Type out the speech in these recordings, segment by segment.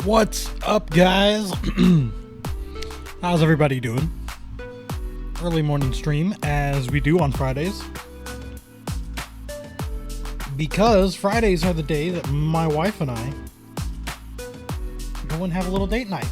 What's up, guys? How's everybody doing? Early morning stream, as we do on Fridays. Because Fridays are the day that my wife and I go and have a little date night.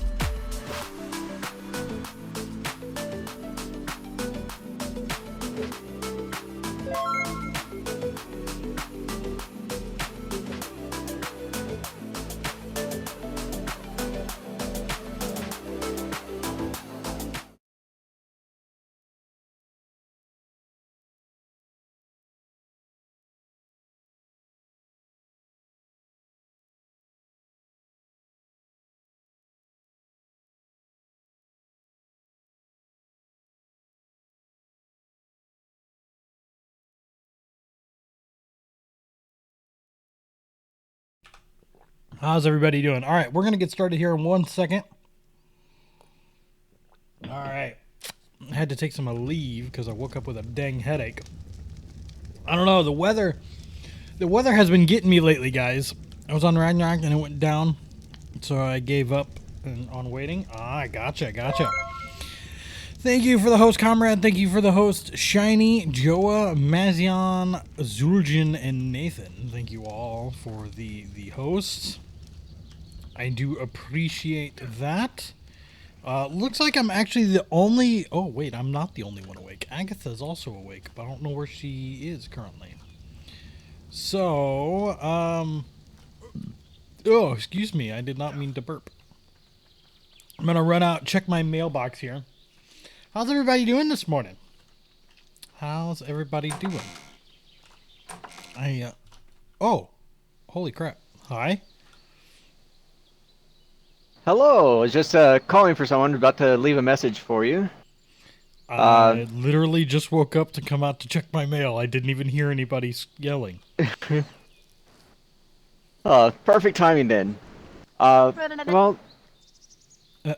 How's everybody doing? All right, we're going to get started here in 1 second. All right. I had to take some leave because I woke up with a dang headache. I don't know, the weather has been getting me lately, guys. I was on Ragnarok and it went down, so I gave up on waiting. Gotcha. Thank you for the host, Comrade. Thank you for the host, Shiny, Joa, Mazion, Zuljan, and Nathan. Thank you all for the hosts. I do appreciate that. Looks like I'm actually the only... Oh, wait, I'm not the only one awake. Agatha's also awake, but I don't know where she is currently. So, Oh, excuse me. I did not mean to burp. I'm going to run out, check my mailbox here. How's everybody doing this morning? How's everybody doing? Oh, holy crap. Hi. Hello, I was just calling for someone, about to leave a message for you. I literally just woke up to come out to check my mail. I didn't even hear anybody yelling. Perfect timing then. Well, this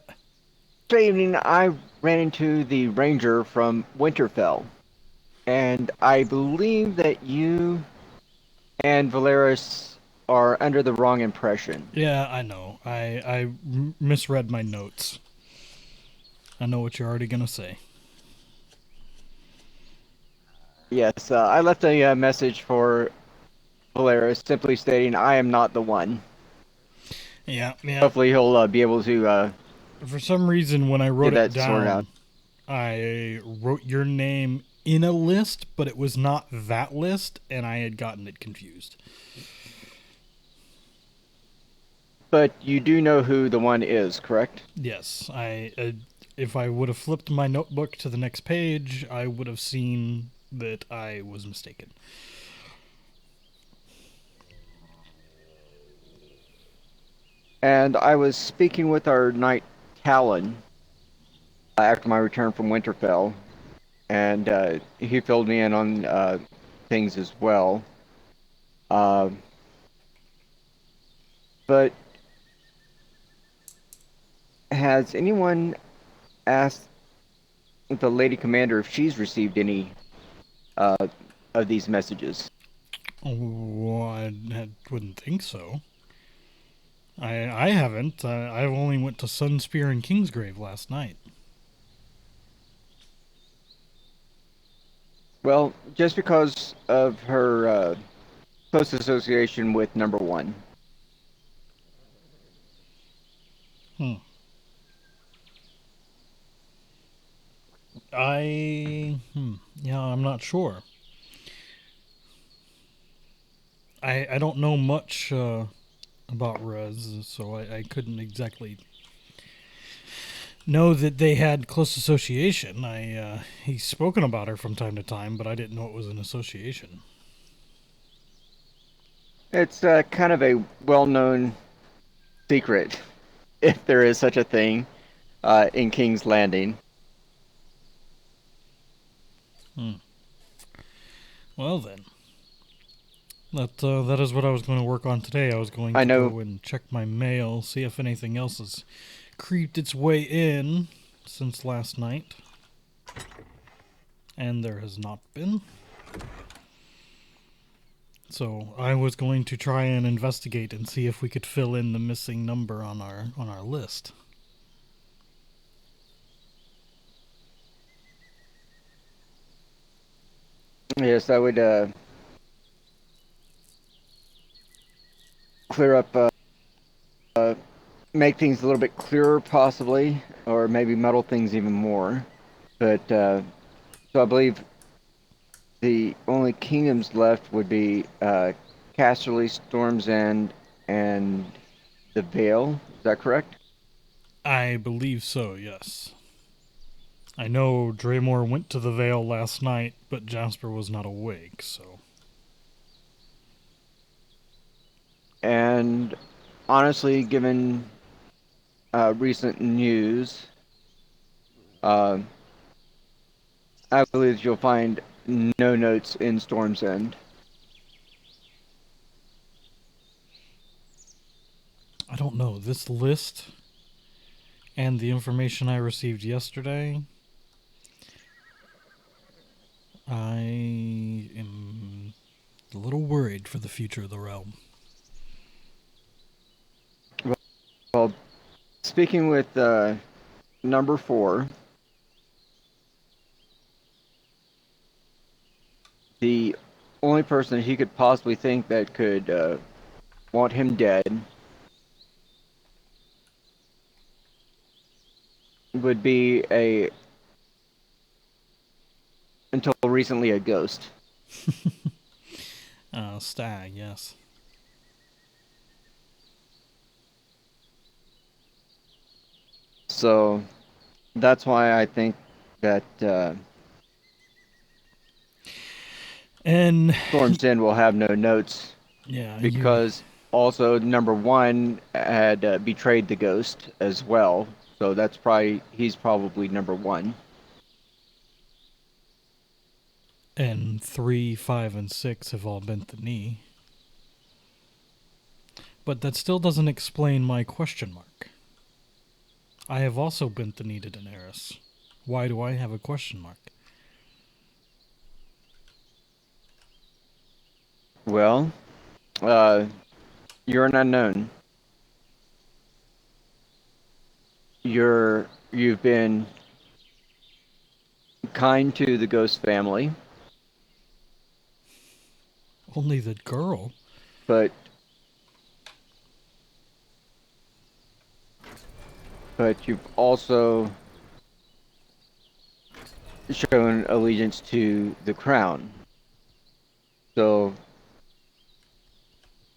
evening I ran into the ranger from Winterfell, and I believe that you and Valeris are under the wrong impression. Yeah, I know. I misread my notes. I know what you're already going to say. Yes, I left a message for Valeris simply stating I am not the one. Yeah. Hopefully he'll be able to... For some reason, when I wrote it sorted down, out. I wrote your name in a list, but it was not that list, and I had gotten it confused. But you do know who the one is, correct? Yes, if I would have flipped my notebook to the next page, I would have seen that I was mistaken. And I was speaking with our knight Talon after my return from Winterfell, and he filled me in on things as well. But has anyone asked the Lady Commander if she's received any of these messages? Oh, I wouldn't think so. I haven't. I only went to Sunspear and Kingsgrave last night. Well, just because of her close association with Number One. Yeah, I'm not sure. I don't know much about Rez, so I couldn't exactly know that they had close association. He's spoken about her from time to time, but I didn't know it was an association. It's kind of a well-known secret, if there is such a thing, in King's Landing. Well then, that is what I was going to work on today. I was going to go and check my mail, see if anything else has creeped its way in since last night, and there has not been. So I was going to try and investigate and see if we could fill in the missing number on our list. Yes, that would clear up, make things a little bit clearer, possibly, or maybe muddle things even more. But so I believe the only kingdoms left would be Casterly, Storm's End, and the Vale. Is that correct? I believe so, yes. I know Draymore went to the Vale last night, but Jasper was not awake, so. And honestly, given recent news, uh, I believe you'll find no notes in Storm's End. I don't know. This list and the information I received yesterday, I am a little worried for the future of the realm. Well, speaking with number 4, the only person he could possibly think that could want him dead would be until recently, a ghost. Stag, yes. So that's why I think that And Storm's End will have no notes, yeah, because also number 1 had betrayed the ghost as well. So he's probably number 1. and 3, 5, and 6 have all bent the knee. But that still doesn't explain my question mark. I have also bent the knee to Daenerys. Why do I have a question mark? Well, you're an unknown. You've been kind to the ghost family, Only the girl? but you've also shown allegiance to the crown. So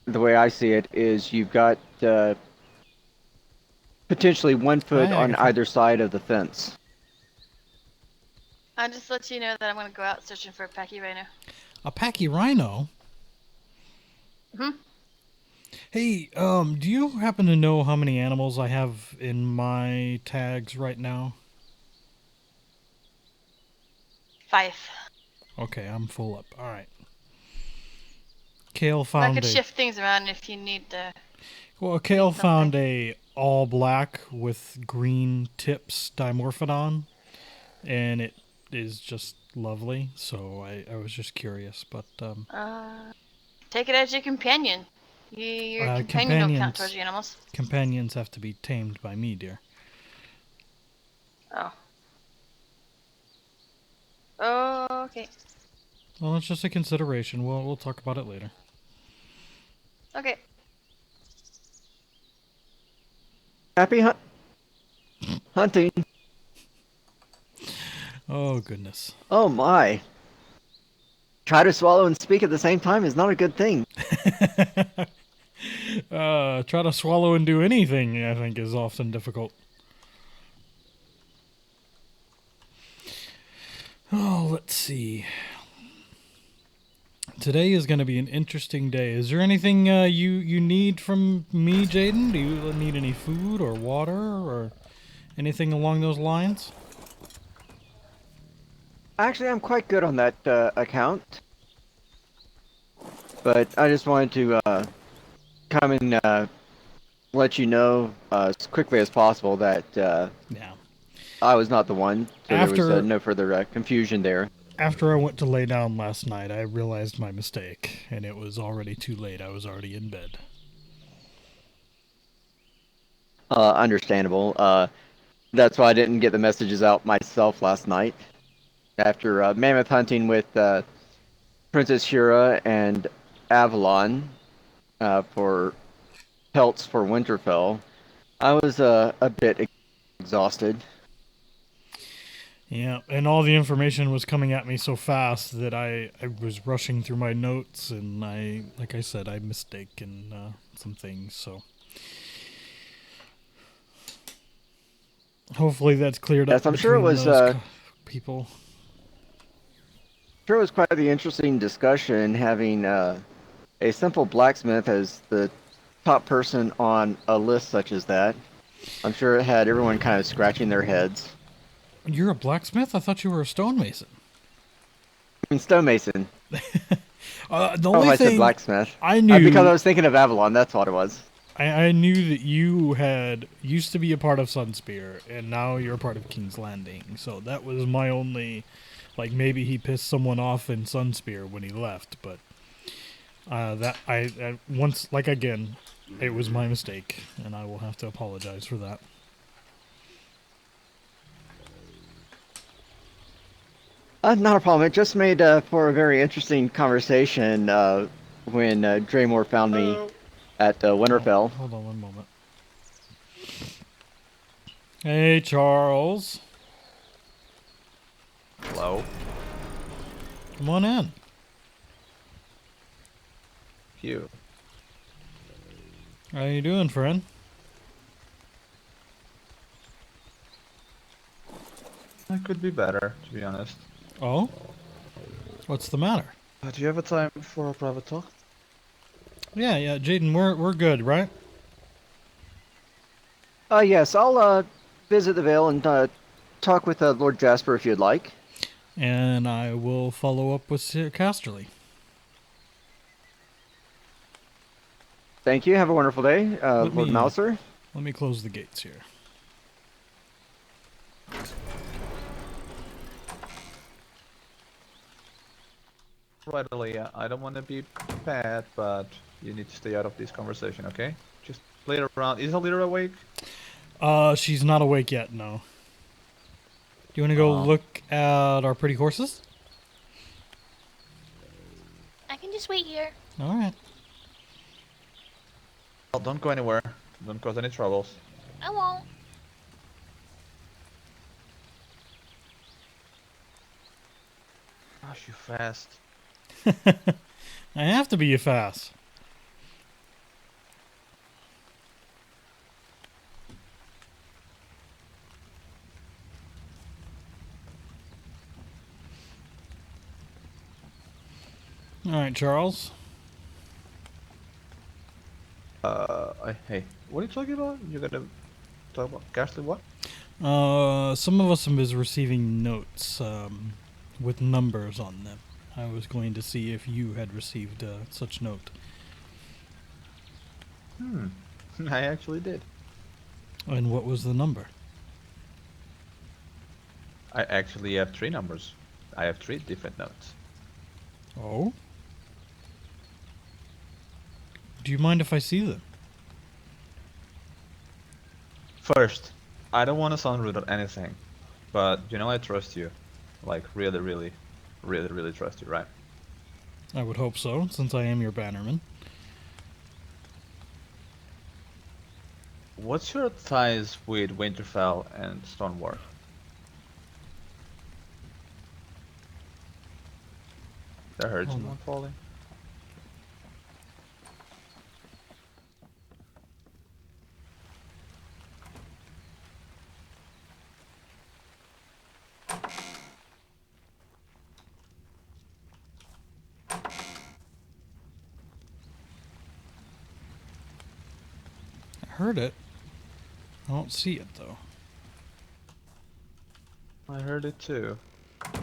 the way I see it is you've got potentially one foot on either side of the fence. I'll just let you know that I'm going to go out searching for a Packy Rhino. A Packy Rhino? Mm-hmm. Hey, do you happen to know how many animals I have in my tags right now? 5. Okay, I'm full up. Alright. Kale I found could shift things around if you need to. Well, Kale found a all black with green tips dimorphodon, and it is just lovely. So I was just curious, but Take it as your companion. Your companion don't count towards your animals. Companions have to be tamed by me, dear. Oh. Okay. Well, it's just a consideration. We'll talk about it later. Okay. Happy hunting. Oh, goodness. Oh my. Try to swallow and speak at the same time is not a good thing. Try to swallow and do anything, I think, is often difficult. Oh, let's see. Today is going to be an interesting day. Is there anything you need from me, Jaden? Do you need any food or water or anything along those lines? Actually, I'm quite good on that account. But I just wanted to come and let you know as quickly as possible that Yeah. I was not the one. So there was no further confusion there. After I went to lay down last night, I realized my mistake, and it was already too late. I was already in bed. Understandable. That's why I didn't get the messages out myself last night. After mammoth hunting with Princess Shira and Avalon for pelts for Winterfell, I was a bit exhausted. Yeah, and all the information was coming at me so fast that I was rushing through my notes, and like I said, I mistaken some things, so hopefully that's cleared up Yes, I'm sure it between was. those people. Sure, it was quite the interesting discussion having a simple blacksmith as the top person on a list such as that. I'm sure it had everyone kind of scratching their heads. You're a blacksmith? I thought you were a stonemason. I mean, stonemason. The Oh, only I said thing blacksmith. I knew Because I was thinking of Avalon. That's what it was. I knew that you had used to be a part of Sunspear, and now you're a part of King's Landing. So that was my only, like, maybe he pissed someone off in Sunspear when he left. But that I once, like, again, it was my mistake, and I will have to apologize for that. Not a problem. It just made for a very interesting conversation when Draymore found me at Winterfell. Oh, hold on one moment. Hey, Charles. Hello. Come on in. You. How you doing, friend? That could be better, to be honest. Oh? What's the matter? Do you have a time for a private talk? Yeah, Jaden, we're good, right? Yes, I'll visit the Vale and talk with Lord Jasper if you'd like. And I will follow up with Sir Casterly. Thank you. Have a wonderful day, Lord Mouser. Let me close the gates here. Right, Aaliyah. I don't want to be bad, but you need to stay out of this conversation, okay? Just play around. Is Aaliyah awake? She's not awake yet, no. Do you want to go look at our pretty horses? I can just wait here. Alright. Well, don't go anywhere. Don't cause any troubles. I won't. Gosh, you fast. I have to be fast. Alright, Charles. Hey, what are you talking about? You're gonna talk about Ghastly what? Some of us have been receiving notes, with numbers on them. I was going to see if you had received such note. I actually did. And what was the number? I actually have 3 numbers. I have 3 different notes. Oh? Do you mind if I see them? First, I don't want to sound rude or anything, but you know I trust you. Like, really, really, really, really trust you, right? I would hope so, since I am your bannerman. What's your ties with Winterfell and Stonework? I heard Hold someone on. falling. I heard it. I don't see it, though. I heard it too.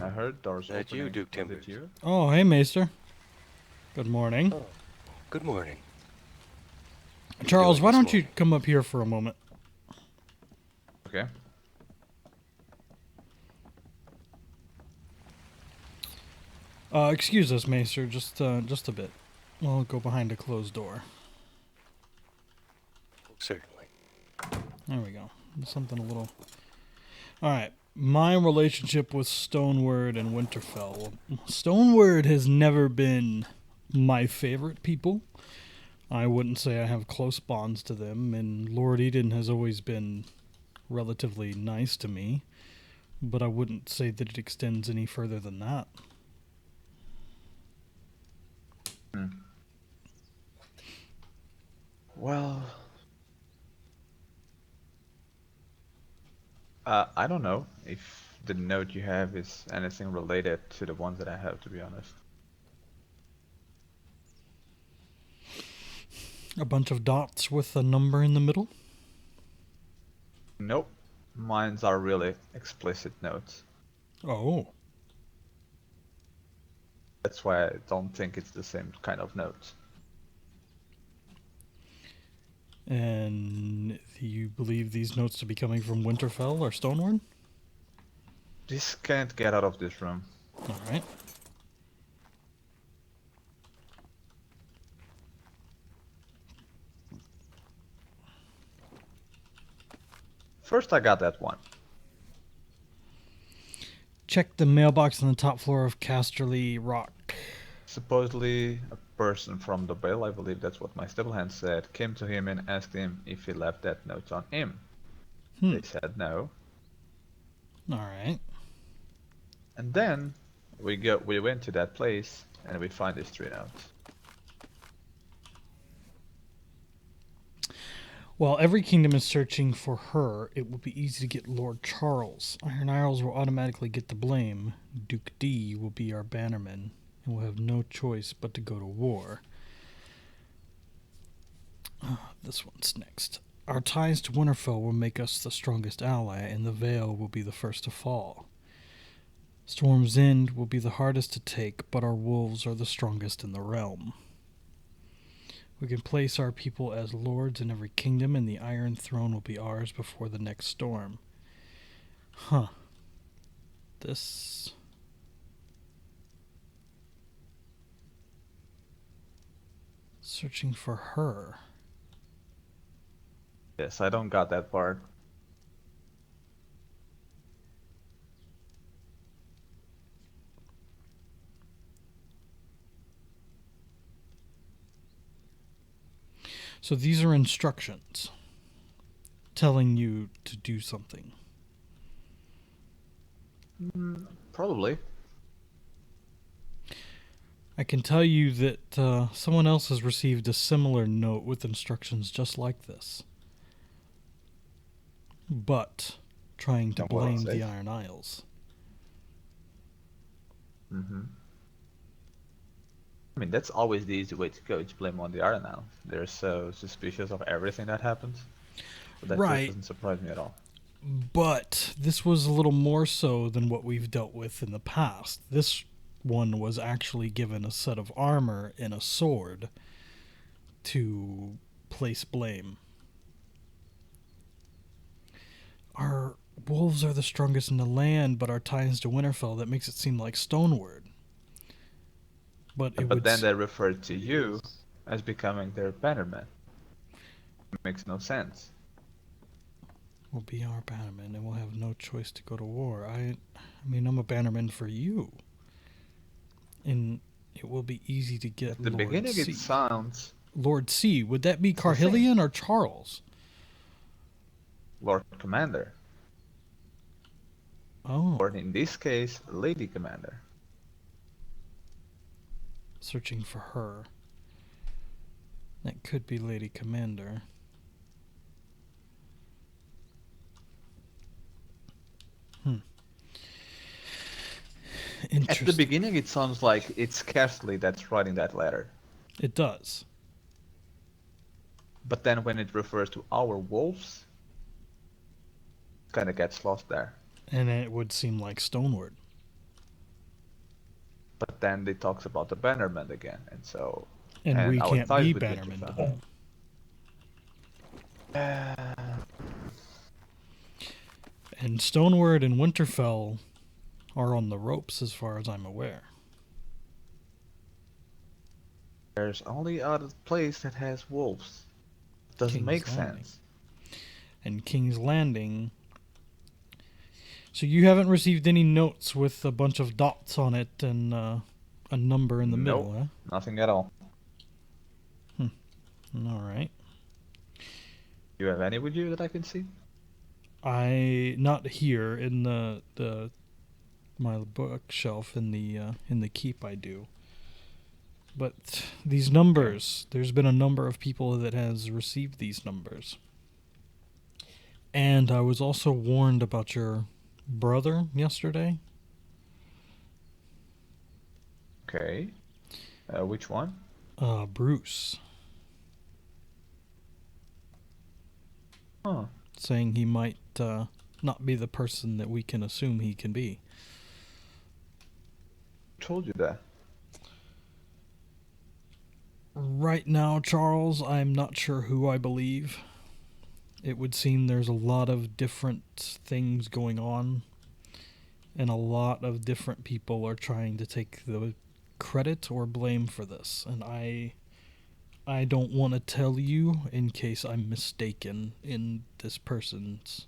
I heard doors That opening. you, Duke Was Tymber. it you? Oh, hey, Maester. Good morning. Oh, good morning. Charles, doing why this don't you morning? come up here for a moment? Okay. Excuse us, Maester, just a bit. We'll go behind a closed door. Certainly. There we go. Something a little... Alright. My relationship with Stoneward and Winterfell. Stoneward has never been my favorite people. I wouldn't say I have close bonds to them, and Lord Eden has always been relatively nice to me, but I wouldn't say that it extends any further than that. Well, I don't know if the note you have is anything related to the ones that I have, to be honest. A bunch of dots with a number in the middle? Nope. Mines are really explicit notes. Oh. That's why I don't think it's the same kind of notes. And you believe these notes to be coming from Winterfell or Stoneward? This can't get out of this room. Alright. First I got that one. Check the mailbox on the top floor of Casterly Rock. Supposedly a person from the Vale, I believe that's what my stable-hand said, came to him and asked him if he left that note on him. They said no. Alright. And then we went to that place and we find these 3 notes. While every kingdom is searching for her, it will be easy to get Lord Charles. Iron Isles will automatically get the blame. Duke D will be our bannerman, and we'll have no choice but to go to war. This one's next. Our ties to Winterfell will make us the strongest ally, and the Vale will be the first to fall. Storm's End will be the hardest to take, but our wolves are the strongest in the realm. We can place our people as lords in every kingdom, and the Iron Throne will be ours before the next storm. Huh. This... Searching for her. Yes, I don't got that part. So these are instructions telling you to do something. Probably. I can tell you that someone else has received a similar note with instructions just like this. But trying to blame the Iron Isles. Mm-hmm. I mean, that's always the easy way to go, to blame on the Iron Isles. They're so suspicious of everything that happens. But that Right. doesn't surprise me at all. But this was a little more so than what we've dealt with in the past. This one was actually given a set of armor and a sword to place blame. Our wolves are the strongest in the land, but our ties to Winterfell, that makes it seem like Stoneward. But then they refer to you as becoming their bannerman. It makes no sense. Will be our bannerman, and we'll have no choice to go to war. I mean, I'm a bannerman for you. And it will be easy to get At the Lord beginning C. it sounds... Lord C. Would that be Carhillion or Charles? Lord Commander. Oh. Or in this case, Lady Commander. Searching for her. That could be Lady Commander. At the beginning it sounds like it's Kerstley that's writing that letter. It does. But then when it refers to our wolves, it kind of gets lost there. And it would seem like Stoneward. But then it talks about the bannerman again, and so... And we our can't ties be with bannermen. And Stoneward and Winterfell are on the ropes as far as I'm aware. There's only other place that has wolves. Doesn't King's make Landing. sense. And King's Landing. So you haven't received any notes with a bunch of dots on it and a number in the middle, Nope, nothing at all. huh? All right. You have any with you that I can see? Not here in the my bookshelf in the keep. I do. But these numbers, there's been a number of people that has received these numbers. And I was also warned about your brother yesterday. Okay. Which one? Bruce. Huh. Saying he might not be the person that we can assume he can be. Who told you that? Right now, Charles, I'm not sure who I believe. It would seem there's a lot of different things going on, and a lot of different people are trying to take the credit or blame for this, and I don't want to tell you in case I'm mistaken in this person's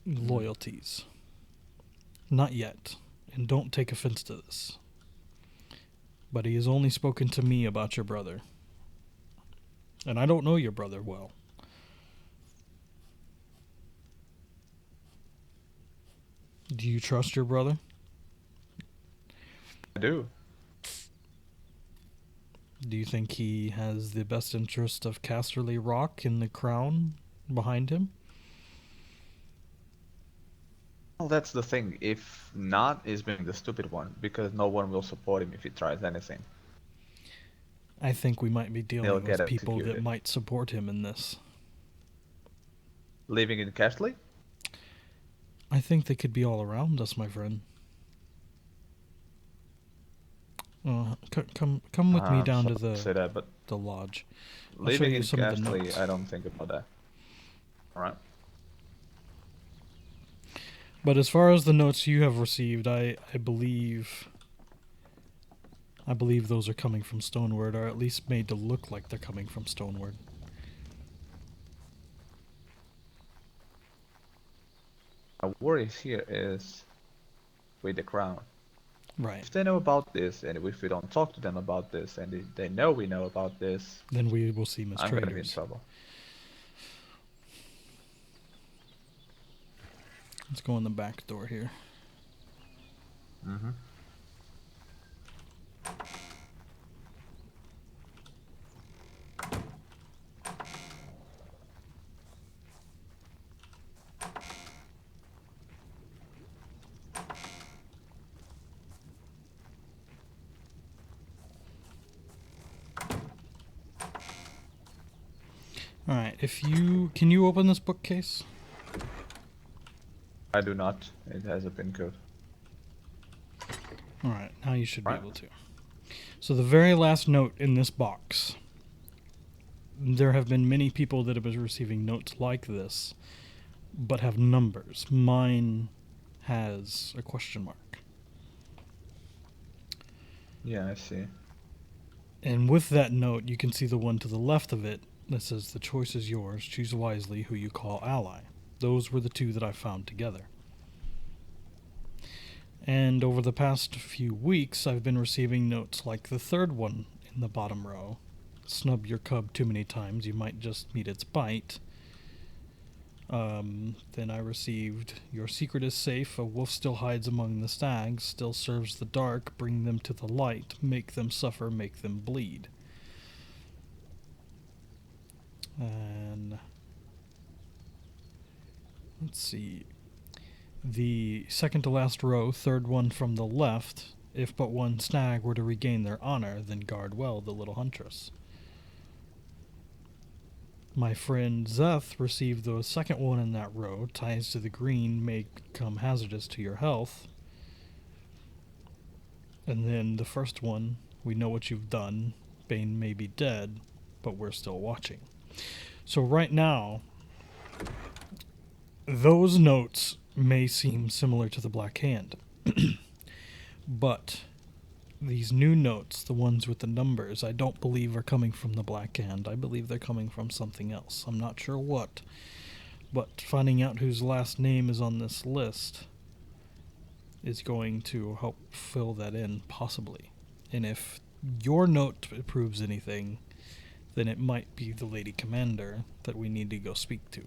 loyalties. Not yet, and don't take offense to this. But he has only spoken to me about your brother. And I don't know your brother well. Do you trust your brother? I do. Do you think he has the best interest of Casterly Rock and the crown behind him? Well, that's the thing. If not, he's being the stupid one, because no one will support him if he tries anything. I think we might be He'll dealing get with people that executed. might support him in this. Living in Castley? I think they could be all around us, my friend. Come with me down to Sorry to say that, but the lodge. I'll show living you in some of the Castley, notes. I don't think about that. Alright. But as far as the notes you have received, I believe those are coming from Stoneward, or at least made to look like they're coming from Stoneward. My worry here is with the crown. Right. If they know about this, and if we don't talk to them about this, and they know we know about this, Then we will see them as I'm gonna be in traitors. trouble. Let's go in the back door here. Mm-hmm. Alright, can you open this bookcase? I do not. It has a pin code. Alright, now you should be Right. able to. So the very last note in this box. There have been many people that have been receiving notes like this, but have numbers. Mine has a question mark. Yeah, I see. And with that note, you can see the one to the left of it that says, "The choice is yours. Choose wisely who you call ally." Those were the two that I found together. And over the past few weeks, I've been receiving notes like the third one in the bottom row. Snub your cub too many times, you might just meet its bite. Then I received, "Your secret is safe, a wolf still hides among the stags, still serves the dark, bring them to the light, make them suffer, make them bleed." And let's see. The second to last row, third one from the left, "If but one stag were to regain their honor, then guard well the little huntress." My friend Zeth received the second one in that row, "Ties to the green may become hazardous to your health." And then the first one, "We know what you've done. Bane may be dead, but we're still watching." So right now, those notes may seem similar to the Black Hand. But these new notes, the ones with the numbers, I don't believe are coming from the Black Hand. I believe they're coming from something else. I'm not sure what. But finding out whose last name is on this list is going to help fill that in, possibly. And if your note proves anything, then it might be the Lady Commander that we need to go speak to.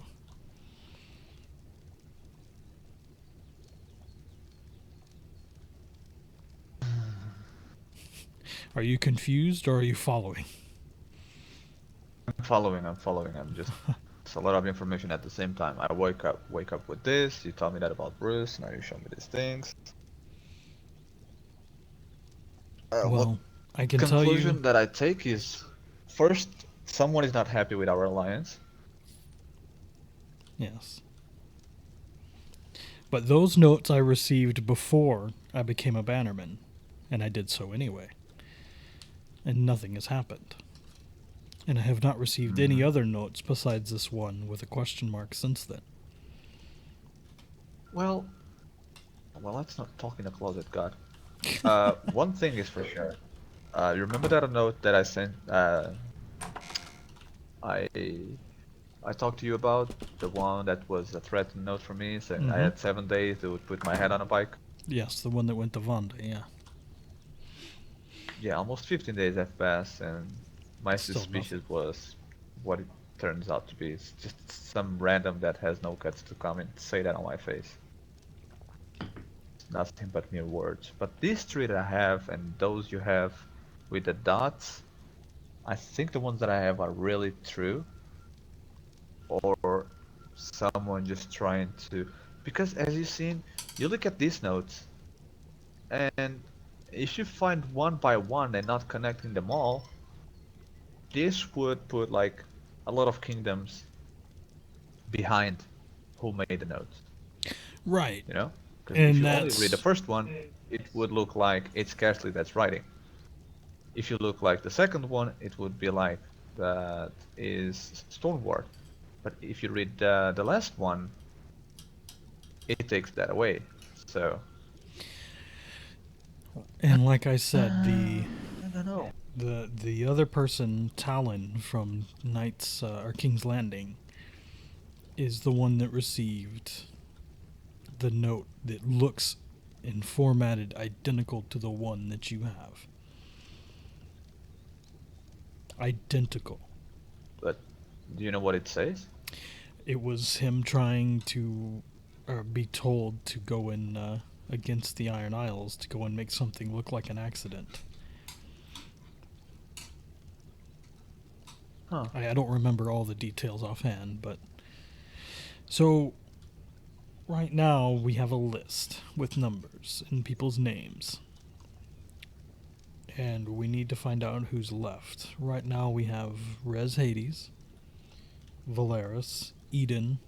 Are you confused or are you following? I'm following. I'm just. It's a lot of information at the same time. I wake up with this. You tell me that about Bruce. Now you show me these things. Well, I can tell you. Conclusion that I take is, first, someone is not happy with our alliance. Yes. But those notes I received before I became a bannerman, and I did so anyway. And nothing has happened. And I have not received any other notes besides this one with a question mark since then. Well, let's not talk in a closet, God. One thing is for sure. You remember that note that I sent? I talked to you about the one that was a threatened note for me, saying I had 7 days to put my head on a bike. Yes, the one that went to Vonda, yeah. Yeah, almost 15 days have passed, and my Still suspicion was what it turns out to be. It's just some random that has no guts to come and say that on my face. It's nothing but mere words. But these three that I have, and those you have with the dots, I think the ones that I have are really true. Or someone just trying to... Because as you've seen, you look at these notes, and if you find one by one and not connecting them all, this would put like a lot of kingdoms behind who made the notes. Right. You know? Because And if you that's... only read the first one, it would look like it's scarcely that's writing. If you look like the second one, it would be like that is Stormward. But if you read the last one, it takes that away. So... And like I said, I don't know. the other person, Talon from Knight's or King's Landing, is the one that received the note that looks and formatted identical to the one that you have. Identical. But do you know what it says? It was him trying to, or be told to go in against the Iron Isles to go and make something look like an accident. Huh. I don't remember all the details offhand, but... So, right now we have a list with numbers and people's names. And we need to find out who's left. Right now we have Rez Hades, Valeris, Eden,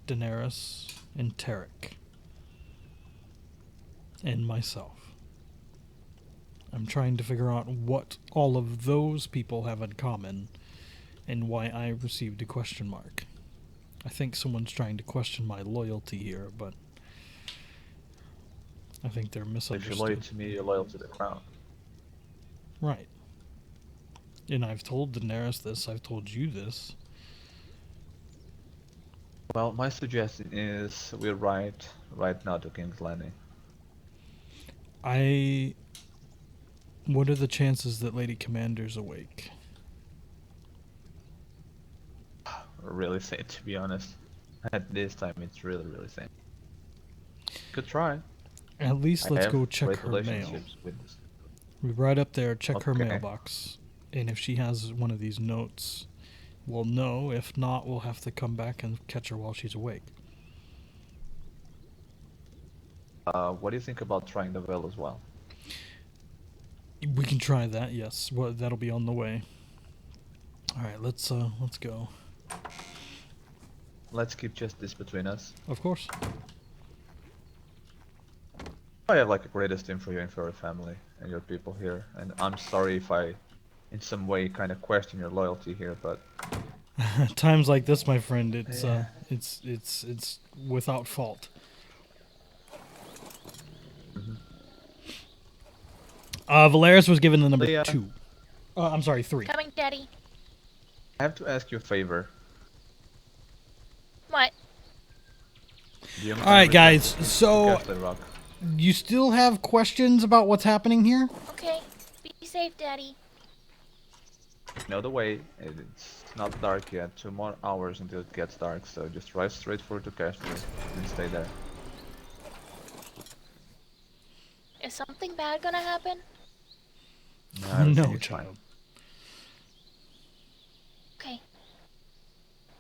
Daenerys, and Tarek. And myself. I'm trying to figure out what all of those people have in common and why I received a question mark. I think someone's trying to question my loyalty here, but I think they're If misunderstood. you're loyal to me, you're loyal to the crown. Right. And I've told Daenerys this, I've told you this. Well, my suggestion is we write right now to King's Landing. What are the chances that Lady Commander's awake? Really thin, to be honest. At this time, it's really, really thin. Could try. At least I let's have go check great her mail. relationships with this. We right up there, check her Okay. mailbox. And if she has one of these notes, we'll know. If not, we'll have to come back and catch her while she's awake. What do you think about trying the veil as well? We can try that, yes. Well, that'll be on the way. Alright, let's go. Let's keep just this between us. Of course. I have like a great esteem for you and for your family and your people here, and I'm sorry if I, in some way, kind of question your loyalty here, but Times like this, my friend, Yeah. it's without fault. Valeris was given the number Leah. 2. I'm sorry, 3. Coming, Daddy. I have to ask you a favor. What? Do you mind Alright, returning guys, to so Castle Rock? you still have questions about what's happening here? Okay. Be safe, Daddy. You know the way. It's not dark yet. 2 more hours until it gets dark, so just drive straight for the castle and stay there. Is something bad gonna happen? everything No, is fine. child. Okay.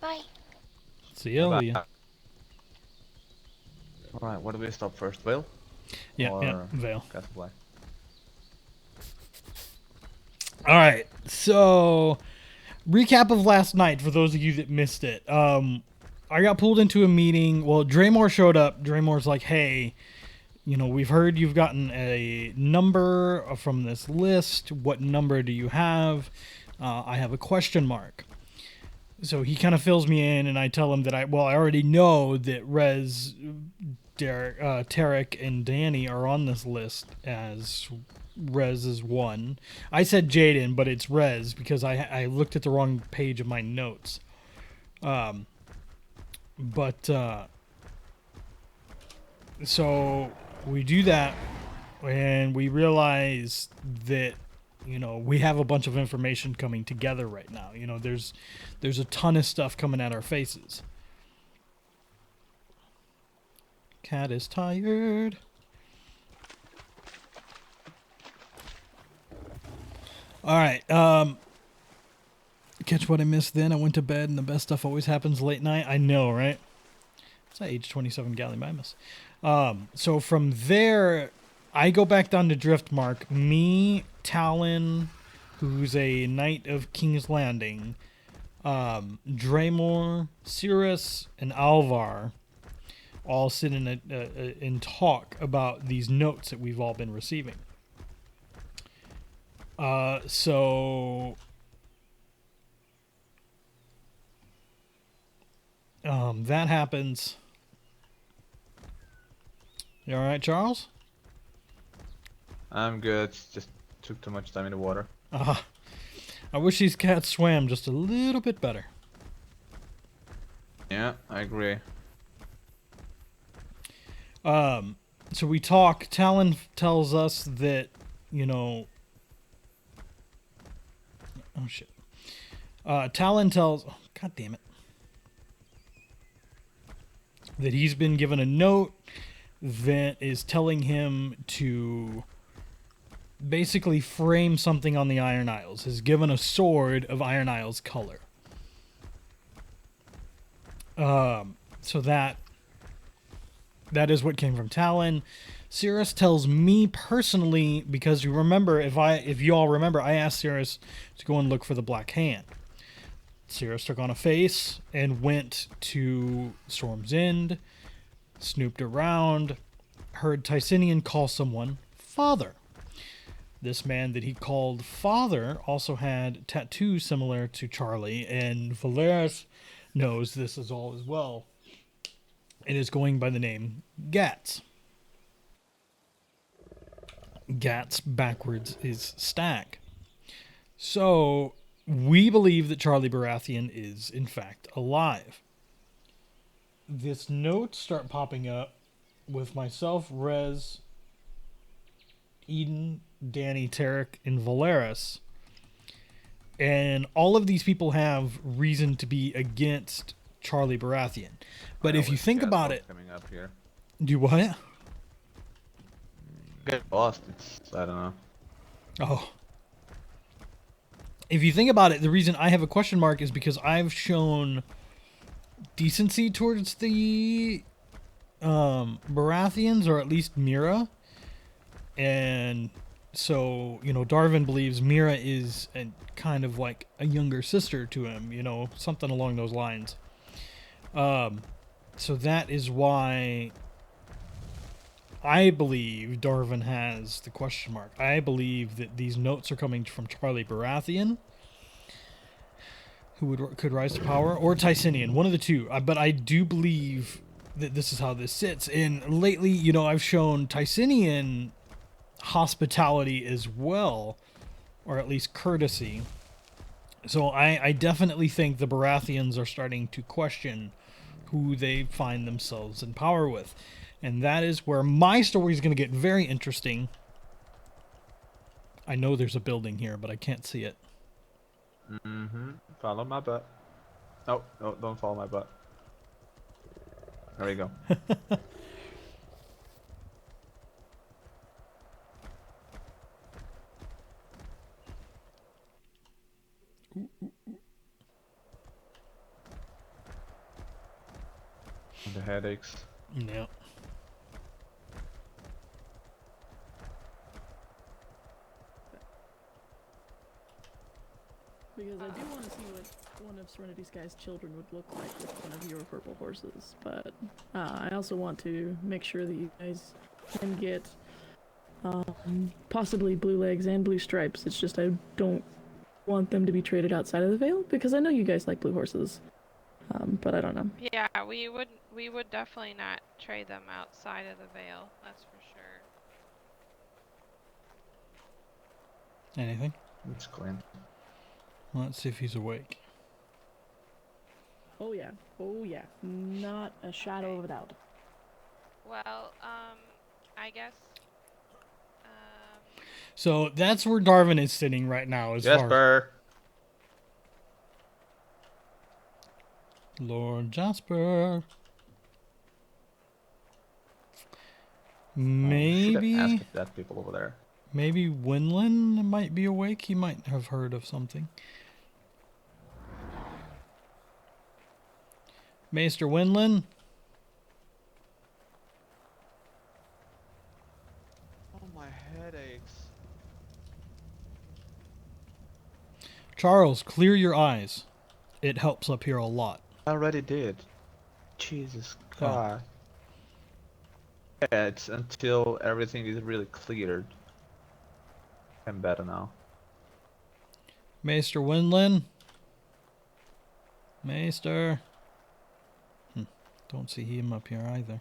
Bye. See you, Bye. Leah. Alright, where do we stop first? Vale? Yeah, Or Vale. Castle Black? All right, so recap of last night for those of you that missed it. I got pulled into a meeting. Well, Draymore showed up. Draymore's like, hey, you know, we've heard you've gotten a number from this list. What number do you have? I have a question mark. So he kind of fills me in, and I tell him that I already know that Rez, Derek, Tarek, and Danny are on this list as Rez is 1. I said Jaden, but it's Rez because I looked at the wrong page of my notes. So we do that, and we realize that, you know, we have a bunch of information coming together right now. You know, there's a ton of stuff coming at our faces. Cat is tired. All right. Catch what I missed then. I went to bed, and the best stuff always happens late night. I know, right? It's that age 27 Gallimimus. So from there, I go back down to Driftmark. Me, Talon, who's a Knight of King's Landing, Draymore, Cirrus, and Alvar all sit in and talk about these notes that we've all been receiving. So that happens. You all right, Charles? I'm good. Just took too much time in the water. I wish these cats swam just a little bit better. Yeah, I agree. So we talk. Talon tells us that, you know... Oh, shit. Talon tells... Oh, God damn it. That he's been given a note that is telling him to basically frame something on the Iron Isles. Is given a sword of Iron Isles color. So that is what came from Talon. Cirrus tells me personally, because you remember, if you all remember, I asked Cirrus to go and look for the Black Hand. Cirrus took on a face and went to Storm's End, snooped around, heard Tysinian call someone Father. This man that he called Father also had tattoos similar to Charlie, and Valeris knows this is all as well. It is going by the name Gats. Gats backwards is Stag. So we believe that Charlie Baratheon is in fact alive. This notes start popping up with myself, Rez, Eden, Danny, Tarek, and Valeris. And all of these people have reason to be against Charlie Baratheon. But if you think about it... Coming up here. Do what? Get lost. I don't know. Oh. If you think about it, the reason I have a question mark is because I've shown decency towards the Baratheons, or at least Mira. And so, you know, Darvin believes Mira is kind of like a younger sister to him, you know, something along those lines. So that is why I believe Darvin has the question mark. I believe that these notes are coming from Charlie Baratheon, who could rise to power, or Tysinian, one of the two. But I do believe that this is how this sits. And lately, you know, I've shown Tysinian hospitality as well, or at least courtesy. So I definitely think the Baratheons are starting to question who they find themselves in power with. And that is where my story is going to get very interesting. I know there's a building here, but I can't see it. Mm-hmm. Follow my butt. No, no, don't follow my butt. There we go. The headaches. Yeah. Because I do want to see what one of Serenity Sky's children would look like with one of your purple horses, but I also want to make sure that you guys can get possibly blue legs and blue stripes. It's just I don't want them to be traded outside of the Vale, because I know you guys like blue horses, but I don't know. Yeah, we would definitely not trade them outside of the Vale. That's for sure. Anything? It's clean. Let's see if he's awake. Oh yeah, not a shadow of a doubt. Well, I guess. So that's where Darvin is sitting right now. As Jasper. Lord Jasper. Should Maybe. have asked that people over there. Maybe Winland might be awake. He might have heard of something. Maester Winland? Oh, my headaches. Charles, clear your eyes. It helps up here a lot. I already did. Jesus God. Yeah, it's until everything is really cleared. I'm better now. Maester Winland? Maester? Don't see him up here either.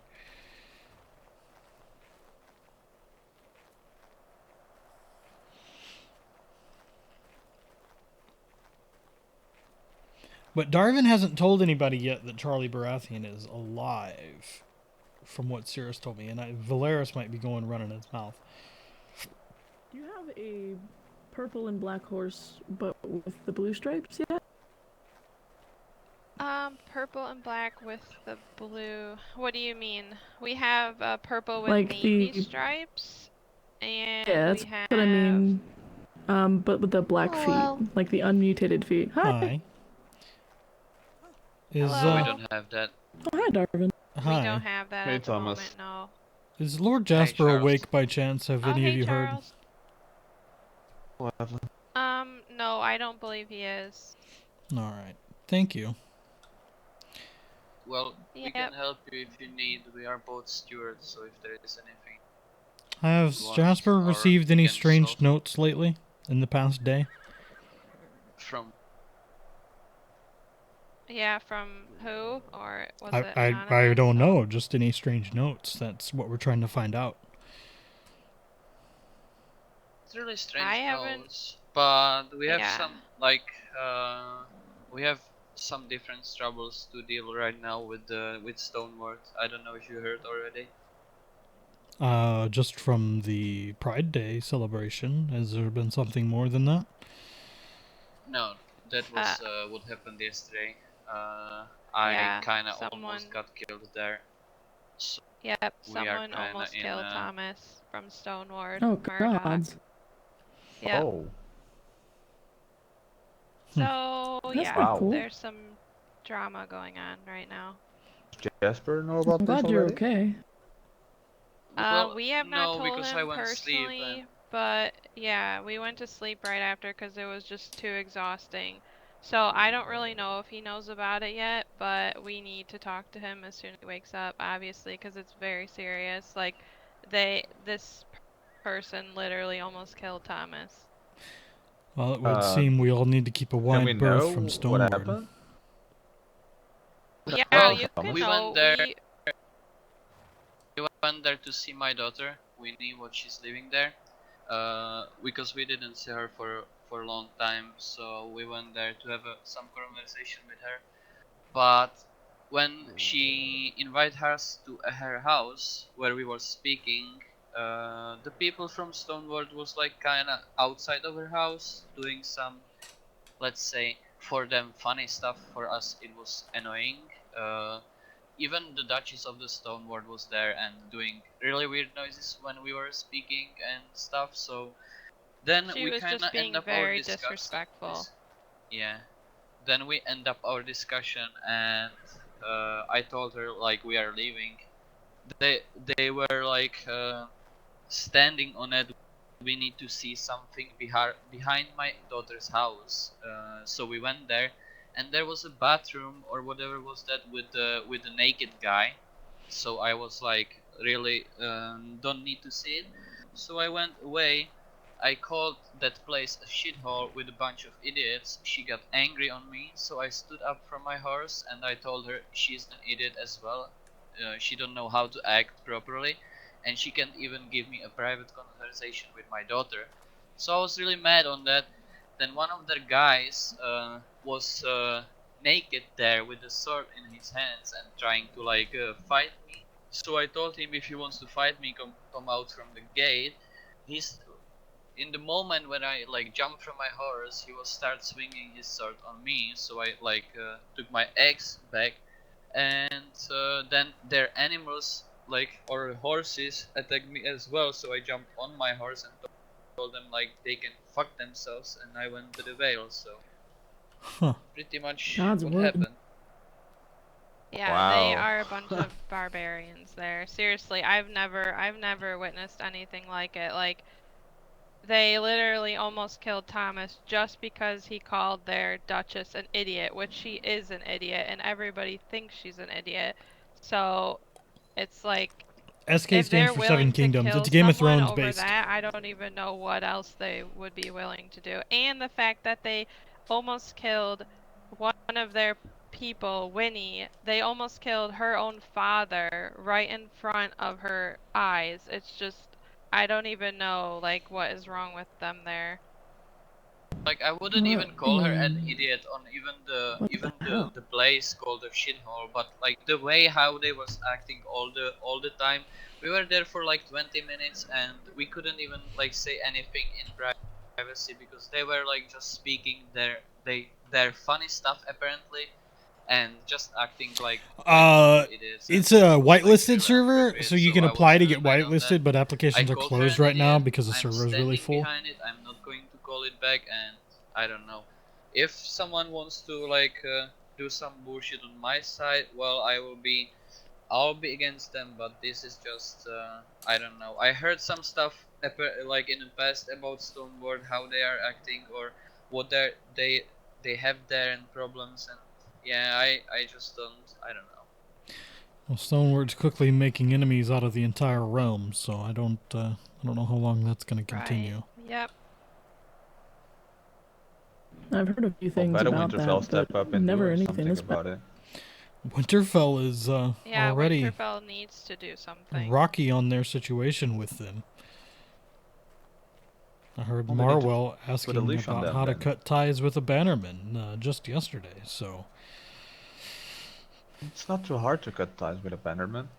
But Darvin hasn't told anybody yet that Charlie Baratheon is alive, from what Cirrus told me, and Valeris might be going running his mouth. Do you have a purple and black horse, but with the blue stripes yet? Purple and black with the blue. What do you mean? We have purple with Like navy stripes, and yeah, that's we have. what I mean. But with the black Hello. feet, like the unmutated feet. Hi. Is Hello. We don't have that. Oh, hi, Darvin. hi. We don't have that Hey, at the Thomas. moment, no. Is Lord Jasper Charles. awake by chance? Have any hey, of you Charles. What? No, I don't believe he is. heard? All right. Thank you. Well, we Yep. can help you if you need. We are both stewards, so if there is anything. Has What Jasper are received any against strange solve? notes lately in the past day? From Yeah, from who? Or was it I anonymous? don't know. Just any strange notes. That's what we're trying to find out. it's really strange I haven't- notes, but we have Yeah. some like we have some different troubles to deal right now with Stoneward. I don't know if you heard already. Just from the Pride Day celebration. Has there been something more than that? No, that was what happened yesterday. I Yeah, kind of someone- almost got killed there. So Yep, We are someone kinda almost in killed a- Thomas from Stoneward. Oh, Murdoch. gods. Yep. Oh. So That's yeah, not cool. there's some drama going on right now. Jasper know about I'm this glad you're already? okay. Well, We have not no, told because him I went to sleep personally, and- but yeah, we went to sleep right after because it was just too exhausting. So I don't really know if he knows about it yet, but we need to talk to him as soon as he wakes up, obviously, because it's very serious. Like, this person literally almost killed Thomas. Well, it would seem we all need to keep a Can wide we berth know from what Stoneward. happened? Yeah, Well, you can we know. went there. We went there to see my daughter, Winnie, what she's living there. because we didn't see her for a long time, so we went there to have some conversation with her. But when she invited us to her house where we were speaking, the people from Stoneworld was like kinda outside of her house doing some, let's say, for them funny stuff. For us it was annoying. Even the Duchess of the Stoneworld was there and doing really weird noises when we were speaking and stuff. So then She we was kinda just end being up our very discussion. disrespectful. Yeah. Then we end up our discussion, and I told her like we are leaving. They were like standing on it. We need to see something behind my daughter's house. So we went there, and there was a bathroom or whatever was that with the naked guy. So I was like, really, don't need to see it. So I went away. I called that place a shithole with a bunch of idiots. She got angry on me, so I stood up from my horse and I told her she's an idiot as well. She don't know how to act properly, and she can't even give me a private conversation with my daughter. So I was really mad on that. Then one of the guys was naked there with a sword in his hands and trying to like fight me. So I told him if he wants to fight me, come out from the gate. He's in the moment when I like jumped from my horse, he was start swinging his sword on me. So I like took my axe back, and then their animals like or horses attacked me as well. So I jumped on my horse and told them like they can fuck themselves, and I went to the Vale. So Huh. pretty much God's what word. happened. Yeah, they Wow. are a bunch of barbarians there. Seriously, I've never witnessed anything like it. Like, they literally almost killed Thomas just because he called their Duchess an idiot, which she is an idiot, and everybody thinks she's an idiot. So, it's like, SK if stands they're for Seven willing to Kingdoms. kill It's Game of someone Thrones over based. that, I don't even know what else they would be willing to do. And the fact that they almost killed one of their people, Winnie, they almost killed her own father right in front of her eyes. It's just, I don't even know, like, what is wrong with them there. Like I wouldn't What even call her an in idiot on what the hell? the place called a shithole, but like the way how they was acting all the time. We were there for like 20 minutes and we couldn't even like say anything in privacy because they were like just speaking their funny stuff apparently, and just acting like total idiots. And It's a it was like whitelisted really server, inappropriate, so you so can I apply was to really get mad on that. whitelisted, but I applications are called her closed an right now idiot. because the I'm server is really standing full. behind it. I'm not going to call it back, and I don't know. If someone wants to like do some bullshit on my side, well, I'll be against them. But this is just I don't know. I heard some stuff like in the past about Stoneworld, how they are acting or what they have there and problems, and yeah, I just I don't know. Well, Stoneworld's quickly making enemies out of the entire realm, so I don't know how long that's going to continue. Right. Yep. I've heard a few Well, things better about Winterfell that, step but up and never do anything something this bad. about it. Winterfell is Yeah, already Winterfell needs to do something. rocky on their situation with them. I heard Well, they need to Marwell put a asking leash on about them how to then. cut ties with a bannerman just yesterday, so... It's not too hard to cut ties with a bannerman.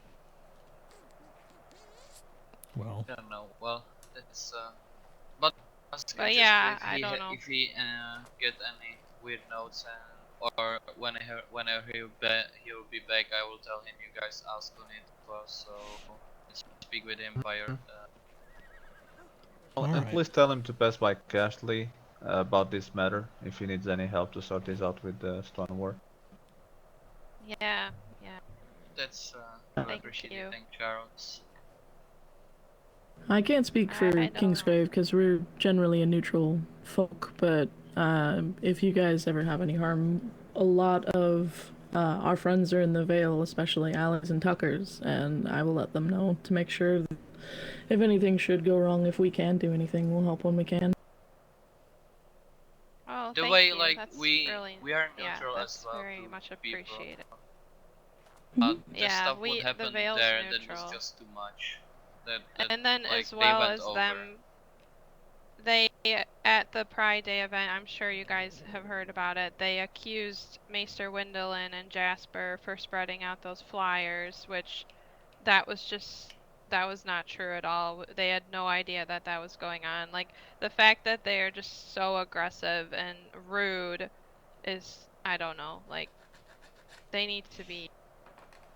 Well, I don't know. Well, it's but ask But just yeah, I don't know. if he get any weird notes and or whenever he'll be back, I will tell him you guys ask on it first, so speak with him via. Well, and alright. please tell him to pass by Cashley about this matter if he needs any help to sort this out with the Stoneworld. Yeah, yeah. That's Thank appreciated. you. Thank Charles. I can't speak for I don't Kingsgrave because we're generally a neutral folk, but if you guys ever have any harm, a lot of our friends are in the Vale, especially Alex and Tucker's, and I will let them know to make sure that if anything should go wrong, if we can do anything, we'll help when we can. Oh, The thank way you. like That's we really, are yeah, neutral that's as well very to much people. appreciated. The Yeah, stuff what the happened Vale's there that neutral. was just too much. That And then like as they well went as over. them, they, at the Pride Day event, I'm sure you guys have heard about it, they accused Maester Windolin and Jasper for spreading out those flyers, which that was not true at all. They had no idea that that was going on. Like, the fact that they are just so aggressive and rude is, I don't know, like, they need to be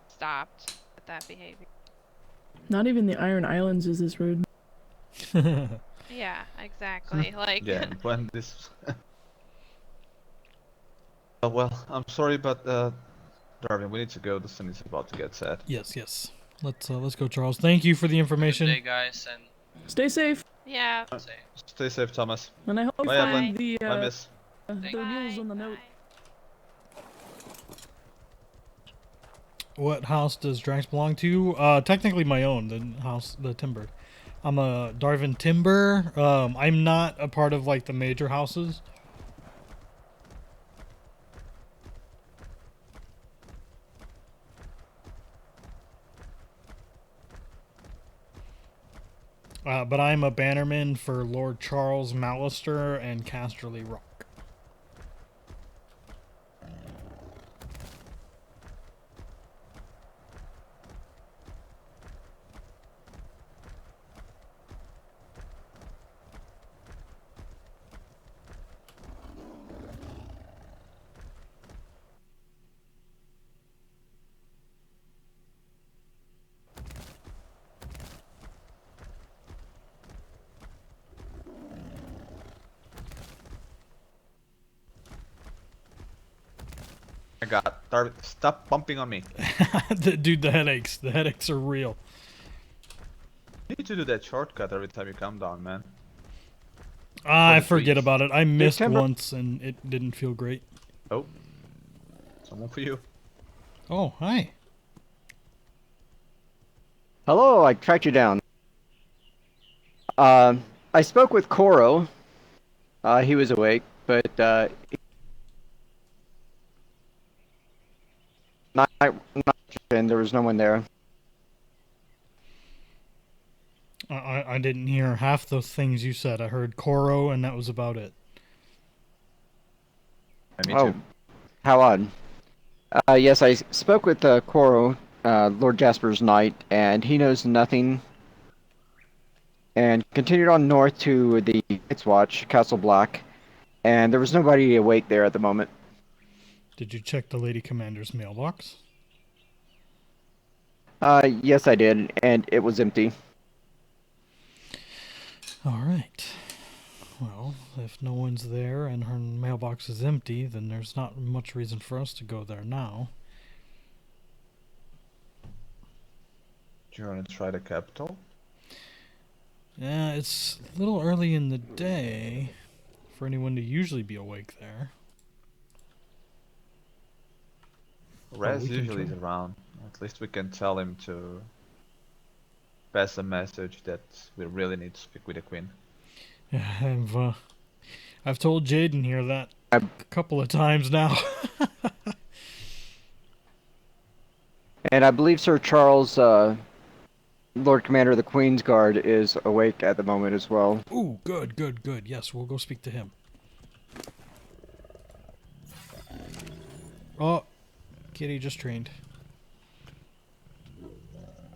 stopped with that behavior. Not even the Iron Islands is this rude. Yeah, exactly. Like, Yeah, and when this. Well, I'm sorry, but Darvin, we need to go. The sun is about to get set. Yes, yes. Let's go, Charles. Thank you for the Good information. day, guys, and Stay safe, yeah. say Stay safe, Thomas. and I hope you Bye, everyone. find the Bye, miss. rules on the note. What house does Drax belong to? Technically my own, the house, the Tymber. I'm a Darvin Tymber. I'm not a part of like the major houses. But I'm a bannerman for Lord Charles Maester and Casterly Rock. I got Darvin. Stop bumping on me. Dude, the headaches. The headaches are real. You need to do that shortcut every time you come down, man. I the forget trees. about it. I missed Tymber- once and it didn't feel great. Oh. Someone for you. Oh, hi. Hello, I tracked you down. I spoke with Koro. He was awake, but and there was no one there. I didn't hear half those things you said. I heard Koro and that was about it. Me Oh, too. how odd. Yes, I spoke with Koro, Lord Jasper's knight, and he knows nothing. And continued on north to the Night's Watch, Castle Black, and there was nobody awake there at the moment. Did you check the Lady Commander's mailbox? Yes, I did, and it was empty. All right. Well, if no one's there and her mailbox is empty, then there's not much reason for us to go there now. Do you want to try the capital? Yeah, it's a little early in the day for anyone to usually be awake there. Rez we can usually is try. around. At least we can tell him to pass a message that we really need to speak with the Queen. Yeah, I've told Jaden here that a I- couple of times now. And I believe Sir Charles, Lord Commander of the Queen's Guard, is awake at the moment as well. Ooh, good, good, good. Yes, we'll go speak to him. Oh, Kitty just trained.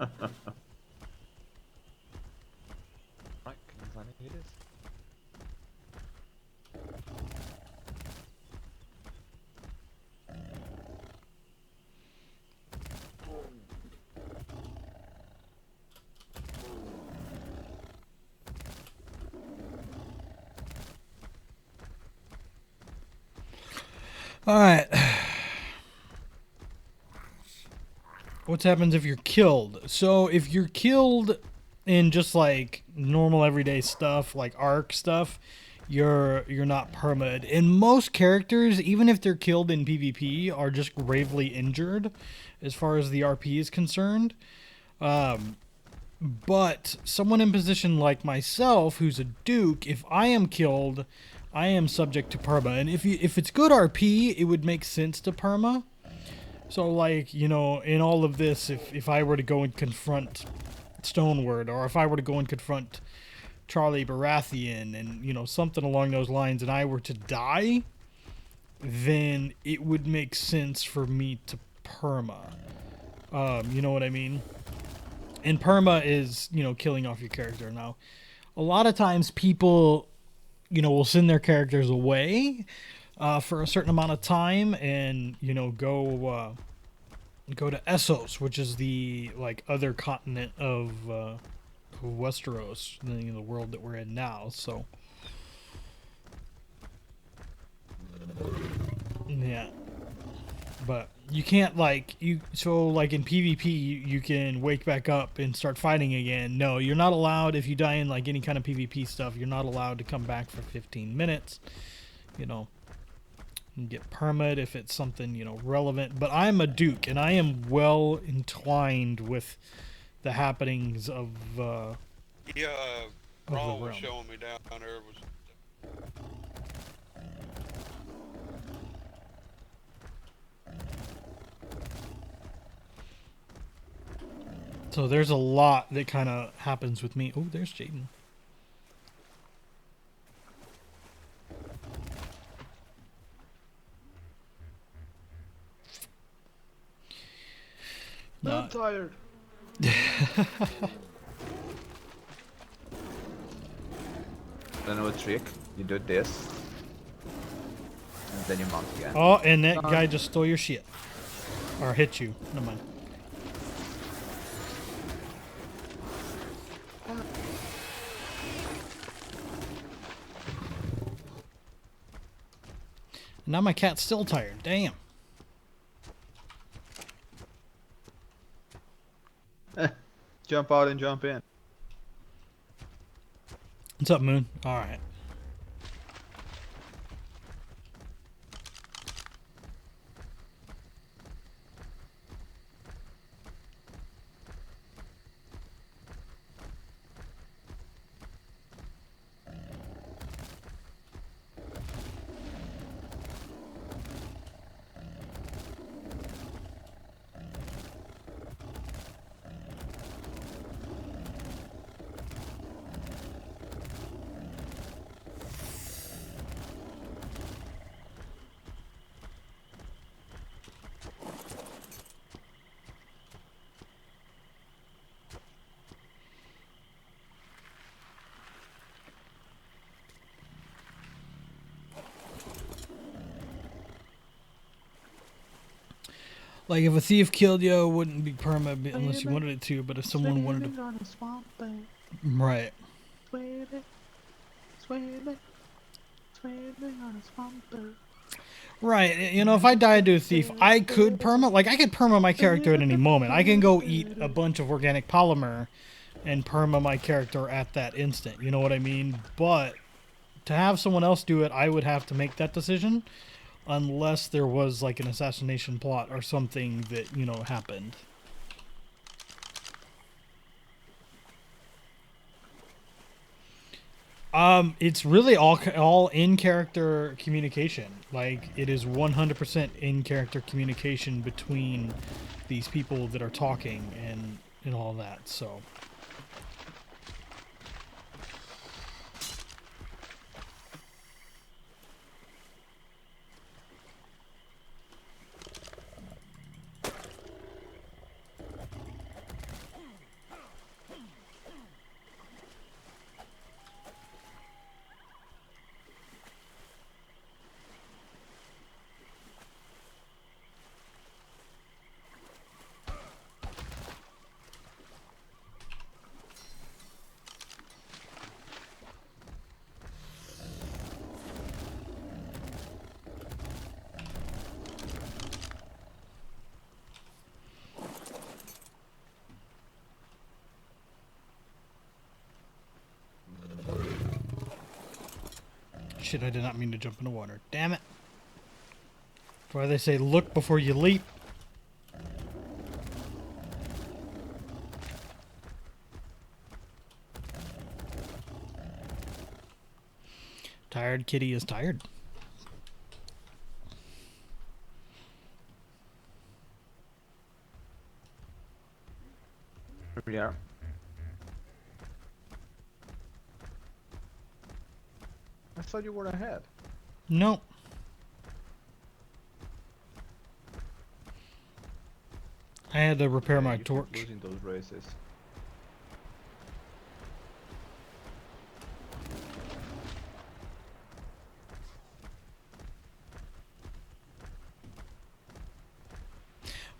Right, can you find who it is? All right. What happens if you're killed? So if you're killed in just like normal everyday stuff, like arc stuff, you're not permaed. And most characters, even if they're killed in PvP, are just gravely injured, as far as the RP is concerned. But someone in position like myself, who's a duke, if I am killed, I am subject to perma. And if it's good RP, it would make sense to perma. So, like, you know, in all of this, if I were to go and confront Stoneward, or if I were to go and confront Charlie Baratheon and, you know, something along those lines, and I were to die, then it would make sense for me to perma. You know what I mean? And perma is, you know, killing off your character. Now, a lot of times people, you know, will send their characters away for a certain amount of time and, you know, go to Essos, which is the, like, other continent of Westeros, the world that we're in now, so. Yeah. But you can't, like, so, like, in PvP, you can wake back up and start fighting again. No, you're not allowed, if you die in, like, any kind of PvP stuff, you're not allowed to come back for 15 minutes. You know, you can get permit if it's something, you know, relevant. But I'm a Duke, and I am well entwined with the happenings of, Ron was realm. showing me down there was. So there's a lot that kind of happens with me. Oh, there's Jaden. I'm tired. I know a trick. You do this, and then you mount again. Oh, and that guy just stole your shit. Or hit you. Never mind. Now my cat's still tired. Damn. Jump out and jump in. What's up, Moon? All right. Like, if a thief killed you, it wouldn't be perma unless you wanted it to, but if someone wanted to... Right. Right, you know, if I died to a thief, I could perma... Like, I could perma my character at any moment. I can go eat a bunch of organic polymer and perma my character at that instant, you know what I mean? But to have someone else do it, I would have to make that decision. Unless there was, like, an assassination plot or something that, you know, happened. It's really all in-character communication. Like, it is 100% in-character communication between these people that are talking and all that, so... Shit, I did not mean to jump in the water. Damn it. That's why they say look before you leap. Tired kitty is tired. Here we are. I thought you were ahead. Nope. I had to repair my You keep torch. losing those races.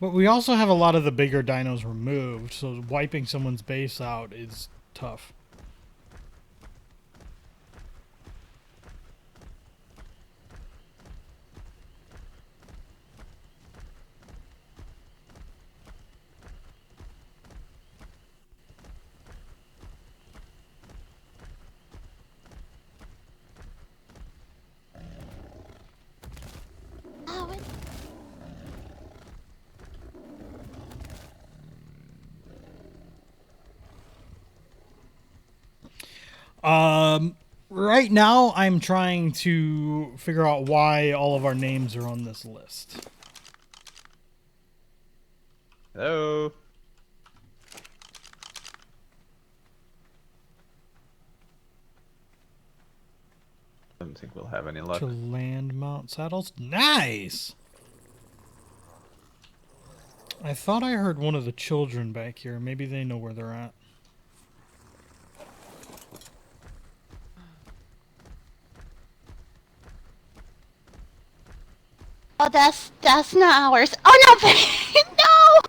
But we also have a lot of the bigger dinos removed, so wiping someone's base out is tough. Oh, Right now I'm trying to figure out why all of our names are on this list. Hello. Don't think we'll have any luck. To land mount saddles. Nice! I thought I heard one of the children back here. Maybe they know where they're at. oh, that's not ours. Oh no, no!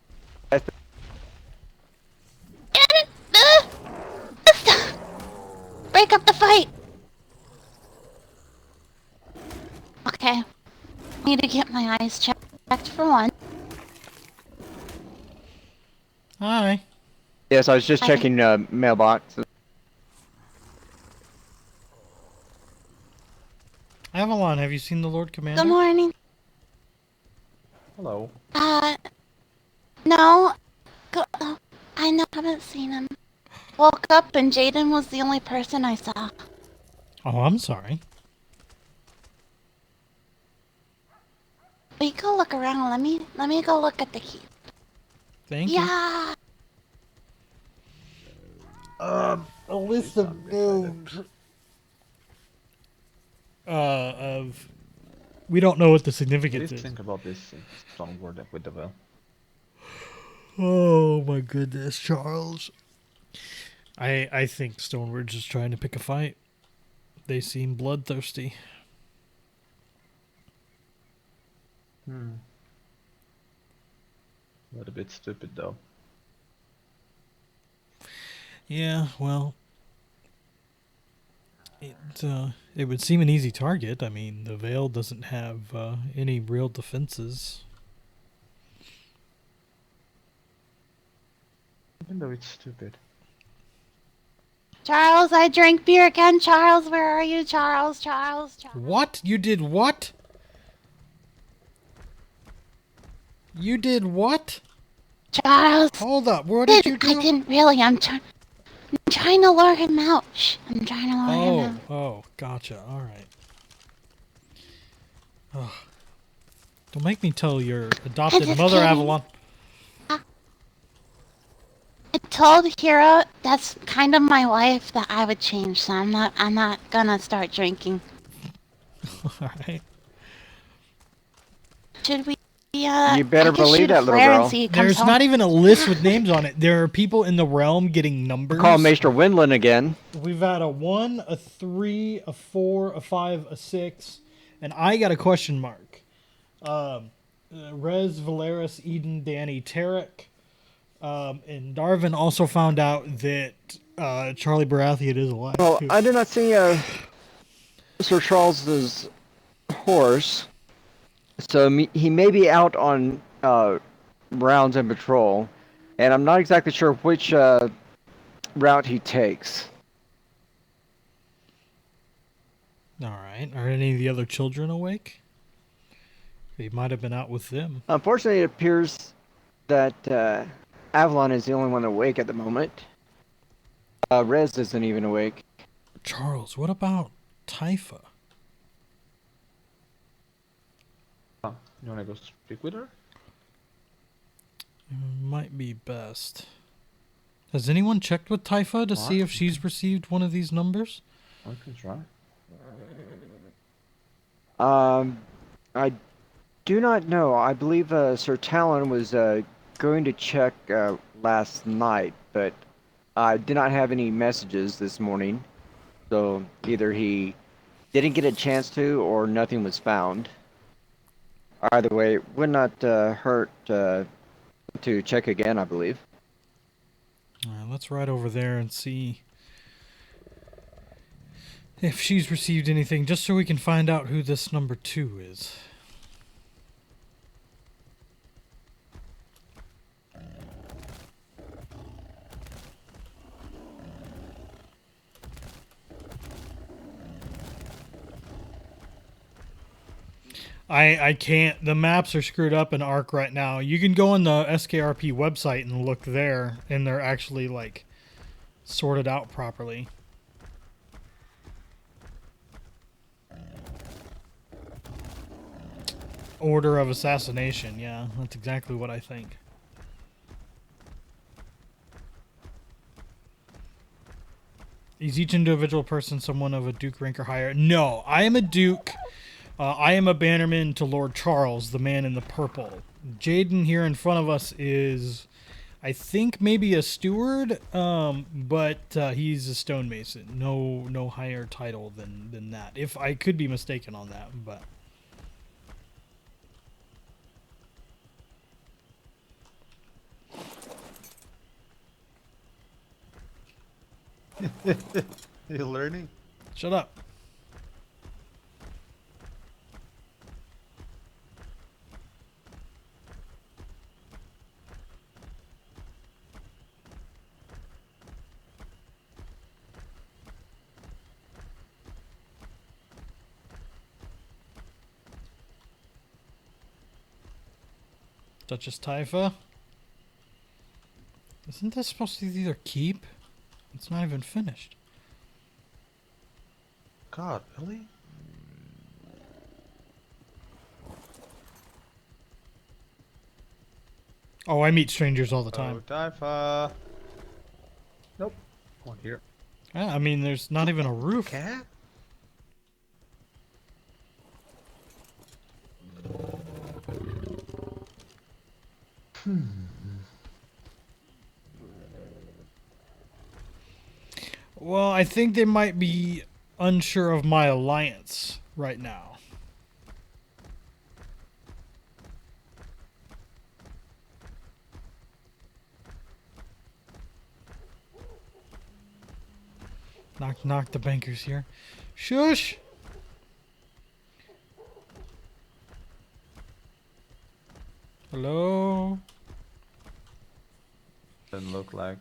Break up the fight. Okay, need to get my eyes checked for one. Hi. Yes, I was just checking mailbox. Avalon, have you seen the Lord Commander? Good morning. Hello. No. I know, haven't seen him. Woke up and Jaden was the only person I saw. Oh, I'm sorry. We go look around. Let me go look at the keep. Thank you. Yeah. A list of names. We don't know what the significance Please is. think about this strong word with the well. Oh my goodness, Charles. I think Stonewards just trying to pick a fight. They seem bloodthirsty. A little bit stupid though. Yeah, well, it would seem an easy target. I mean, the Vale doesn't have any real defenses. Even though it's stupid. Charles, I drank beer again. Charles, where are you? Charles. What? You did what? You did what? Charles. Hold up. What did you do? I didn't really. I'm trying to lure him out. Shh. I'm trying to lure him out. Oh, gotcha. All right. Oh. Don't make me tell your adopted just mother, kidding. Avalon. I told Hero that's kind of my wife that I would change, so I'm not gonna start drinking. All right. Should we? You better I could believe shoot a that little flare girl. and see who comes There's home. not even a list with names on it. There are people in the realm getting numbers. Call Maester Windland again. We've had a 1, a 3, a 4, a 5, a 6, and I got a question mark. Rez, Valeris, Eden, Danny, Tarek, and Darvin also found out that Charlie Baratheon is alive. Well, too. I did not see Sir Charles's horse, so he may be out on rounds and patrol, and I'm not exactly sure which route he takes. All right. Are any of the other children awake? He might have been out with them. Unfortunately, it appears that Avalon is the only one awake at the moment. Rez isn't even awake. Charles, what about Typha? Oh, you wanna go speak with her? Might be best. Has anyone checked with Typha to see if she's received one of these numbers? I can try. I do not know. I believe Sir Talon was going to check last night, but I did not have any messages this morning. So either he didn't get a chance to, or nothing was found. Either way, it would not hurt to check again, I believe. Alright, let's ride over there and see if she's received anything, just so we can find out who this number 2 is. I can't. The maps are screwed up in Ark right now. You can go on the SKRP website and look there, and they're actually, like, sorted out properly. Order of assassination, yeah, that's exactly what I think. Is each individual person someone of a Duke rank or higher? No, I am a Duke. I am a bannerman to Lord Charles, the man in the purple. Jaden here in front of us is, I think, maybe a steward, but he's a stonemason. No higher title than that. If I could be mistaken on that, but... You learning? Shut up. Duchess Typha. Isn't this supposed to either keep? It's not even finished. God, really? Oh, I meet strangers all the time. Oh, Typha. Nope. One here. Yeah, I mean, there's not even a roof. Cat? Well, I think they might be unsure of my alliance right now. Knock, knock, the banker's here. Shush! Hello? Doesn't look like.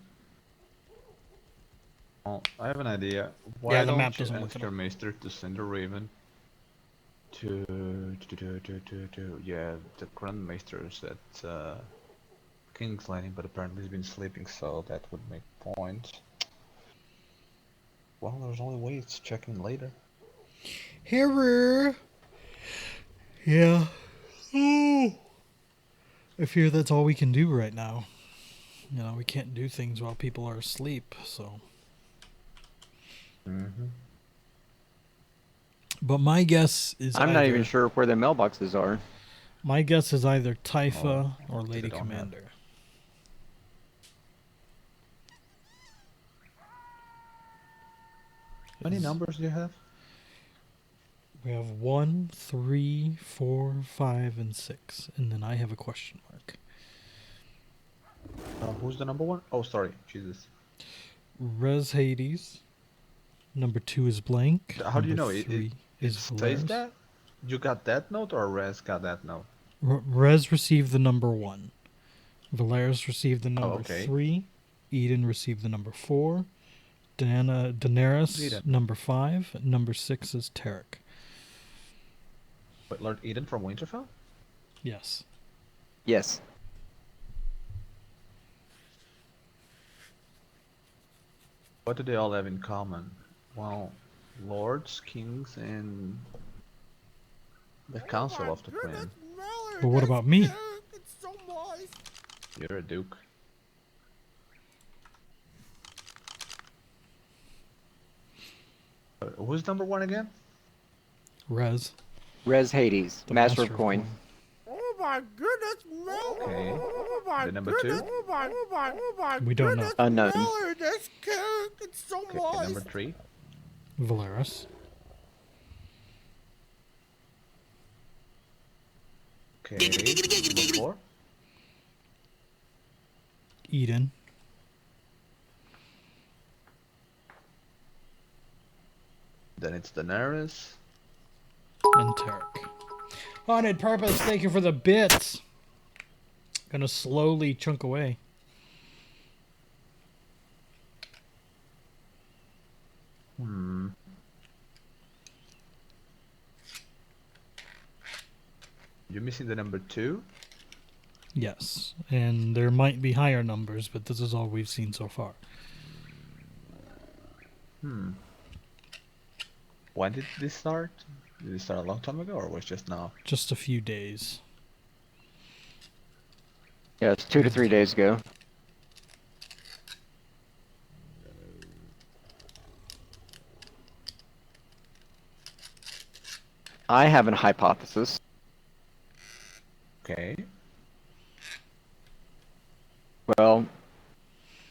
Oh, I have an idea. Why Yeah, the don't map you doesn't look ask it your up. Maester to send a Raven to yeah, the Grand Maesters at King's Landing, but apparently he's been sleeping, so that would make point. Well, there's only ways to check in later. Here. Yeah. Oh. I fear that's all we can do right now. You know, we can't do things while people are asleep, so. Mm-hmm. But my guess is I'm not even sure where the mailboxes are. My guess is either Typha or they Lady don't have- Commander. How many numbers do you have? We have 1, 3, 4, 5, and 6. And then I have a question mark. Who's the number one? Oh, sorry. Jesus. Res Hades. Number 2 is blank. How do you know? Number It 3 is says Valeris. that? You got that note or Res got that note? Res received the number 1. Valeris received the number okay. 3. Eden received the number 4. Daenerys, Eden. number 5. Number 6 is Tarek. But Lord Eden from Winterfell? Yes. Yes. What do they all have in common? Well, lords, kings, and the council of the Queen. But what about me? You're a duke. Who's number 1 again? Res. Res Hades, The Master of Coin. Oh my goodness, Miller! Okay. Oh my The number goodness! 2? Oh my We don't goodness, know. Unknown. Miller, this cake, it's so Okay, moist. number 3. Valeris. Okay. Number 4. Eden. Then it's Daenerys. And Tarek. Haunted Purpose, thank you for the bits. Gonna slowly chunk away. You're missing the number 2? Yes, and there might be higher numbers, but this is all we've seen so far. When did this start? Did it start a long time ago, or was it just now? Just a few days. Yeah, it's 2 to 3 days ago. I have an hypothesis. Okay. Well,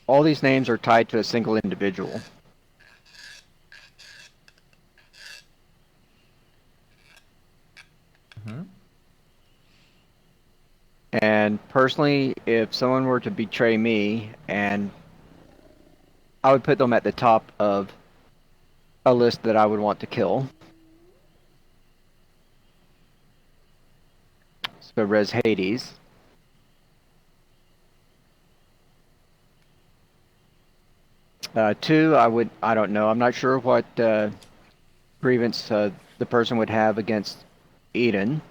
all these names are tied to a single individual. And personally, if someone were to betray me, and I would put them at the top of a list that I would want to kill. So Res Hades. Two, I don't know. I'm not sure what grievance the person would have against Eden.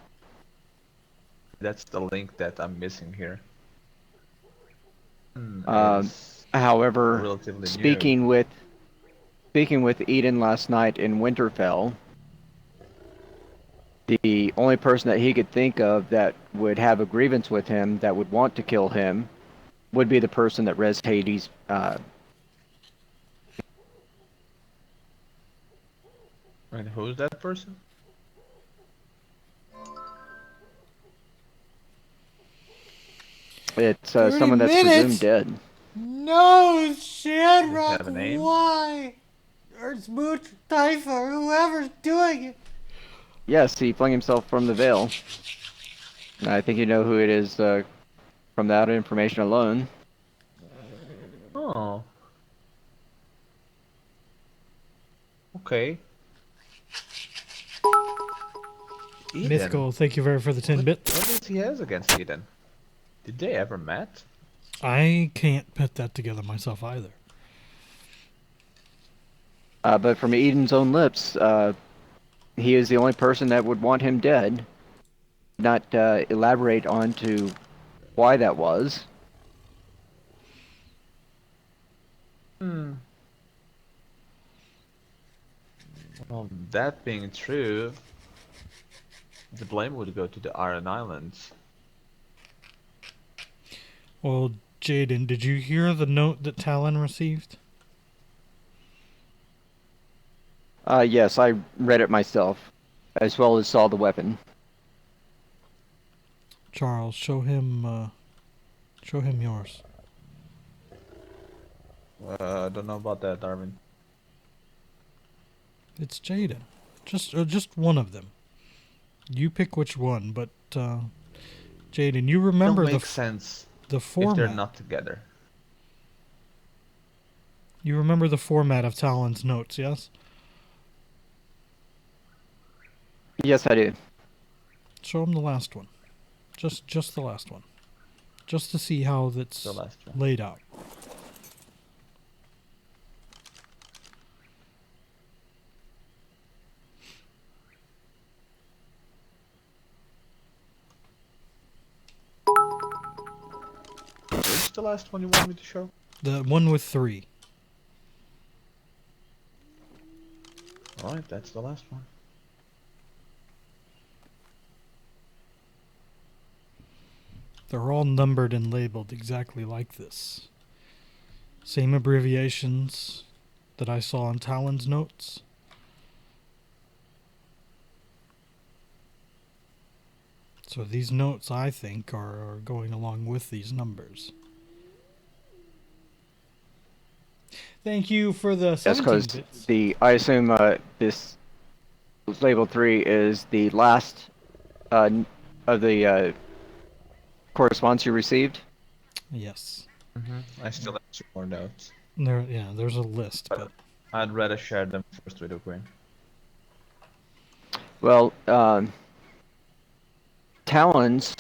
That's the link that I'm missing here. However, relatively speaking with Eden last night in Winterfell, the only person that he could think of that would have a grievance with him, that would want to kill him, would be the person that Res Hades. And who's that person? It's someone that's presumed dead. No, Shamrock, have a name? why? Or Smooch, Typha, whoever's doing it. Yes, he flung himself from the veil. I think you know who it is from that information alone. Oh. Okay. Eden. Mythical, thank you very for the 10 bits. What does he has against Eden? Did they ever met? I can't put that together myself either. But from Eden's own lips, he is the only person that would want him dead. Not elaborate on to why that was. Well, that being true, the blame would go to the Iron Islands. Well, Jaden, did you hear the note that Talon received? Yes, I read it myself, as well as saw the weapon. Charles, show him yours. I don't know about that, Darvin. It's Jaden. Just one of them. You pick which one, but Jaden, you remember It'll make sense the format. if they're not together. You remember the format of Talon's notes, yes? Yes, I do. Show him the last one. Just the last one. Just to see how that's The last one. laid out. Which the last one you want me to show? The one with 3. Alright, that's the last one. They're all numbered and labeled exactly like this. Same abbreviations that I saw on Talon's notes. So these notes, I think, are going along with these numbers. Thank you for the Yes, 17 because bits. I assume this label 3 is the last of the correspondence you received. Yes. I still have 2 more notes. There's a list, but I'd rather share them first with the Queen. Well, Talon's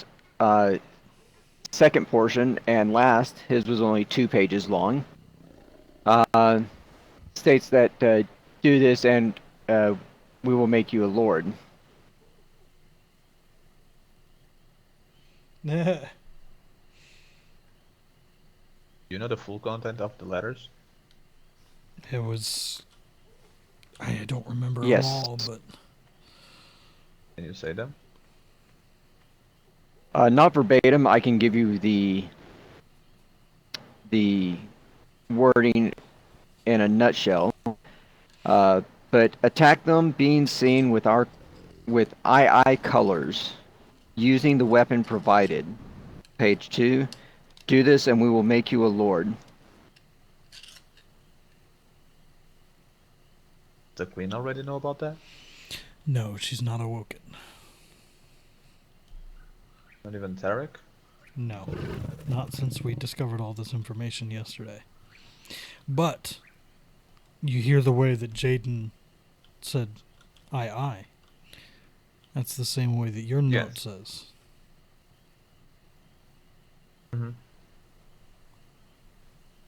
second portion and last, his was only 2 pages long. States that do this and we will make you a lord. You know the full content of the letters? it was. I don't remember them Yes. all, but Can you say them? Not verbatim. I can give you the wording in a nutshell. But attack them being seen with II colors, using the weapon provided. Page 2. Do this and we will make you a lord. The Queen already know about that? no, she's not awoken. Not even Tarek? No, not since we discovered all this information yesterday. But you hear the way that Jaden said I. That's the same way that your note says.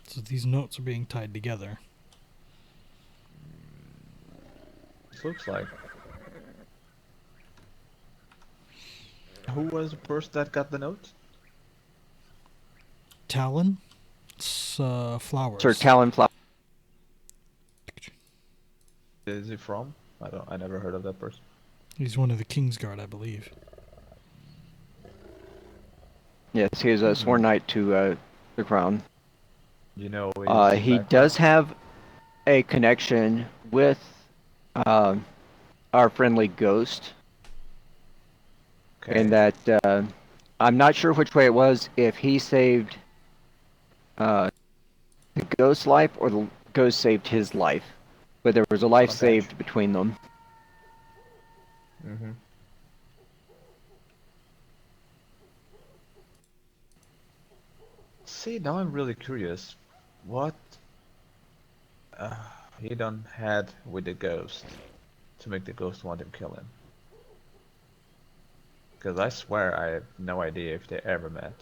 So these notes are being tied together. It looks like. Who was the person that got the note? Talon? It's Flowers. Sir Talon Flowers. Is he from? I never heard of that person. He's one of the Kingsguard, I believe. Yes, he is a sworn knight to the crown. You know, he does have a connection with our friendly ghost. Okay. In that I'm not sure which way it was, if he saved the ghost's life or the ghost saved his life. But there was a life saved between them. See, now I'm really curious. What he done had with the ghost to make the ghost want him kill him? Because I swear I have no idea if they ever met.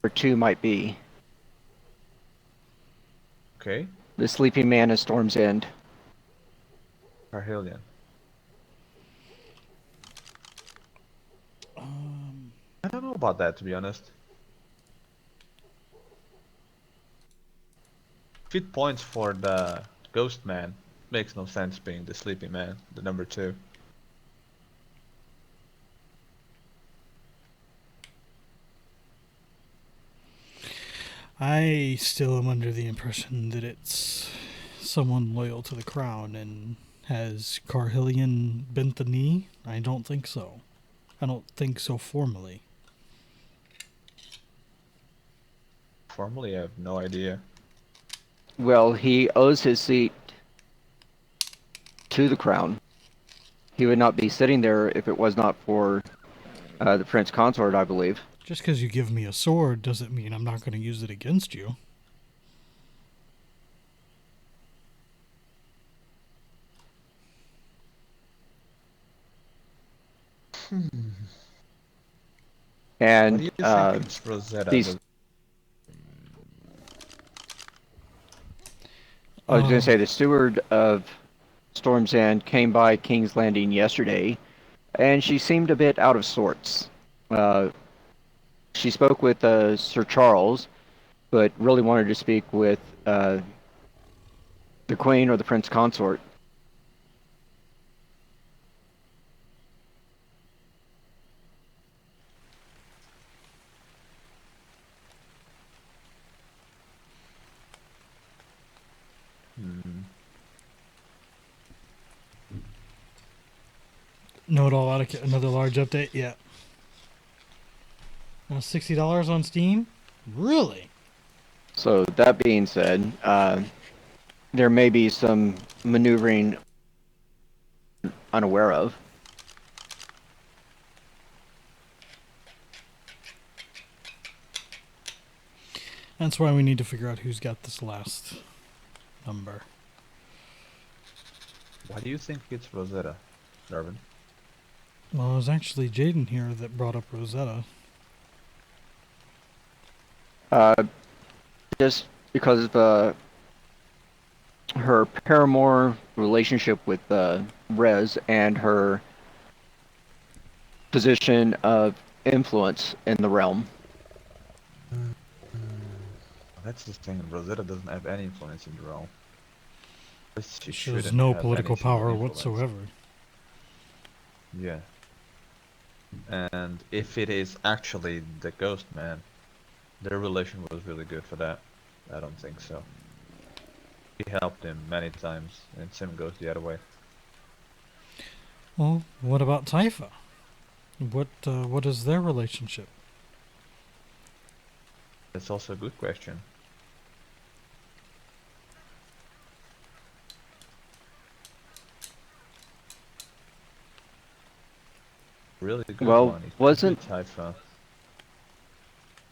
Or 2 might be. Okay. The Sleeping Man is Storm's End. Carhillion. I don't know about that, to be honest. If it points for the Ghost Man, makes no sense being the Sleeping Man, the number 2. I still am under the impression that it's someone loyal to the crown. And has Carhillion bent the knee? I don't think so. I don't think so formally. Formally, I have no idea. Well, he owes his seat to the crown. He would not be sitting there if it was not for the Prince Consort, I believe. Just because you give me a sword doesn't mean I'm not going to use it against you. And What do you think it's Rosetta? I was going to say the steward of Storm's End came by King's Landing yesterday, and she seemed a bit out of sorts. She spoke with Sir Charles, but really wanted to speak with the Queen or the Prince Consort. Note all out of another large update. Yeah. Now $60 on Steam. Really? So that being said, there may be some maneuvering unaware of. That's why we need to figure out who's got this last number. Why do you think it's Rosetta, Darvin? Well, it was actually Jaden here that brought up Rosetta. Just because of her paramour relationship with Rez and her position of influence in the realm. That's the thing. Rosetta doesn't have any influence in the realm. She has no political power whatsoever. Yeah. And if it is actually the Ghost Man, their relation was really good for that. I don't think so. He helped him many times, and same goes the other way. Well, what about Typha? What is their relationship? That's also a good question. Really good Well, one. wasn't Typha.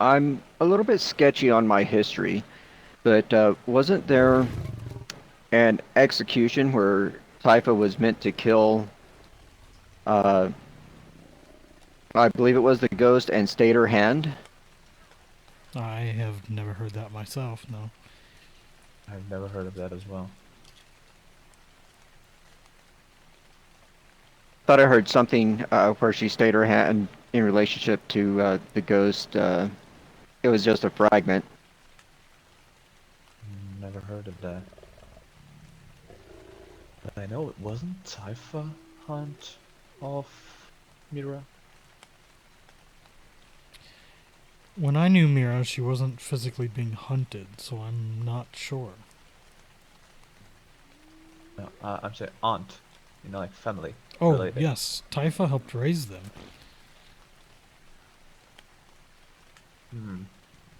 I'm a little bit sketchy on my history, but wasn't there an execution where Typha was meant to kill, I believe it was the Ghost, and stayed her hand? I have never heard that myself, no. I've never heard of that as well. Thought I heard something where she stayed her hand in relationship to the Ghost. It was just a fragment. Never heard of that. But I know it wasn't Typha hunt of Mira. When I knew Mira, she wasn't physically being hunted, so I'm not sure. No, I'm saying aunt. You know, like family. Oh, related. yes. Typha helped raise them.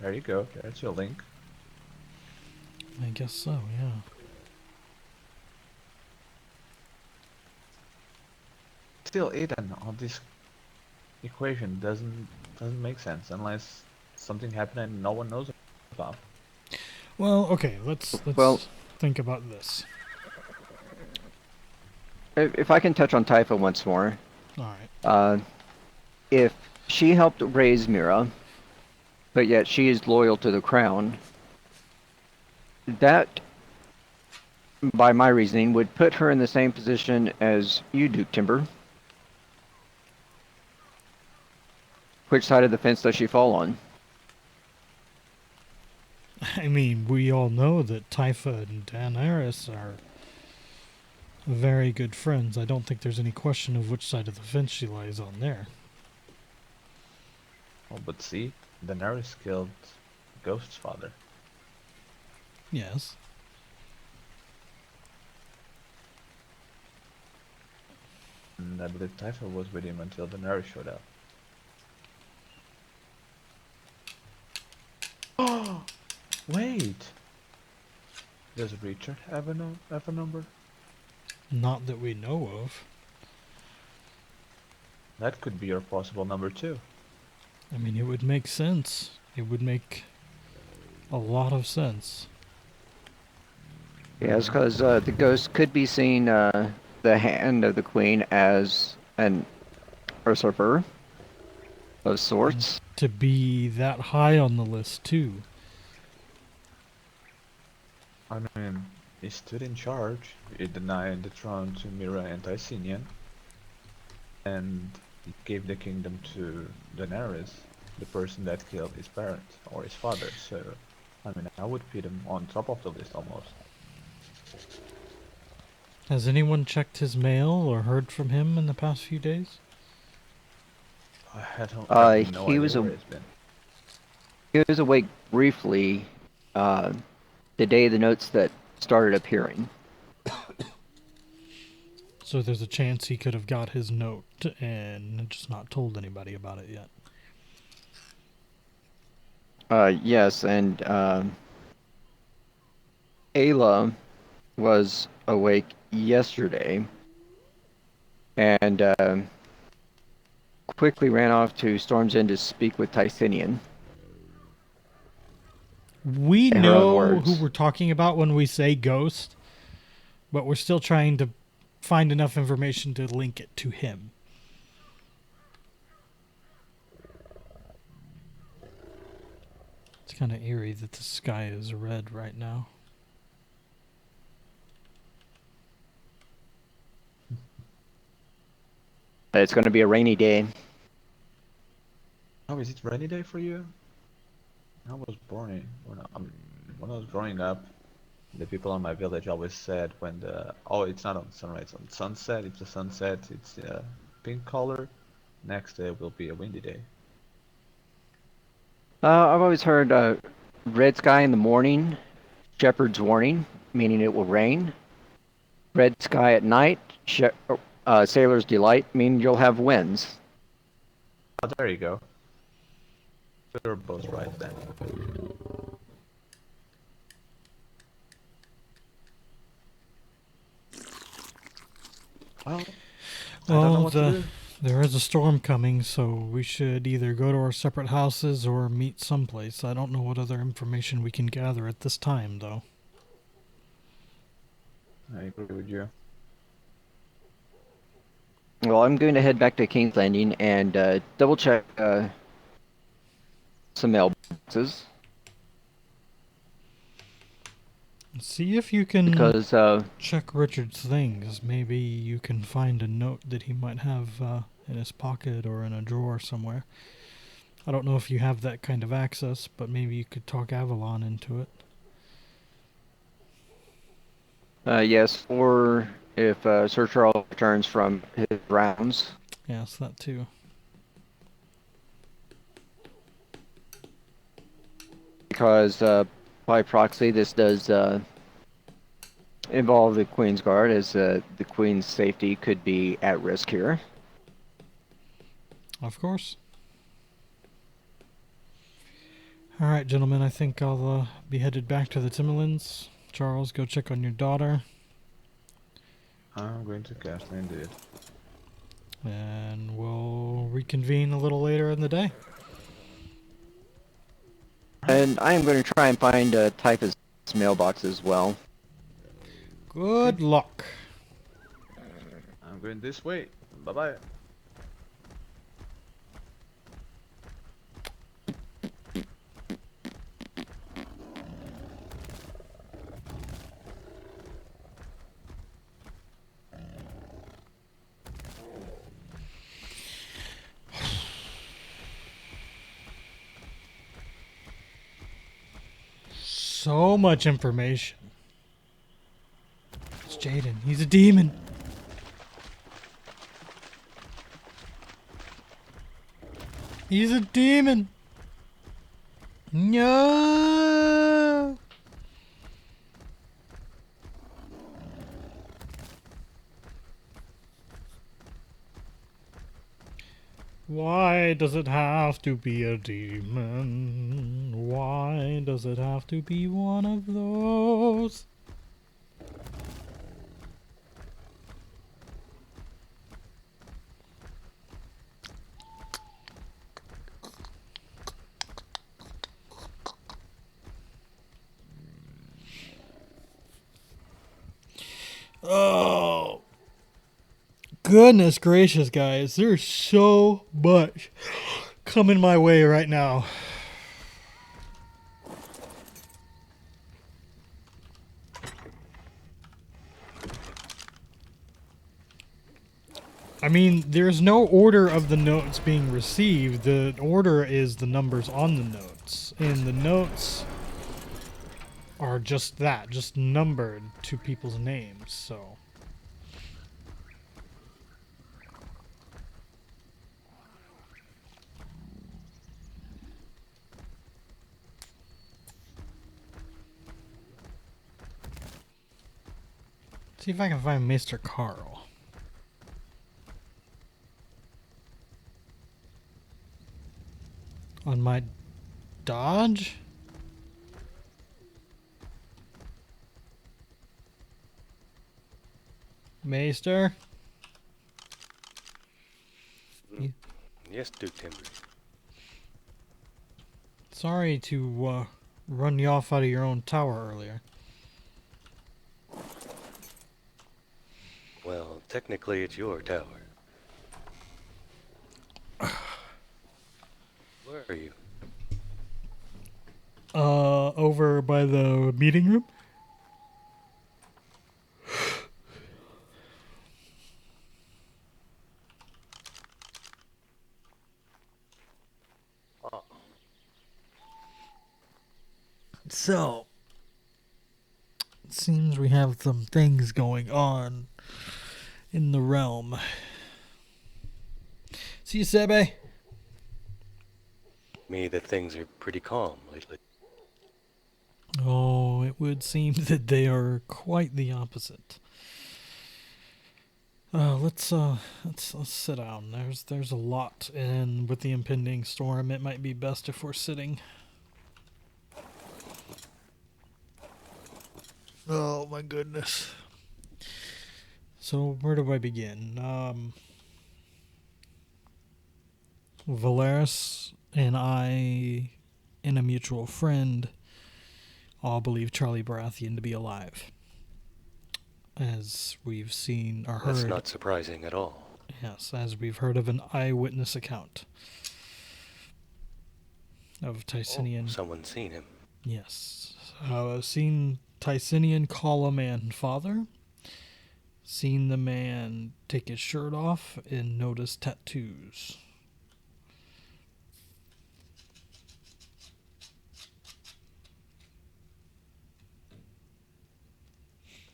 There you go. There's your link. I guess so, yeah. Still, Ethan, on this equation doesn't make sense unless something happened and no one knows about. Well, okay, let's think about this. If I can touch on Typha once more. Alright. If she helped raise Mira, but yet she is loyal to the crown, that, by my reasoning, would put her in the same position as you do, Tymber. Which side of the fence does she fall on? I mean, we all know that Typha and Daenerys are very good friends. I don't think there's any question of which side of the fence she lies on there. Oh, but see, Daenerys killed Ghost's father. Yes. And I believe Typha was with him until Daenerys showed up. Oh, wait! Does Richard have a number? Not that we know of. That could be your possible number 2. I mean, it would make sense. It would make a lot of sense. Yes, because the Ghost could be seeing the hand of the Queen as an usurper of sorts. To be that high on the list, too. I mean, he stood in charge. He denied the throne to Mira and Tysenian. And he gave the kingdom to Daenerys, the person that killed his parent or his father. So, I mean, I would put him on top of the list almost. Has anyone checked his mail or heard from him in the past few days? I have no idea where he's been. He was awake briefly the day the notes that started appearing. So there's a chance he could have got his note and just not told anybody about it yet. Yes, and Ayla was awake yesterday and quickly ran off to Storm's End to speak with Tysinian. We In her own know words. who we're talking about when we say ghost, but we're still trying to find enough information to link it to him. It's kind of eerie that the sky is red right now. It's going to be a rainy day. Oh, is it rainy day for you? I was born when I was growing up, the people in my village always said when it's not on sunrise, on sunset. If the sunset it's pink color, next day will be a windy day. I've always heard red sky in the morning, shepherd's warning, meaning it will rain. Red sky at night, sailor's delight, meaning you'll have winds. Oh, there you go. They're both right then. Well, I don't know what to do. There is a storm coming, so we should either go to our separate houses or meet someplace. I don't know what other information we can gather at this time, though. I agree with you. Well, I'm going to head back to King's Landing and double check some mailboxes. See if you can Because check Richard's things. Maybe you can find a note that he might have in his pocket or in a drawer somewhere. I don't know if you have that kind of access, but maybe you could talk Avalon into it. yes, or if Sir Charles returns from his rounds. Yes, that too. Because by proxy, this does involve the Queen's Guard, as the Queen's safety could be at risk here. Of course. Alright, gentlemen, I think I'll be headed back to the Timberlands. Charles, go check on your daughter. I'm going to cast indeed. And we'll reconvene a little later in the day. And I am going to try and find a typist's mailbox as well. Good luck. I'm going this way. Bye-bye. So much information. It's Jaden. He's a demon. He's a demon. No. Why does it have to be a demon? Why does it have to be one of those? Oh. Goodness gracious, guys. There's so much coming my way right now. I mean, there's no order of the notes being received. The order is the numbers on the notes. And the notes are just that, just numbered to people's names, so... See if I can find Maester Carl. On my dodge? Maester? Yes, Duke Tymber. Sorry to run you off out of your own tower earlier. Well, technically it's your tower. Where are you? Over by the meeting room? Oh, So, it seems we have some things going on in the realm. See you, Sebe. me that things are pretty calm lately. Oh, it would seem that they are quite the opposite. Let's sit down. There's a lot, and with the impending storm, it might be best if we're sitting. Oh my goodness. So where do I begin? Valeris and I, and a mutual friend, all believe Charlie Baratheon to be alive. As we've seen or heard. That's not surprising at all. Yes, as we've heard of an eyewitness account of Tysinian. Oh, someone's seen him. Yes. I've seen Tysinian call a man father. Seen the man take his shirt off and notice tattoos.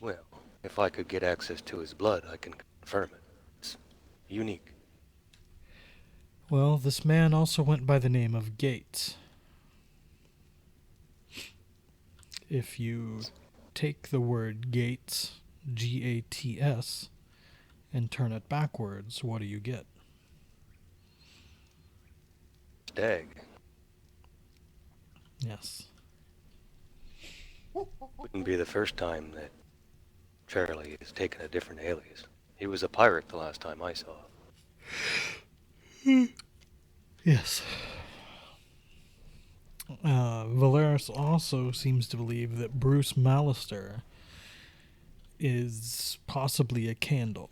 Well, if I could get access to his blood, I can confirm it. It's unique. Well, this man also went by the name of Gates. If you take the word Gates, G-A-T-S, and turn it backwards, what do you get? Stag. Yes. Wouldn't be the first time that Charlie has taken a different alias. He was a pirate the last time I saw him. Yes. Valeris also seems to believe that Bruce Maester is possibly a candle.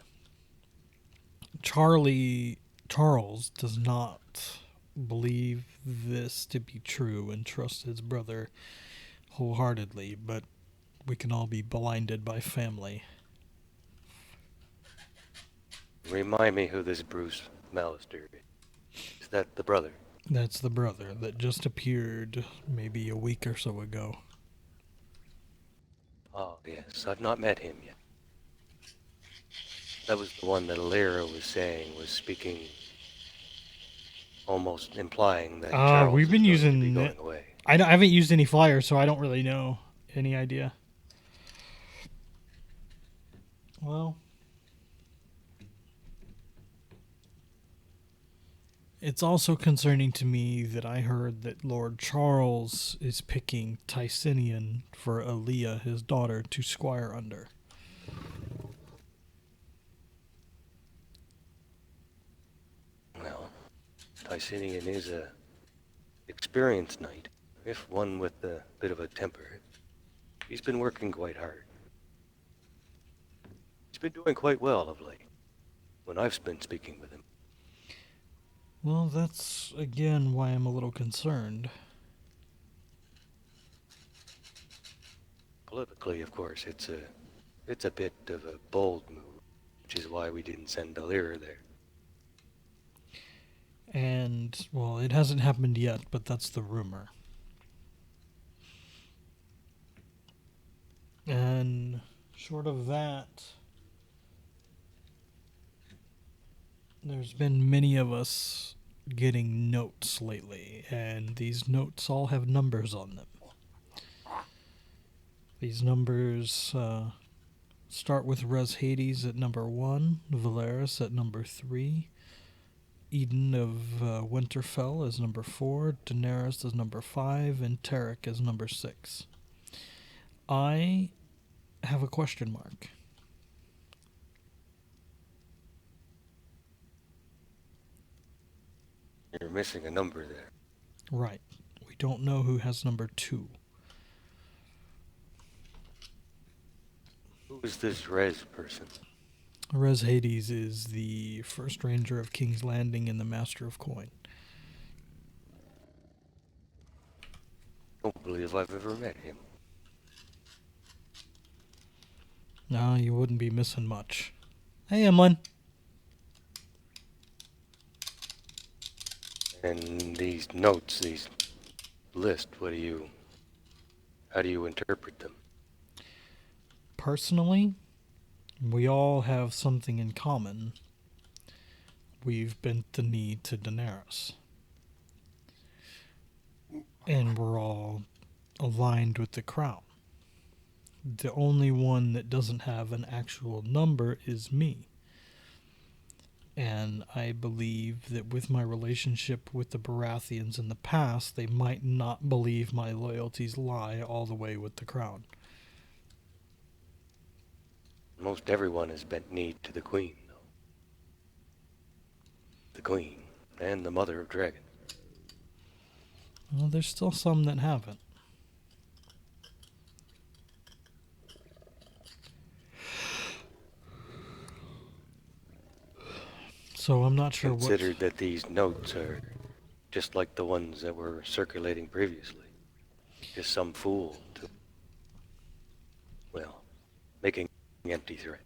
Charles does not believe this to be true and trusts his brother wholeheartedly, but we can all be blinded by family. Remind me who this Bruce Maester is. Is that the brother? That's the brother that just appeared maybe a week or so ago. Oh, yes. I've not met him yet. That was the one that Lyra was saying was speaking, almost implying that Charles we've been is going using to be going away. I haven't used any flyers, so I don't really know any idea. Well, it's also concerning to me that I heard that Lord Charles is picking Tysinian for Aaliyah, his daughter, to squire under. Well, Tysinian is a experienced knight, if one with a bit of a temper. He's been working quite hard. He's been doing quite well of late, when I've been speaking with him. Well, that's again why I'm a little concerned. Politically, of course, it's a bit of a bold move, which is why we didn't send Lyra there. And, well, it hasn't happened yet, but that's the rumor. And short of that, there's been many of us getting notes lately, and these notes all have numbers on them. These numbers start with Res Hades at number 1, Valeris at number 3, Eden of Winterfell as number 4, Daenerys as number 5, and Tarek as number 6. I have a question mark. You're missing a number there. Right. We don't know who has number 2. Who is this Rez person? Rez Hades is the first ranger of King's Landing and the Master of Coin. Don't believe I've ever met him. No, you wouldn't be missing much. Hey, Emlyn. And these notes, these lists, how do you interpret them? Personally, we all have something in common. We've bent the knee to Daenerys. And we're all aligned with the crown. The only one that doesn't have an actual number is me. And I believe that with my relationship with the Baratheons in the past, they might not believe my loyalties lie all the way with the crown. Most everyone has bent knee to the Queen, though. The Queen and the Mother of Dragons. Well, there's still some that haven't. So I'm not sure what... Considered that these notes are just like the ones that were circulating previously. Just some fool to, well, making empty threat.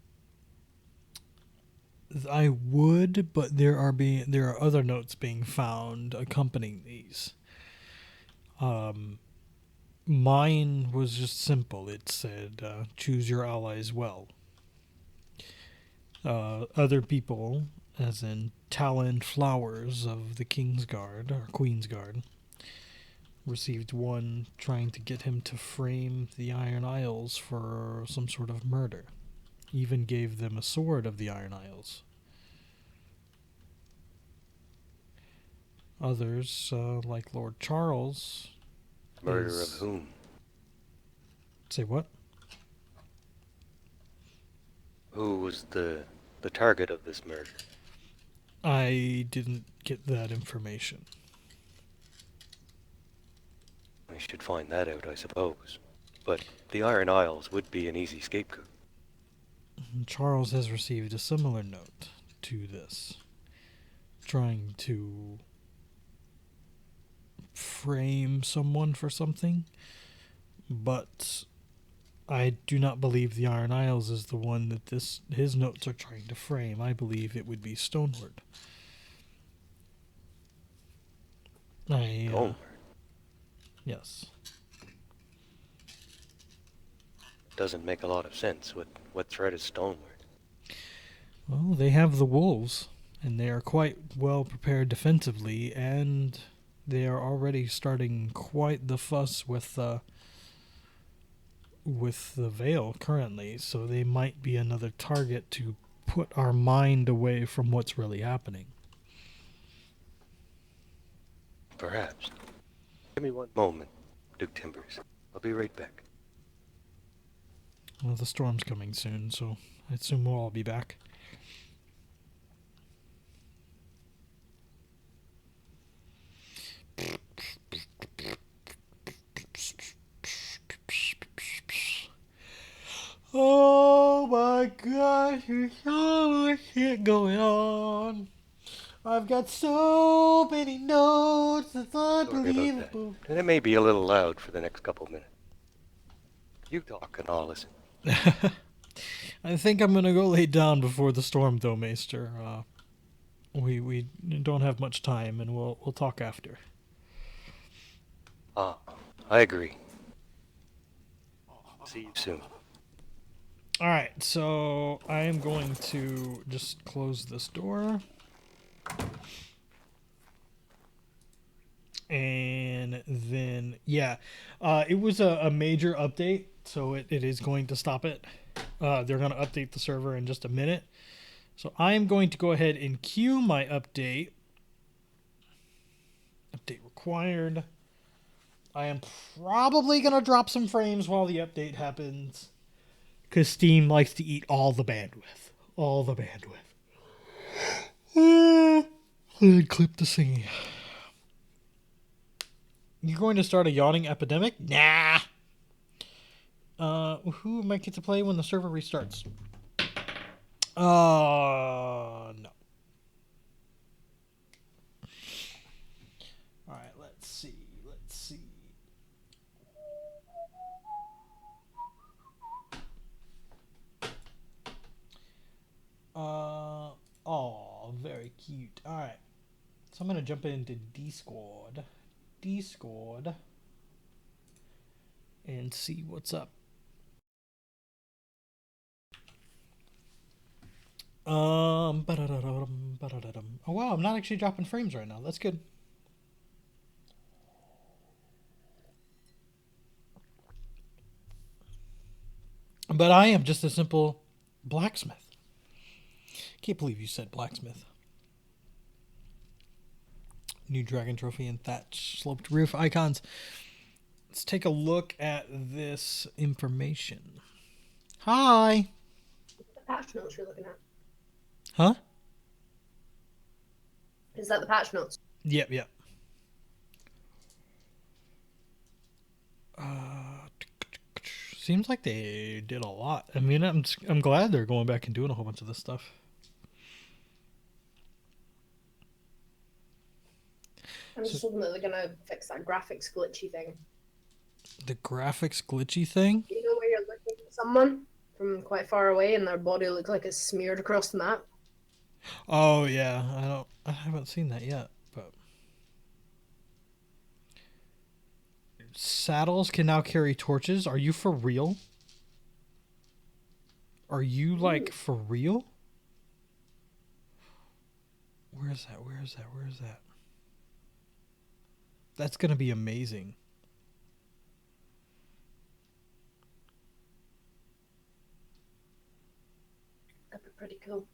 I would, but there are other notes being found accompanying these. Mine was just simple. It said, choose your allies well. Other people, as in Talon Flowers of the King's Guard, or Queen's Guard, received one trying to get him to frame the Iron Isles for some sort of murder. Even gave them a sword of the Iron Isles. Others, like Lord Charles... Murder of whom? Say what? Who was the target of this murder? I didn't get that information. I should find that out, I suppose. But the Iron Isles would be an easy scapegoat. Charles has received a similar note to this, trying to frame someone for something, but I do not believe the Iron Isles is the one that his notes are trying to frame. I believe it would be Stoneward. Stoneward? Yes. Doesn't make a lot of sense. What threat is Stoneward? Well, they have the wolves, and they are quite well prepared defensively, and they are already starting quite the fuss with the Vale currently, so they might be another target to put our mind away from what's really happening. Perhaps. Give me one moment, Duke Timbers. I'll be right back. Well, the storm's coming soon, so I assume we'll all be back. Oh my gosh, there's so much shit going on. I've got so many notes, it's unbelievable. And it may be a little loud for the next couple minutes. You talk and I'll listen. I think I'm gonna go lay down before the storm, though, Maester. We don't have much time, and we'll talk after. I agree. See you soon. Alright, so I am going to just close this door. And then, yeah, it was a major update, so it is going to stop it. They're going to update the server in just a minute. So I am going to go ahead and queue my update Update required. I am probably going to drop some frames while the update happens. Because Steam likes to eat all the bandwidth. All the bandwidth. And clip the scene. You're going to start a yawning epidemic? Nah. Who might get to play when the server restarts? No. Alright, let's see. Oh, very cute. Alright. So I'm going to jump into Discord. And see what's up. Oh wow, I'm not actually dropping frames right now. That's good. But I am just a simple blacksmith. Can't believe you said blacksmith. New dragon trophy and thatch sloped roof icons. Let's take a look at this information. Hi. The patch notes you're looking at. Huh? Is that the patch notes? Yep. Seems like they did a lot. I mean, I'm glad they're going back and doing a whole bunch of this stuff. I'm just hoping that they're gonna fix that graphics glitchy thing. The graphics glitchy thing? You know where you're looking at someone from quite far away and their body looks like it's smeared across the map? Oh yeah, I haven't seen that yet, but saddles can now carry torches. Are you for real? Are you like for real? Where is that? That's gonna be amazing. That'd be pretty cool.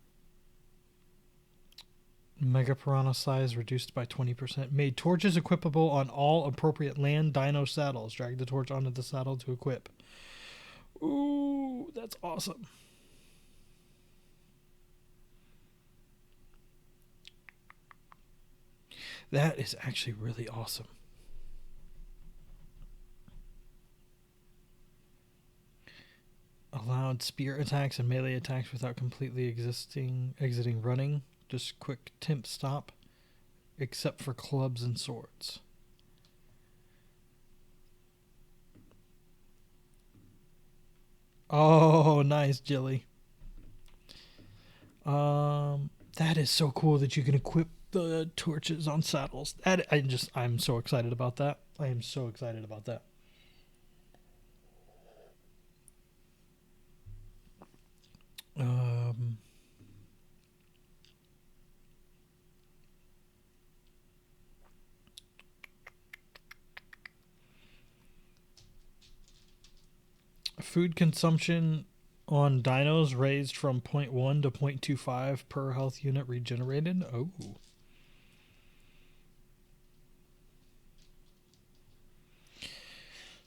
Mega piranha size reduced by 20%. Made torches equipable on all appropriate land dino saddles. Drag the torch onto the saddle to equip. Ooh, that's awesome. That is actually really awesome. Allowed spear attacks and melee attacks without completely exiting running. Just quick temp stop, except for clubs and swords. Oh, nice, Jilly. That is so cool that you can equip the torches on saddles. I'm so excited about that. I am so excited about that. Food consumption on dinos raised from 0.1 to 0.25 per health unit regenerated. Oh.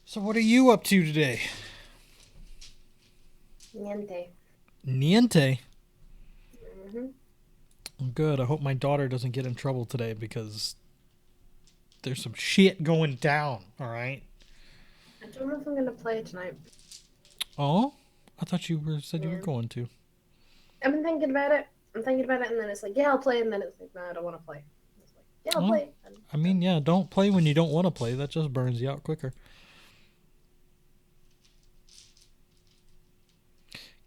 So what are you up to today? Niente. Niente? Mm-hmm. Good. I hope my daughter doesn't get in trouble today because there's some shit going down, alright? I don't know if I'm going to play tonight. Oh? I thought you said you were going to. I've been thinking about it. And then it's like, yeah, I'll play, and then it's like, no, I don't want to play. It's like, yeah, I'll play. I mean, yeah, don't play when you don't want to play. That just burns you out quicker.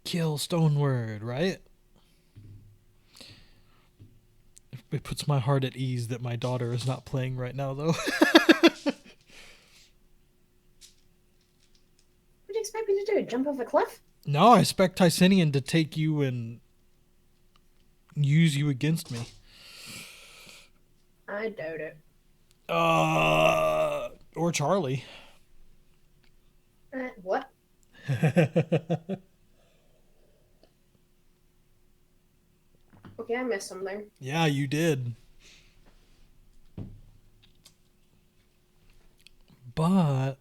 Kill Stoneward, right? It puts my heart at ease that my daughter is not playing right now, though. What do you expect me to do? Jump off a cliff? No, I expect Tysinian to take you and use you against me. I doubt it. Or Charlie. What? Okay, I missed something. Yeah, you did. But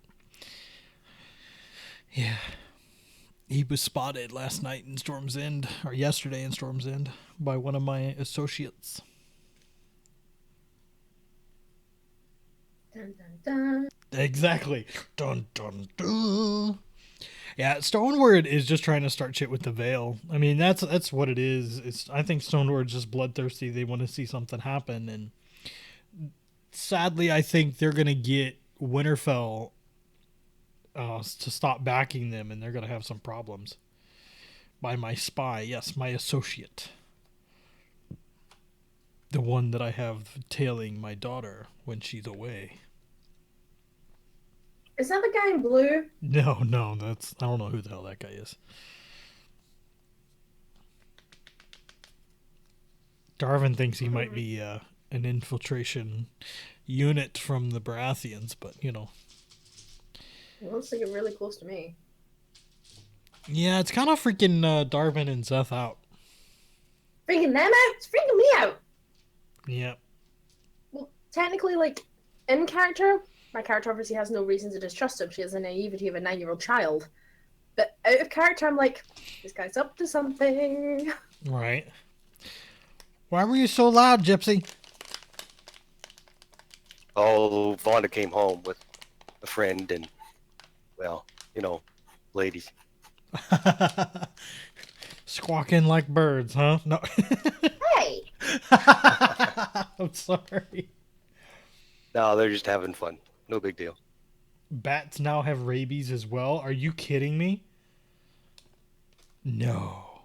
yeah, he was spotted last night in Storm's End, or yesterday in Storm's End, by one of my associates. Dun, dun, dun. Exactly. Dun dun dun. Yeah, Stoneward is just trying to start shit with the Veil. I mean, that's what it is. I think Stoneward's just bloodthirsty. They want to see something happen, and sadly, I think they're gonna get Winterfell to stop backing them, and they're gonna have some problems. By my spy, yes, my associate, the one that I have tailing my daughter when she's away. Is that the guy in blue? No, I don't know who the hell that guy is. Darvin thinks he might be an infiltration unit from the Baratheons, but you know. It looks like it's really close to me. Yeah, it's kind of freaking Darvin and Zeth out. Freaking them out? It's freaking me out! Yeah. Well, technically, like, in character, my character obviously has no reason to distrust him. She has the naivety of a 9-year-old child. But out of character, I'm like, this guy's up to something. Right. Why were you so loud, Gypsy? Oh, Vonda came home with a friend and, well, you know, ladies. Squawking like birds, huh? No. Hey! I'm sorry. No, they're just having fun. No big deal. Bats now have rabies as well? Are you kidding me? No.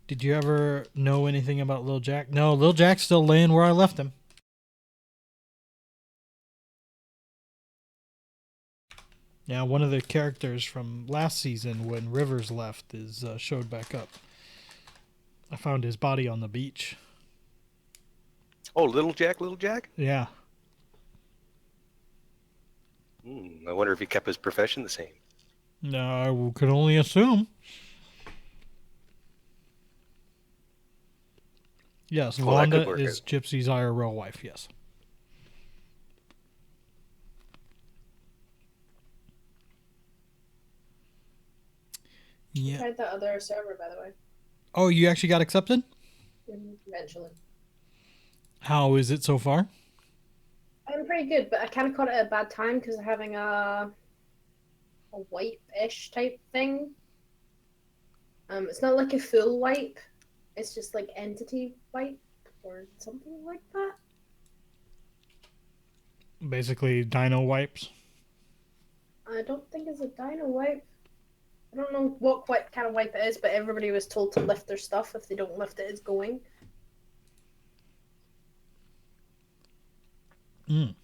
Did you ever know anything about Lil Jack? No, Lil Jack's still laying where I left him. Yeah, one of the characters from last season when Rivers left is showed back up. I found his body on the beach. Oh, Little Jack, Little Jack? Yeah. I wonder if he kept his profession the same. No, I could only assume. Yes, Well, that could Vonda work is out. Gypsy's IRL wife, yes. Yeah. Tried the other server, by the way. Oh, you actually got accepted? Eventually. How is it so far? I'm pretty good, but I kind of caught it at a bad time because I'm having a wipe-ish type thing. It's not like a full wipe. It's just like entity wipe or something like that. Basically, dino wipes. I don't think it's a dino wipe. I don't know what kind of wipe it is, but everybody was told to lift their stuff. If they don't lift it, it's going. Maybe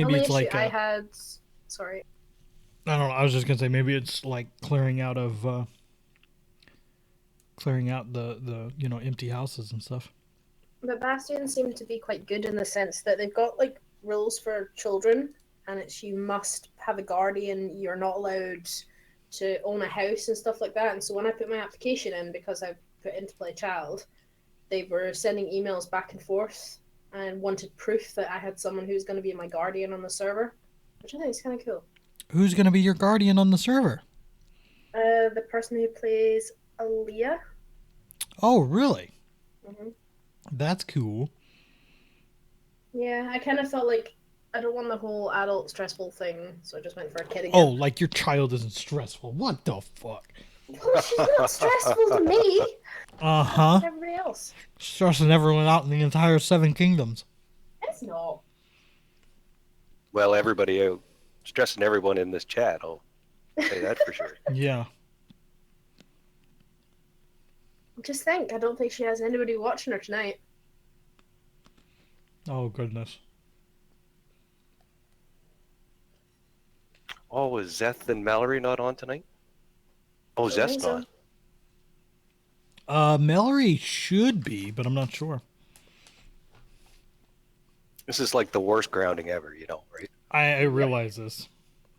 Only it's issue like I had. Sorry. I don't know. I was just gonna say maybe it's like clearing out of clearing out the empty houses and stuff. But Bastions seem to be quite good in the sense that they've got like rules for children, and it's you must have a guardian. You're not allowed to own a house and stuff like that. And so when I put my application in, because I put into play child, they were sending emails back and forth and wanted proof that I had someone who's going to be my guardian on the server, which I think is kind of cool. Who's gonna be your guardian on the server? The person who plays Aaliyah. Oh, really? Mm-hmm. That's cool. Yeah, I kind of felt like I don't want the whole adult stressful thing, so I just went for a kid again. Oh, like your child isn't stressful. What the fuck? Well, she's not stressful to me. Uh-huh. Everybody else. Stressing everyone out in the entire 7 kingdoms. It's not. Well, everybody out. Stressing everyone in this chat, I'll say that for sure. Yeah. Just think, I don't think she has anybody watching her tonight. Oh, goodness. Oh, is Zeth and Mallory not on tonight? Oh, I don't think Zeth's so. not. Mallory should be, but I'm not sure. This is like the worst grounding ever, you know, right? I realize this.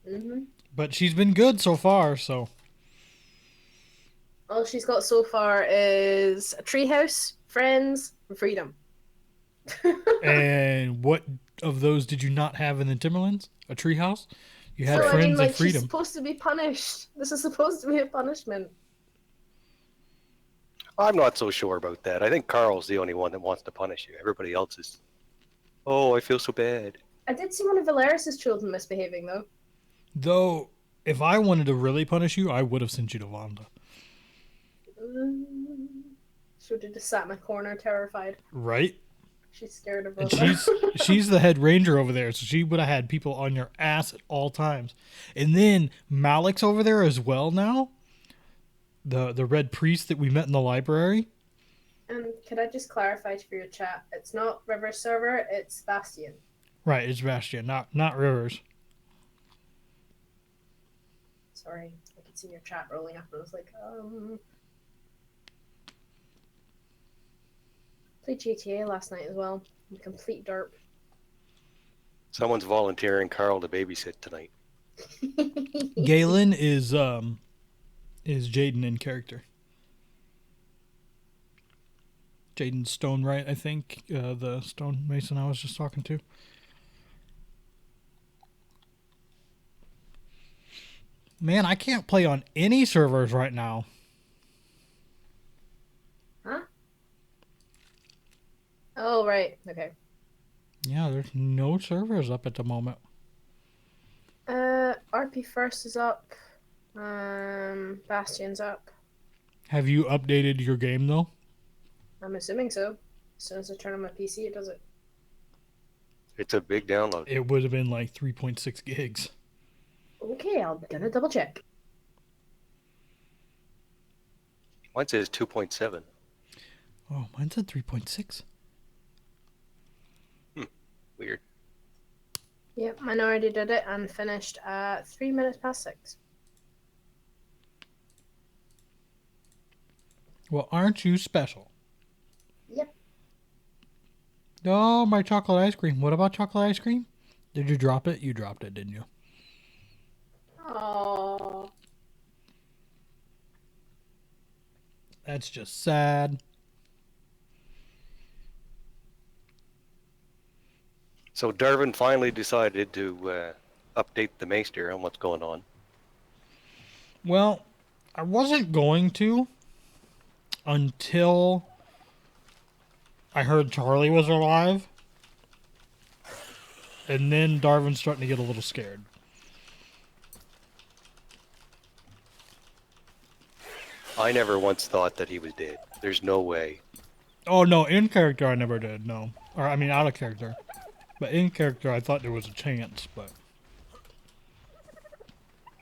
Mm-hmm. But she's been good so far, so. All she's got so far is a treehouse, friends, and freedom. And what of those did you not have in the Timberlands? A treehouse? You had So, friends I mean, like, and freedom. she's supposed to be punished. This is supposed to be a punishment. I'm not so sure about that. I think Carl's the only one that wants to punish you. Everybody else is, oh, I feel so bad. I did see one of Valeris's children misbehaving, though. Though, if I wanted to really punish you, I would have sent you to Vonda. She would have just sat in a corner, terrified. Right? She's scared of And Rosa. she's the head ranger over there, so she would have had people on your ass at all times. And then Malik's over there as well now. The red priest that we met in the library. And could I just clarify for your chat? It's not River Server, it's Bastion. Right, it's Bastion, not Rivers. Sorry, I could see your chat rolling up and I was like, Played GTA last night as well. I'm complete derp. Someone's volunteering Carl to babysit tonight. Galen is Jaden in character. Jaden Stonewright, I think, the stonemason I was just talking to. Man, I can't play on any servers right now. Huh? Oh, right. Okay. Yeah, there's no servers up at the moment. RP First is up. Bastion's up. Have you updated your game, though? I'm assuming so. As soon as I turn on my PC, it does it. It's a big download. It would have been like 3.6 gigs. Okay, I'm gonna double check. Mine says 2.7. Oh, mine said 3.6. Weird. Yep, mine already did it and finished at 3 minutes past 6. Well, aren't you special? Yep. Oh, my chocolate ice cream. What about chocolate ice cream? Did you drop it? You dropped it, didn't you? Aww. That's just sad. So Darvin finally decided to update the Maester on what's going on. Well, I wasn't going to until I heard Charlie was alive. And then Darvin's starting to get a little scared. I never once thought that he was dead. There's no way. Oh, no, in character I never did, no. Or, I mean, out of character. But in character I thought there was a chance, but...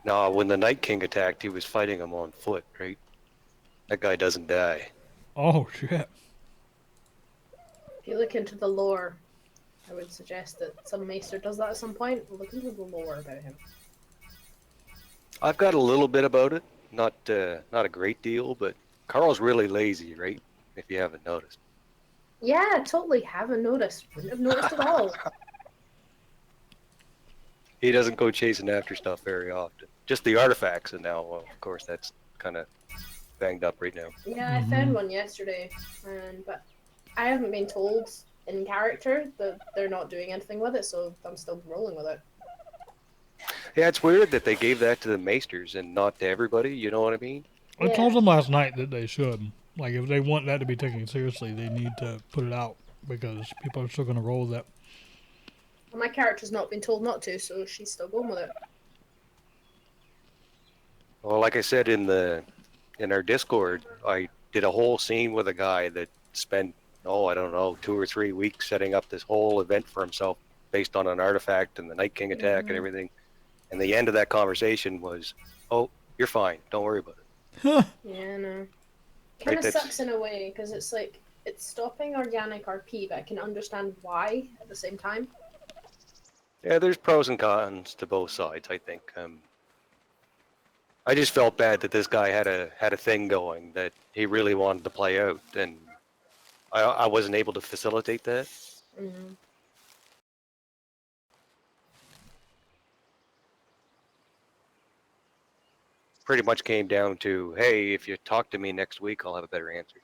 No, when the Night King attacked, he was fighting him on foot, right? That guy doesn't die. Oh, shit. If you look into the lore, I would suggest that some Maester does that at some point. Look into the lore about him. I've got a little bit about it. Not a great deal, but Carl's really lazy, right? If you haven't noticed. Yeah, totally. Haven't noticed. Wouldn't have noticed at all. He doesn't go chasing after stuff very often. Just the artifacts, and now, well, of course, that's kind of banged up right now. Yeah, I found one yesterday, but I haven't been told in character that they're not doing anything with it, so I'm still rolling with it. Yeah, it's weird that they gave that to the Maesters and not to everybody, you know what I mean? I told them last night that they should. Like, if they want that to be taken seriously, they need to put it out, because people are still going to roll with it. Well, my character's not been told not to, so she's still going with it. Well, like I said in our Discord, I did a whole scene with a guy that spent, I don't know, 2 or 3 weeks setting up this whole event for himself based on an artifact and the Night King attack and everything. And the end of that conversation was, oh, you're fine. Don't worry about it. Yeah, no. Kind of sucks in a way, because it's like, it's stopping organic RP, but I can understand why at the same time. Yeah, there's pros and cons to both sides, I think. I just felt bad that this guy had a thing going that he really wanted to play out, and I wasn't able to facilitate that. Mm-hmm. Pretty much came down to, hey, if you talk to me next week, I'll have a better answer.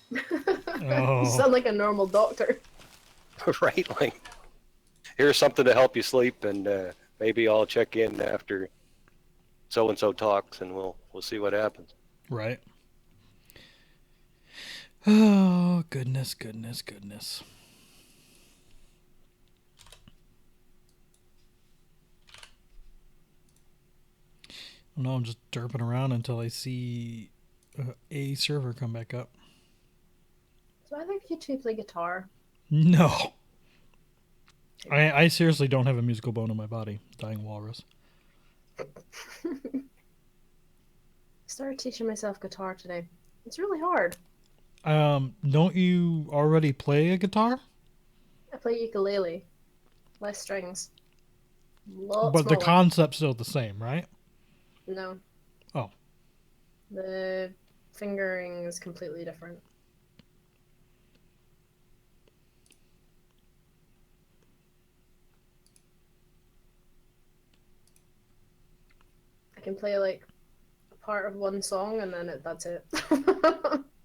You sound like a normal doctor. Right? Like, here's something to help you sleep, and maybe I'll check in after so and so talks, and we'll see what happens. Right. Oh, goodness, goodness, goodness. No, I'm just derping around until I see a server come back up. So I think you two play guitar. No. I seriously don't have a musical bone in my body. Dying walrus. Started teaching myself guitar today. It's really hard. Don't you already play a guitar? I play ukulele. Less strings. Lots But the smaller. concept's still the same, right? No. Oh. The fingering is completely different. I can play like a part of one song and then that's it.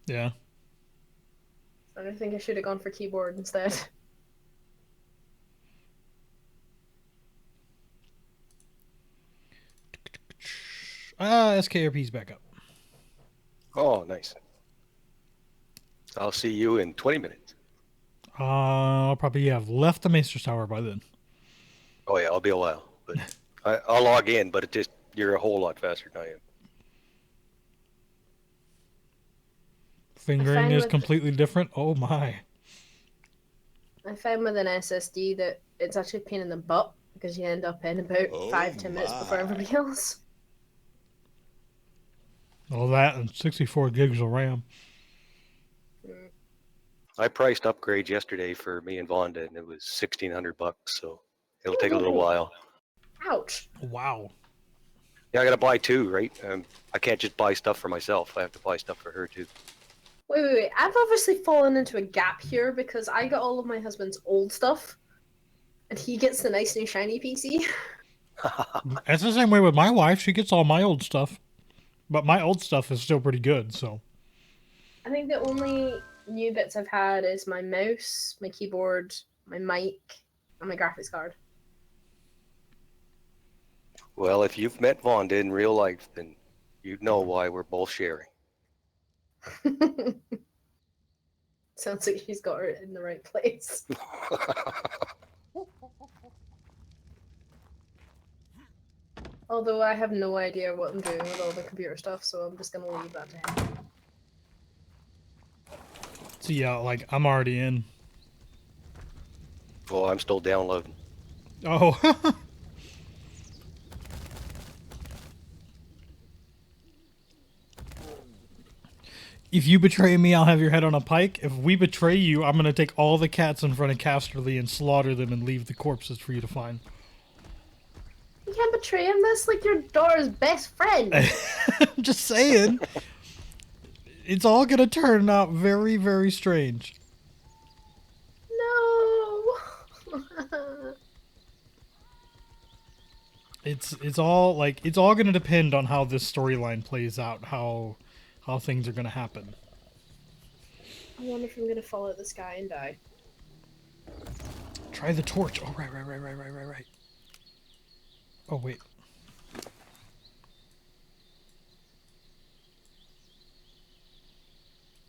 Yeah. I think I should have gone for keyboard instead. SKRP's back up. Oh, nice. I'll see you in 20 minutes. I'll probably have left the Maester's Tower by then. Oh, yeah, I'll be a while. But I'll log in, but you're a whole lot faster than I am. Fingering is completely different. Oh, my. I found with an SSD that it's actually a pain in the butt because you end up in about 5-10 minutes before everybody else. All that and 64 gigs of RAM. I priced upgrades yesterday for me and Vonda, and it was $1,600, so it'll take a little while. Ouch. Wow. Yeah, I gotta buy two, right? I can't just buy stuff for myself. I have to buy stuff for her too. Wait. I've obviously fallen into a gap here because I got all of my husband's old stuff, and he gets the nice new shiny PC. It's the same way with my wife. She gets all my old stuff. But my old stuff is still pretty good, so. I think the only new bits I've had is my mouse, my keyboard, my mic, and my graphics card. Well, if you've met Vonda in real life, then you'd know why we're both sharing. Sounds like she's got her in the right place. Although I have no idea what I'm doing with all the computer stuff, so I'm just gonna leave that to him. So yeah, like, I'm already in. Oh, I'm still downloading. Oh. If you betray me, I'll have your head on a pike. If we betray you, I'm going to take all the cats in front of Casterly and slaughter them and leave the corpses for you to find. You can't betray him, that's like your daughter's best friend. I'm just saying. It's all going to turn out very, very strange. No. It's all going to depend on how this storyline plays out, how things are going to happen. I wonder if I'm gonna fall out the sky and die. Try the torch. Oh, right. Oh, wait.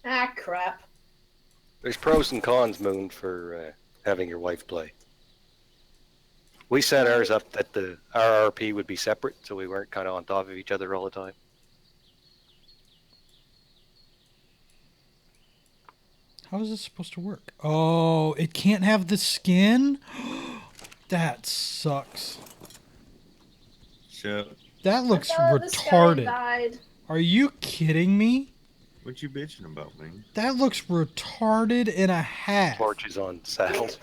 Ah, crap. There's pros and cons, Moon, for having your wife play. We set ours up that the RRP would be separate, so we weren't kind of on top of each other all the time. How is this supposed to work? Oh, it can't have the skin? That sucks. Shit. That looks The sky retarded. died. Are you kidding me? What you bitching about, man? That looks retarded in a half. Torches on saddles.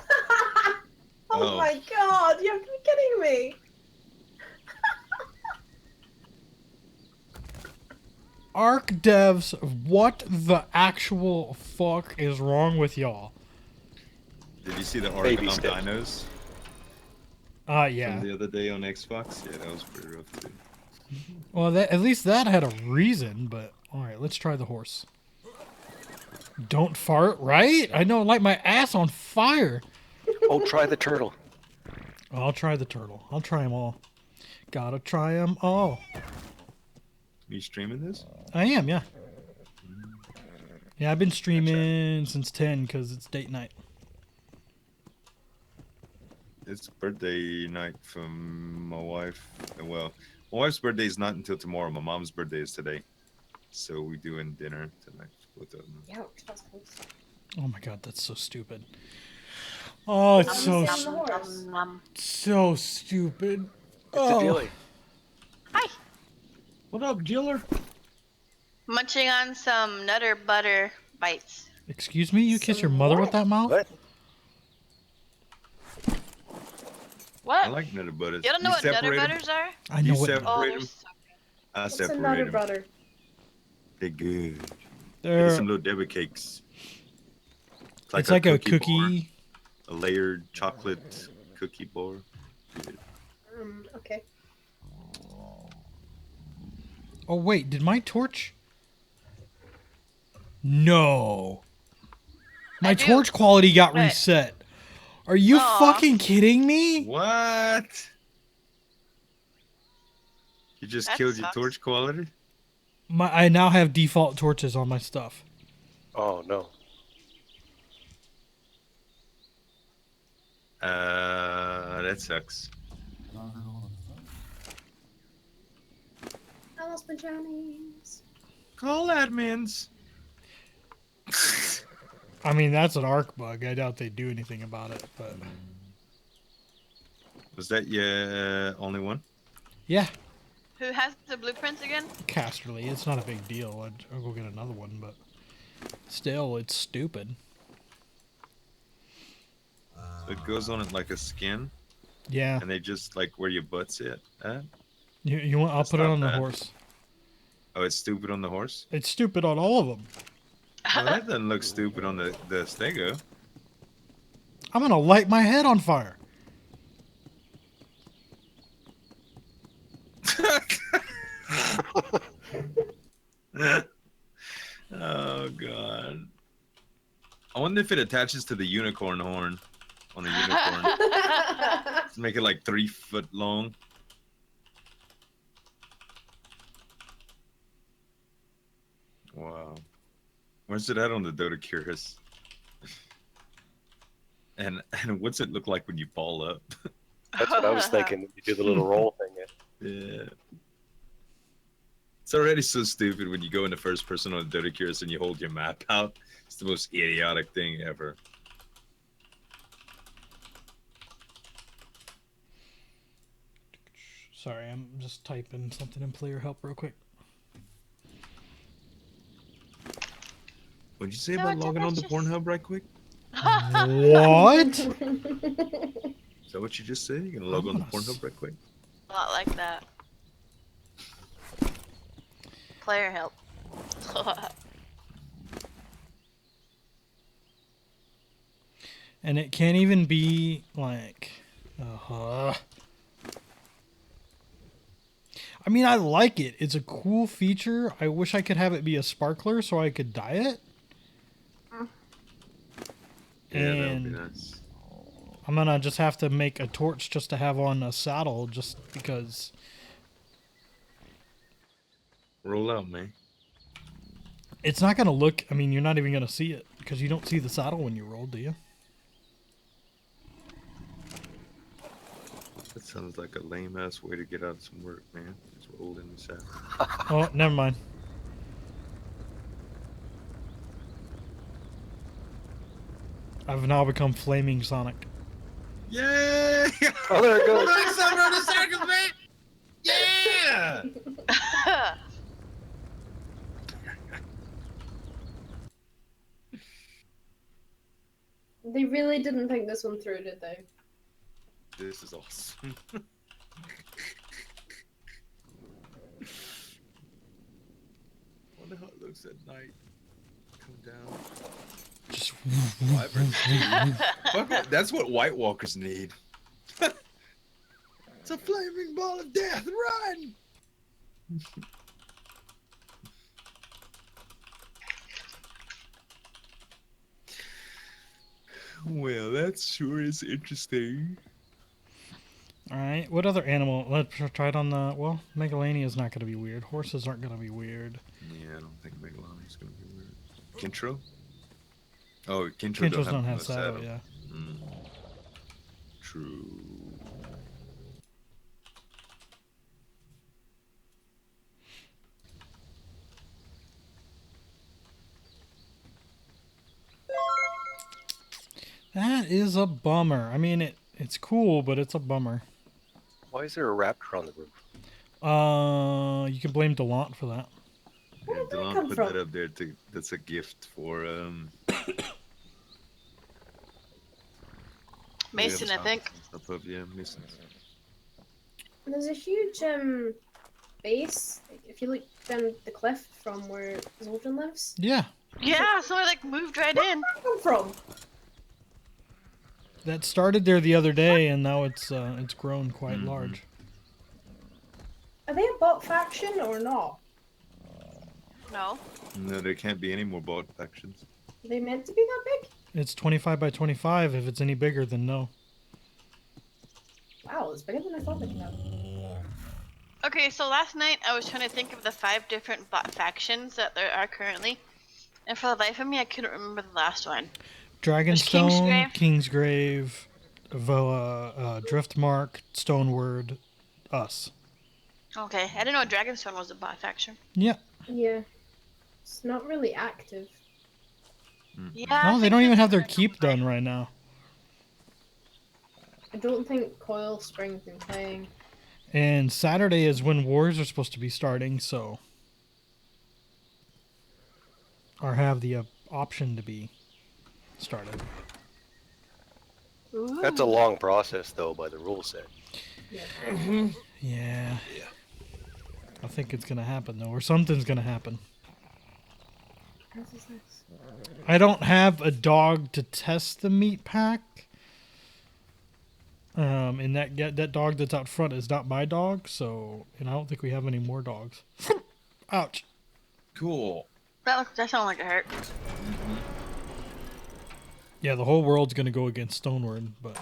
Oh my god, you have to be kidding me. Arc devs, what the actual fuck is wrong with y'all? Did you see the Baby Arc steps. Dinos Yeah. from the other day on Xbox? Yeah, that was pretty rough too. Well, at least that had a reason, but alright, let's try the horse. Don't fart, right? I know, light my ass on fire. Oh, try the turtle. I'll try the turtle. I'll try them all. Gotta try them all. You streaming this? I am, yeah. Yeah, I've been streaming since 10 because it's date night. It's birthday night from my wife. Well, my wife's birthday is not until tomorrow. My mom's birthday is today. So we're doing dinner tonight with them. Yeah, that's close. Oh my god, that's so stupid. Oh, it's so so stupid. It's a dealie. Hi. What up, Jiller? Munching on some Nutter Butter bites. Excuse me? You kiss your mother with that mouth? What? What? I like Nutter Butters. You don't know what Nutter separate 'em? Butters are? I know You what. separate Oh, 'em? they're so I What's a separate Nutter them. Butter? They're good. They're, Get some little Debbie cakes. it's like a bar, cookie. a layered chocolate cookie bar. Good. Okay. Oh wait, did my torch? No. My torch quality got What? reset. Are you Aw. fucking kidding me? What? You just That killed your sucks. torch quality? I now have default torches on my stuff. Oh no. That sucks. I lost my jammies. Call admins. I mean, that's an arc bug. I doubt they do anything about it, but Was that your only one? yeah, Who has the blueprints again? Casterly. It's not a big deal. I'll go get another one, but still, it's stupid. So it goes on it like a skin, Yeah. and they just like where your butt's at. You want? I'll That's put it not on the bad. horse. Oh, it's stupid on the horse? It's stupid on all of them. Well, that doesn't look stupid on the stego. I'm gonna light my head on fire. Oh god. I wonder if it attaches to the unicorn horn on the unicorn. To make it like 3 foot long. Wow. Where's it at on the Dodecurus? And what's it look like when you ball up? That's what I was thinking. You do the little roll thing. Yeah. It's already so stupid when you go into first person on the Dodecurus and you hold your map out. It's the most idiotic thing ever. Sorry, I'm just typing something in player help real quick. What'd you say about logging on to Pornhub right quick? What? Is that what you just said? You're gonna log on to Pornhub right quick? Not like that. Player help. And it can't even be like, I mean, I like it. It's a cool feature. I wish I could have it be a sparkler so I could dye it. Yeah, that would be And nice. I'm gonna just have to make a torch just to have on a saddle, just because. Roll out, man. It's not gonna look. I mean, you're not even gonna see it because you don't see the saddle when you roll, do you? That sounds like a lame ass way to get out of some work, man. Just roll in the saddle. Oh, never mind. I've now become Flaming Sonic. Yeah! Oh, there it goes. Summer of the circus, man! Yeah! They really didn't think this one through, did they? This is awesome. Wonder how it looks at night. Come down. Just Fuck it, that's what White Walkers need. It's a flaming ball of death. Run! Well, that sure is interesting. Alright, what other animal? Let's try it on the... Well, Megalania is not going to be weird. Horses aren't going to be weird. Yeah, I don't think Megaloni's gonna be weird. Kintro? Oh, Kintros don't have saddle, yeah. Mm. True. That is a bummer. I mean, it's cool, but it's a bummer. Why is there a raptor on the roof? You can blame Delant for that. Yeah, Delon put that up there. That's a gift for Mason, I think. Yeah, Mason. There's a huge base. If you look down the cliff from where Zoltan lives. Yeah. Yeah, somebody like moved right in. Where did that come from? That started there the other day, and now it's grown quite large. Are they a bot faction or not? No. No, there can't be any more bot factions. Are they meant to be that big? It's 25 by 25. If it's any bigger, then no. Wow, it's bigger than I thought they could have. Okay, so last night I was trying to think of the 5 different bot factions that there are currently, and for the life of me, I couldn't remember the last one. Dragonstone, Kingsgrave, Voa, Driftmark, Stoneward, us. Okay, I didn't know Dragonstone was a bot faction. Yeah. Yeah. It's not really active. Yeah. No, they don't even have their keep done right now. I don't think Coil Spring's been playing. And Saturday is when wars are supposed to be starting, so... Or have the option to be started. Ooh. That's a long process, though, by the rule set. Yeah. Yeah. I think it's gonna happen, though, or something's gonna happen. I don't have a dog to test the meat pack. And that dog that's out front is not my dog, so... And I don't think we have any more dogs. Ouch. Cool. That sounded like it hurt. Yeah, the whole world's gonna go against Stoneward, but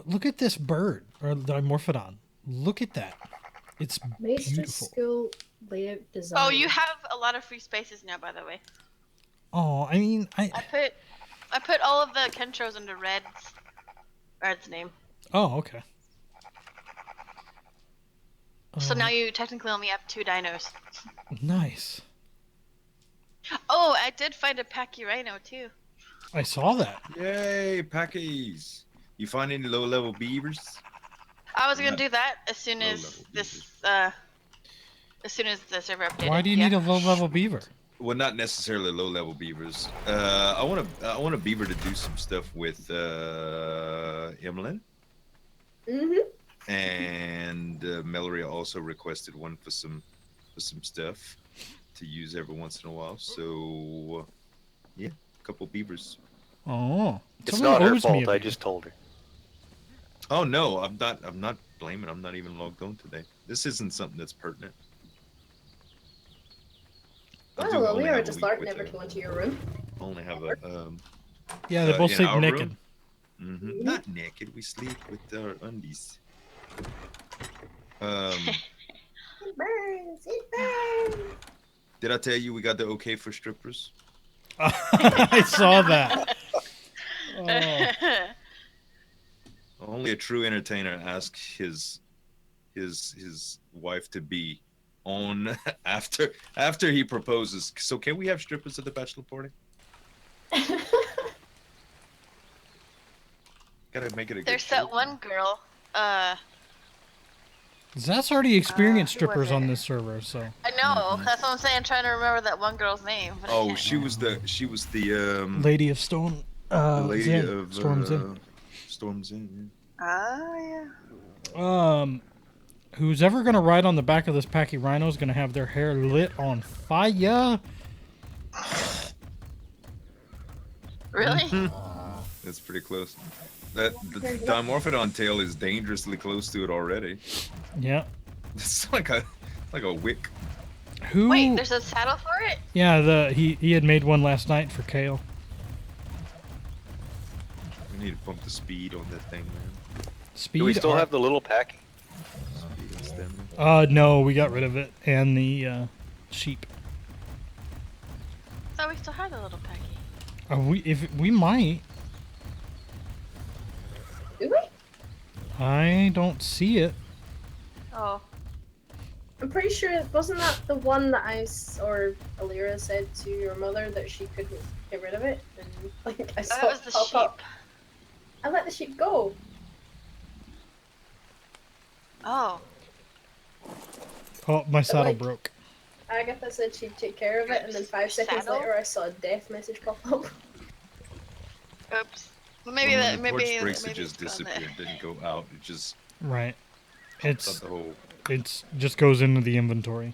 look at this bird, or the Dimorphodon. Look at that. It's Maester beautiful. School layout design. Oh, you have a lot of free spaces now, by the way. Oh, I mean, I put all of the Kentros under Red's name. Oh, okay. So now you technically only have 2 dinos. Nice. Oh, I did find a Pachyrhino too. I saw that. Yay, Packies! You find any low-level beavers? I was gonna do that as soon as this, as soon as the server updated. Why do you need a low-level beaver? Well, not necessarily low-level beavers. I want a beaver to do some stuff with Emlyn. And Mallory also requested one for some stuff to use every once in a while. So yeah, a couple beavers. Oh, it's not her fault. I just told her. Oh no, I'm not blaming. I'm not even logged on today. This isn't something that's pertinent. Well, we are just Lark never go into your room. I only have a yeah, they both sleep naked. Not naked. We sleep with our undies. It burns. It burns. Did I tell you we got the okay for strippers? I saw that. Oh. Only a true entertainer asks his wife to be on after he proposes. So can we have strippers at the bachelor party? Gotta make it a There's good that one girl. Zach's already experienced strippers on this server, so. I know. That's what I'm saying. I'm trying to remember that one girl's name. But Oh, she was the Lady of Stone. the lady Zen. of Storm's Inn. Storm's Inn. Oh yeah. Who's ever gonna ride on the back of this Pachyrhino is gonna have their hair lit on fire. Really? That's pretty close. The Dimorphodon tail is dangerously close to it already. Yeah. It's like a wick. Who? Wait, there's a saddle for it? Yeah, he had made one last night for Kale. We need to pump the speed on that thing, man. Speed. Do we still have the little packy? No, we got rid of it and the sheep. Oh, we still have the little packy. We might. Do we? I don't see it. Oh. I'm pretty sure, wasn't that the one that or Alira said to your mother that she couldn't get rid of it? And like I saw That was the pop sheep. up. I let the sheep go. Oh. Oh, my saddle like- broke. Agatha said she'd take care of it, and then 5 seconds Saddle? later I saw a death message pop up. Oops. Well, maybe When that. the Maybe. torch breaks, maybe it just it's gone there. disappeared. Didn't go out. It just Right. popped It's up the whole. it's just goes into the inventory.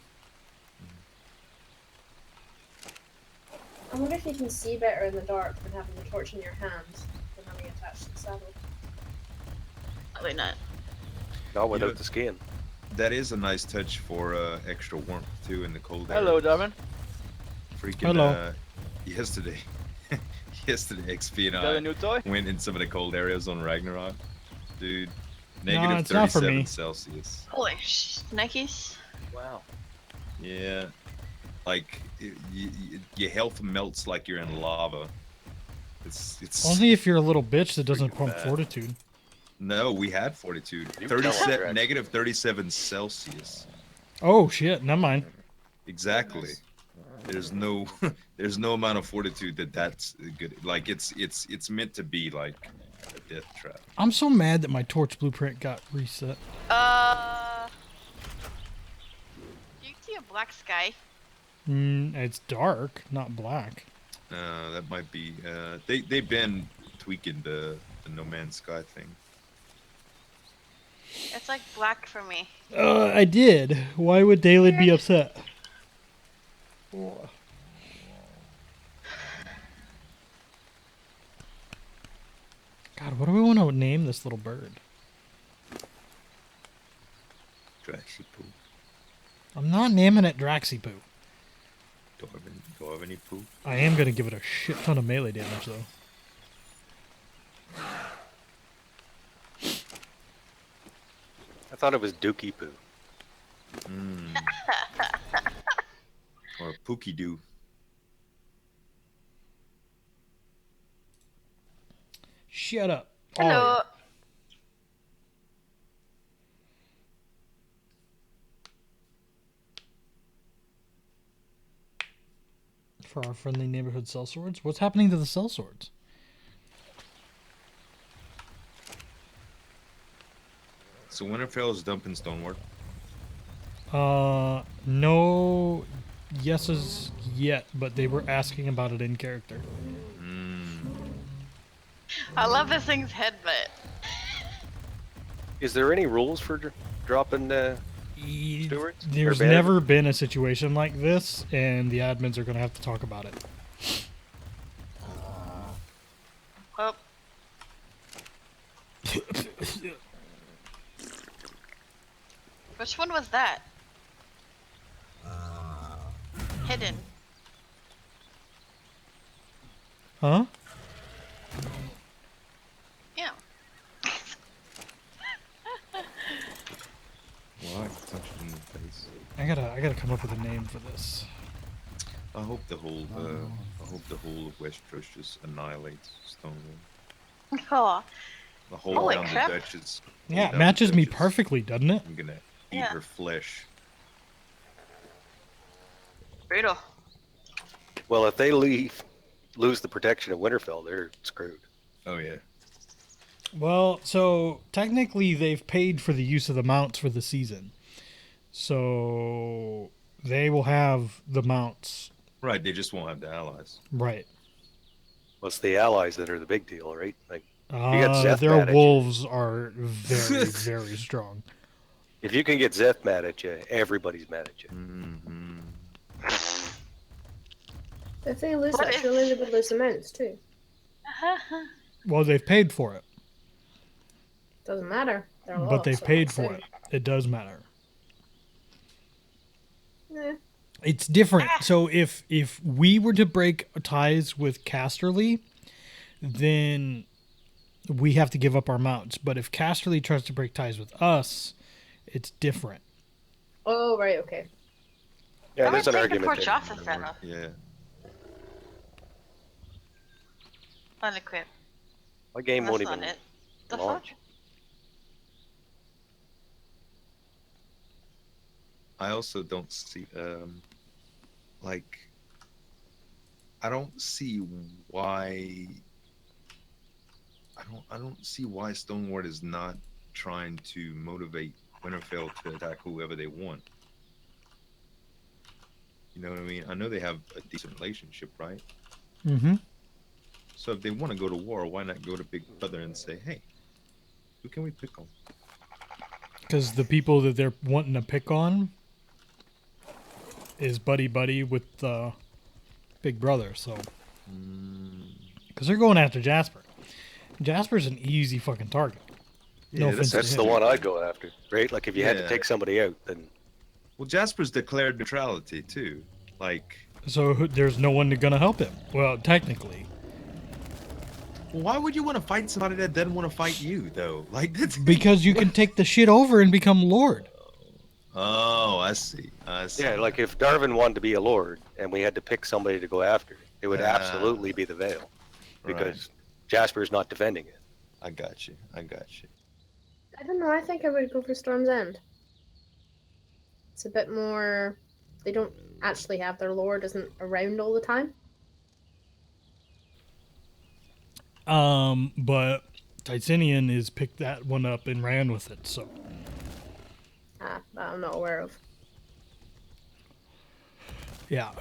I wonder if you can see better in the dark than having the torch in your hand than having it attached to the saddle. Probably not. Not without know- the skin. That is a nice touch for extra warmth too in the cold. Hello, areas. Darvin. Freaking Hello. Yesterday, XP and Got a I new toy? went in some of the cold areas on Ragnarok, dude. No, Negative it's not for 37 me. Celsius. Holy Nikes. Wow. Yeah, like your health melts like you're in lava. It's Only if you're a little bitch that doesn't Freaking pump bad. fortitude. No, we had fortitude. You tell us, Rex. Negative 37 Celsius. Oh shit, never mind. Exactly. There's no there's no amount of fortitude that's good. Like it's meant to be like a death trap. I'm so mad that my torch blueprint got reset. Do you see a black sky? It's dark, not black. That might be they've been tweaking the No Man's Sky thing. It's like black for me. I did. Why would Daylid be upset? God, what do we want to name this little bird? Draxy poo. I'm not naming it Draxipoo. Darvin poo. I am gonna give it a shit ton of melee damage though. I thought it was Dookie Poo. Or Pookie Doo. Shut up. Hello. For our friendly neighborhood sellswords? What's happening to the sellswords? So Winterfell is dumping stonework. No yeses yet, but they were asking about it in character. I love this thing's headbutt. Is there any rules for dropping stewards? There's Or banners? never been a situation like this, and the admins are going to have to talk about it. Well, which one was that? Hidden. Huh? Yeah. Why? Touch it in the face. I gotta come up with a name for this. I hope the whole of Westeros just annihilates Stonewall. Oh. The whole Holy down crap. the Duchess. Yeah, down it the matches me Duchess. perfectly, doesn't it? I'm gonna eat Yeah. her flesh. Brutal. Well, if they lose the protection of Winterfell, they're screwed. Oh yeah. Well, so technically they've paid for the use of the mounts for the season. So they will have the mounts. Right, they just won't have the allies. Right. Well, it's the allies that are the big deal, right? Like, you got Zeth Their mad at you. wolves are very, very strong. If you can get Zeth mad at you, everybody's mad at you. Mm-hmm. If they lose What that, if- surely they would lose the mounts too. Well, they've paid for it, Doesn't matter. They're a but lot, they've so paid it's for in. it. It does matter. Yeah. It's different. So if we were to break ties with Casterly, then we have to give up our mounts. But if Casterly tries to break ties with us, it's different. Oh, right, okay. Yeah, I there's would an take the argument poor there. Jossa fella. Yeah. Unequip. My game That's won't not even it. The fuck? launch. I also don't see like I don't see why I don't see why Stoneward is not trying to motivate Winterfell to attack whoever they want. You know what I mean? I know they have a decent relationship, right? Mm-hmm. So if they want to go to war, why not go to Big Brother and say, "Hey, who can we pick on?" Because the people that they're wanting to pick on is buddy with Big Brother, so. Because they're going after Jasper. Jasper's an easy fucking target. Yeah, No offense That's to the him. one I'd go after, right? Like if you had to Yeah. take somebody out, then Well, Jasper's declared neutrality too. Like, So there's no one gonna help him. Well, technically. why would you want to fight somebody that doesn't want to fight you, though? Like, that's Because you can take the shit over and become Lord. Oh, I see. I see. yeah, like if Darvin wanted to be a lord and we had to pick somebody to go after, it would absolutely be the Vale, because Jasper's not defending it. I got you. I got you. I don't know, I think I would go for Storm's End. It's a bit more... They don't actually have their lord isn't around all the time. But Titanian has picked that one up and ran with it, so. That I'm not aware of. Yeah.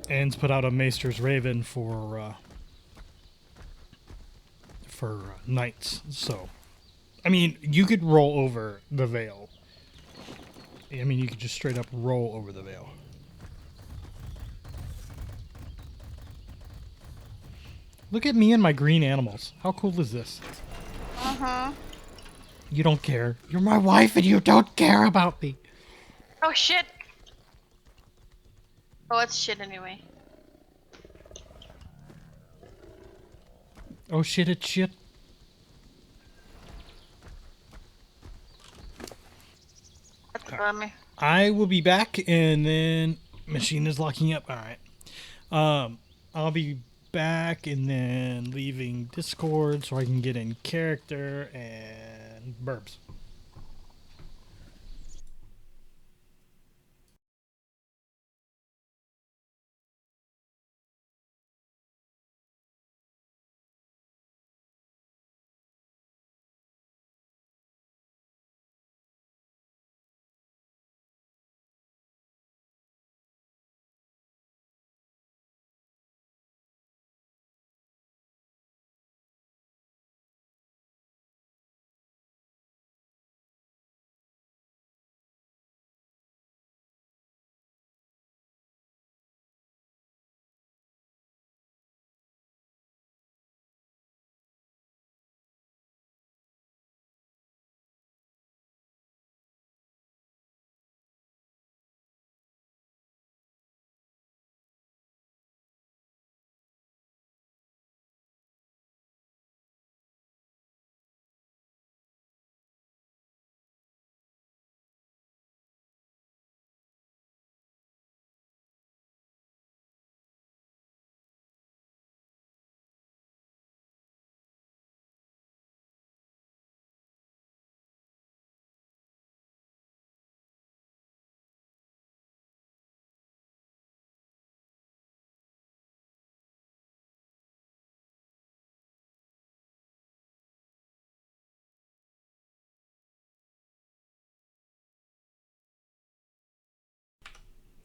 Ann's put out a Maester's Raven for knights, so. I mean, you could roll over the Vale. I mean, you could just straight up roll over the Vale. Look at me and my green animals. How cool is this? Uh-huh. You don't care. You're my wife and you don't care about me. Oh, shit! Oh, it's shit anyway. Oh shit, it's shit. That's a bummer. I will be back and then machine is locking up. Alright. I'll be back and then leaving Discord so I can get in character and burbs.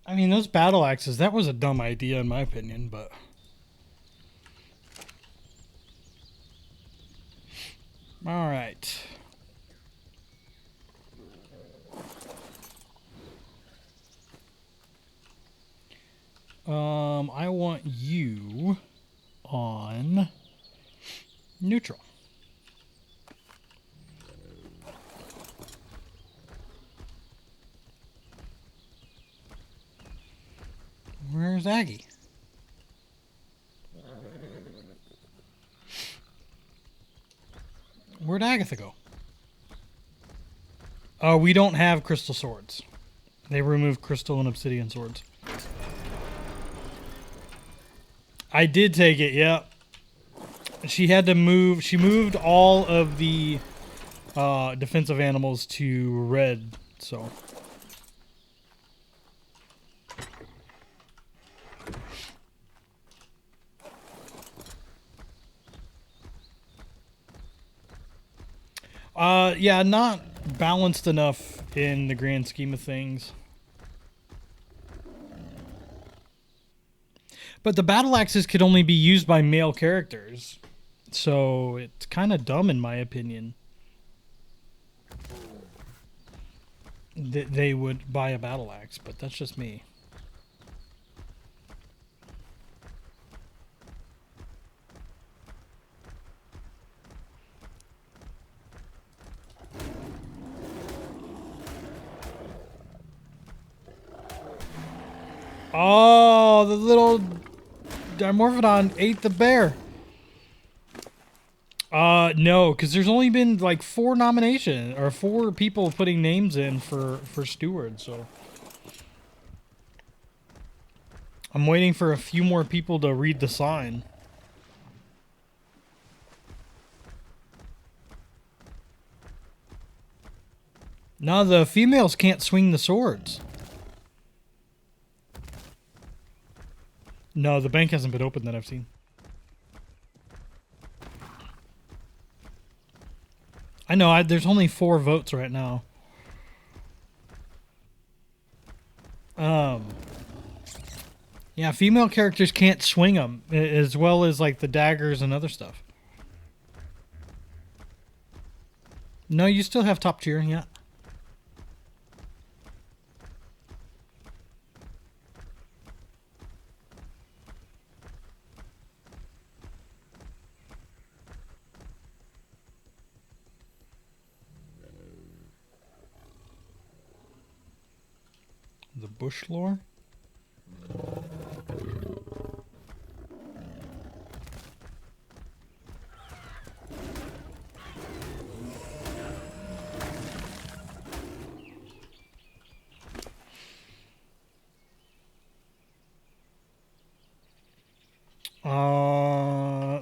I mean, those battle axes, that was a dumb idea in my opinion, but... Alright. I want you on neutral. Where's Aggie? Where'd Agatha go? Oh, we don't have crystal swords. They removed crystal and obsidian swords. I did take it, yeah. She had to move. She moved all of the defensive animals to red, so. Yeah, not balanced enough in the grand scheme of things. But the battle axes could only be used by male characters. So it's kind of dumb in my opinion. That they would buy a battle axe, but that's just me. Oh, the little Dimorphodon ate the bear. No, because there's only been like 4 nominations or 4 people putting names in for steward, so I'm waiting for a few more people to read the sign. No, the females can't swing the swords. No, the bank hasn't been opened that I've seen. I know, there's only 4 votes right now. Yeah, female characters can't swing them, as well as like the daggers and other stuff. No, you still have top tier, yeah. The bush lore?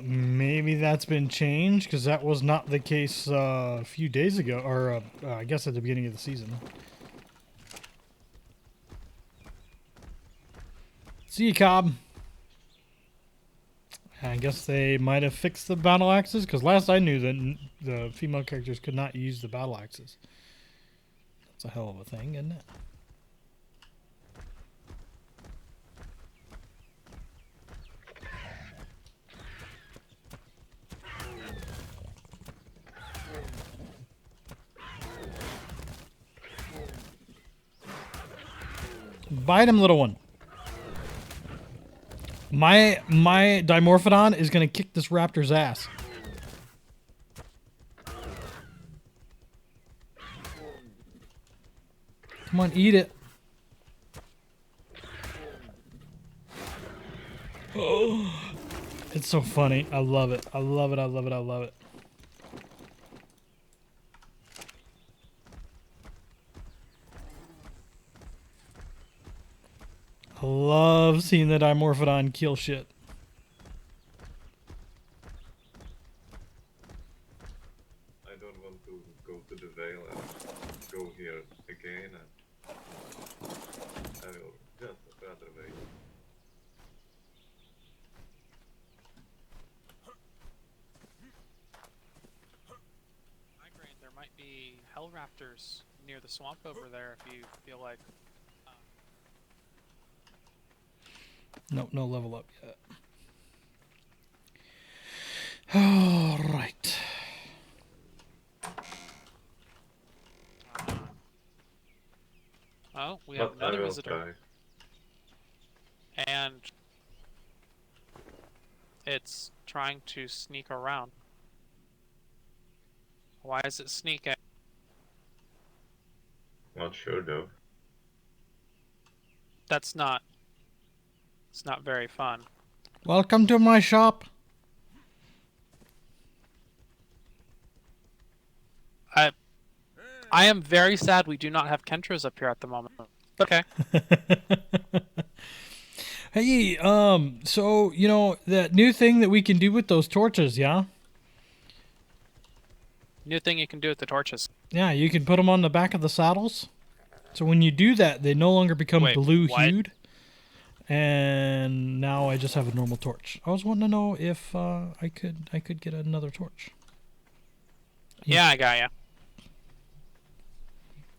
Maybe that's been changed, because that was not the case a few days ago, or I guess at the beginning of the season. See you, Cobb. I guess they might have fixed the battle axes, because last I knew that the female characters could not use the battle axes. That's a hell of a thing, isn't it? Bite him, little one. My Dimorphodon is gonna kick this raptor's ass. Come on, eat it. Oh, it's so funny. I love it. I love it. I love it. I love it. I love seeing the Dimorphodon kill shit. I don't want to go to the Vale and go here again. I will just rather wait. Migraine, there might be hell raptors near the swamp over there if you feel like. Nope, no level up yet. All right. Oh, we have another visitor. And it's trying to sneak around. Why is it sneaking? Not sure though. That's not. It's not very fun. Welcome to my shop. I am very sad we do not have Kentros up here at the moment. Okay. Hey, so, you know, that new thing that we can do with those torches, yeah? New thing you can do with the torches. Yeah, you can put them on the back of the saddles. So when you do that, they no longer become Wait, blue-hued. And now I just have a normal torch. I was wanting to know if I could get another torch. Yeah, I got ya.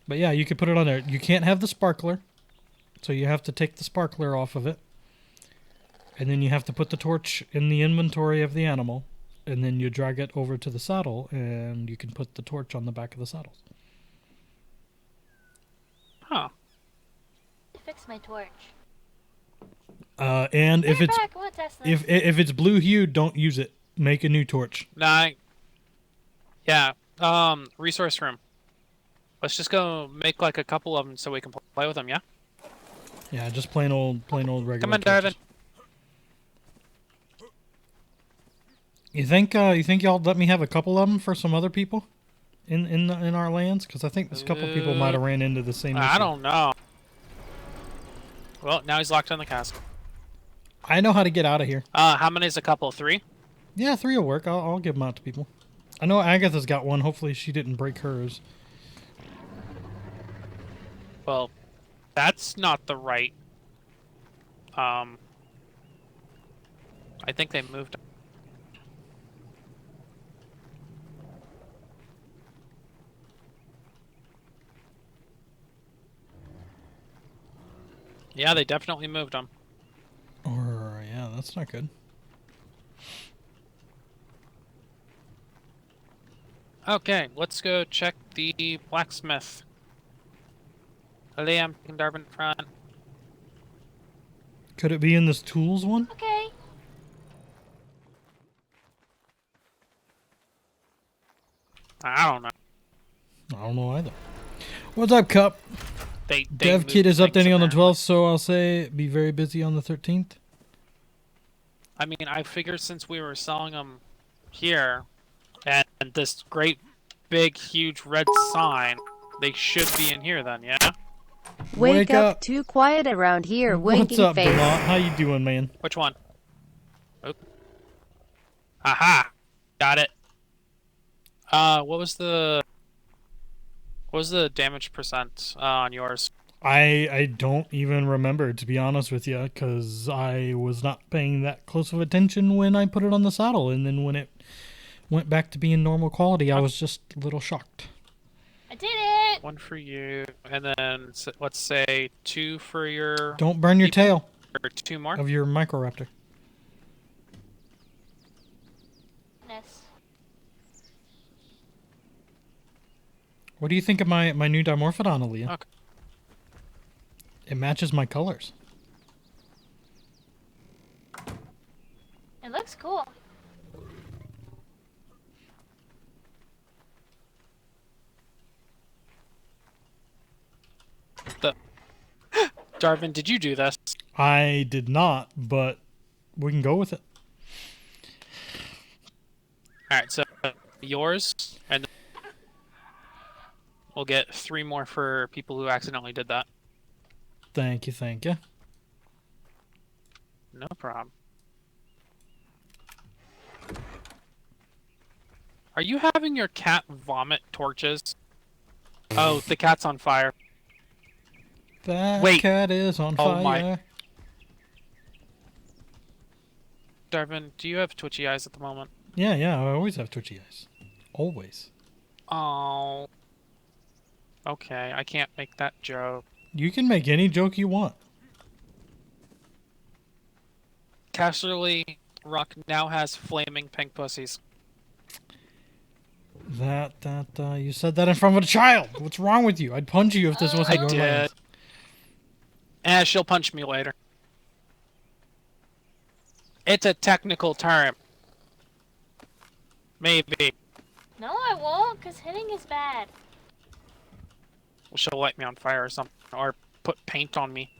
But yeah, you could put it on there. You can't have the sparkler. So you have to take the sparkler off of it. And then you have to put the torch in the inventory of the animal. And then you drag it over to the saddle, and you can put the torch on the back of the saddle. Huh. Fix my torch. And if it's if it's blue hued, don't use it. Make a new torch. Nah. Yeah. Resource room. Let's just go make like a couple of them so we can play with them. Yeah. Yeah, just plain old regular. Come on, torches. Darvin. You think y'all let me have a couple of them for some other people in our lands? Because I think this couple people might have ran into the same issue. I don't know. Well, now he's locked in the castle. I know how to get out of here. How many is a couple? 3? Yeah, 3 will work. I'll give them out to people. I know Agatha's got one. Hopefully she didn't break hers. Well, that's not the right. I think they moved. Yeah, they definitely moved them. Or yeah, that's not good. Okay, let's go check the blacksmith. Liam and Darvin front. Could it be in this tools one? Okay. I don't know. I don't know either. What's up, Cup? They Dev Kit is updating on the 12th, so I'll say be very busy on the 13th. I mean, I figure since we were selling them here, and this great, big, huge red sign, they should be in here then, yeah? Wake up. Too quiet around here. Winking What's up, face. Delon? How you doing, man? Which one? Oh. Aha! Got it. What was the damage percent on yours? I don't even remember, to be honest with you, because I was not paying that close of attention when I put it on the saddle, and then when it went back to being normal quality, I was just a little shocked. I did it! 1 for you, and then let's say 2 for your... Don't burn your tail. Or 2 more? Of your Microraptor. What do you think of my new Dimorphodon, Aaliyah? Okay. It matches my colors. It looks cool. Darvin, did you do this? I did not, but we can go with it. Alright, so yours, and we'll get 3 more for people who accidentally did that. Thank you, thank you. No problem. Are you having your cat vomit torches? Oh, the cat's on fire. That Wait. cat is on Oh fire. my. Darvin, do you have twitchy eyes at the moment? Yeah, I always have twitchy eyes. Always. Oh. Okay, I can't make that joke. You can make any joke you want. Casterly Rock now has flaming pink pussies. You said that in front of a child. What's wrong with you? I'd punch you if this wasn't your land. She'll punch me later. It's a technical term. Maybe. No, I won't, because hitting is bad. She'll light me on fire or something. Or put paint on me.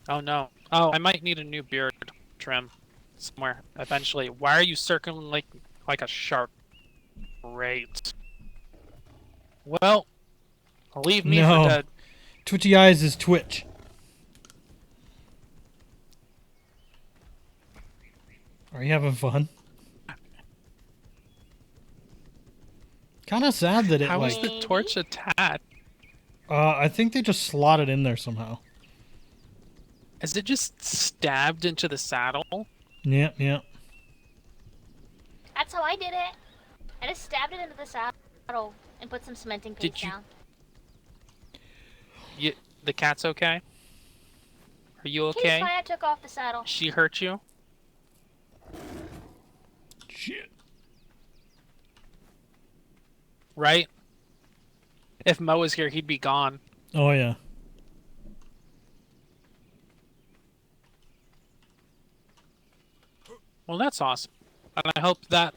Oh no. Oh, I might need a new beard trim somewhere eventually. Why are you circling like a shark? Great. Well, Leave me No. for dead. Twitchy eyes is Twitch. Are you having fun? Kind of sad that it How is like. the torch attached? I think they just slotted in there somehow. Is it just stabbed into the saddle? Yep, yep. That's how I did it. I just stabbed it into the saddle and put some cementing paste down. The cat's okay? Are you Kitty's okay? fine, I took off the saddle. She hurt you? Shit. Right? If Mo was here, he'd be gone. Oh yeah. Well, that's awesome. And I hope that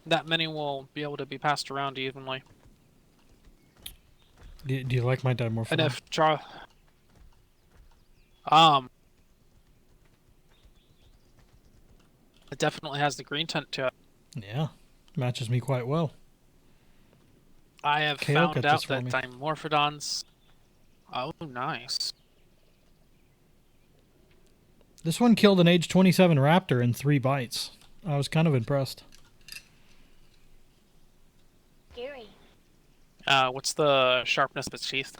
that many will be able to be passed around evenly. Do you like my dimorphodon? And if it definitely has the green tint to it. Yeah, matches me quite well. I have KO found got out this for that me. dimorphodons. Oh, nice. This one killed an age 27 raptor in 3 bites. I was kind of impressed. Scary. What's the sharpness of its teeth?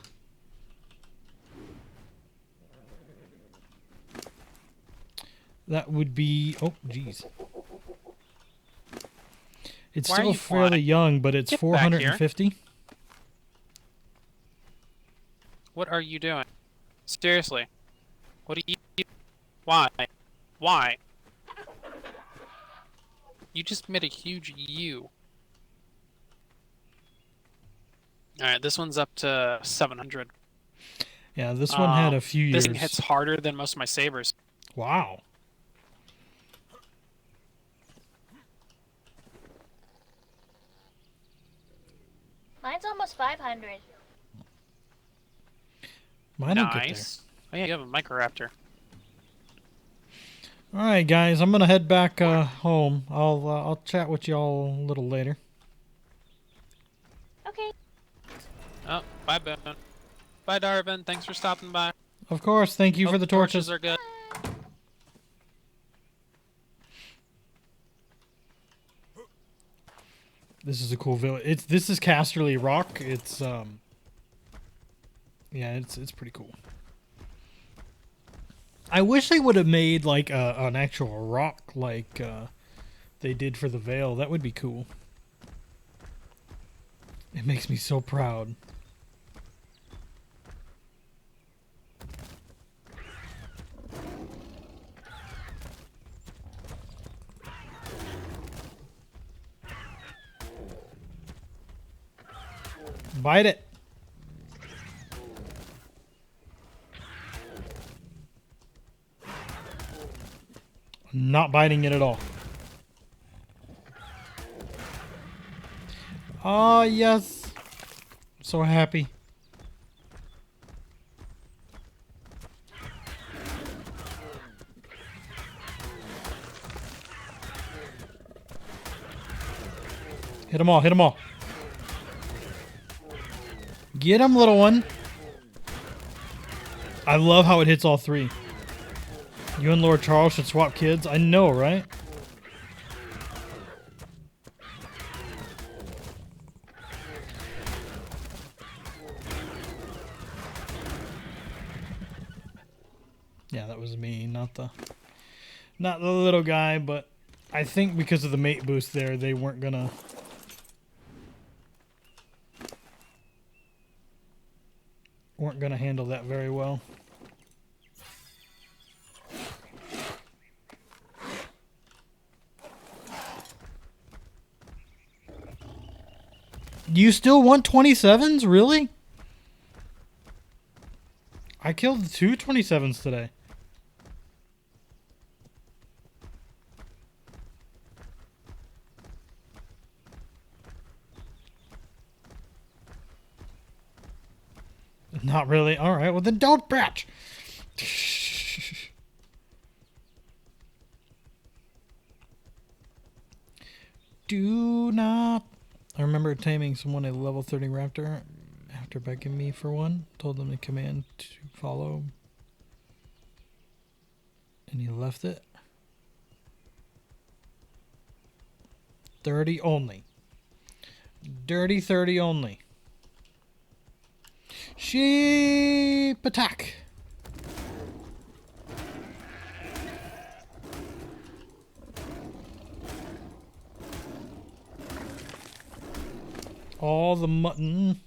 That would be... Oh, jeez. It's Why are still you fairly flying? young, but it's Get back here. 450. What are you doing? Seriously. What are you... Why? Why? You just made a huge U. Alright, this one's up to 700. Yeah, this one had a few This years. thing hits harder than most of my sabers. Wow. Mine's almost 500. Mine will get there. Nice. Oh yeah, you have a Microraptor. All right, guys, I'm gonna head back home. I'll chat with y'all a little later. Okay. Oh, bye, Ben. Bye, Darvin. Thanks for stopping by. Of course, thank you Hope for the torches. are good. This is a cool village. This is Casterly Rock. It's yeah, it's pretty cool. I wish they would have made like an actual rock like they did for the Vale. That would be cool. It makes me so proud. Bite it. Not biting it at all. Oh, yes. So happy. Hit them all, hit them all. Get him, little one. I love how it hits all 3. You and Lord Charles should swap kids. I know, right? Yeah, that was me, not the little guy, but I think because of the mate boost there, they weren't gonna handle that very well. You still want 27s? Really? I killed 2 27s today. Not really. All right. Well, then don't batch. Do not. I remember taming someone a level 30 raptor after begging me for one. Told them the command to follow. And he left it. 30 only. Dirty 30 only. Sheep attack. All the mutton.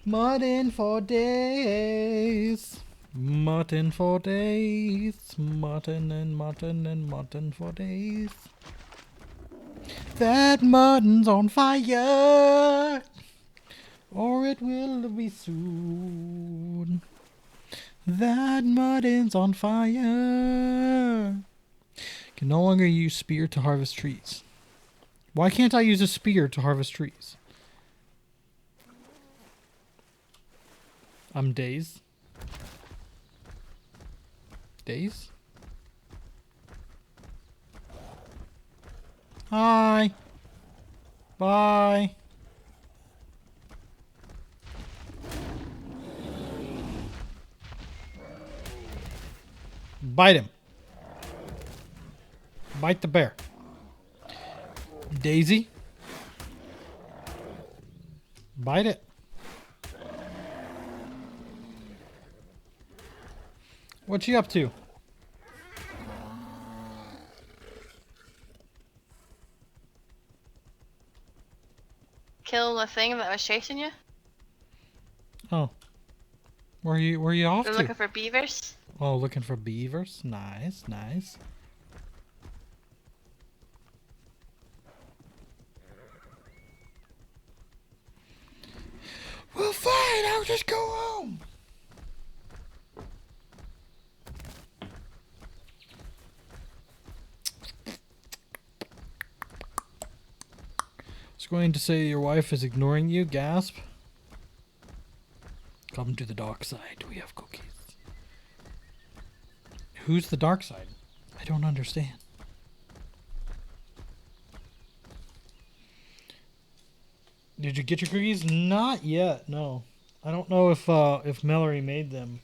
Mutton for days. Mutton for days. Mutton and mutton and mutton for days. That mutton's on fire. Or it will be soon. That mutton's on fire. Can no longer use spear to harvest trees. Why can't I use a spear to harvest trees? I'm dazed. Dazed? Hi. Bye. Bite him. Bite the bear. Daisy. Bite it. What's she up to? Kill the thing that was chasing you? Oh. Where are you off They're to? looking for beavers. Oh, looking for beavers. Nice, nice. Well, fine. I'll just go home. I was going to say your wife is ignoring you. Gasp. Come to the dark side. We have cookies. Who's the dark side? I don't understand. Did you get your cookies? Not yet. No. I don't know if Mallory made them.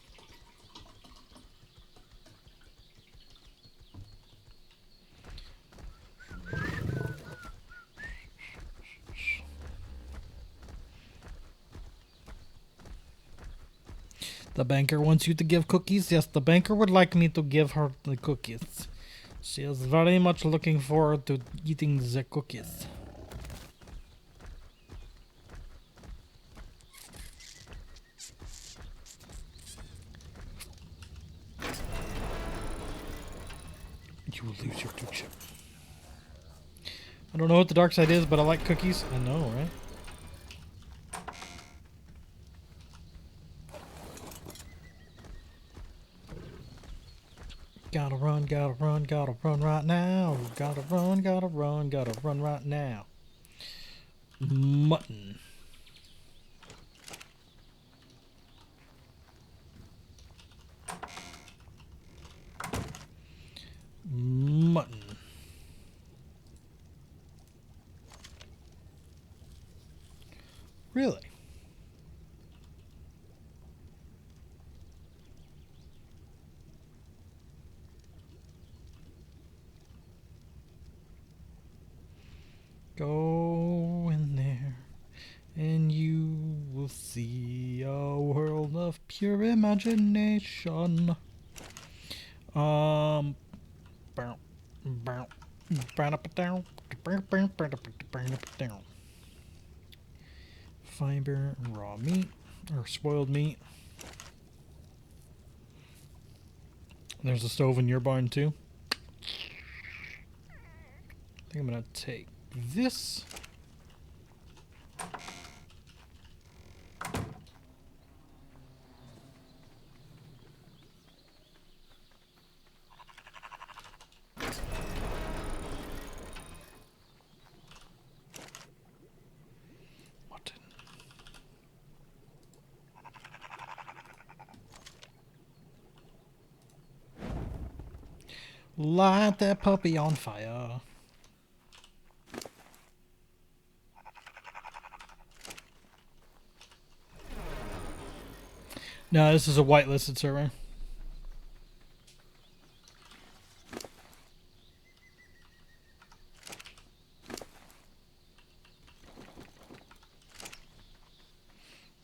The banker wants you to give cookies? Yes, the banker would like me to give her the cookies. She is very much looking forward to eating the cookies. You will lose your ducheship. I don't know what the dark side is, but I like cookies. I know, right? Gotta run right now. Gotta run right now. Mutton. Mutton. Really? Go in there and you will see a world of pure imagination. Fiber, raw meat, or spoiled meat. There's a stove in your barn too. I think I'm gonna take this. Light that puppy on fire. No, this is a whitelisted server.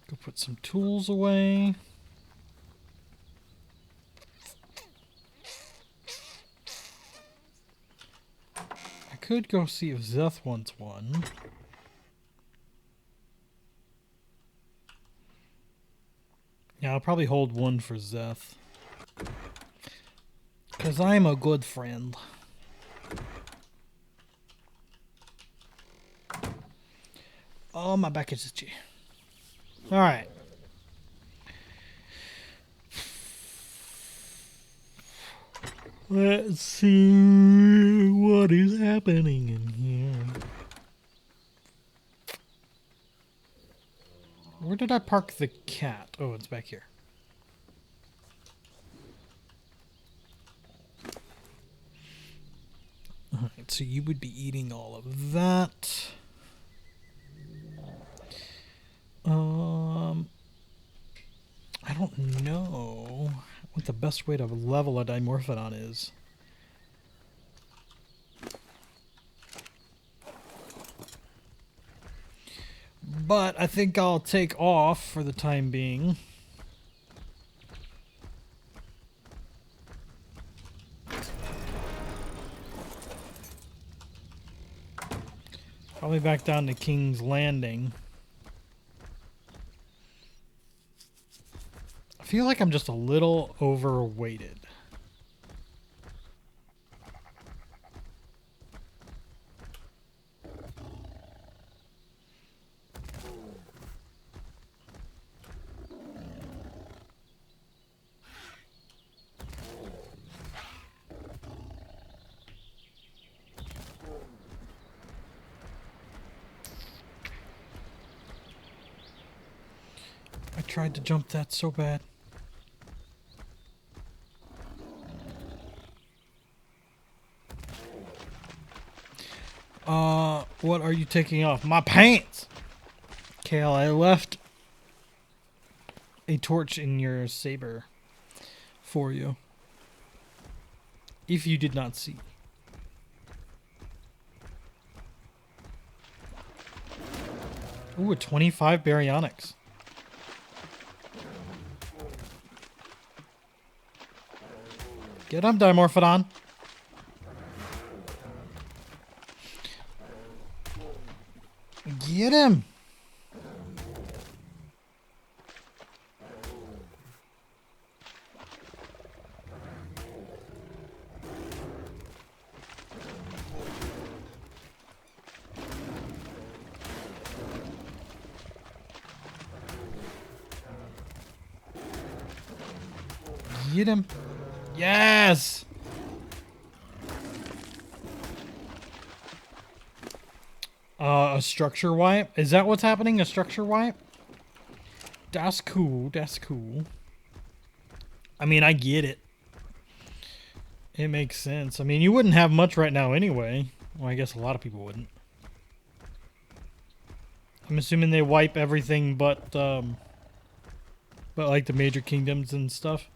Go put some tools away. I could go see if Zeth wants one. Yeah, I'll probably hold one for Zeth. Because I'm a good friend. Oh, my back is itchy. Alright. Let's see what is happening in here. Where did I park the cat? Oh, it's back here. Alright, so you would be eating all of that. I don't know what the best way to level a Dimorphodon is. But I think I'll take off for the time being. Probably back down to King's Landing. I feel like I'm just a little overweighted. I tried to jump that so bad. What are you taking off? My pants! Kale, I left a torch in your saber for you. If you did not see. Ooh, a 25 baryonyx. Get him, Dimorphodon. Get him. Get him. Yes. A structure wipe? Is that what's happening? A structure wipe? That's cool. That's cool. I mean, I get it. It makes sense. I mean, you wouldn't have much right now anyway. Well, I guess a lot of people wouldn't. I'm assuming they wipe everything but like the major kingdoms and stuff.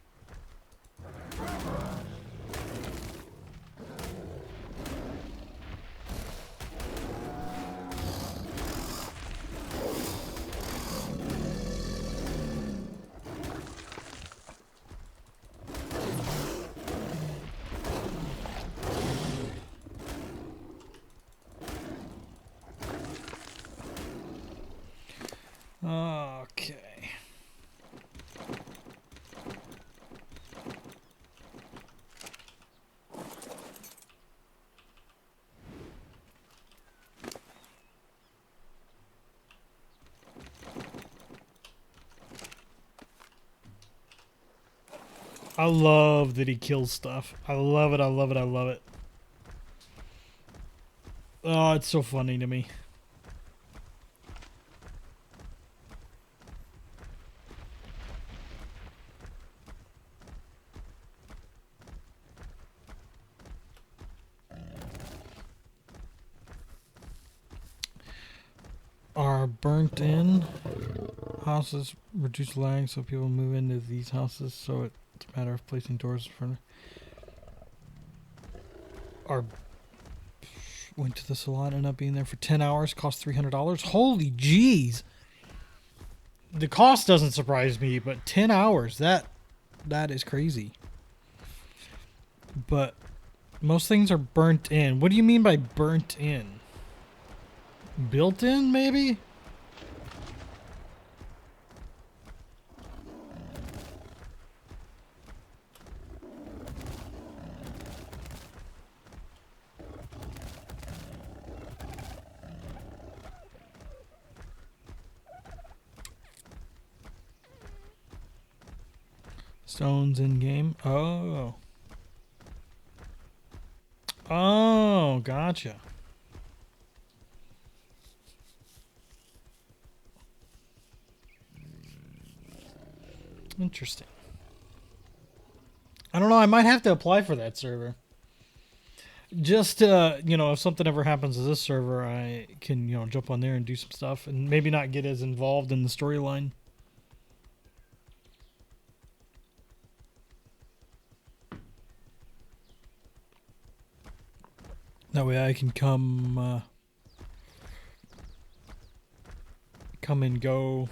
Okay. I love that he kills stuff. I love it, I love it, I love it. Oh, it's so funny to me. Are burnt in. houses reduce lag, so people move into these houses. So it's a matter of placing doors in front of. Our went to the salon, ended up being there for 10 hours, cost $300. Holy jeez! The cost doesn't surprise me, but 10 hours, that is crazy. But most things are burnt in. What do you mean by burnt in? Built in, maybe? Stones in game. Oh. Oh, gotcha. Interesting. I don't know. I might have to apply for that server. Just, you know, if something ever happens to this server, I can, you know, jump on there and do some stuff and maybe not get as involved in the storyline. That way I can come and go.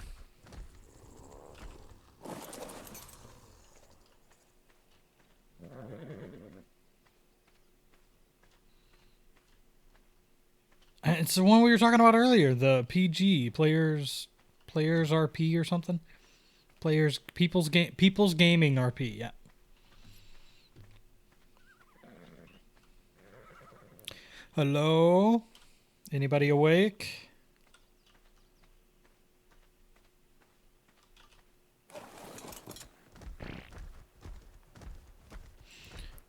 It's the one we were talking about earlier, the PG players RP or something. People's gaming RP, yeah. Hello? Anybody awake?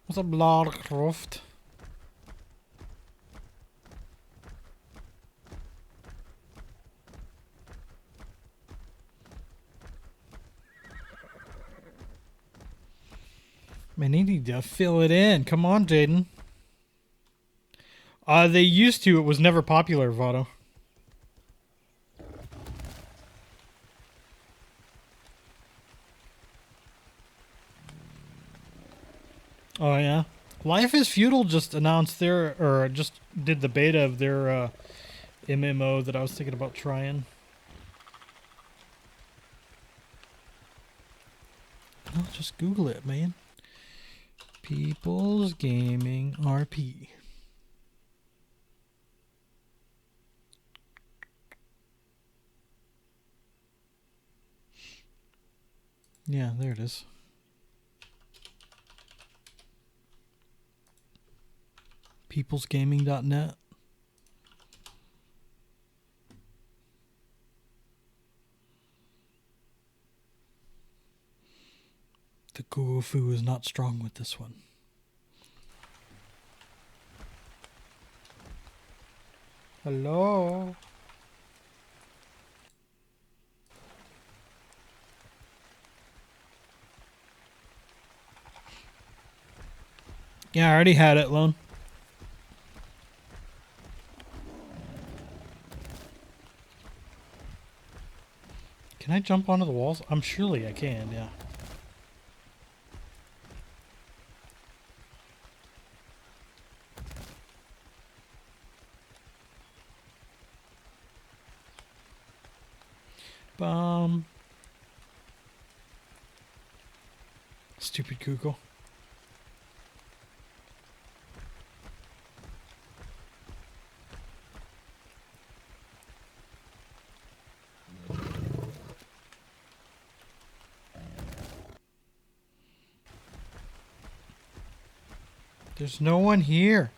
What's up, Lara Croft? Man, they need to fill it in. Come on, Jaden. They used to. It was never popular, Votto. Oh, yeah? Life is Feudal just announced just did the beta of their MMO that I was thinking about trying. I'll just Google it, man. People's Gaming RP. Yeah, there it is. Peoplesgaming.net. The Google Fu is not strong with this one. Hello? Yeah, I already had it, Lone. Can I jump onto the walls? Surely I can, yeah. Stupid Google. There's no one here.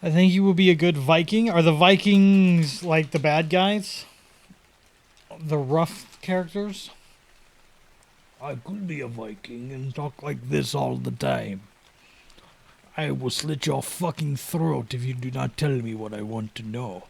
I think you will be a good Viking. Are the Vikings like the bad guys? The rough characters? I could be a Viking and talk like this all the time. I will slit your fucking throat if you do not tell me what I want to know.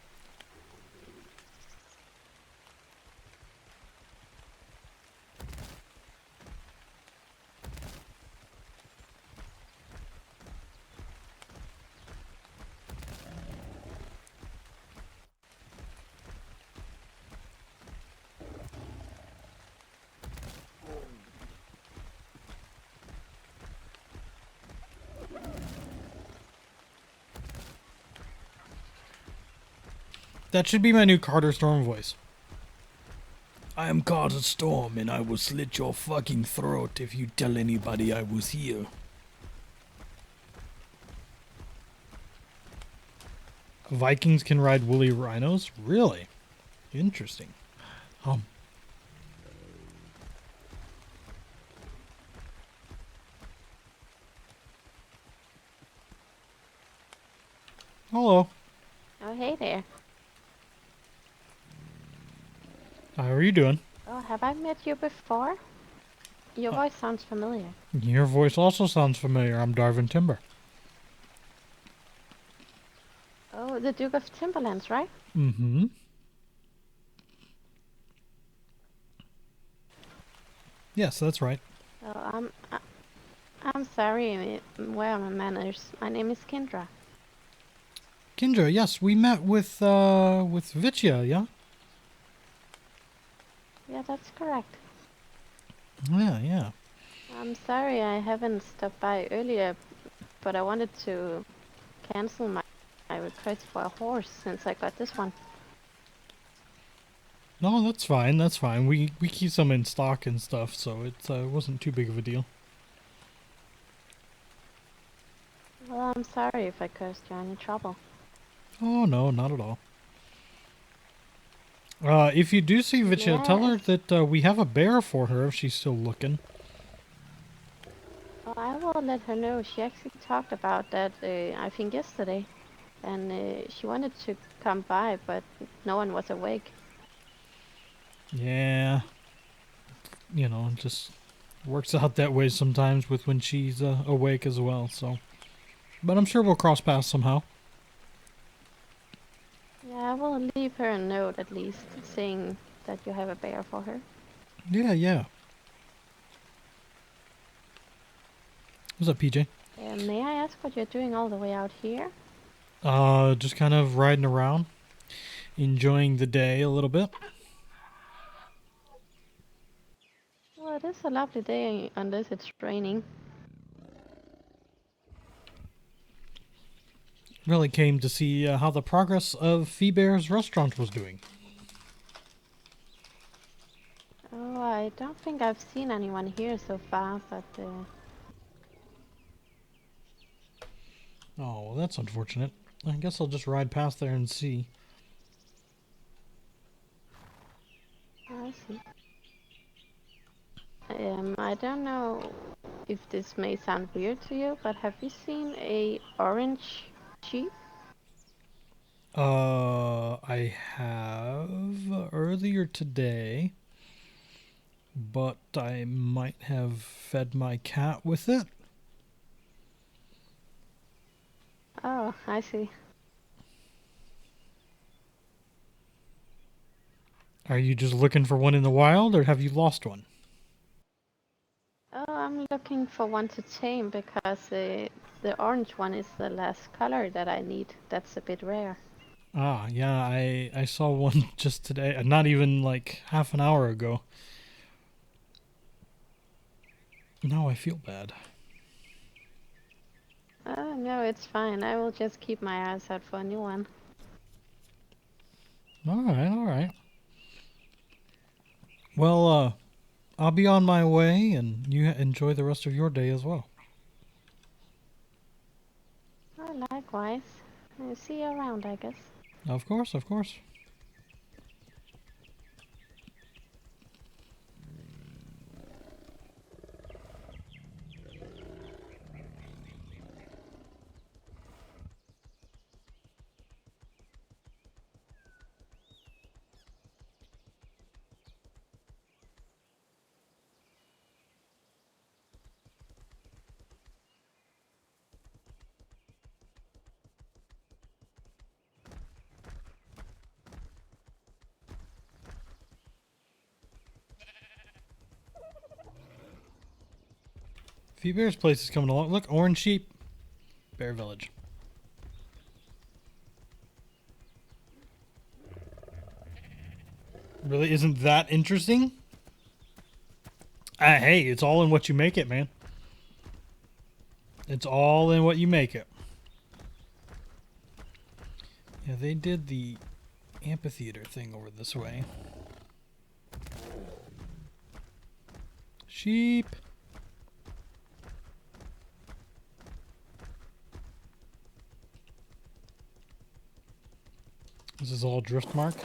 That should be my new Carter Storm voice. I am Carter Storm, and I will slit your fucking throat if you tell anybody I was here. Vikings can ride woolly rhinos? Really? Interesting. Hello. Oh, hey there. How are you doing? Oh, have I met you before? Your voice sounds familiar. Your voice also sounds familiar. I'm Darvin Tymber. Oh, the Duke of Timberlands, right? Mm-hmm. Yes, that's right. Oh, I'm sorry. Where are my manners? My name is Kendra. Kendra, yes, we met with Vitya, yeah? Yeah, that's correct. Yeah, yeah. I'm sorry I haven't stopped by earlier, but I wanted to cancel my request for a horse since I got this one. No, that's fine, that's fine. We keep some in stock and stuff, so it wasn't too big of a deal. Well, I'm sorry if I caused you any trouble. Oh, no, not at all. If you do see Vitya, tell her that we have a bear for her if she's still looking. Oh, I will let her know. She actually talked about that, I think yesterday. And she wanted to come by, but no one was awake. Yeah. You know, it just works out that way sometimes with when she's awake as well, so. But I'm sure we'll cross paths somehow. Yeah, I will leave her a note at least, saying that you have a bear for her. Yeah, yeah. What's up, PJ? May I ask what you're doing all the way out here? Just kind of riding around, enjoying the day a little bit. Well, it is a lovely day, unless it's raining. Really came to see how the progress of Feebear's restaurant was doing. Oh, I don't think I've seen anyone here so far, but... Oh, well, that's unfortunate. I guess I'll just ride past there and see. I see. I don't know if this may sound weird to you, but have you seen a orange sheep? I have earlier today, but I might have fed my cat with it. Oh, I see. Are you just looking for one in the wild, or have you lost one? Oh, I'm looking for one to tame because the orange one is the last color that I need. That's a bit rare. Ah, yeah, I saw one just today, not even like half an hour ago. Now I feel bad. Oh, no, it's fine. I will just keep my eyes out for a new one. Alright, alright. Well, I'll be on my way, and you enjoy the rest of your day as well. Oh, likewise. I'll see you around, I guess. Of course, of course. Feebear's place is coming along. Look, orange sheep. Bear Village. Really isn't that interesting? Hey, it's all in what you make it, man. It's all in what you make it. Yeah, they did the amphitheater thing over this way. Sheep. This is all driftmark.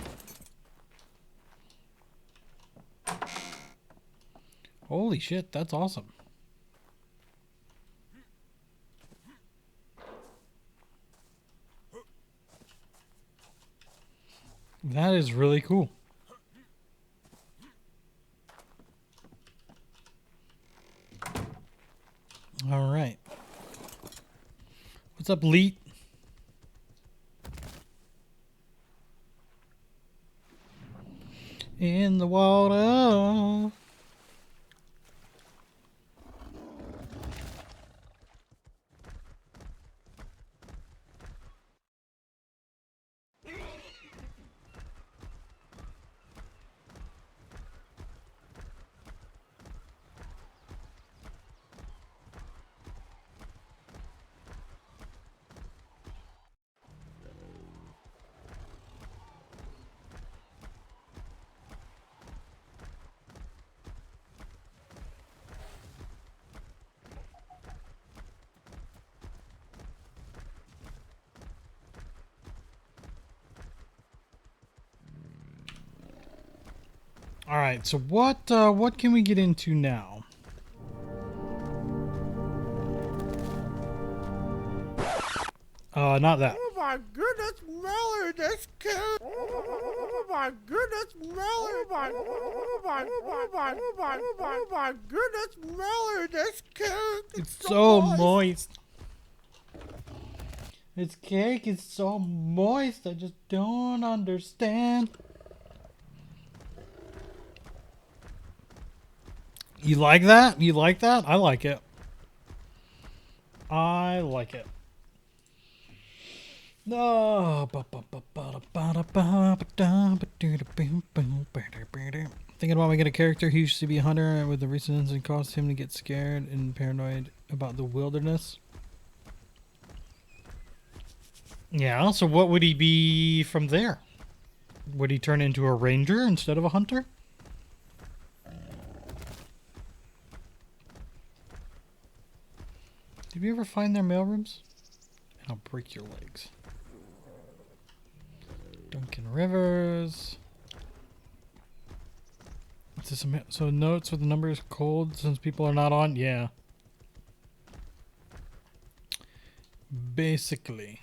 Holy shit, that's awesome. That is really cool. All right. What's up, Leet? In the water. All right, so what can we get into now? Not that. Oh my goodness, Miller, this kid. Oh my goodness, Miller. Oh my goodness, Miller, this cake. It's so moist. This cake is so moist. I just don't understand. You like that? You like that? I like it. I like it. No. Thinking about making a character who used to be a hunter and with the recent incident caused him to get scared and paranoid about the wilderness. Yeah, so what would he be from there? Would he turn into a ranger instead of a hunter? Did we ever find their mailrooms? And I'll break your legs. Duncan Rivers. Is this so notes with the numbers cold since people are not on? Yeah. Basically.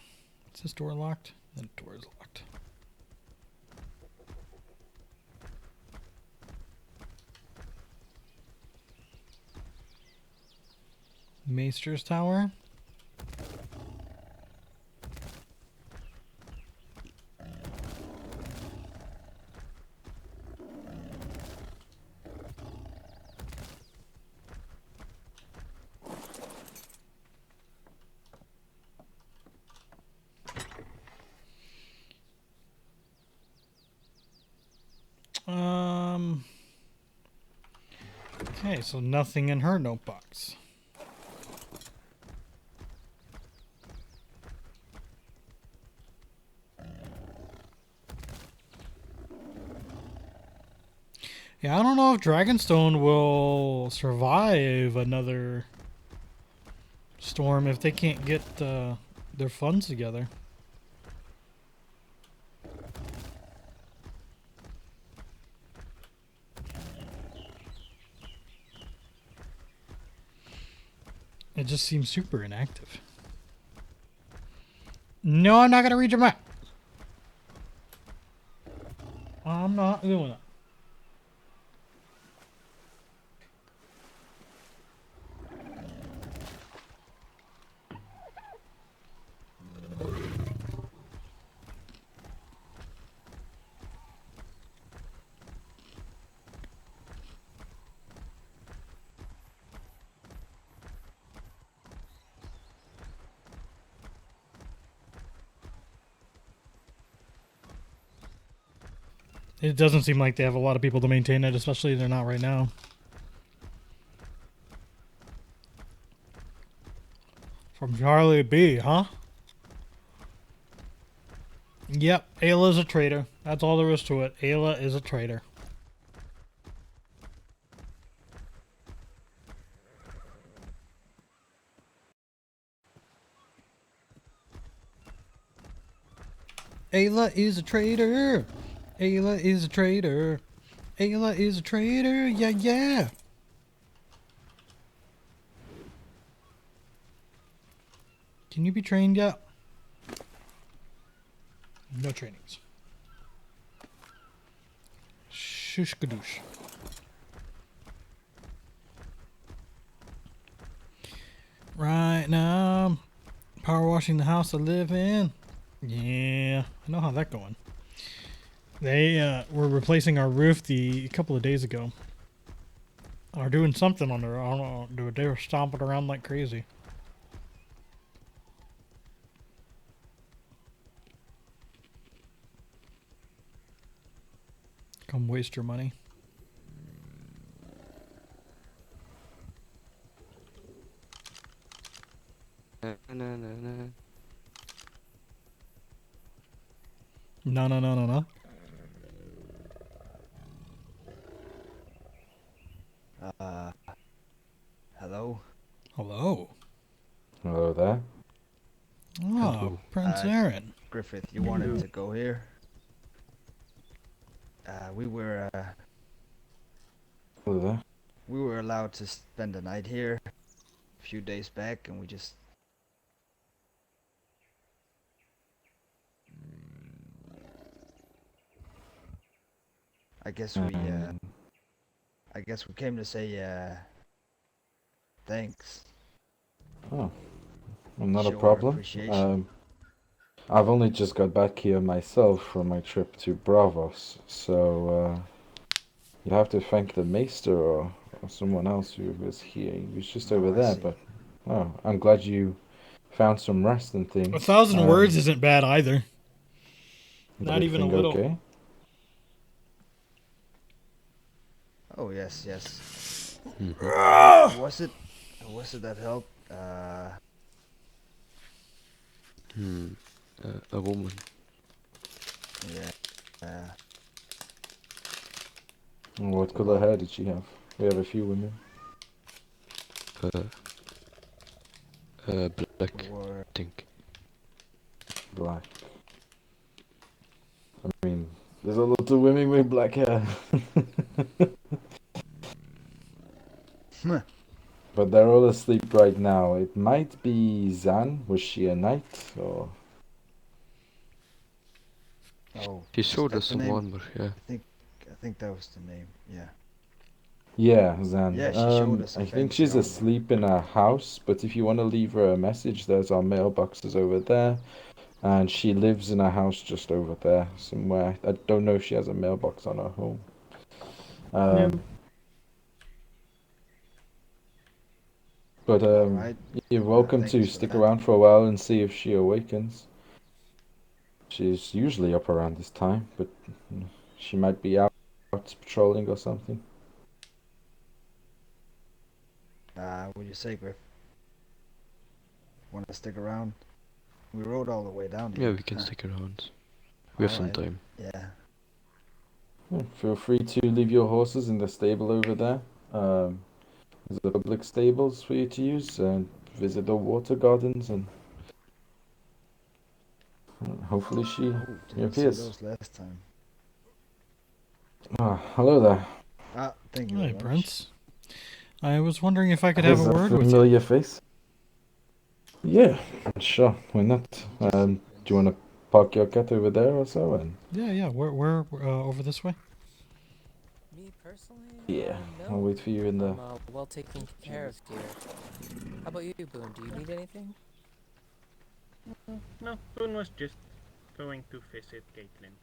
Is this door locked? The door is locked. Maester's Tower. Okay, so nothing in her notebox. Yeah, I don't know if Dragonstone will survive another storm if they can't get their funds together. It just seems super inactive. No, I'm not gonna read your map. I'm not doing it. It doesn't seem like they have a lot of people to maintain it, especially they're not right now. From Charlie B, huh? Yep, Ayla's a traitor. That's all there is to it. Ayla is a traitor. Ayla is a traitor. Ayla is a traitor. Ayla is a traitor. Yeah, yeah. Can you be trained yet? No trainings. Shush kadoosh. Right now, power washing the house I live in. Yeah, I know how that's going. They were replacing our roof a couple of days ago. Or doing something on there. I don't know, dude. They were stomping around like crazy. Come waste your money. No. Hello? Hello. Hello there. Oh, Prince Aaron. Griffith, you wanted to go here? We were Hello there. we were allowed to spend the night here a few days back, and we just I guess we came to say thanks. Oh, well, not a Show our problem. appreciation. I've only just got back here myself from my trip to Bravos, so you have to thank the Maester or someone else who was here. He was just over there, but oh, I'm glad you found some rest and things. 1,000 words isn't bad either. Not even a everything little. Okay? Oh yes. Mhm. Who was it that helped? A woman. Yeah. What color hair did she have? We have a few women. Black, I think. Black. I mean, there's a lot of women with black hair. But they're all asleep right now. It might be Zan. Was she a knight or? Oh. She is showed that us the name? one, but yeah. I think that was the name. Yeah. Yeah, Zan. Yeah, she showed us a I think fancy she's armor. asleep in her house, but if you want to leave her a message, there's our mailboxes over there. And she lives in a house just over there somewhere. I don't know if she has a mailbox on her home. But Alright. you're welcome thank to you for stick that. around for a while and see if she awakens. She's usually up around this time, but she might be out patrolling or something. What do you say, Griff? Want to stick around? We rode all the way down here. Yeah, we can stick around. We have some Alright. time. Yeah. Yeah, feel free to leave your horses in the stable over there. There's the public stables for you to use, and visit the water gardens, and hopefully she Didn't see reappears. those last time. Hello there. Thank you Hi, very much. Prince. I was wondering if I could have Is a that word with you. familiar face? Yeah, sure. Why not? Do you want to park your cat over there or so? And Yeah. Where over this way? Me personally? yeah, No. I'll wait for you in the. I'm well taken care of here. How about you, Boone? Do you need anything? No, Boone was just going to visit Caitlin.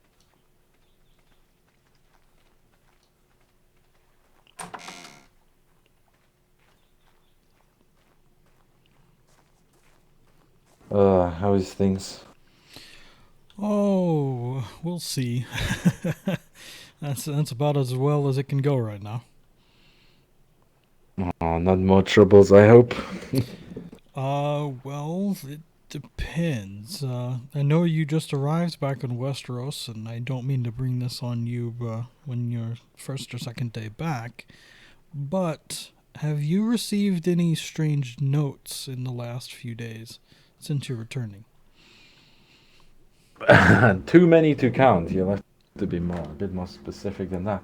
How is things? Oh, we'll see. That's about as well as it can go right now. Oh, not more troubles, I hope. Well, depends. I know you just arrived back in Westeros, and I don't mean to bring this on you when you're first or second day back, but have you received any strange notes in the last few days since you're returning? Too many to count. You'll have to be a bit more specific than that.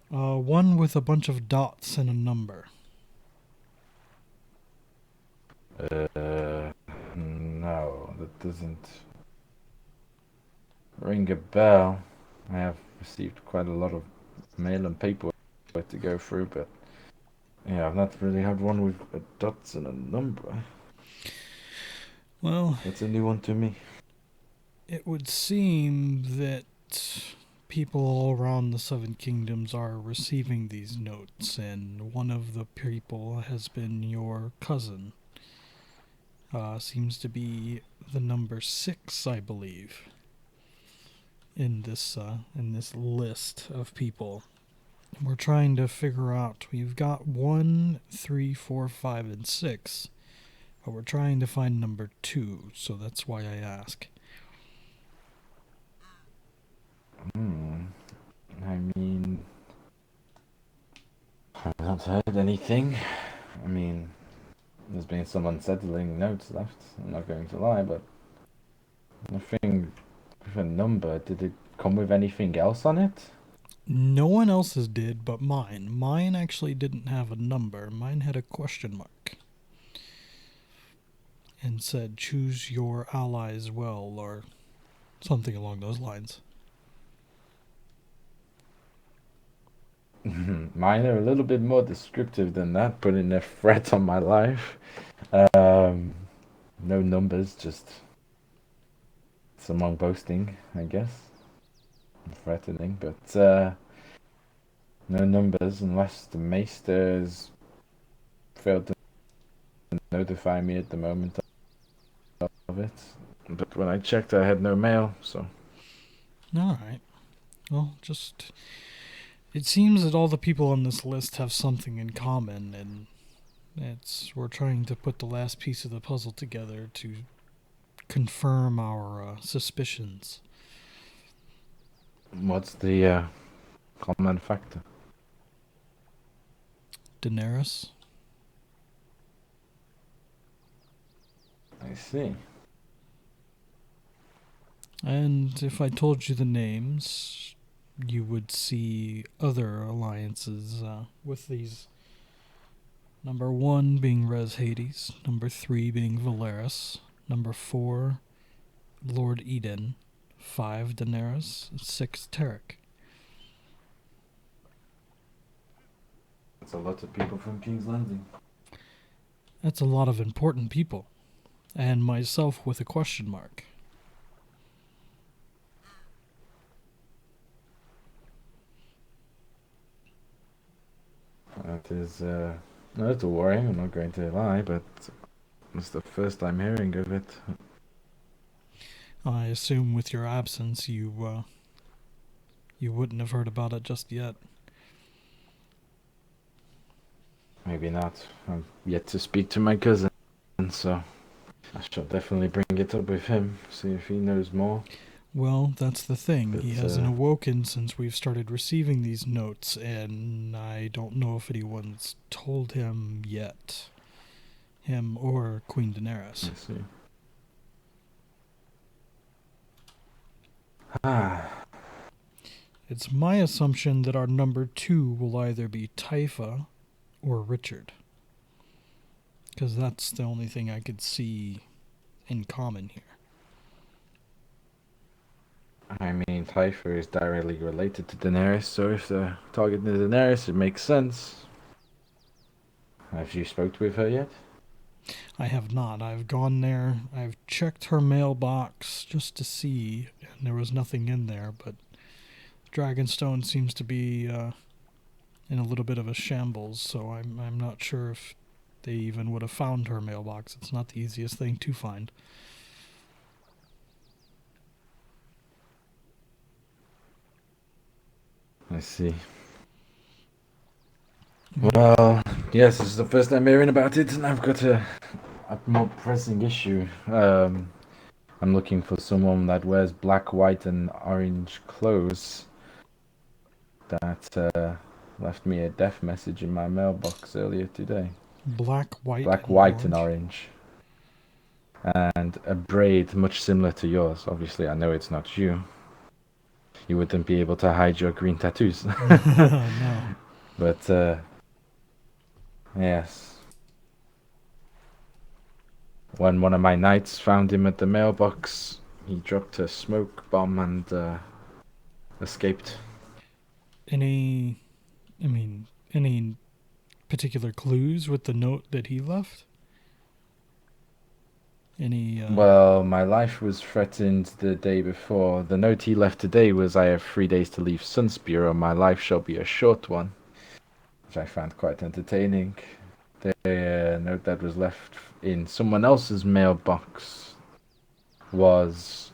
One with a bunch of dots and a number. No, that doesn't ring a bell. I have received quite a lot of mail and paperwork to go through, but yeah, I've not really had one with a dots and a number. Well, it's a new one to me. It would seem that people all around the Seven Kingdoms are receiving these notes, and one of the people has been your cousin. Seems to be the number 6, I believe, in this list of people. We're trying to figure out. We've got 1, 3, 4, 5, and 6, but we're trying to find number 2. So that's why I ask. I mean, I've not heard anything. I mean, there's been some unsettling notes left, I'm not going to lie, but nothing with a number. Did it come with anything else on it? No one else's did but mine. Mine actually didn't have a number. Mine had a question mark. And said, choose your allies well, or something along those lines. Mine are a little bit more descriptive than that, putting a threat on my life. No numbers, just someone boasting, I guess. Threatening, but no numbers unless the Maesters failed to notify me at the moment of it. But when I checked, I had no mail, so... Alright. Well, just... It seems that all the people on this list have something in common, and we're trying to put the last piece of the puzzle together to confirm our suspicions. What's the common factor? Daenerys. I see. And if I told you the names, you would see other alliances with these. Number 1 being Res Hades, number 3 being Valeris, number 4 Lord Eden, 5 Daenerys, 6 Tarek. That's a lot of people from King's Landing. That's a lot of important people. And myself with a question mark. That is, not a worry, I'm not going to lie, but it's the first I'm hearing of it. I assume with your absence, you wouldn't have heard about it just yet. Maybe not. I'm yet to speak to my cousin, so I shall definitely bring it up with him, see if he knows more. Well, that's the thing. But, he hasn't awoken since we've started receiving these notes, and I don't know if anyone's told him yet. Him or Queen Daenerys. I see. Ah. It's my assumption that our number 2 will either be Typha or Richard. Because that's the only thing I could see in common here. I mean, Tymber is directly related to Daenerys, so if they're targeting Daenerys, it makes sense. Have you spoke with her yet? I have not. I've gone there. I've checked her mailbox just to see, and there was nothing in there, but Dragonstone seems to be in a little bit of a shambles, so I'm not sure if they even would have found her mailbox. It's not the easiest thing to find. I see. Well, yes, this is the first I'm hearing about it, and I've got to a more pressing issue. I'm looking for someone that wears black, white, and orange clothes. That left me a death message in my mailbox earlier today. Black, white, Black, and white, and orange. orange. And a braid much similar to yours. Obviously, I know it's not you. You wouldn't be able to hide your green tattoos. No. But, yes. When one of my knights found him at the mailbox, he dropped a smoke bomb and escaped. Any particular clues with the note that he left? Well, my life was threatened the day before. The note he left today was, "I have 3 days to leave Sunspear, or my life shall be a short one," which I found quite entertaining. The note that was left in someone else's mailbox was,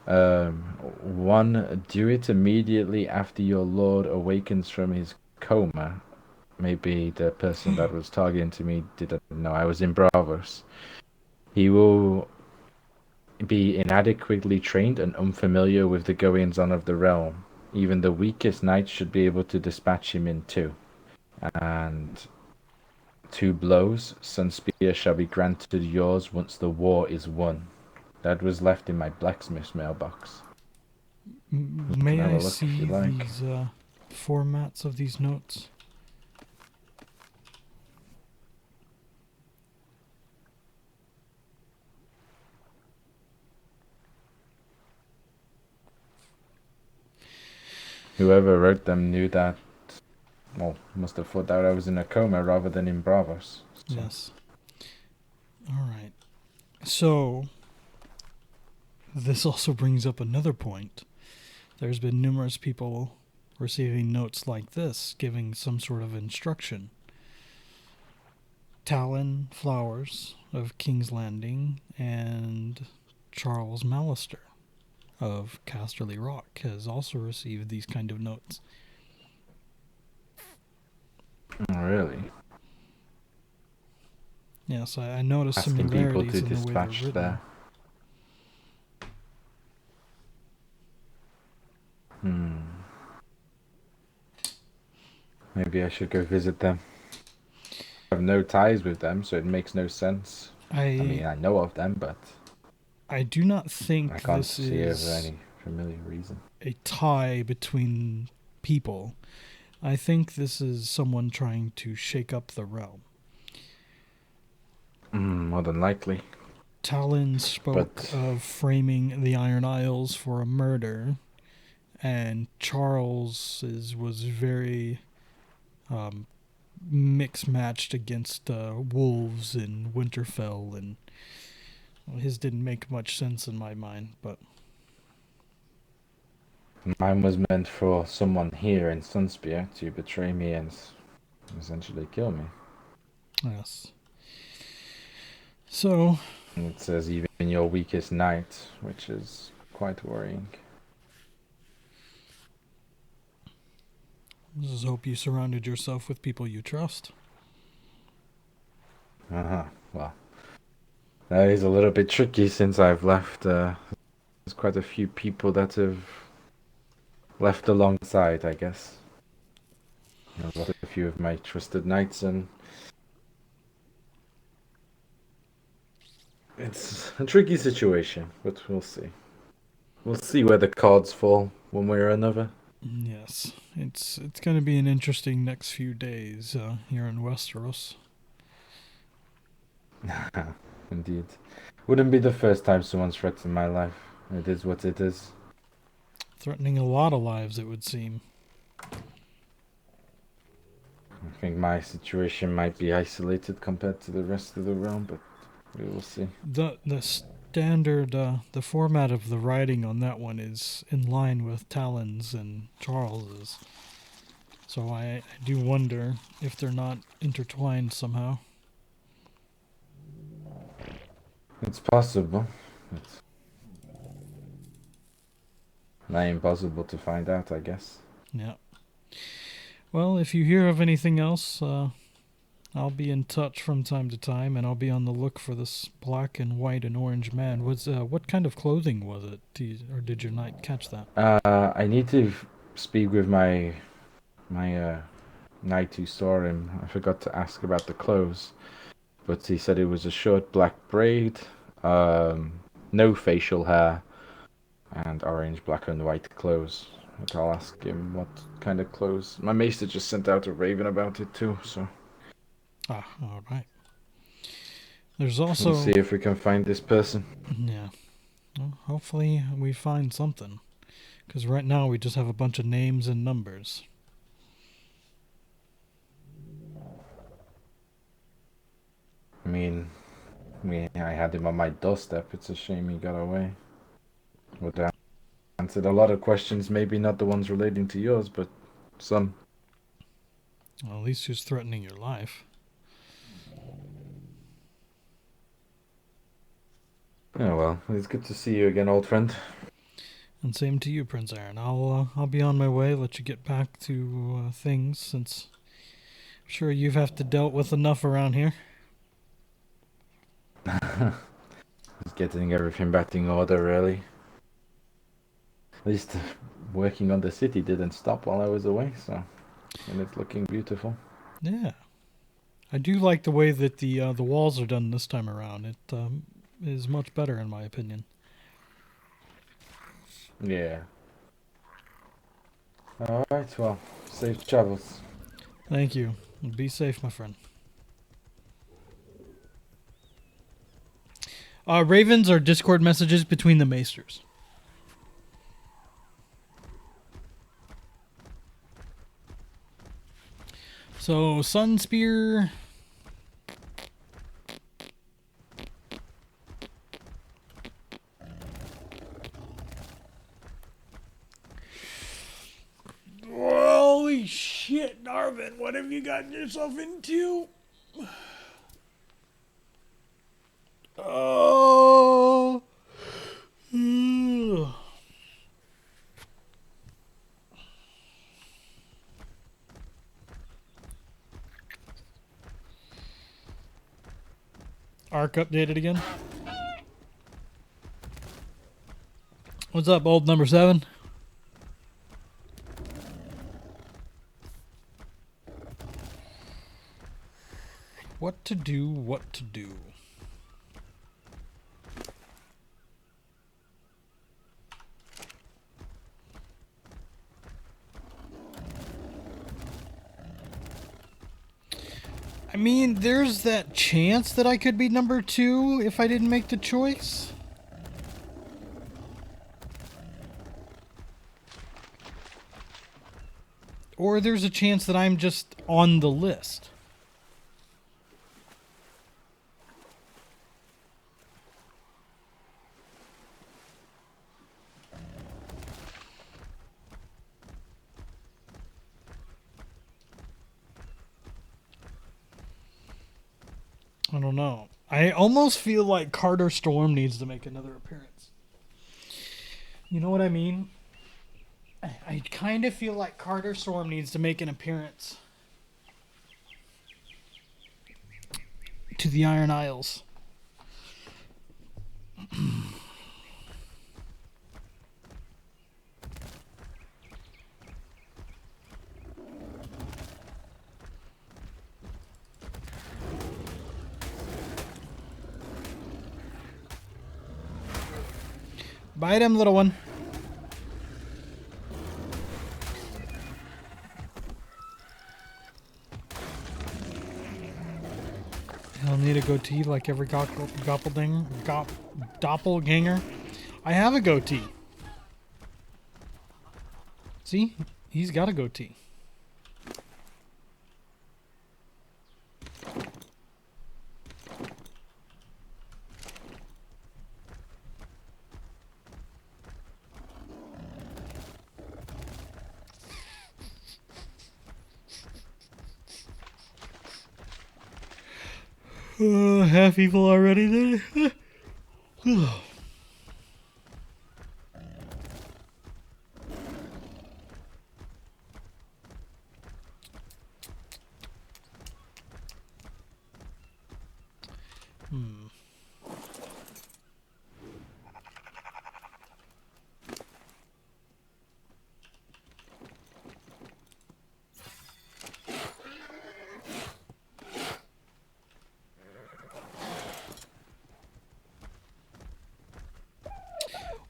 1, do it immediately after your lord awakens from his coma. Maybe the person that was talking to me didn't know I was in Bravos. He will be inadequately trained and unfamiliar with the goings-on of the realm. Even the weakest knight should be able to dispatch him in 2. And 2 blows, Sunspear shall be granted yours once the war is won. That was left in my blacksmith's mailbox. May I see these formats of these notes? Whoever wrote them knew that, well, must have thought that I was in a coma rather than in Bravos. So. Yes. Alright. So, this also brings up another point. There's been numerous people receiving notes like this, giving some sort of instruction. Talon Flowers of King's Landing and Charles Maester of Casterly Rock has also received these kind of notes. Oh, really? Yes, I noticed Asking people similarities to in the way they're dispatch written. there. Maybe I should go visit them. I have no ties with them, so it makes no sense. I mean, I know of them, but I do not think I can't this see it is for any familiar reason. a tie between people. I think this is someone trying to shake up the realm. More than likely. Talon spoke of framing the Iron Isles for a murder, and Charles's was very mix-matched against wolves in Winterfell, and his didn't make much sense in my mind, but... Mine was meant for someone here in Sunspear to betray me and essentially kill me. Yes. So... And it says even your weakest knight, which is quite worrying. I just hope you surrounded yourself with people you trust. Well, that is a little bit tricky since I've left. There's quite a few people that have left alongside, I guess. I've lost a few of my trusted knights, and it's a tricky situation, but we'll see. We'll see where the cards fall, one way or another. Yes, it's going to be an interesting next few days here in Westeros. Indeed. Wouldn't be the first time someone's threatened my life. It is what it is. Threatening a lot of lives, it would seem. I think my situation might be isolated compared to the rest of the realm, but we will see. The standard, the format of the writing on that one is in line with Talon's and Charles's. So I do wonder if they're not intertwined somehow. It's possible. It's not impossible to find out, I guess. Yeah. Well, if you hear of anything else, I'll be in touch from time to time, and I'll be on the look for this black and white and orange man. What kind of clothing was it? Or did your knight catch that? I need to speak with my knight who saw him. I forgot to ask about the clothes, but he said it was a short black braid, no facial hair, and orange, black, and white clothes. But I'll ask him what kind of clothes. My maester just sent out a raven about it too, so. Ah, all right. There's also. We'll see if we can find this person. Yeah. Well, hopefully we find something, because right now we just have a bunch of names and numbers. I mean, I had him on my doorstep. It's a shame he got away. Would have answered a lot of questions, maybe not the ones relating to yours, but some. Well, at least he's threatening your life. Oh well, it's good to see you again, old friend. And same to you, Prince Aaron. I'll be on my way. Let you get back to things, since I'm sure you've have to dealt with enough around here. Just getting everything back in order, really. At least working on the city didn't stop while I was away, so, and it's looking beautiful. Yeah, I do like the way that the walls are done this time around. It is much better in my opinion. Yeah. All right. Well, safe travels. Thank you. Be safe, my friend. Ravens are Discord messages between the Maesters. So, Sun Spear. Holy shit, Darvin, what have you gotten yourself into? Oh. Arc updated again. What's up, old number 7? What to do, what to do. I mean, there's that chance that I could be number 2 if I didn't make the choice. Or there's a chance that I'm just on the list. I don't know. I almost feel like Carter Storm needs to make another appearance. You know what I mean? I kind of feel like Carter Storm needs to make an appearance to the Iron Isles. Bite him, little one. I'll need a goatee like every doppelganger. I have a goatee. See? He's got a goatee. Half evil already then?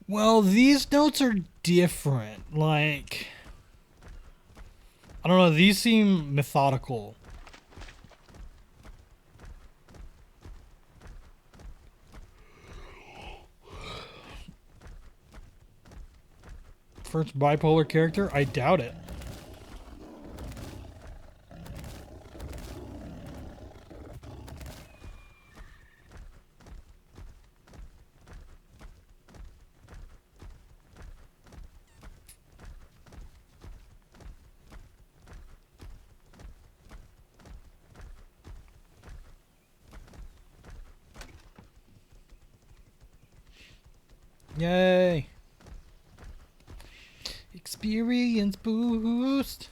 Well, these notes are different. Like, I don't know, these seem methodical. First bipolar character? I doubt it. Yay! Experience boost!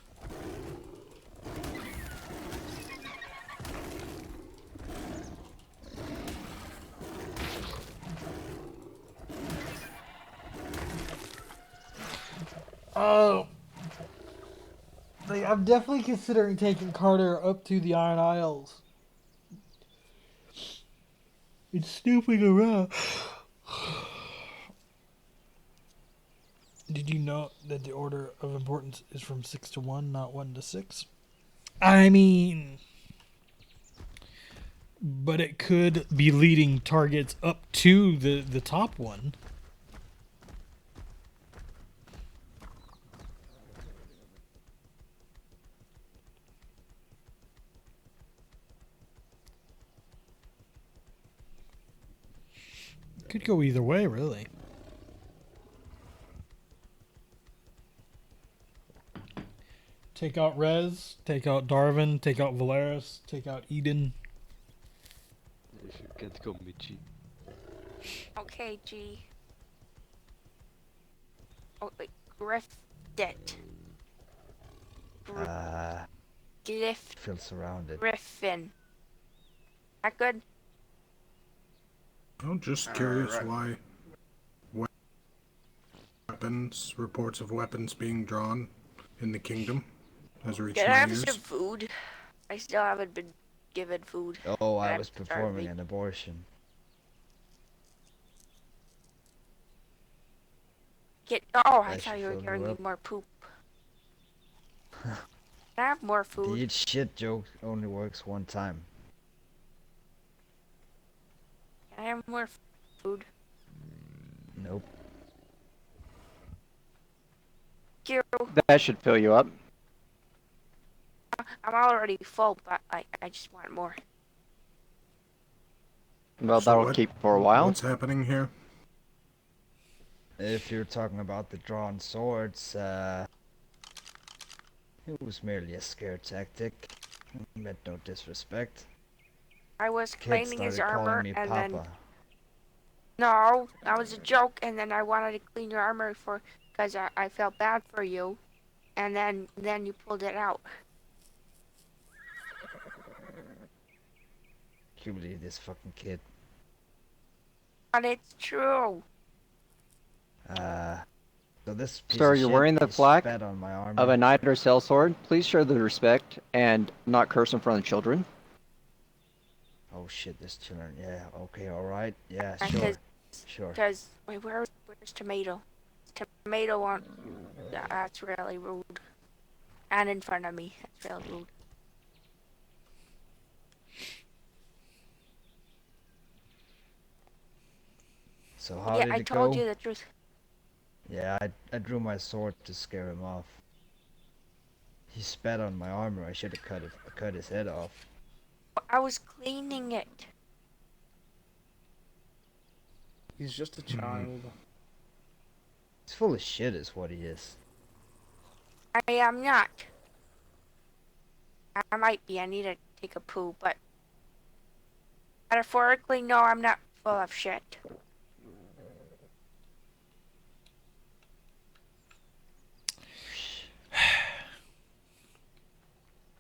Oh! Like, I'm definitely considering taking Carter up to the Iron Isles. It's snooping around. Did you know that the order of importance is from 6 to 1, not 1 to 6? I mean... But it could be leading targets up to the top one. Could go either way, really. Take out Rez, take out Darvin, take out Valeris, take out Eden. If you can't call me G. Okay, G. Oh, wait. Griffit. Feel surrounded. Griffin. That good? I'm just curious why weapons, reports of weapons being drawn in the kingdom has reached Can I my have ears. some food? I still haven't been given food. Oh, I I'm was performing starving. an abortion. Oh, I That thought should you were fill you giving me up. more poop. Can I have more The food? eat shit joke only works one time. Can I have more food? Nope. Thank you. That should fill you up. I'm already full, but I just want more. Well, So that'll what- keep for a while. What's happening here? If you're talking about the drawn swords, it was merely a scare tactic. Meant no disrespect. I was Kid cleaning his started calling armor me and Papa. then... No, that was a joke, and then I wanted to clean your armor because I felt bad for you, and then you pulled it out. You believe this fucking kid? But it's true. So this piece Sir, of you're shit wearing the is flag spat on my armor. of a knight or sellsword. Please show the respect and not curse in front of children. Oh shit, there's children. Yeah, okay, alright. Yeah, sure. Sure. Because, wait, where's Tomato? Tomato on... That's really rude. And in front of me. That's really rude. So how Yeah, did I it told go? you the truth. Yeah, I drew my sword to scare him off. He spat on my armor. I should have cut his head off. I was cleaning it. He's just a child. He's full of shit is what he is. I am not. I might be. I need to take a poo, but... Metaphorically, no, I'm not full of shit.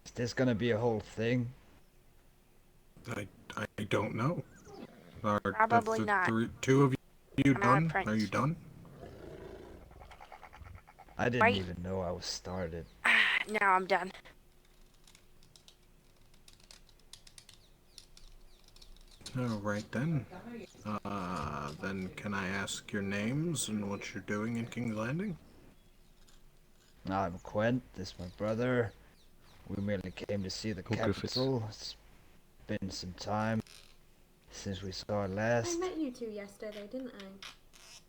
Is this gonna be a whole thing? I don't know. Are Probably not. Two of you I'm not a done? prince. Are you done? I didn't Right. even know I was started. Now I'm done. Alright then. Then can I ask your names and what you're doing in King's Landing? I'm Quent, this is my brother. We merely came to see the capital. It's been some time since we saw it I last. met you two yesterday, didn't I?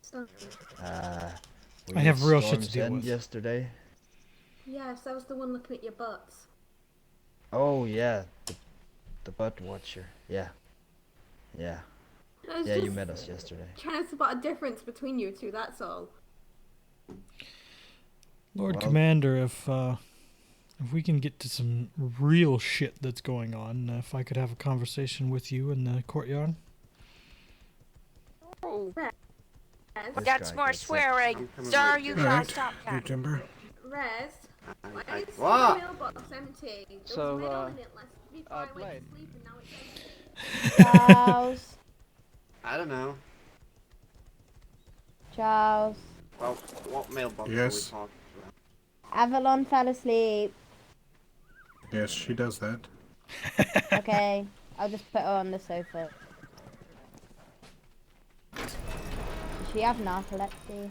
Sorry. We I have did real shit to Storm's deal End with. yesterday. Yes, I was the one looking at your butts. Oh yeah, the butt watcher. Yeah. I was Yeah, you just met us yesterday. trying to spot a difference between you two, that's all. Lord Well- Commander, if we can get to some real shit that's going on, if I could have a conversation with you in the courtyard. Oh. Rez, That's more swearing. Sir, you gotta stop You that. Tymber. Rez, why is What? the mailbox empty? There So, was mail in it before I went Blade. to sleep and now it's empty. Charles. I don't know. Charles. Well, what mailbox Yes. are we talking about? Avalon fell asleep. Yes, she does that. Okay, I'll just put her on the sofa. Does she have narcolepsy?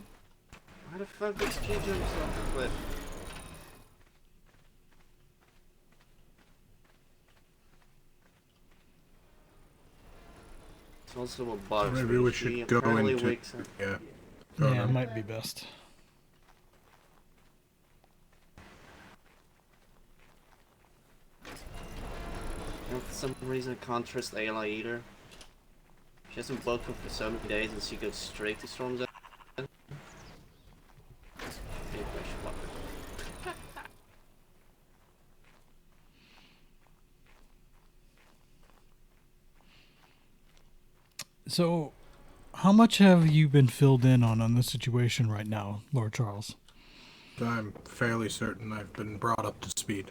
Why the fuck did she jump off the cliff? It's also a bug. Maybe we She should go apparently into... wakes up. Yeah. Yeah, it might be best. And for some reason I can't trust Ayla either. She hasn't woken for so many days and she goes straight to Storm's End. Maybe I should lock her. So, how much have you been filled in on the situation right now, Lord Charles? I'm fairly certain I've been brought up to speed.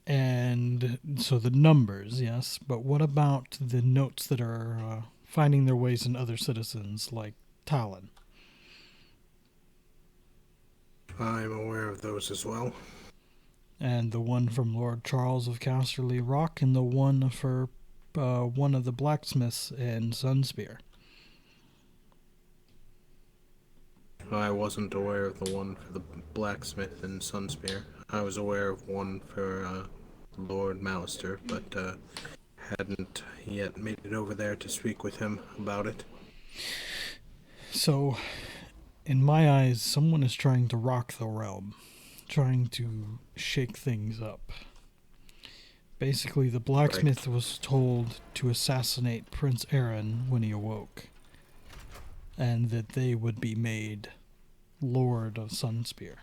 And so the numbers, yes, but what about the notes that are finding their ways in other citizens, like Talon? I'm aware of those as well. And the one from Lord Charles of Casterly Rock, and the one for one of the blacksmiths in Sunspear. I wasn't aware of the one for the blacksmith in Sunspear. I was aware of one for Lord Maester, but hadn't yet made it over there to speak with him about it. So, in my eyes, someone is trying to rock the realm, trying to shake things up. Basically, the blacksmith was told to assassinate Prince Aaron when he awoke, and that they would be made Lord of Sunspear.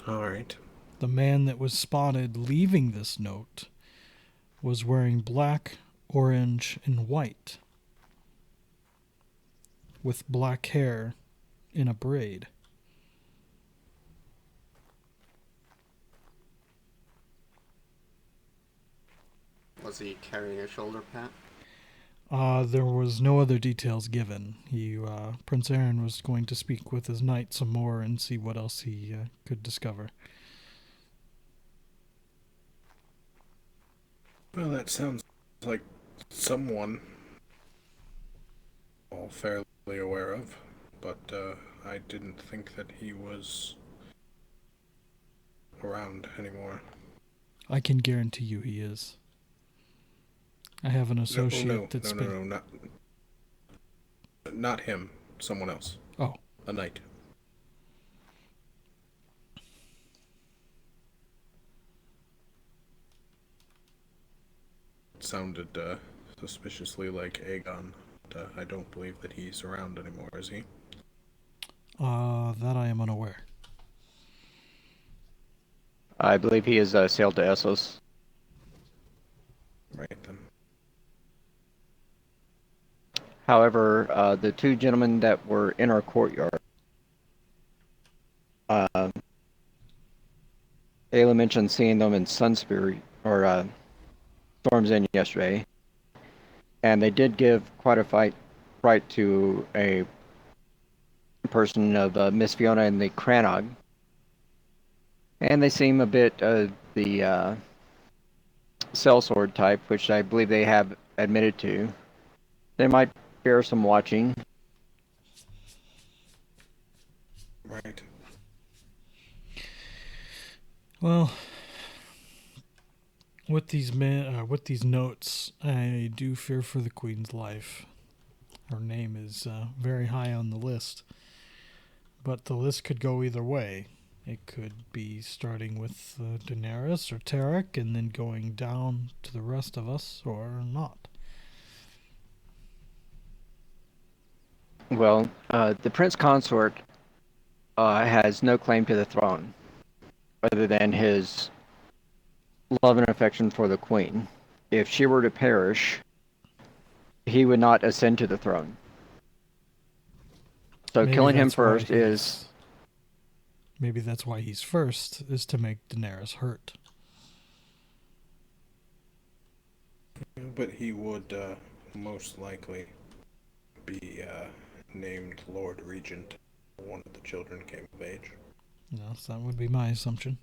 Alright. The man that was spotted leaving this note was wearing black, orange, and white, with black hair in a braid. Was he carrying a shoulder pad? There was no other details given. Prince Aaron was going to speak with his knight some more and see what else he could discover. Well, that sounds like someone all fairly aware of, but I didn't think that he was around anymore. I can guarantee you he is. I have an associate that's been... No, not him. Someone else. Oh. A knight. It sounded suspiciously like Aegon. I don't believe that he's around anymore, is he? That I am unaware. I believe he has sailed to Essos. Right then. However, the two gentlemen that were in our courtyard, Ayla mentioned seeing them in Sunspear or Storm's End yesterday, and they did give quite a fright to a person of Miss Fiona and the Cranog, and they seem a bit the sellsword type, which I believe they have admitted to. They might bear some watching. Right. Well, with these with these notes, I do fear for the Queen's life. Her name is very high on the list, but the list could go either way. It could be starting with Daenerys or Tarek, and then going down to the rest of us, or not. Well, the Prince Consort has no claim to the throne, other than his love and affection for the Queen. If she were to perish, he would not ascend to the throne. So Maybe killing him that's why first is... Maybe that's why he's first, is to make Daenerys hurt. But he would most likely be named Lord Regent when one of the children came of age. Yes, that would be my assumption.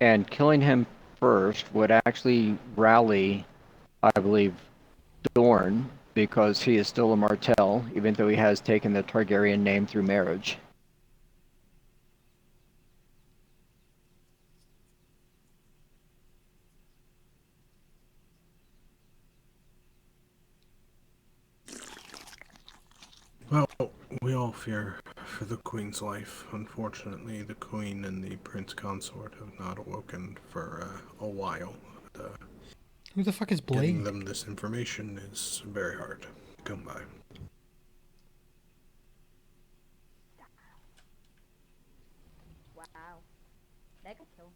And killing him first would actually rally, I believe, Dorne, because he is still a Martell, even though he has taken the Targaryen name through marriage. Well, we all fear for the Queen's life. Unfortunately, the Queen and the Prince Consort have not awoken for a while. Who the fuck is Blade? Getting them this information is very hard to come by. Wow. That could kill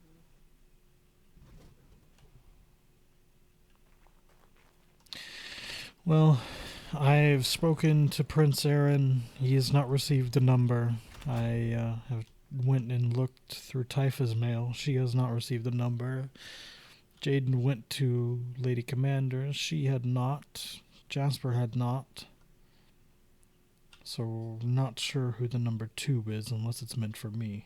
me. Well, I've spoken to Prince Aaron. He has not received a number. I have went and looked through Typha's mail. She has not received a number. Jaden went to Lady Commander. She had not. Jasper had not. So, not sure who the number 2 is, unless it's meant for me.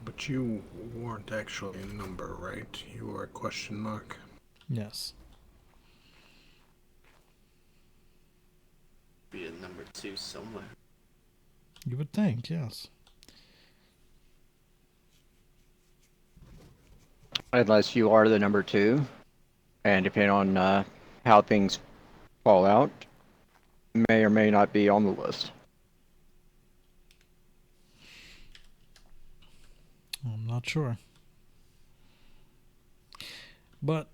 But you weren't actually a number, right? You were a question mark? Yes. Be a number 2 somewhere. You would think, yes. Unless you are the number 2, and depending on how things fall out, may or may not be on the list. I'm not sure. But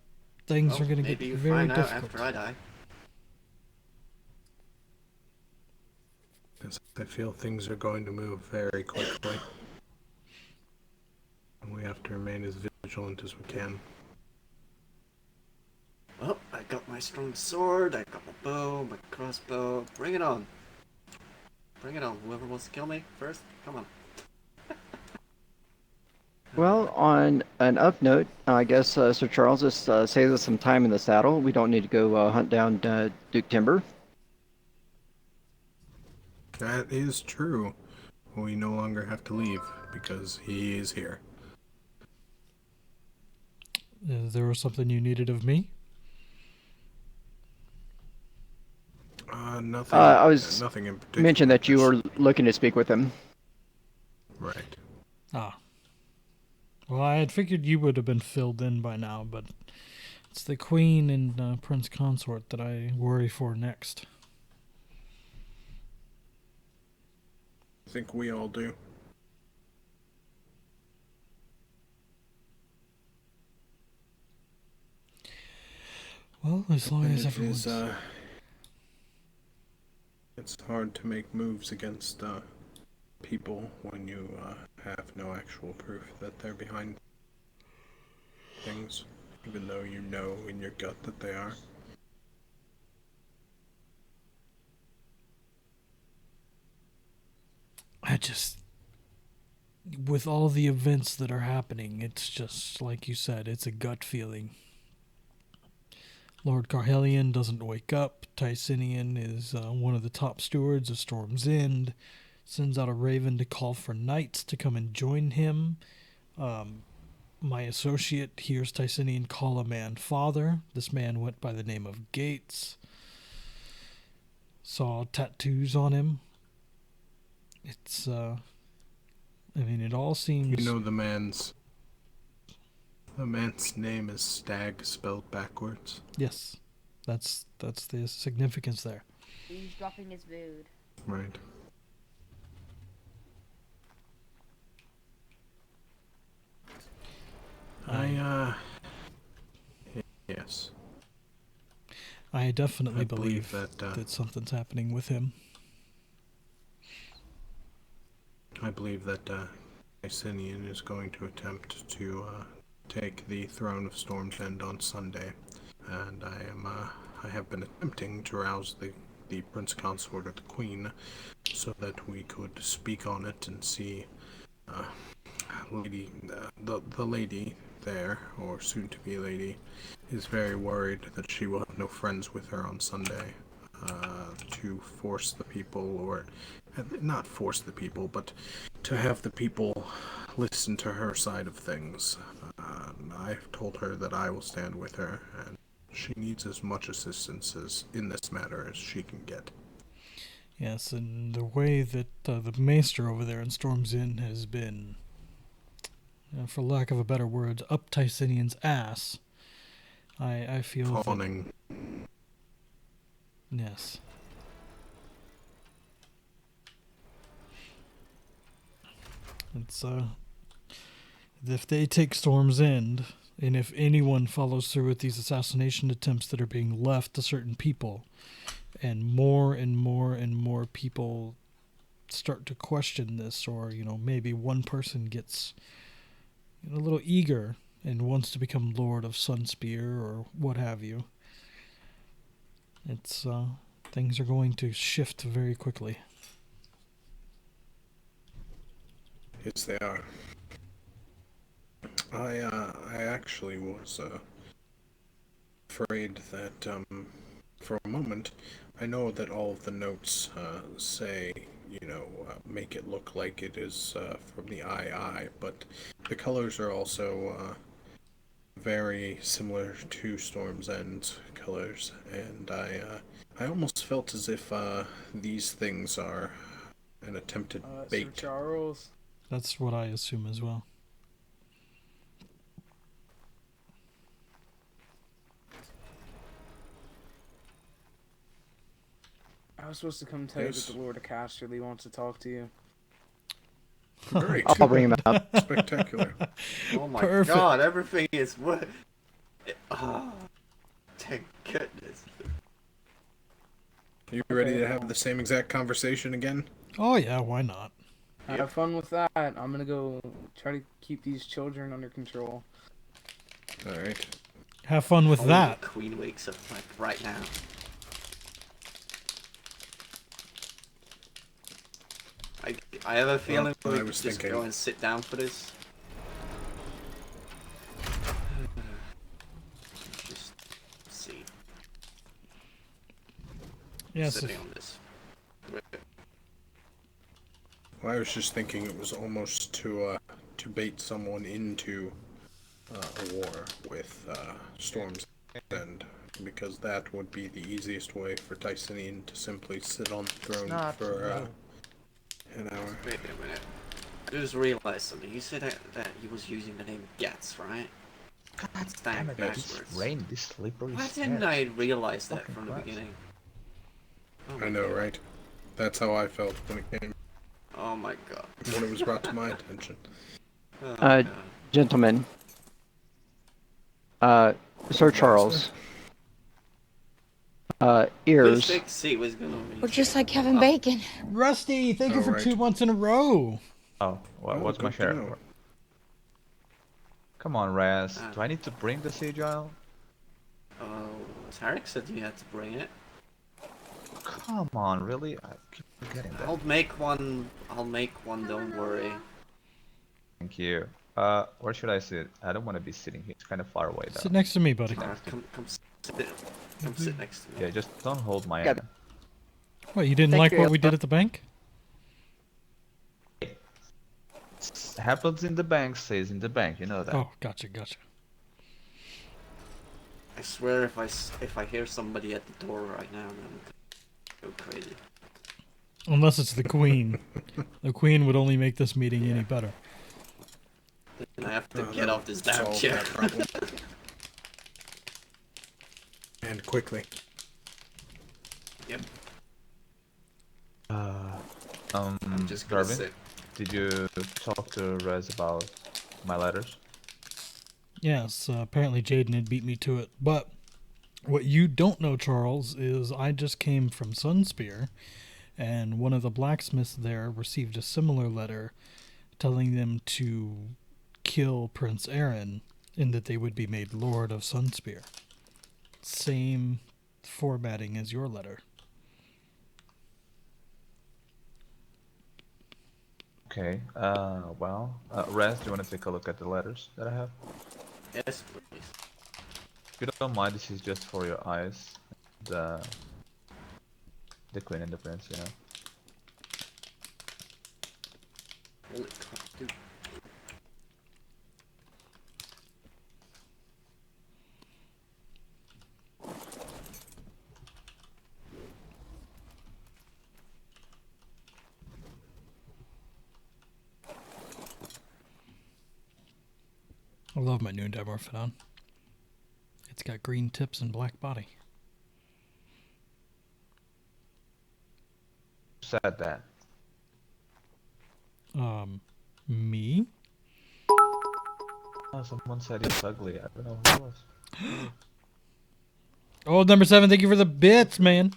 things are going to get maybe you very find difficult. out after I die. I feel things are going to move very quickly. And we have to remain as vigilant as we can. Oh, I got my strong sword, I got my bow, my crossbow. Bring it on. Bring it on. Whoever wants to kill me first, come on. Well, on an up note, I guess Sir Charles just saves us some time in the saddle. We don't need to go hunt down Duke Tymber. That is true. We no longer have to leave because he is here. There was something you needed of me? Nothing. I was nothing in particular. mentioned that you were looking to speak with him. Right. Ah. Well, I had figured you would have been filled in by now, but it's the Queen and Prince Consort that I worry for next. I think we all do. Well, as long as everyone's... It's hard to make moves against people when you have no actual proof that they're behind things, even though you know in your gut that they are. just, with all the events that are happening, it's just, like you said, it's a gut feeling. Lord Carhelion doesn't wake up. Tysinian is one of the top stewards of Storm's End. Sends out a raven to call for knights to come and join him. My associate hears Tysinian call a man father. This man went by the name of Gates. Saw tattoos on him. It's, I mean, it all seems... You know the man's name is Stag spelled backwards. Yes. That's the significance there. He's dropping his food. Right. Yes. I definitely I believe that something's happening with him. I believe that Icinian is going to attempt to take the throne of Storm's End on Sunday, and I have been attempting to rouse the Prince Consort of the Queen so that we could speak on it and see the lady there, or soon to be lady, is very worried that she will have no friends with her on Sunday to force the people, or not force the people, but to have the people listen to her side of things. I've told her that I will stand with her, and she needs as much assistance in this matter as she can get. Yes, and the way that the Maester over there in Storm's Inn has been, for lack of a better word, up Tysinian's ass, I feel Fawning. Yes. It's, if they take Storm's End, and if anyone follows through with these assassination attempts that are being left to certain people, and more and more and more people start to question this, or, maybe one person gets a little eager and wants to become Lord of Sunspear, or what have you, it's, things are going to shift very quickly. Yes, they are. I actually was afraid that for a moment, I know that all of the notes say, make it look like it is from the II, but the colors are also very similar to Storm's End colors, and I almost felt as if these things are an attempted bait. Sir Charles. That's what I assume as well. I was supposed to come tell you that the Lord of Casterly wants to talk to you. Great. I'll bring him up. Spectacular. Oh my Perfect. god, everything is what? Oh, thank goodness. You ready to have the same exact conversation again? Oh yeah, why not? Have fun with that. I'm gonna go try to keep these children under control. Alright. Have fun with that. The Queen wakes up like right now. I have a feeling we could just go and sit down for this. Just see. Yes. Sitting on this. Well, I was just thinking it was almost to bait someone into a war with Storm's End, because that would be the easiest way for Tysinian to simply sit on the throne for an hour. Wait a minute. I just realized something. You said that he was using the name Gats, right? God damn it, This rain, this slippery. Why didn't I realize that from the beginning? Oh I know, right? That's how I felt when it came. Oh my god. When it was brought to my attention. Gentlemen. Sir Charles. Ears. We're just like Kevin Bacon. Rusty, thank you for 2 months in a row. Oh, what's my share? Come on, Raz. Do I need to bring the Sigil? Oh, Tarek said you had to bring it. come on, really? I keep forgetting that. I'll make one. Don't worry. Thank you. Where should I sit? I don't want to be sitting here. It's kind of far away, though. Sit next to me, buddy. Come sit next to me. Yeah, just don't hold my hand. What, you didn't Thank like you, what we Elsa. did at the bank? Happens in the bank, stays in the bank. You know that. Oh, gotcha. I swear, if I hear somebody at the door right now, I'm gonna go crazy. Unless it's the queen. The queen would only make this meeting any better. And I have to get off this damn chair. And quickly. Yep. just gonna Darvin, sit. did you talk to Rez about my letters? Yes, apparently Jaden had beat me to it. But what you don't know, Charles, is I just came from Sunspear, and one of the blacksmiths there received a similar letter telling them to kill Prince Aaron and that they would be made Lord of Sunspear. Same formatting as your letter. Okay. Well, Rez, do you want to take a look at the letters that I have? Yes, please. If you don't mind, this is just for your eyes. The queen and the prince, you know. Holy crap, dude. I love my new Dimorphodon. It's got green tips and black body. Who said that? Me? Oh, someone said he's ugly. I don't know who it was. Oh, number 7, thank you for the bits, man.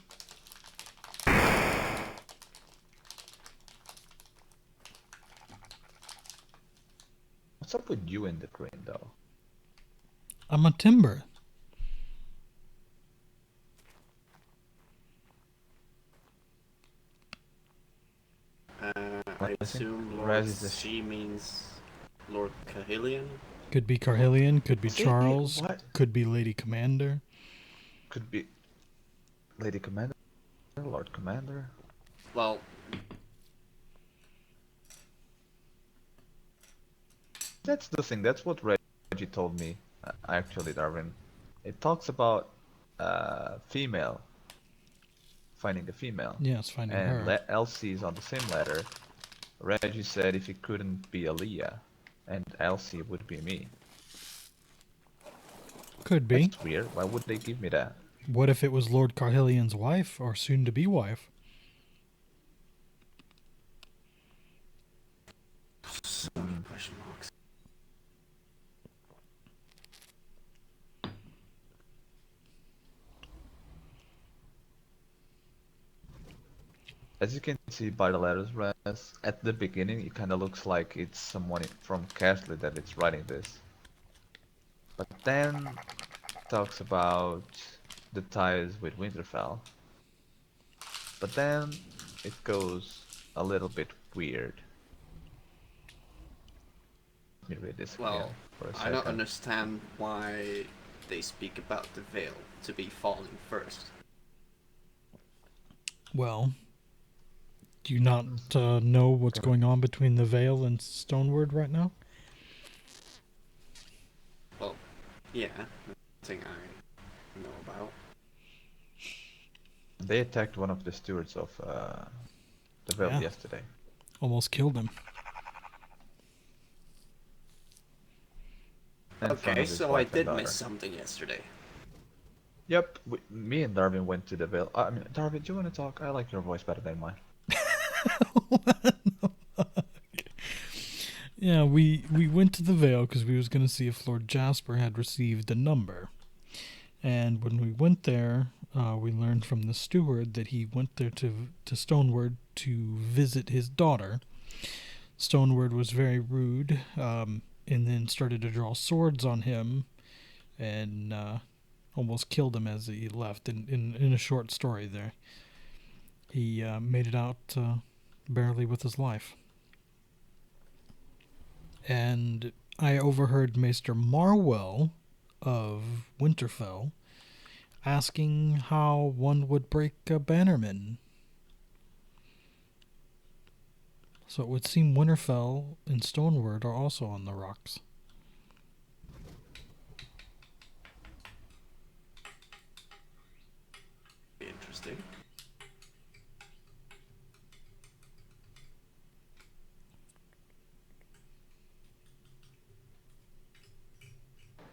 What's up with you in the green, though? I'm a Tymber. I assume Lord Raz is a C means Lord Kahilian? Could be Carhillion, could be See, Charles, what? could be Lady Commander. Could be Lady Commander, Lord Commander. Well, that's the thing. That's what Reggie told me. Actually, Darvin. It talks about female. Finding a female. Yes, finding and her. Elsie is on the same letter. Reggie said if it couldn't be Aaliyah, and Elsie would be me. Could be. That's weird. Why would they give me that? What if it was Lord Carhillion's wife, or soon-to-be wife? so many question marks. As you can see by the letters, Raz, at the beginning it kind of looks like it's someone from Castley that it's writing this. But then it talks about the ties with Winterfell. But then it goes a little bit weird. Let me read this again Well, for a I second. don't understand why they speak about the veil to be falling first. Well, do you not know what's going on between the Vale and Stoneward right now? Well, yeah, nothing I know about. They attacked one of the stewards of the Vale Yeah. yesterday. Almost killed him. In front Okay, of his so I wife and did daughter. miss something yesterday. Yep, me and Darvin went to the Vale. I mean, Darvin, do you want to talk? I like your voice better than mine. Yeah, we went to the Vale because we was going to see if Lord Jasper had received a number. And when we went there, we learned from the steward that he went there to Stoneward to visit his daughter. Stoneward was very rude, and then started to draw swords on him, and almost killed him as he left in a short story there. He made it out barely with his life. And I overheard Maester Marwell of Winterfell asking how one would break a bannerman. So it would seem Winterfell and Stoneward are also on the rocks. Interesting.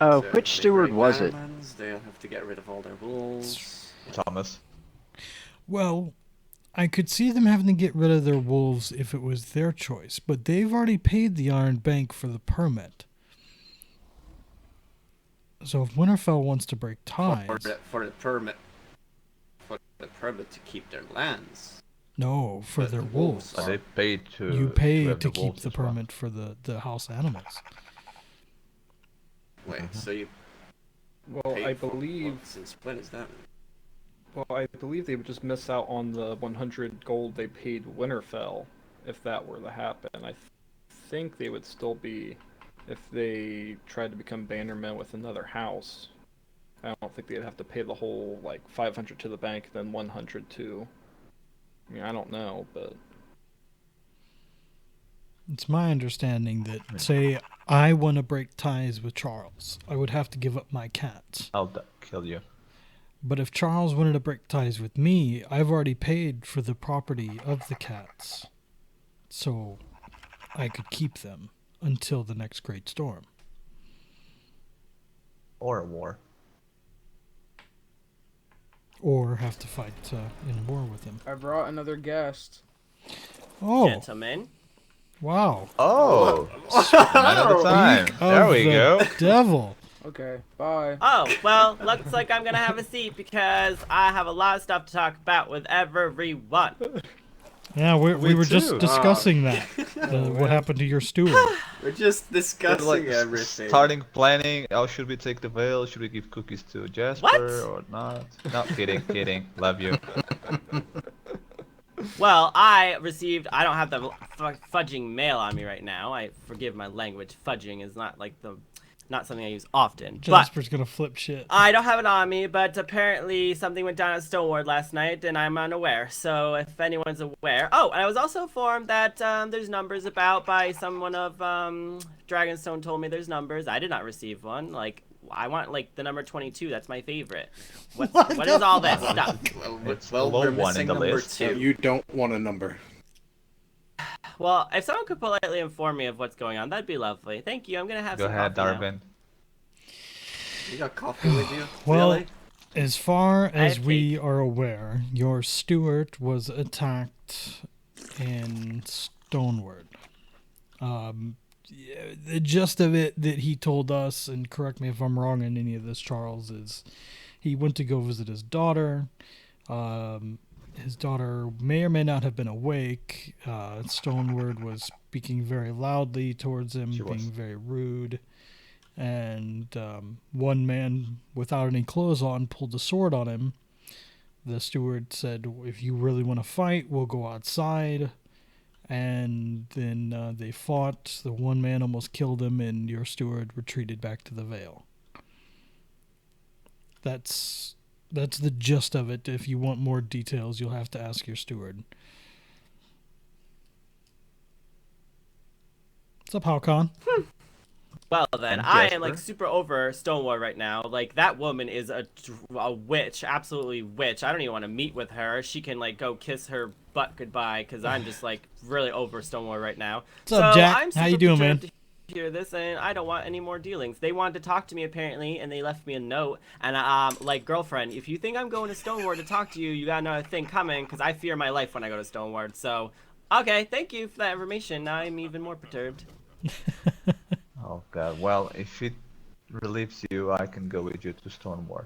Oh, So which they steward break was it? bannermans, they'll have to get rid of all their wolves. Thomas. Well, I could see them having to get rid of their wolves if it was their choice, but they've already paid the Iron Bank for the permit. So if Winterfell wants to break ties... For the permit. For the permit to keep their lands. No, for their wolves. They paid to. You pay have to the keep wolves the as well. permit for the house animals. Wait, so you Well, paid I for- believe. well, since when is that? Well, I believe they would just miss out on the 100 gold they paid Winterfell if that were to happen. I think they would still be if they tried to become bannermen with another house. I don't think they'd have to pay the whole like 500 to the bank, then 100 to. I mean, I don't know, but It's my understanding that, say, I want to break ties with Charles, I would have to give up my cats. I'll kill you. But if Charles wanted to break ties with me, I've already paid for the property of the cats. So I could keep them until the next great storm. Or a war. Or have to fight in war with him. I brought another guest. Oh. Gentlemen. Wow. Oh. None at a time. Week There of we the go. Devil. Okay, bye. Oh, well, looks like I'm gonna have a seat because I have a lot of stuff to talk about with everyone. Yeah, we were just too. discussing that. What happened to your steward? We're just discussing Like everything. starting planning. Oh, should we take the veil? Should we give cookies to Jasper or not? No, kidding, kidding. Love you. Well, I don't have the fudging mail on me right now. I forgive my language. Fudging is not something I use often. Jasper's gonna flip shit. I don't have it on me, but apparently something went down at Stoneward last night, and I'm unaware. So if anyone's aware... Oh, and I was also informed that there's numbers about by someone of Dragonstone told me there's numbers. I did not receive one. Like, I want, like, the number 22. That's my favorite. What is all this stuff? It's the low one in the list. You don't want a number. Well, if someone could politely inform me of what's going on, that'd be lovely. Thank you. I'm gonna have Go some ahead, coffee now. Darvin. You got coffee with you? Well, Really? as far as have we are aware, your steward was attacked in Stoneward. The gist of it that he told us, and correct me if I'm wrong in any of this, Charles, is he went to go visit his daughter. His daughter may or may not have been awake. Stoneward was speaking very loudly towards him, being very rude. And one man, without any clothes on, pulled a sword on him. The steward said, if you really want to fight, we'll go outside. And then they fought. The one man almost killed him, and your steward retreated back to the Vale. That's the gist of it. If you want more details, you'll have to ask your steward. What's up, Halcon? Well then, And I am Jasper. like super over Stonewall right now. Like that woman is a witch, absolutely witch. I don't even want to meet with her. She can like go kiss her butt goodbye because I'm just like really over Stonewall right now. What's up, Jack? I'm How you super doing, man? perturbed to hear this, and I don't want any more dealings. They wanted to talk to me apparently, and they left me a note. And like girlfriend, if you think I'm going to Stoneward to talk to you, you got another thing coming because I fear my life when I go to Stoneward. So, okay, thank you for that information. Now I'm even more perturbed. Oh god. Well, if it relieves you, I can go with you to Stonewall.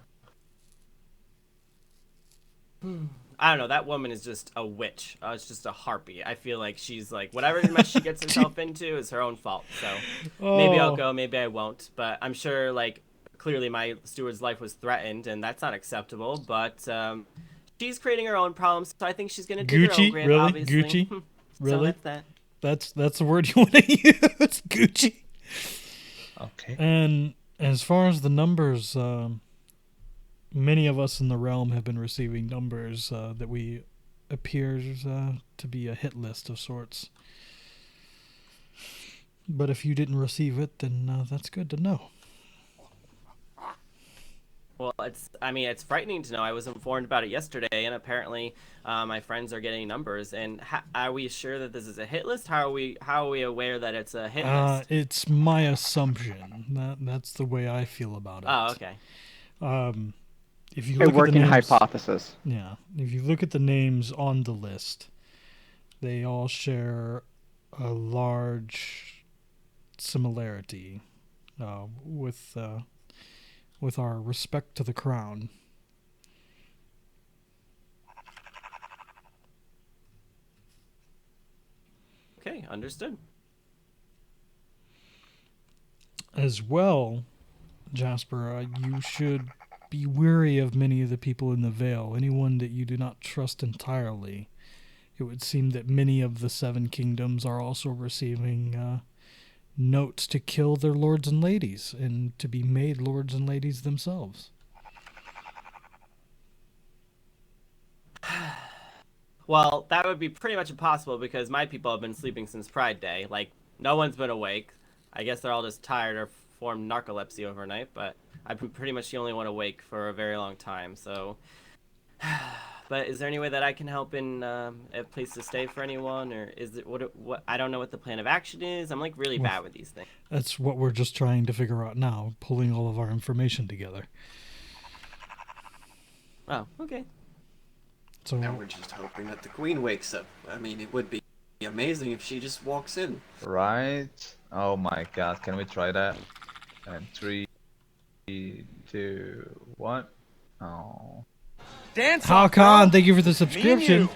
I don't know. That woman is just a witch. It's just a harpy. I feel like she's like whatever mess she gets herself into is her own fault. So maybe I'll go, maybe I won't. But I'm sure like clearly my steward's life was threatened, and that's not acceptable. But she's creating her own problems, so I think she's gonna dig her own Gucci, grave, really? obviously. Gucci, So really? that's that. That's the word you want to use, Gucci. Okay. And as far as the numbers, many of us in the realm have been receiving numbers that we appears to be a hit list of sorts. But if you didn't receive it, then that's good to know. Well, it's frightening to know. I was informed about it yesterday, and apparently my friends are getting numbers. And are we sure that this is a hit list? How are we aware that it's a hit list? It's my assumption. That's the way I feel about it. Oh, okay. If you A look working at the names, hypothesis. Yeah. If you look at the names on the list, they all share a large similarity with our respect to the crown. Okay, understood. As well, Jasper, you should be wary of many of the people in the Vale. Anyone that you do not trust entirely. It would seem that many of the Seven Kingdoms are also receiving notes to kill their lords and ladies and to be made lords and ladies themselves. Well, that would be pretty much impossible because my people have been sleeping since Pride Day. Like, no one's been awake. I guess they're all just tired or formed narcolepsy overnight, but I've been pretty much the only one awake for a very long time, so... But is there any way that I can help in a place to stay for anyone, or is it what I don't know what the plan of action is. I'm like really bad with these things. That's what we're just trying to figure out now, pulling all of our information together. Oh, okay. So now we're just hoping that the queen wakes up. I mean, it would be amazing if she just walks in. Right? Oh my god, can we try that? And 3, 2, 1. Oh. Hakan, thank you for the subscription.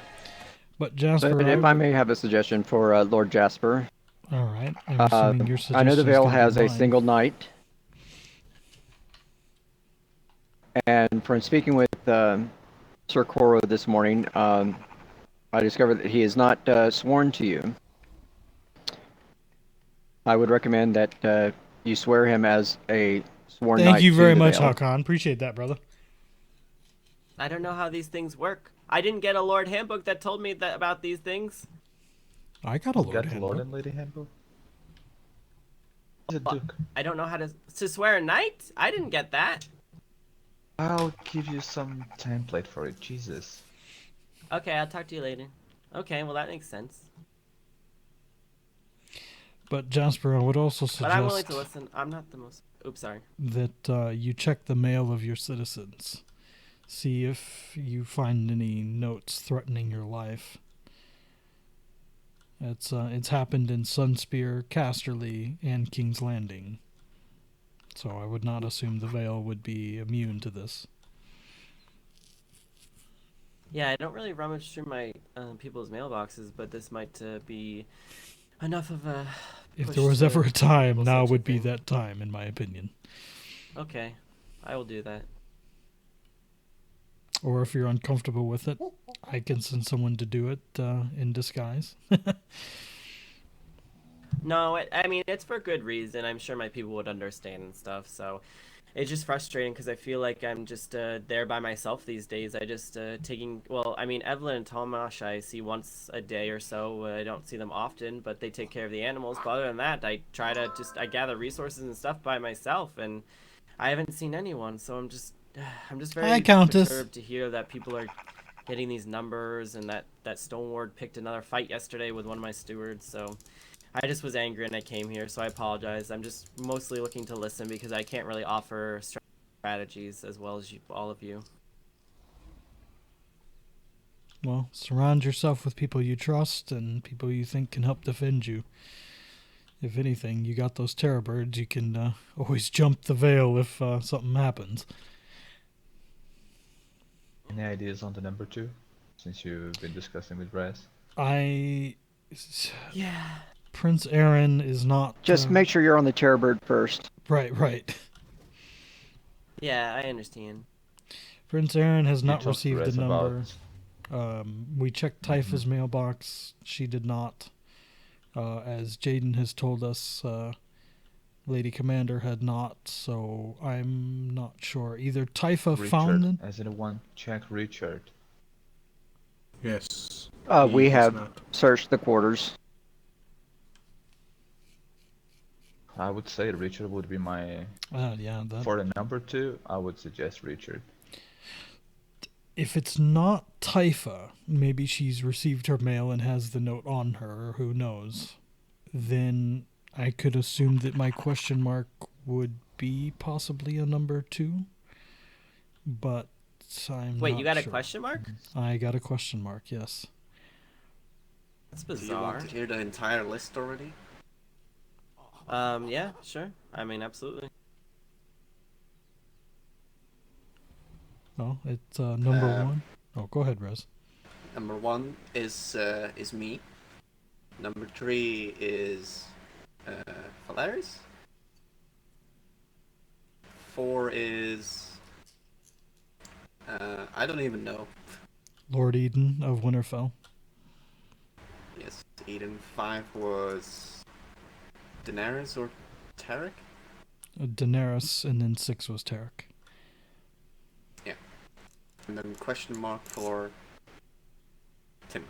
But Jasper, But if I may have a suggestion for Lord Jasper. All right. I'm assuming your I know the suggestion's Vale gonna be has a mine. single knight. And from speaking with Sir Coro this morning, I discovered that he is not sworn to you. I would recommend that you swear him as a sworn knight. Thank you very to the much, Vale. Hakan. Appreciate that, brother. I don't know how these things work. I didn't get a Lord Handbook that told me that about these things. I got a Lord Got Handbook. Lord and Lady Handbook? I don't know how to swear a knight. I didn't get that. I'll give you some template for it, Jesus. Okay, I'll talk to you later. Okay, well that makes sense. But Jasper, I would also suggest But I'm willing to listen. I'm not the most... Oops, sorry. that you check the mail of your citizens. See if you find any notes threatening your life. It's happened in Sunspear, Casterly, and King's Landing. So I would not assume the Vale would be immune to this. Yeah, I don't really rummage through my people's mailboxes, but this might be enough of a... If push there was to ever a time, pull now such a would be thing. that time, in my opinion. Okay, I will do that. Or if you're uncomfortable with it, I can send someone to do it in disguise. No, I mean, it's for good reason. I'm sure my people would understand and stuff, so... It's just frustrating because I feel like I'm just there by myself these days. I just taking... Well, I mean, Evelyn and Tomash I see once a day or so. I don't see them often, but they take care of the animals. But other than that, I try to I gather resources and stuff by myself, and I haven't seen anyone, so I'm just very Hi, Countess. perturbed to hear that people are getting these numbers, and that Stoneward picked another fight yesterday with one of my stewards, so... I just was angry and I came here, so I apologize. I'm just mostly looking to listen because I can't really offer strategies as well as all of you. Well, surround yourself with people you trust and people you think can help defend you. If anything, you got those terror birds. You can always jump the Vale if something happens. Any ideas on the number 2? Since you've been discussing with Raz? Yeah. Prince Aaron is not... Just make sure you're on the terror bird first. Right. Yeah, I understand. Prince Aaron has You not talked to received the Rez about- number. We checked Typha's mailbox. She did not. As Jaden has told us, Lady Commander had not, so I'm not sure. Either Typha found them. As anyone check Richard? Yes. We he has have not. searched the quarters. I would say Richard would be my. Yeah. For the number 2, I would suggest Richard. If it's not Typha, maybe she's received her mail and has the note on her, or who knows. Then I could assume that my question mark would be possibly a number 2. But I'm Wait, not you got a sure. question mark? I got a question mark, yes. That's Do you bizarre. want to hear the entire list already? Yeah, sure. I mean, absolutely. Oh, it's number 1. Oh, go ahead, Rez. Number 1 is me. Number 3 is Valaris. 4 is I don't even know. Lord Eden of Winterfell. Yes, Eden. 5 was Daenerys or Tarek? Daenerys, and then 6 was Tarek. Yeah. And then question mark for Tymber.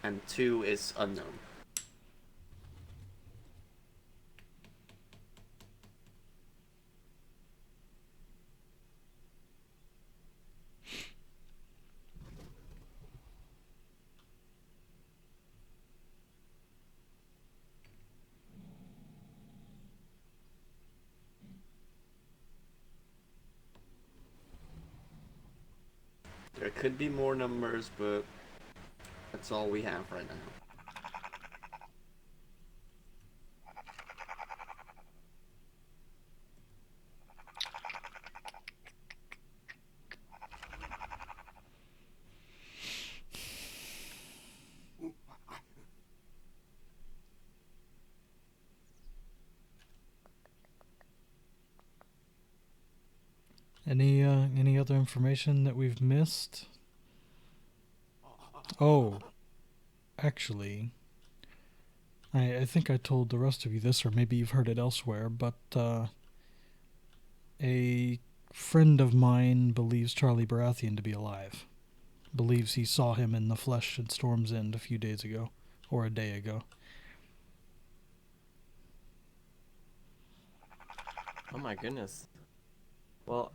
And 2 is unknown. There could be more numbers, but that's all we have right now. Any other information that we've missed? Oh, actually, I think I told the rest of you this, or maybe you've heard it elsewhere, but a friend of mine believes Charlie Baratheon to be alive. Believes he saw him in the flesh at Storm's End a few days ago, or a day ago. Oh my goodness. Well,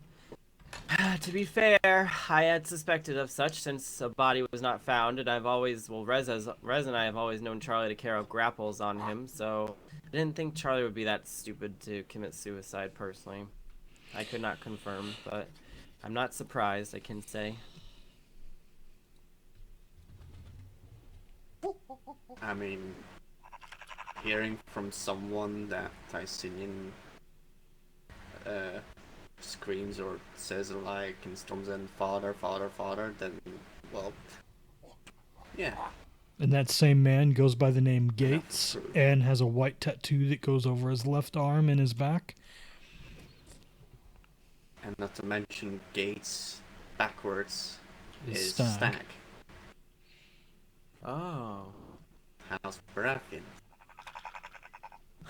to be fair, I had suspected of such since a body was not found, and I've always, well, Rez and I have always known Charlie to carry out grapples on him, so I didn't think Charlie would be that stupid to commit suicide personally. I could not confirm, but I'm not surprised, I can say. I mean, hearing from someone that Tysinian screams or says like in Storm's End, father, father, father, then, well, yeah. And that same man goes by the name Gates and has a white tattoo that goes over his left arm and his back. And not to mention Gates backwards is Stag. Stag. Oh. House Baratheon.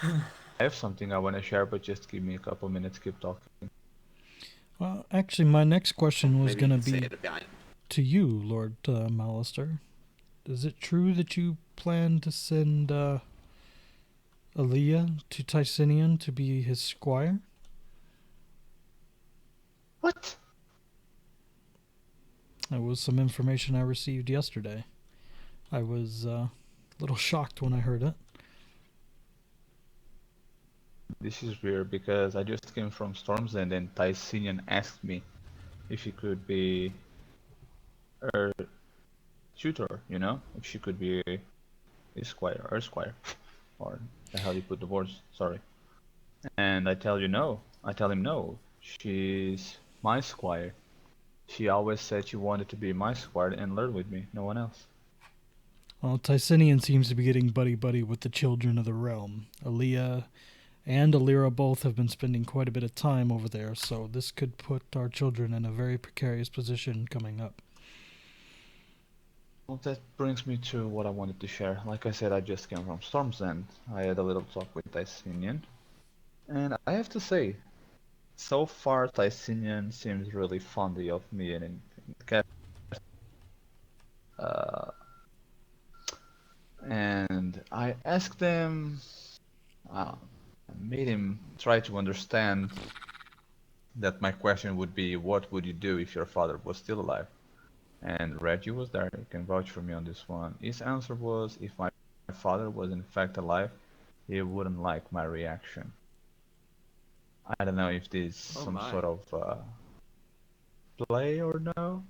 I have something I want to share, but just give me a couple minutes, keep talking. Well, actually, my next question was Maybe going you to can be say it behind. to you, Lord Maester. Is it true that you plan to send Aaliyah to Tysinian to be his squire? What? That was some information I received yesterday. I was a little shocked when I heard it. This is weird because I just came from Storm's End and Tysinian asked me if he could be her tutor, you know? If she could be his squire, her squire. Or the hell you put the words, sorry. And I tell him no. She's my squire. She always said she wanted to be my squire and learn with me, no one else. Well, Tysinian seems to be getting buddy-buddy with the children of the realm. Aaliyah and Alira both have been spending quite a bit of time over there, so this could put our children in a very precarious position coming up. Well, that brings me to what I wanted to share. Like I said, I just came from Storm's End. I had a little talk with Tysinian, and I have to say, so far Tysinian seems really fond of me and in and I asked him, I made him try to understand that my question would be, what would you do if your father was still alive? And Reggie was there, he can vouch for me on this one. His answer was, if my father was in fact alive, he wouldn't like my reaction. I don't know if this is some sort of play or no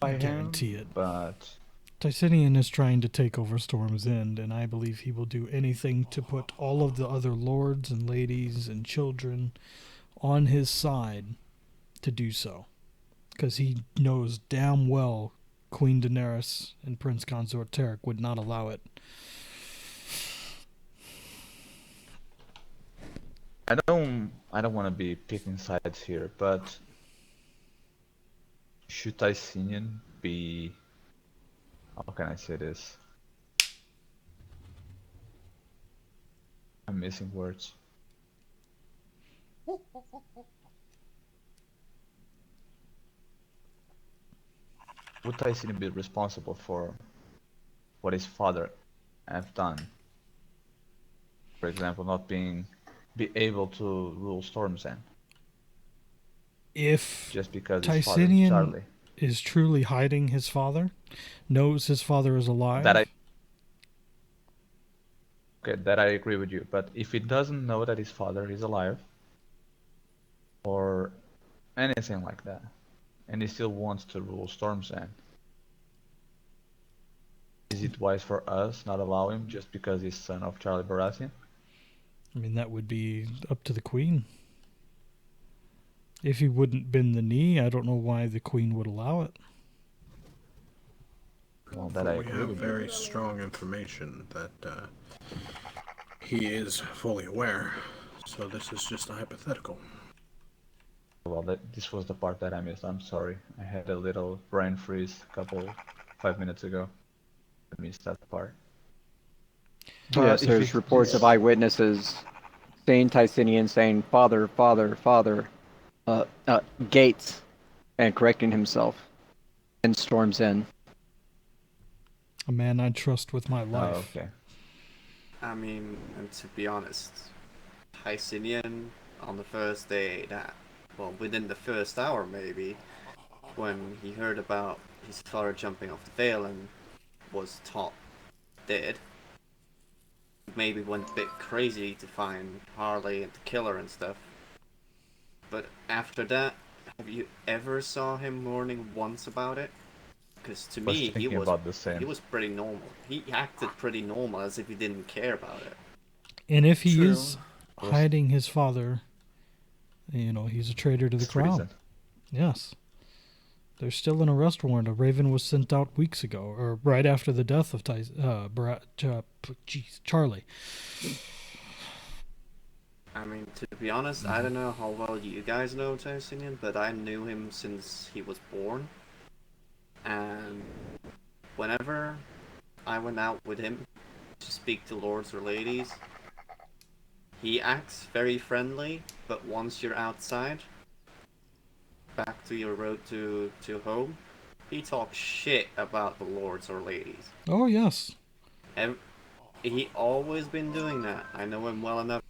by him, Guarantee it. but Tysinian is trying to take over Storm's End, and I believe he will do anything to put all of the other lords and ladies and children on his side to do so. Because he knows damn well Queen Daenerys and Prince Consort Tarek would not allow it. I don't want to be picking sides here, but should Tysinian be, how can I say this? I'm missing words. Would Tysinian be responsible for what his father have done? For example, not be able to rule Storm's End. If just because his father is Tysinian Charlie. is truly hiding his father, knows his father is alive. That I agree with you. But if he doesn't know that his father is alive, or anything like that, and he still wants to rule Storm's End, is it wise for us not allow him just because he's son of Charlie Baratheon? I mean, that would be up to the Queen. If he wouldn't bend the knee, I don't know why the Queen would allow it. Well, that we have very strong information that he is fully aware, so this is just a hypothetical. Well, this was the part that I missed. I'm sorry. I had a little brain freeze 5 minutes ago. I missed that part. Yes, there's reports of eyewitnesses seeing Tysinian saying, "Father, father, father," Gates, and correcting himself in Storm's End. A man I trust with my life. Okay. I mean, and to be honest, Tysinian on the first day within the first hour maybe, when he heard about his father jumping off the veil and was thought dead, maybe went a bit crazy to find Harley and the killer and stuff. But after that, have you ever saw him mourning once about it? Because to me, he was pretty normal. He acted pretty normal, as if he didn't care about it. And if he is hiding his father, he's a traitor to the crown. Treason. Yes. There's still an arrest warrant. A raven was sent out weeks ago, or right after the death of Charlie. I mean, to be honest, I don't know how well you guys know Tysinian, but I knew him since he was born. And whenever I went out with him to speak to lords or ladies, he acts very friendly, but once you're outside, back to your road to home, he talks shit about the lords or ladies. Oh, yes. And he always been doing that. I know him well enough.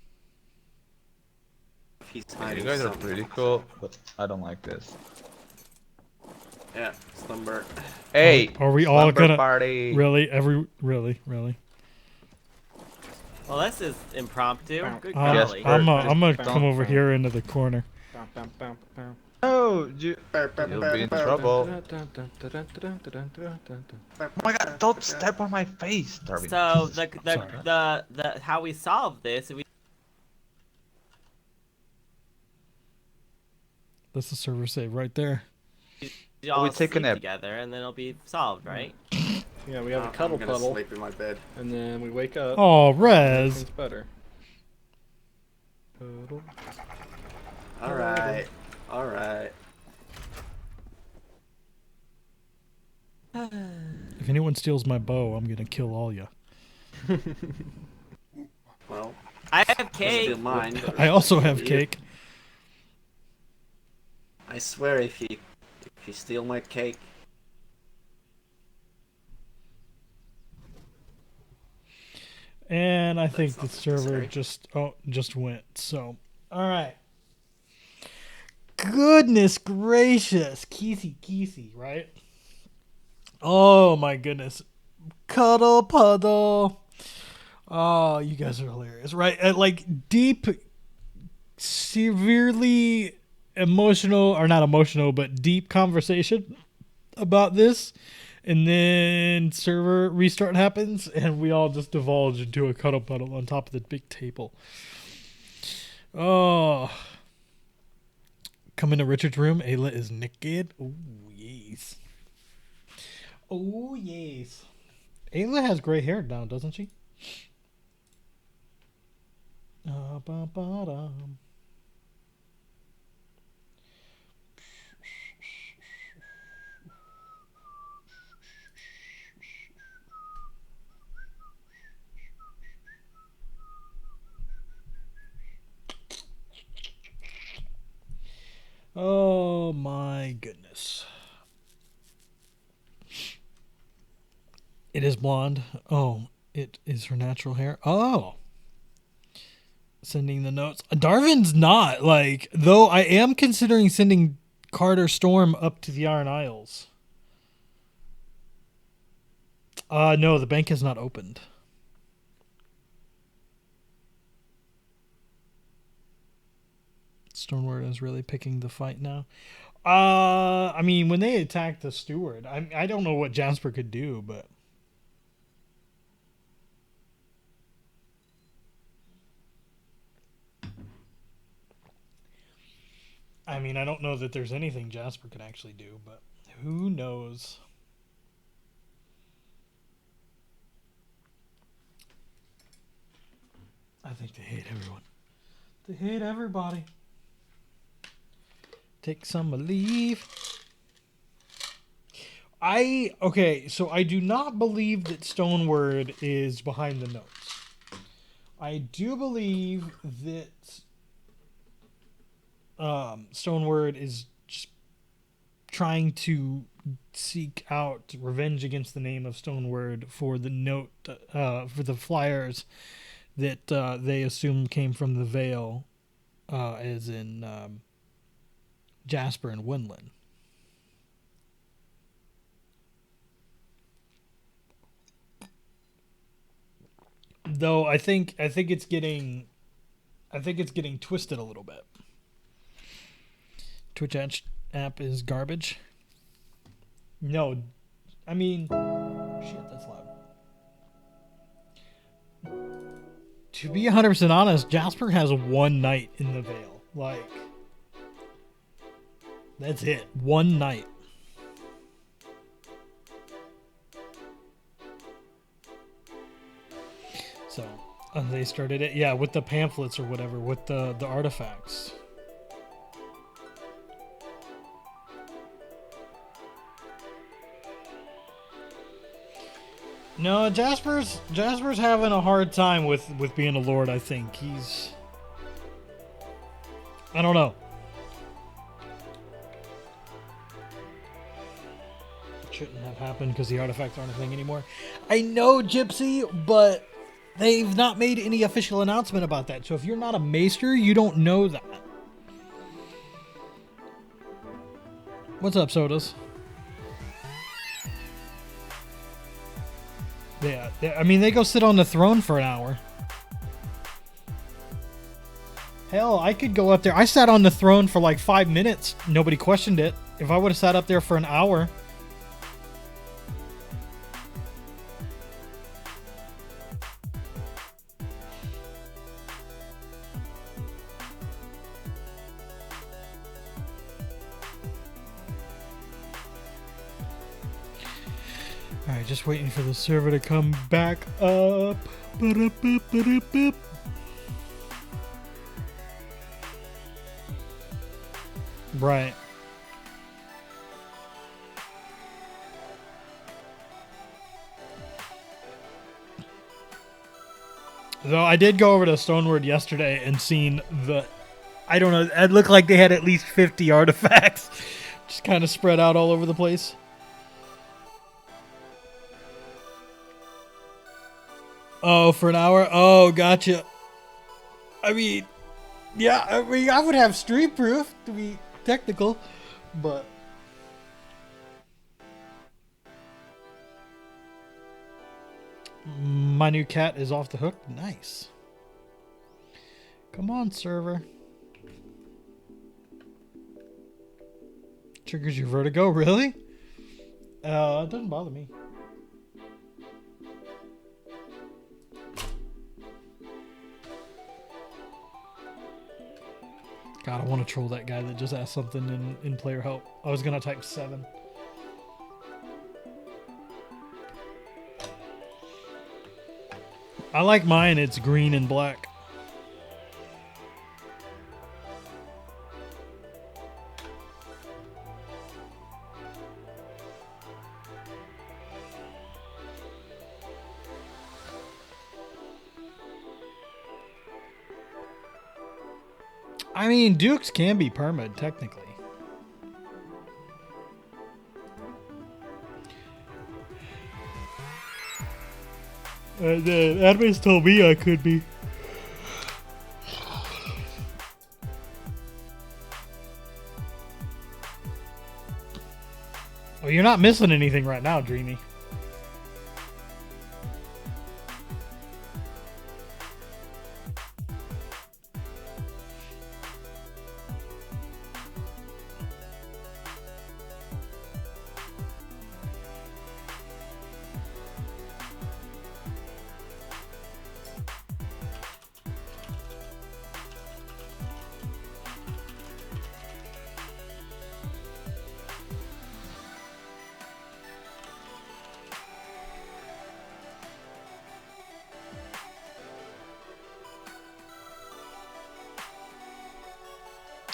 He's hiding You guys are something. pretty cool, but I don't like this. Yeah, Tymber. Hey, are we all slumber gonna party? Really? Really? Well, this is impromptu. Good I'm golly. gonna come over here into the corner. Oh, you'll be in trouble. Oh my god, don't step on my face, Darvin. So Jesus. the how we solve this? That's the server save right there. We all take a sleep nap. together, and then it'll be solved, right? Yeah, we have a cuddle I'm gonna puddle, sleep in my bed. and then we wake up. Oh, Rez. Everything's better. Alright. Alright. If anyone steals my bow, I'm gonna kill all ya. Well, I have cake. Steal mine. I also have cake. I swear if you steal my cake. And I think the server just went. So, all right. Goodness gracious, Keesey, right? Oh my goodness, Cuddle Puddle. Oh, you guys are hilarious, right? Like deep, severely emotional, or not emotional, but deep conversation about this. And then server restart happens, and we all just divulge into a Cuddle Puddle on top of the big table. Oh. Come into Richard's room. Ayla is naked. Oh, yes. Oh, yes. Ayla has gray hair now, doesn't she? Ba-ba-da. Oh my goodness. It is blonde. Oh, it is her natural hair. Oh. Sending the notes. Darvin's not, like, though I am considering sending Carter Storm up to the Iron Isles. No, the bank has not opened. Stoneward is really picking the fight now. I mean, when they attacked the steward, I don't know what Jasper could do, but I mean, I don't know that there's anything Jasper could actually do, but who knows? I think they hate everyone. They hate everybody. Take some leave. Okay, so I do not believe that Stoneward is behind the notes. I do believe that Stoneward is just trying to seek out revenge against the name of Stoneward for the note, for the flyers that they assume came from the Vale, as in Jasper and Winland. Though I think it's getting twisted a little bit. Twitch app is garbage. No, I mean, shit, that's loud. To be 100% honest, Jasper has one night in the Vale. Like, that's it. One night. So, they started it, yeah, with the pamphlets or whatever, with the artifacts. No, Jasper's having a hard time with being a lord, I think. I don't know. It shouldn't have happened because the artifacts aren't a thing anymore. I know, Gypsy, but they've not made any official announcement about that. So if you're not a Maester, you don't know that. What's up, Sodas? Yeah, I mean, they go sit on the throne for an hour. Hell, I could go up there. I sat on the throne for like 5 minutes. Nobody questioned it. If I would have sat up there for an hour. Alright, just waiting for the server to come back up. Right. Though I did go over to Stoneward yesterday and seen the, I don't know, it looked like they had at least 50 artifacts, just kind of spread out all over the place. Oh, for an hour? Oh, gotcha. I mean, yeah, I would have stream proof to be technical, but... My new cat is off the hook. Nice. Come on, server. Triggers your vertigo, really? It doesn't bother me. God, I want to troll that guy that just asked something in player help. I was gonna type 7. I like mine, it's green and black. I mean, Dukes can be permad, technically. The admins told me I could be. Well, you're not missing anything right now, Dreamy.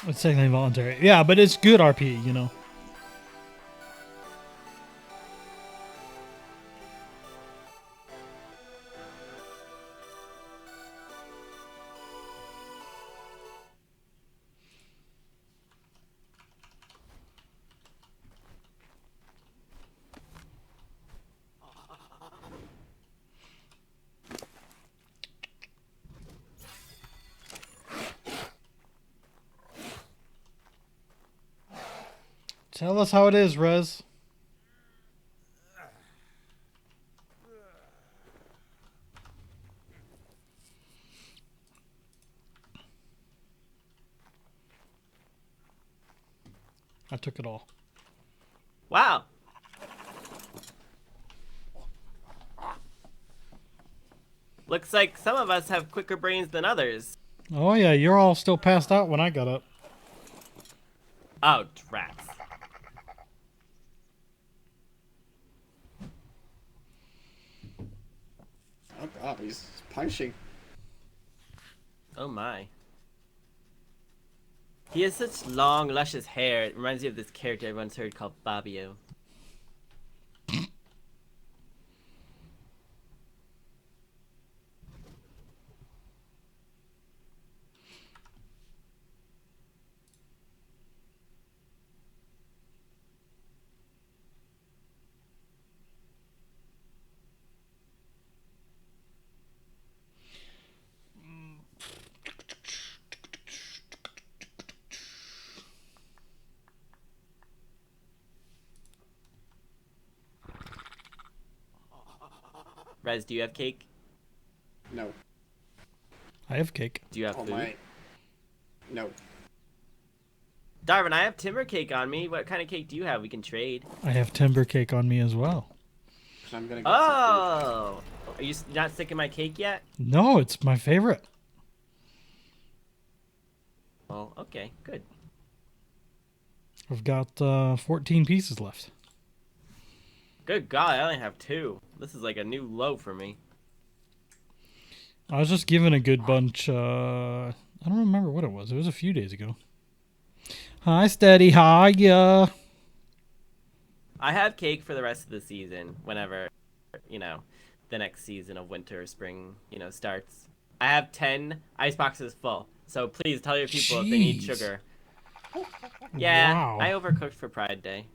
It's technically voluntary. Yeah, but it's good RP, you know. Tell us how it is, Rez. I took it all. Wow. Looks like some of us have quicker brains than others. Oh yeah, you're all still passed out when I got up. Oh, rats. Oh god, he's punching. Oh my. He has such long, luscious hair. It reminds me of this character I once heard called Fabio. Rez, do you have cake? No. I have cake. Do you have food? No. Darvin, I have Tymber cake on me. What kind of cake do you have? We can trade. I have Tymber cake on me as well. I'm gonna Oh! Are you not sick of my cake yet? No, it's my favorite. Oh, okay, good. I've got 14 pieces left. Good God, I only have 2. This is like a new low for me. I was just given a good bunch. I don't remember what it was. It was a few days ago. Hi, Steady. Hi, yeah. I have cake for the rest of the season. Whenever, you know, the next season of winter or spring, starts. I have 10 ice boxes full. So please tell your people if they need Jeez. sugar. Yeah, Wow. I overcooked for Pride Day.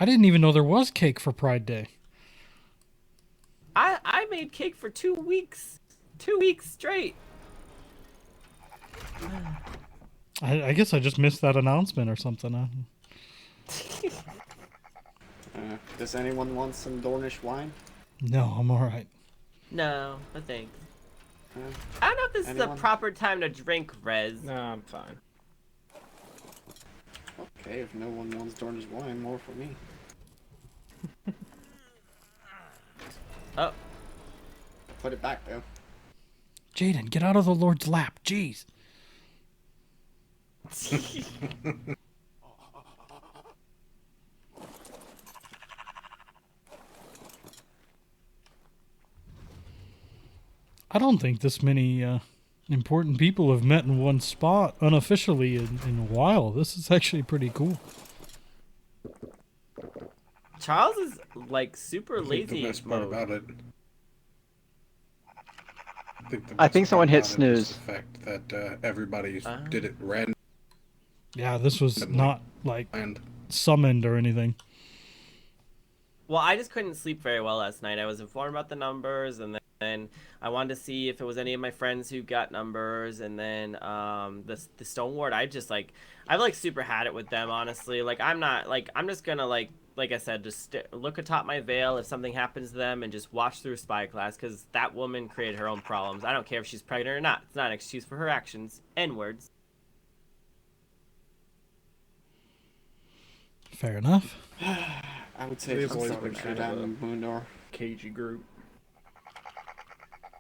I didn't even know there was cake for Pride Day. I made cake for 2 weeks. 2 weeks straight. I guess I just missed that announcement or something. Does anyone want some Dornish wine? No, I'm alright. No, no thanks. I don't know if this is the proper time to drink, Rez. No, I'm fine. Okay, if no one wants Dornish wine, more for me. Oh. Put it back, though. Jaden, get out of the Lord's lap. Jeez. I don't think this many important people have met in one spot unofficially in a while. This is actually pretty cool. Charles is like super I think lazy. the best part about it. I think someone hit snooze. The fact that everybody did it random. Yeah, this was And, not like summoned or anything. Well, I just couldn't sleep very well last night. I was informed about the numbers, and then I wanted to see if it was any of my friends who got numbers, and then the Stone Ward. I've super had it with them, honestly. Like I'm just gonna like I said, just look atop my veil if something happens to them, and just watch through spy class, because that woman created her own problems. I don't care if she's pregnant or not. It's not an excuse for her actions. N-words. Fair enough. I would say They've some always sort been of kind showdown of in Moondor. cagey group.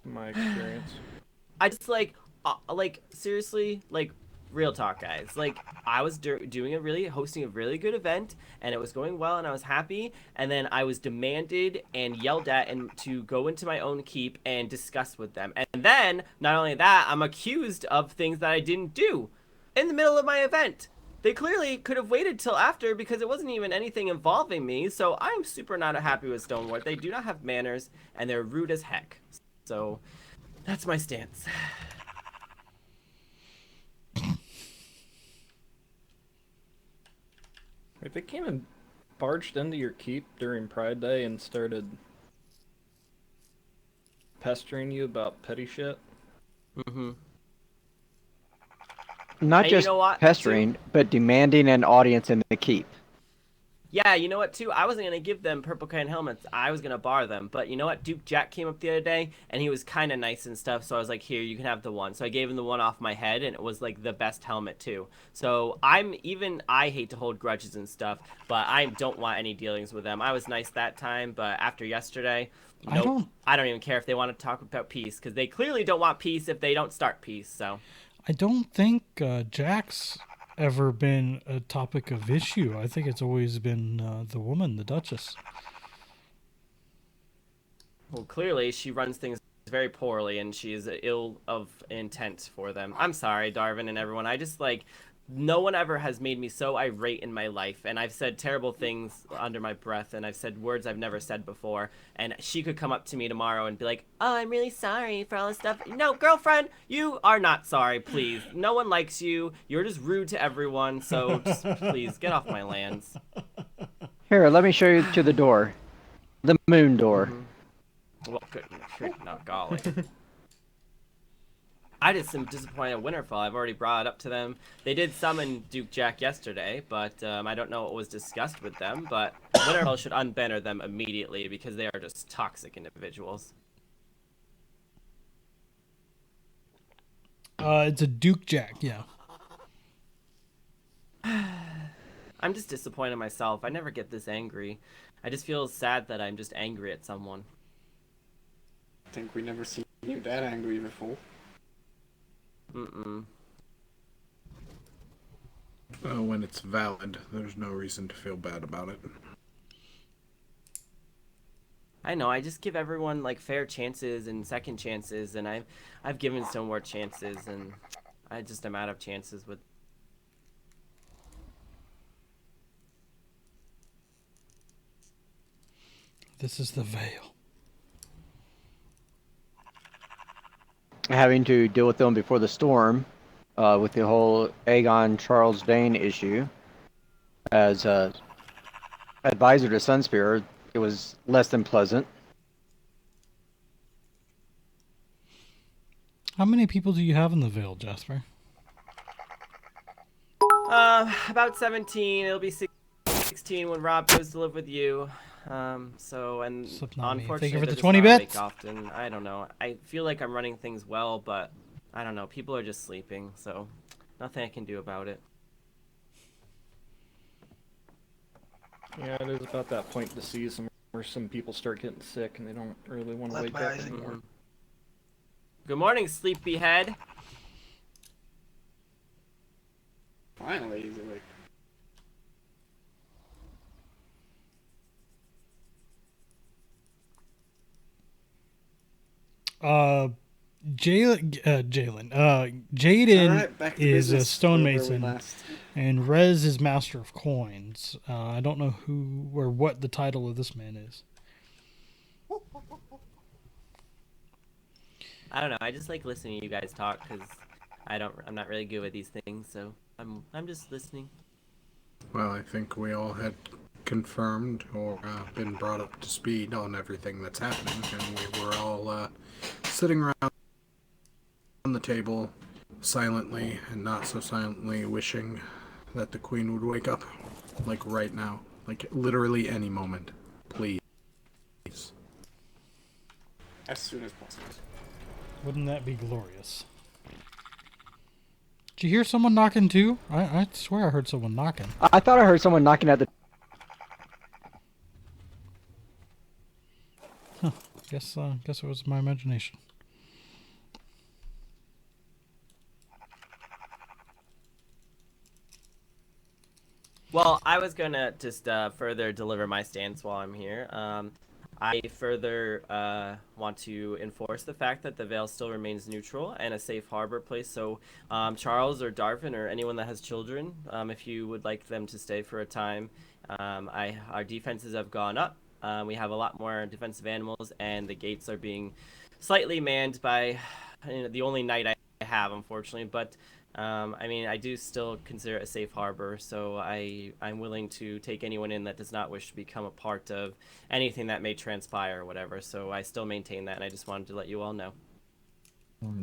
In my experience. I just like seriously, like real talk, guys. Like I was hosting a really good event, and it was going well, and I was happy. And then I was demanded and yelled at, and to go into my own keep and discuss with them. And then not only that, I'm accused of things that I didn't do in the middle of my event. They clearly could have waited till after, because it wasn't even anything involving me. So I'm super not happy with Stoneward. They do not have manners, and they're rude as heck. So that's my stance. Wait, they came and barged into your keep during Pride Day and started pestering you about petty shit? Mm-hmm. Not And just you know what, pestering, but demanding an audience in the keep. Yeah, you know what, too? I wasn't going to give them purple can helmets. I was going to bar them. But you know what? Duke Jack came up the other day, and he was kind of nice and stuff. So I was like, here, you can have the one. So I gave him the one off my head, and it was like the best helmet, too. So I hate to hold grudges and stuff, but I don't want any dealings with them. I was nice that time, but after yesterday, nope. I don't even care if they want to talk about peace, because they clearly don't want peace if they don't start peace, so. I don't think Jack's ever been a topic of issue. I think it's always been the woman, the Duchess. Well, clearly she runs things very poorly, and she is ill of intent for them. I'm sorry, Darvin and everyone. I just no one ever has made me so irate in my life, and I've said terrible things under my breath, and I've said words I've never said before, and she could come up to me tomorrow and be like, oh, I'm really sorry for all this stuff. No, girlfriend, you are not sorry, please. No one likes you. You're just rude to everyone, so just please get off my lands. Here, let me show you to the door. The moon door. Mm-hmm. Well, good, not golly. I just am disappointed at Winterfell. I've already brought it up to them. They did summon Duke Jack yesterday, but I don't know what was discussed with them. But Winterfell should unbanner them immediately, because they are just toxic individuals. It's a Duke Jack, yeah. I'm just disappointed in myself. I never get this angry. I just feel sad that I'm just angry at someone. I think we never seen you that angry before. Mm-mm. When it's valid, there's no reason to feel bad about it. I know, I just give everyone fair chances and second chances, and I've given some more chances, and I just am out of chances with. This is the veil. Having to deal with them before the storm, with the whole Aegon Charles Dane issue, as advisor to Sunspear, it was less than pleasant. How many people do you have in the veil, Jasper? About 17. It'll be 16 when Rob goes to live with you. So, and unfortunately, Thank you for they're the just 20 not awake bits. often. I don't know. I feel like I'm running things well, but I don't know. People are just sleeping, so nothing I can do about it. Yeah, it is about that point in the season where some people start getting sick and they don't really want to wake up anymore. Good morning, sleepyhead. Finally, he's awake. Jaden Alright, back to is a business, stonemason, where we last. and Rez is Master of Coins. I don't know who or what the title of this man is. I don't know. I just like listening to you guys talk because I'm not really good with these things, so I'm just listening. Well, I think we all had confirmed or been brought up to speed on everything that's happening, and we were all sitting around the table silently and not so silently wishing that the Queen would wake up. Like right now. Like literally any moment. Please. As soon as possible. Wouldn't that be glorious? Did you hear someone knocking too? I swear I heard someone knocking. I thought I heard someone knocking at the. Huh. Guess it was my imagination. Well, I was gonna just further deliver my stance while I'm here. I further want to enforce the fact that the Vale still remains neutral and a safe harbor place. So, Charles or Darvin or anyone that has children, if you would like them to stay for a time, our defenses have gone up. We have a lot more defensive animals, and the gates are being slightly manned by the only knight I have, unfortunately. But I mean, I do still consider it a safe harbor, so I'm willing to take anyone in that does not wish to become a part of anything that may transpire or whatever. So I still maintain that, and I just wanted to let you all know.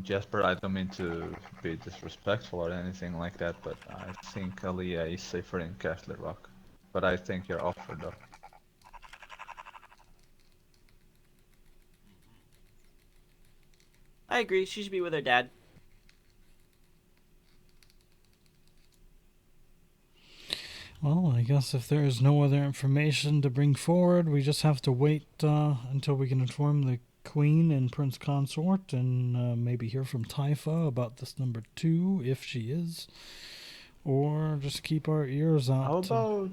Jasper, I don't mean to be disrespectful or anything like that, but I think Aliyah is safer in Castle Rock. But I think your offer, though. I agree. She should be with her dad. Well, I guess if there is no other information to bring forward, we just have to wait until we can inform the Queen and Prince Consort, and maybe hear from Typha about this number 2, if she is, or just keep our ears out. How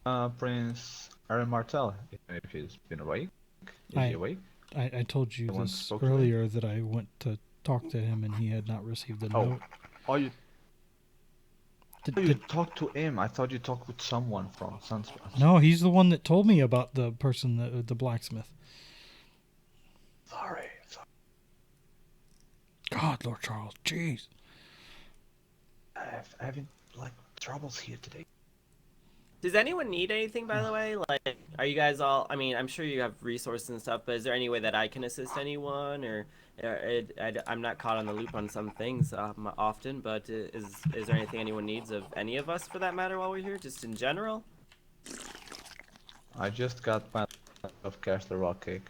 about Prince Aaron Martell, if he's been awake? Is he awake? I told you Someone this spoke to him? earlier that I went to talk to him and he had not received a note. Oh, you talked to him. I thought you talked with someone from Sunspear. No, he's the one that told me about the person, the blacksmith. Sorry. God, Lord Charles, jeez. I'm having troubles here today. Does anyone need anything, by the way? Like, are you guys all? I mean, I'm sure you have resources and stuff, but is there any way that I can assist anyone, or I'm not caught on the loop on some things often, but is there anything anyone needs of any of us, for that matter, while we're here, just in general? I just got my of Castle Rock cake.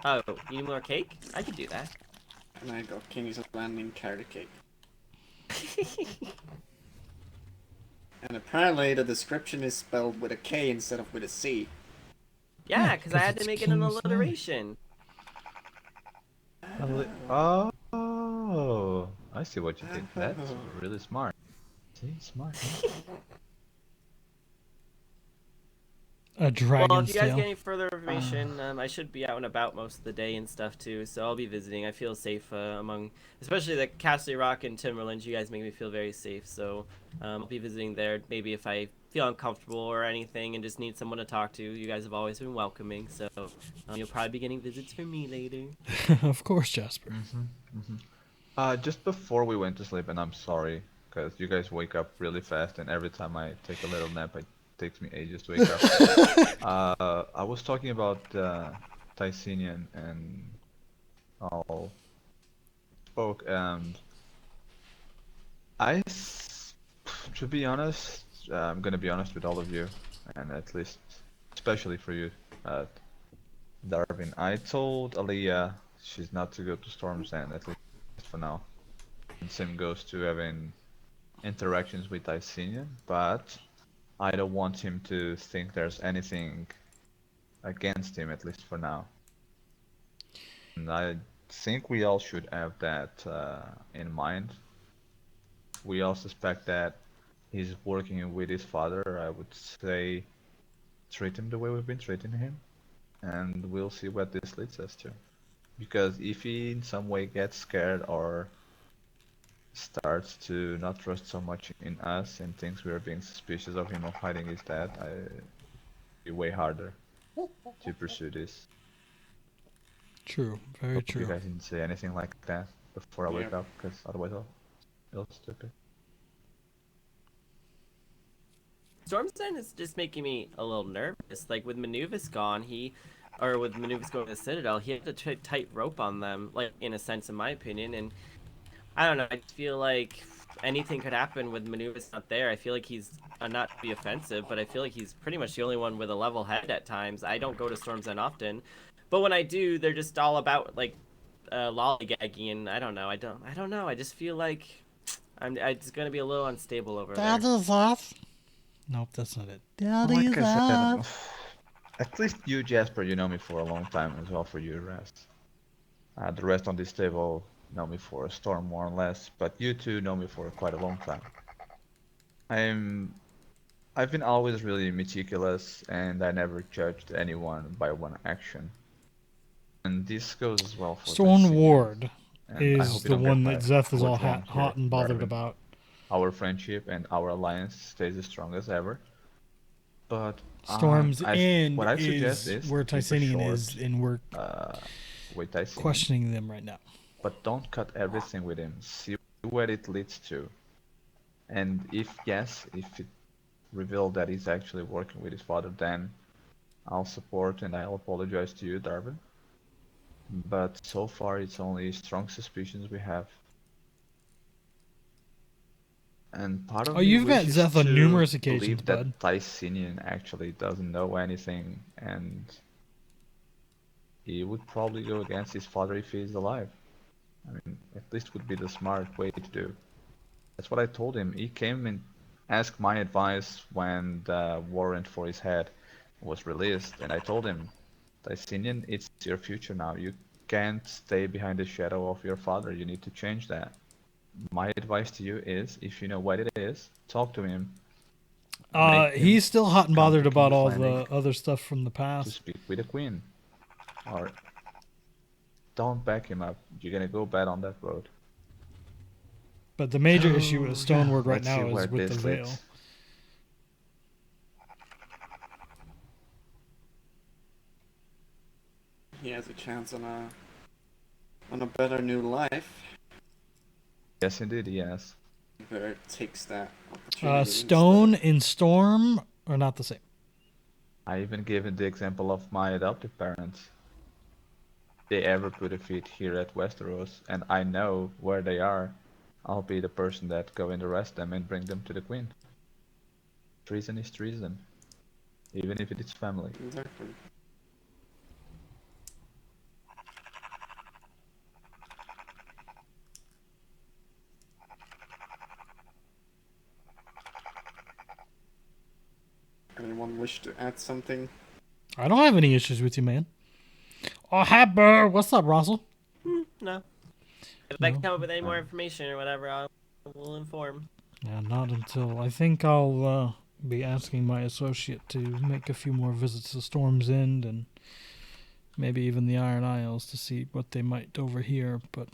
Oh, you need more cake? I could do that. And I got King's Landing carrot cake. And apparently the description is spelled with a K instead of with a C. Yeah, because I had to make it an alliteration. Oh, I see what you did. That's really smart. See, smart. A dragon's Well, if you guys tail. get any further information, I should be out and about most of the day and stuff too, so I'll be visiting. I feel safe among, especially the Castle Rock and Timberlands. You guys make me feel very safe, so I'll be visiting there. Maybe if I feel uncomfortable or anything and just need someone to talk to, you guys have always been welcoming. So you'll probably be getting visits from me later. Of course, Jasper. Just before we went to sleep, and I'm sorry, because you guys wake up really fast, and every time I take a little nap, it takes me ages to wake up. I was talking about Tycenian and all spoke, and to be honest, I'm gonna be honest with all of you, and at least, especially for you, Darvin. I told Aliyah she's not to go to Storm's End, at least for now. And same goes to having interactions with Icenian, but I don't want him to think there's anything against him, at least for now. And I think we all should have that in mind. We all suspect that he's working with his father. I would say treat him the way we've been treating him, and we'll see what this leads us to. Because if he in some way gets scared or starts to not trust so much in us and thinks we are being suspicious of him of hiding his dad, it'd be way harder to pursue this. True, very Hope true. you guys didn't say anything like that before I wake up, because otherwise I'll feel stupid. Storm's End is just making me a little nervous. Like with Manuvis gone, with Manuvis going to the Citadel, he had to tight rope on them, like in a sense, in my opinion. And I don't know, I just feel like anything could happen with Manuvis not there. I feel like he's, not to be offensive, but I feel like he's pretty much the only one with a level head at times. I don't go to Storm's End often, but when I do, they're just all about like lollygagging, and I don't know. I don't know. I just feel like it's gonna be a little unstable over there. That is us. Nope, that's not it. That Like is I said, us. at least you, Jasper, you know me for a long time as well. For you, rest. The rest on this table know me for a storm, more or less, but you two know me for quite a long time. I've been always really meticulous, and I never judged anyone by one action. And this goes as well for Stone Ward and I is hope you the don't get one that my Zeth is foot all wrong hot here, and bothered Darvin. about. Our friendship and our alliance stays as strong as ever. But Storm's End what I suggest is is where keep a Tycenian short, is, and we're with Tycenian. questioning them right now. But don't cut everything with him. See where it leads to. And if it revealed that he's actually working with his father, then I'll support and I'll apologize to you, Darvin. But so far it's only strong suspicions we have. And part of me you've met wishes Zeth on to numerous occasions, believe bud. that Tycenian actually doesn't know anything, and he would probably go against his father if he's alive. I mean, at least would be the smart way to do. That's what I told him. He came and asked my advice when the warrant for his head was released, and I told him, Tycenian, it's your future now. You can't stay behind the shadow of your father. You need to change that. My advice to you is, if you know what it is, talk to him. He's still hot and come bothered to about King's all Landing the other stuff from the to past. speak with the queen. Or don't back him up. You're gonna go bad on that road. But the major issue with Stoneward right Let's see now where is with the this veil. leads. He has a chance on a better new life. Yes, indeed, yes. Better takes that opportunity. Stone and Storm are not the same. I even gave him the example of my adoptive parents. They ever put a feet here at Westeros, and I know where they are. I'll be the person that go and arrest them and bring them to the queen. Treason is treason, even if it is family. Exactly. Anyone wish to add something? I don't have any issues with you, man. Oh, Happer! What's up, Russell? No. If I can come up with any more information or whatever, I will inform. Yeah, not until... I think I'll be asking my associate to make a few more visits to Storm's End and maybe even the Iron Isles to see what they might overhear, but...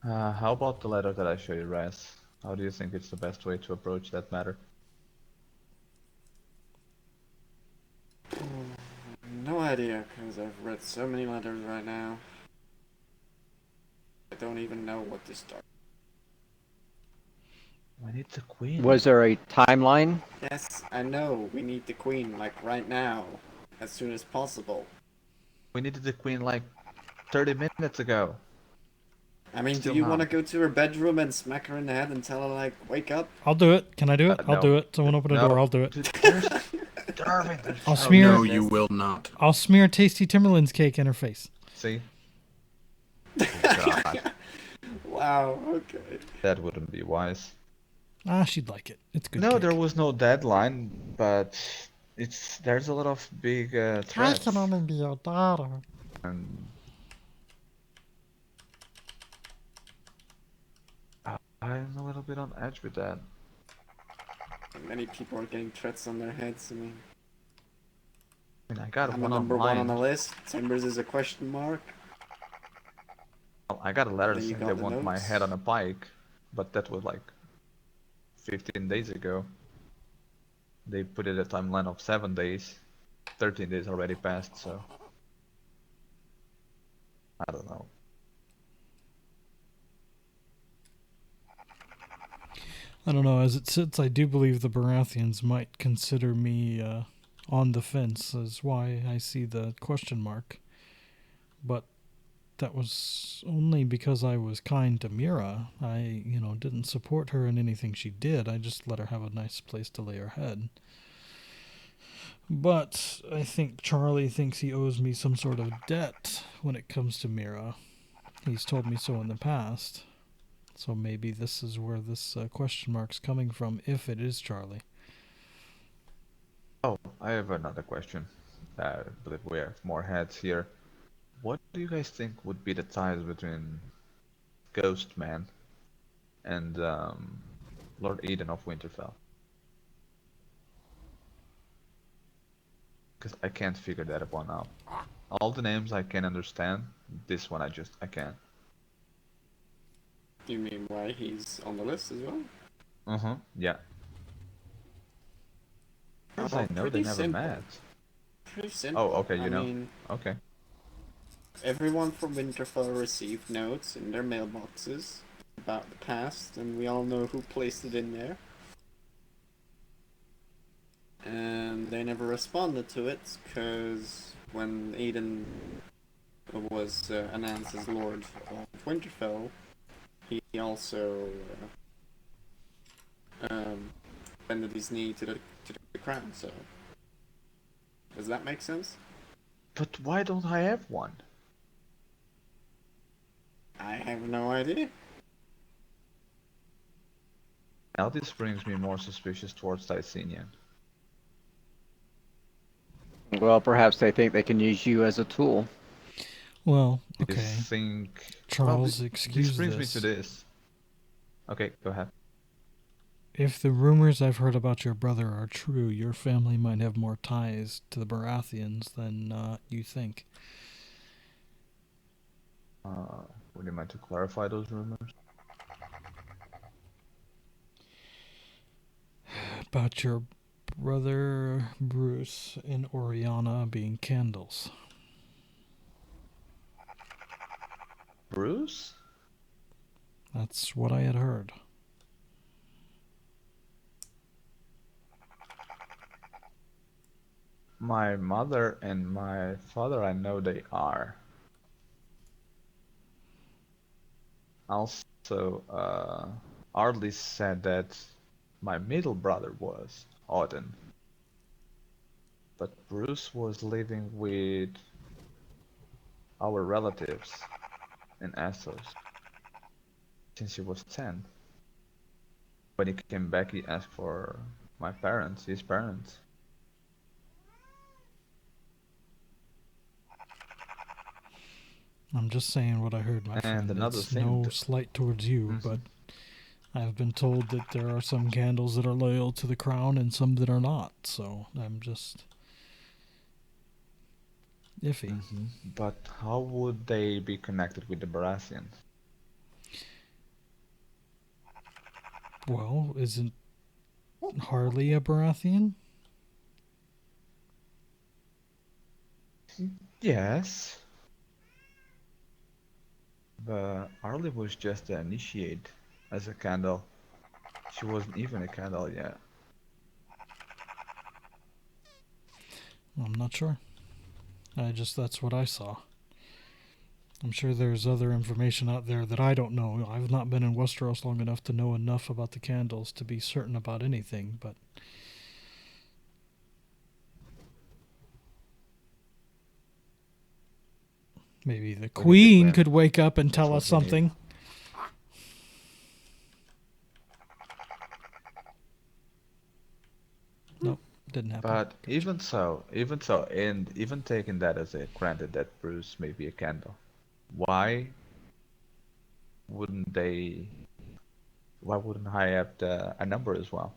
How about the letter that I showed you, Raz? How do you think it's the best way to approach that matter? No idea, because I've read so many letters right now. I don't even know what to start. We need the queen. Was there a timeline? Yes, I know. We need the queen, like, right now. As soon as possible. We needed the queen like 30 minutes ago. I mean, Still do you not. want to go to her bedroom and smack her in the head and tell her, like, wake up? I'll do it. Can I do it? I'll No. do it. Someone open the No. door. I'll do it. Darvin, there's I'll no smear. No, you will not. I'll smear tasty Timberland's cake in her face. See? God, Wow, okay. that wouldn't be wise. Ah, she'd like it. It's good. No, cake. there was no deadline, but there's a lot of big I threats. can only be your daughter. And I'm a little bit on edge with that. Many people are getting threats on their heads. I mean, I got I'm one a number one on the online. list. Timbers is a question mark. Well, I got a letter Then you saying got they the want my notes. head on a pike, but that was like 15 days ago. They put it a timeline of 7 days. 13 days already passed, so I don't know. I don't know. As it sits, I do believe the Baratheons might consider me on the fence. Is why I see the question mark. But that was only because I was kind to Mira. I, didn't support her in anything she did. I just let her have a nice place to lay her head. But I think Charlie thinks he owes me some sort of debt when it comes to Mira. He's told me so in the past. So maybe this is where this question mark's coming from, if it is Charlie. Oh, I have another question. I believe we have more heads here. What do you guys think would be the ties between Ghost Man and Lord Eden of Winterfell? Because I can't figure that one out. All the names I can understand, this one I can't. You mean why he's on the list as well? Yeah. Because I know pretty they never simple. met. Pretty simple. Oh, okay, I you know. mean, Okay. everyone from Winterfell received notes in their mailboxes about the past, and we all know who placed it in there. And they never responded to it, because when Aiden was announced as Lord of Winterfell, he also bended his knee to the crown, so... Does that make sense? But why don't I have one? I have no idea. Now this brings me more suspicious towards Tysenian. Well, perhaps they think they can use you as a tool. Well, I okay. think... Charles, well, excuse this brings me this. to this. Okay, go ahead. If the rumors I've heard about your brother are true, your family might have more ties to the Baratheons than you think. Would you mind to clarify those rumors? About your brother Bruce and Oriana being candles. Bruce? That's what I had heard. My mother and my father, I know they are. Also, Ardley said that my middle brother was Odin. But Bruce was living with our relatives in Essos since he was 10. When he came back, he asked for my parents, his parents. I'm just saying what I heard, my friend. Another It's thing no slight towards you, but I've been told that there are some candles that are loyal to the crown and some that are not, so I'm just iffy. But how would they be connected with the Baratheons? Well, isn't Harley a Baratheon? Yes. But Harley was just the initiate as a candle. She wasn't even a candle yet. I'm not sure. That's what I saw. I'm sure there's other information out there that I don't know. I've not been in Westeros long enough to know enough about the candles to be certain about anything, but maybe the Queen could wake up and tell us something. Nope, didn't happen. But even so, and even taking that as a granted that Bruce may be a candle, why wouldn't I have a number as well?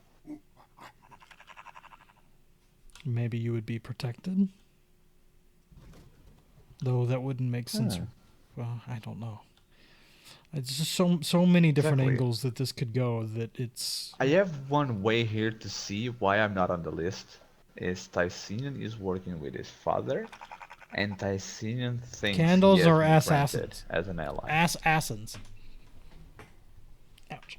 Maybe you would be protected? Though that wouldn't make sense. Well, I don't know. It's just so many different angles that this could go that it's... I have one way here to see why I'm not on the list. Is Tysenian is working with his father, and Tysenian thinks candles he has are been assassins. granted as an ally. Assassins. Ouch.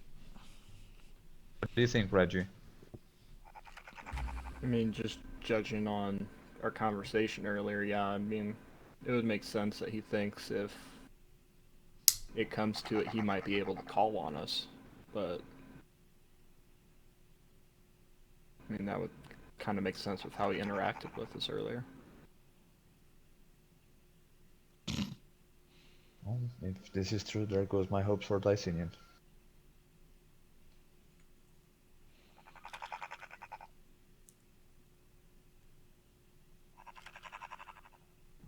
What do you think, Reggie? I mean, just judging on our conversation earlier, yeah, I mean, it would make sense that he thinks if it comes to it, he might be able to call on us, but I mean, that would kind of make sense with how he interacted with us earlier. Well, if this is true, there goes my hopes for Tysenian.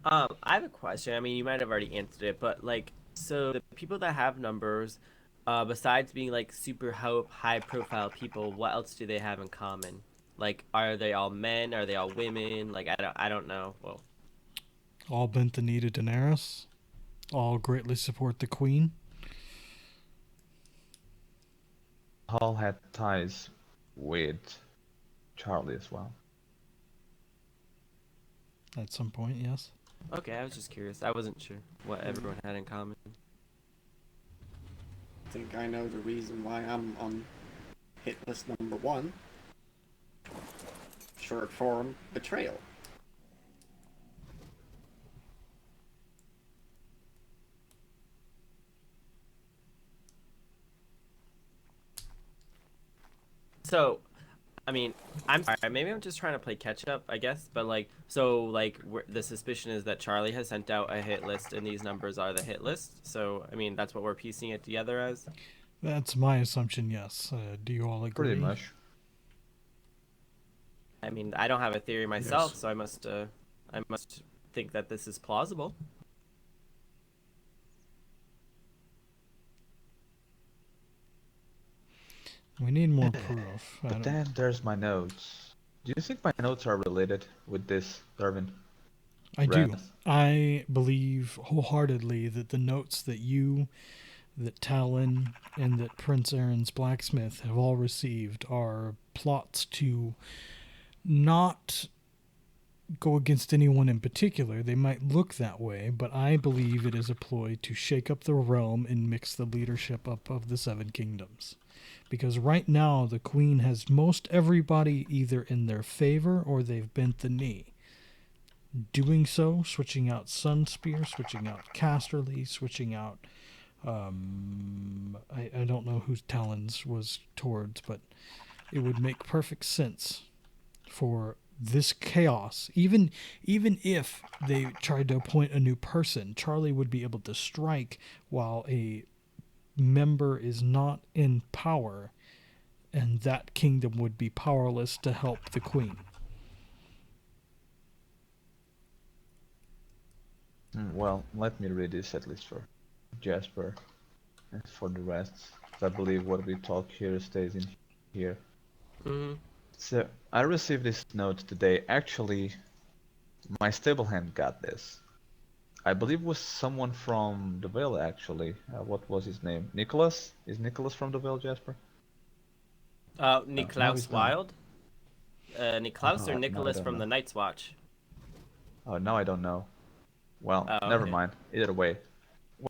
I have a question. I mean, you might have already answered it, but like, so the people that have numbers, besides being like super high profile people, what else do they have in common? Like, are they all men? Are they all women? Like, I don't know. Well, All bent the knee to Daenerys. All greatly support the Queen. All had ties with Charlie as well. At some point, yes. okay, I was just curious. I wasn't sure what everyone had in common. I think I know the reason why I'm on hit list number 1. Short form, betrayal. So, I mean, I'm sorry. Maybe I'm just trying to play catch up, I guess. But like, so like, the suspicion is that Charlie has sent out a hit list, and these numbers are the hit list. So, I mean, that's what we're piecing it together as. That's my assumption, yes. Do you all agree? Pretty much. I mean, I don't have a theory myself, Yes. so I must think that this is plausible. We need more proof. But then there's my notes. Do you think my notes are related with this, Darvin? I do. I believe wholeheartedly that the notes that you, that Talon, and that Prince Aaron's blacksmith have all received are plots to not go against anyone in particular. They might look that way, but I believe it is a ploy to shake up the realm and mix the leadership up of the Seven Kingdoms. Because right now, the Queen has most everybody either in their favor or they've bent the knee. Doing so, switching out Sunspear, switching out Casterly, switching out... I don't know whose Talons was towards, but it would make perfect sense for this chaos. Even if they tried to appoint a new person, Charlie would be able to strike while a member is not in power, and that kingdom would be powerless to help the Queen. Well, let me read this at least for Jasper and for the rest. I believe what we talk here stays in here. So, I received this note today. Actually, my stable hand got this. I believe it was someone from the Vale, actually. What was his name? Nicholas? Is Nicholas from the Vale, Jasper? now Niklaus he's done. Wild? Niklaus or Now I Nicholas don't from know. the Night's Watch? Oh, now I don't know. Well, Oh, never okay. mind. Either way.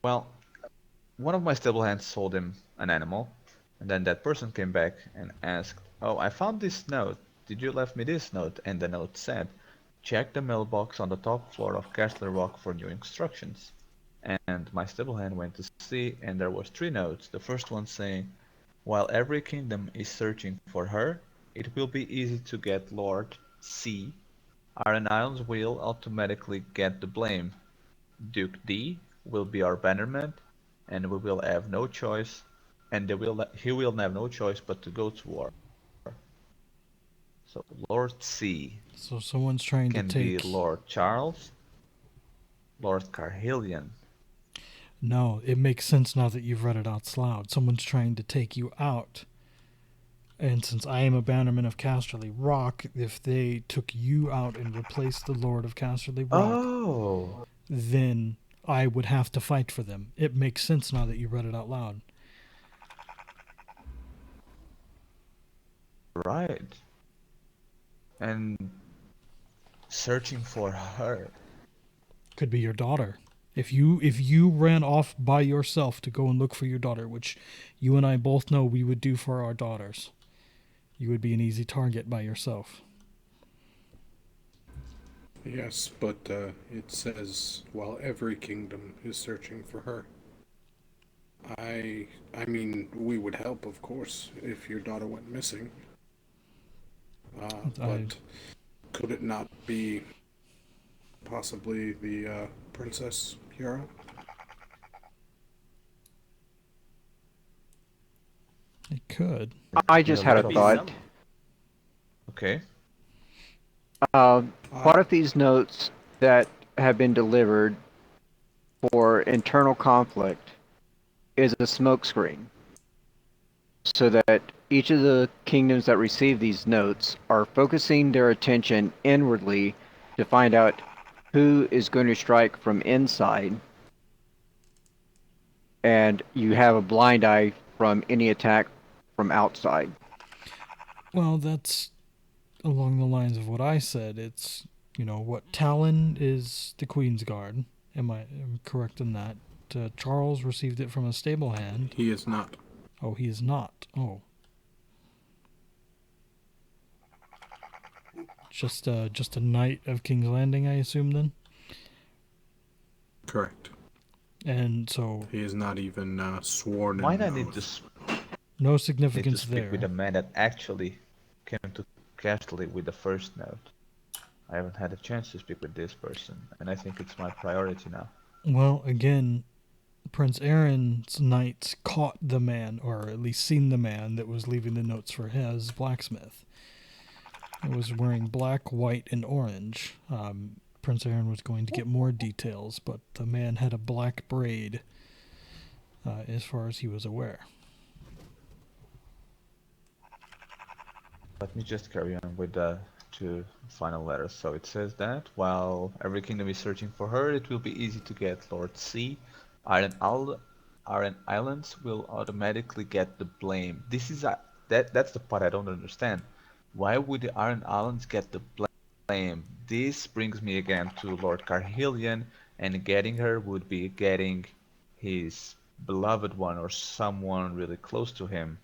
Well, one of my stable hands sold him an animal, and then that person came back and asked, "Oh, I found this note. Did you left me this note?" And the note said, "Check the mailbox on the top floor of Castle Rock for new instructions." And my stable hand went to see, and there was 3 notes. The first one saying, "While every kingdom is searching for her, it will be easy to get Lord C. Iron Islands will automatically get the blame. Duke D will be our bannerman, and we will have no choice, and he will have no choice but to go to war." So Lord C So someone's trying to can be take. Lord Charles, Lord Carhillion. No, it makes sense now that you've read it out loud. Someone's trying to take you out. And since I am a bannerman of Casterly Rock, if they took you out and replaced the Lord of Casterly Rock, then I would have to fight for them. It makes sense now that you read it out loud. Right. And searching for her. Could be your daughter. If you ran off by yourself to go and look for your daughter, which you and I both know we would do for our daughters, you would be an easy target by yourself. Yes, but it says while every kingdom is searching for her. I mean, we would help, of course, if your daughter went missing. But could it not be possibly the Princess Yara? It could. I just had a thought. Okay. What if these notes that have been delivered for internal conflict is a smokescreen, so that each of the kingdoms that receive these notes are focusing their attention inwardly to find out who is going to strike from inside, and you have a blind eye from any attack from outside? Well, that's along the lines of what I said. It's, what Talon is the Queen's Guard. Am I correct in that? Charles received it from a stable hand. He is not. Oh, he is not. Oh. Just a knight of King's Landing, I assume, then? Correct. And so... He is not even sworn Might I in need oath. No significance speak there. with a man that actually came to Castle with the first note. I haven't had a chance to speak with this person, and I think it's my priority now. Well, again, Prince Aaron's knights caught the man, or at least seen the man that was leaving the notes for his blacksmith. It was wearing black, white, and orange. Prince Aaron was going to get more details, but the man had a black braid, as far as he was aware. Let me just carry on with the 2 final letters. So it says that while every kingdom is searching for her, it will be easy to get Lord C. Iron Islands will automatically get the blame. This is that's the part I don't understand. Why would the Iron Islands get the blame? This brings me again to Lord Carhillion, and getting her would be getting his beloved one or someone really close to him.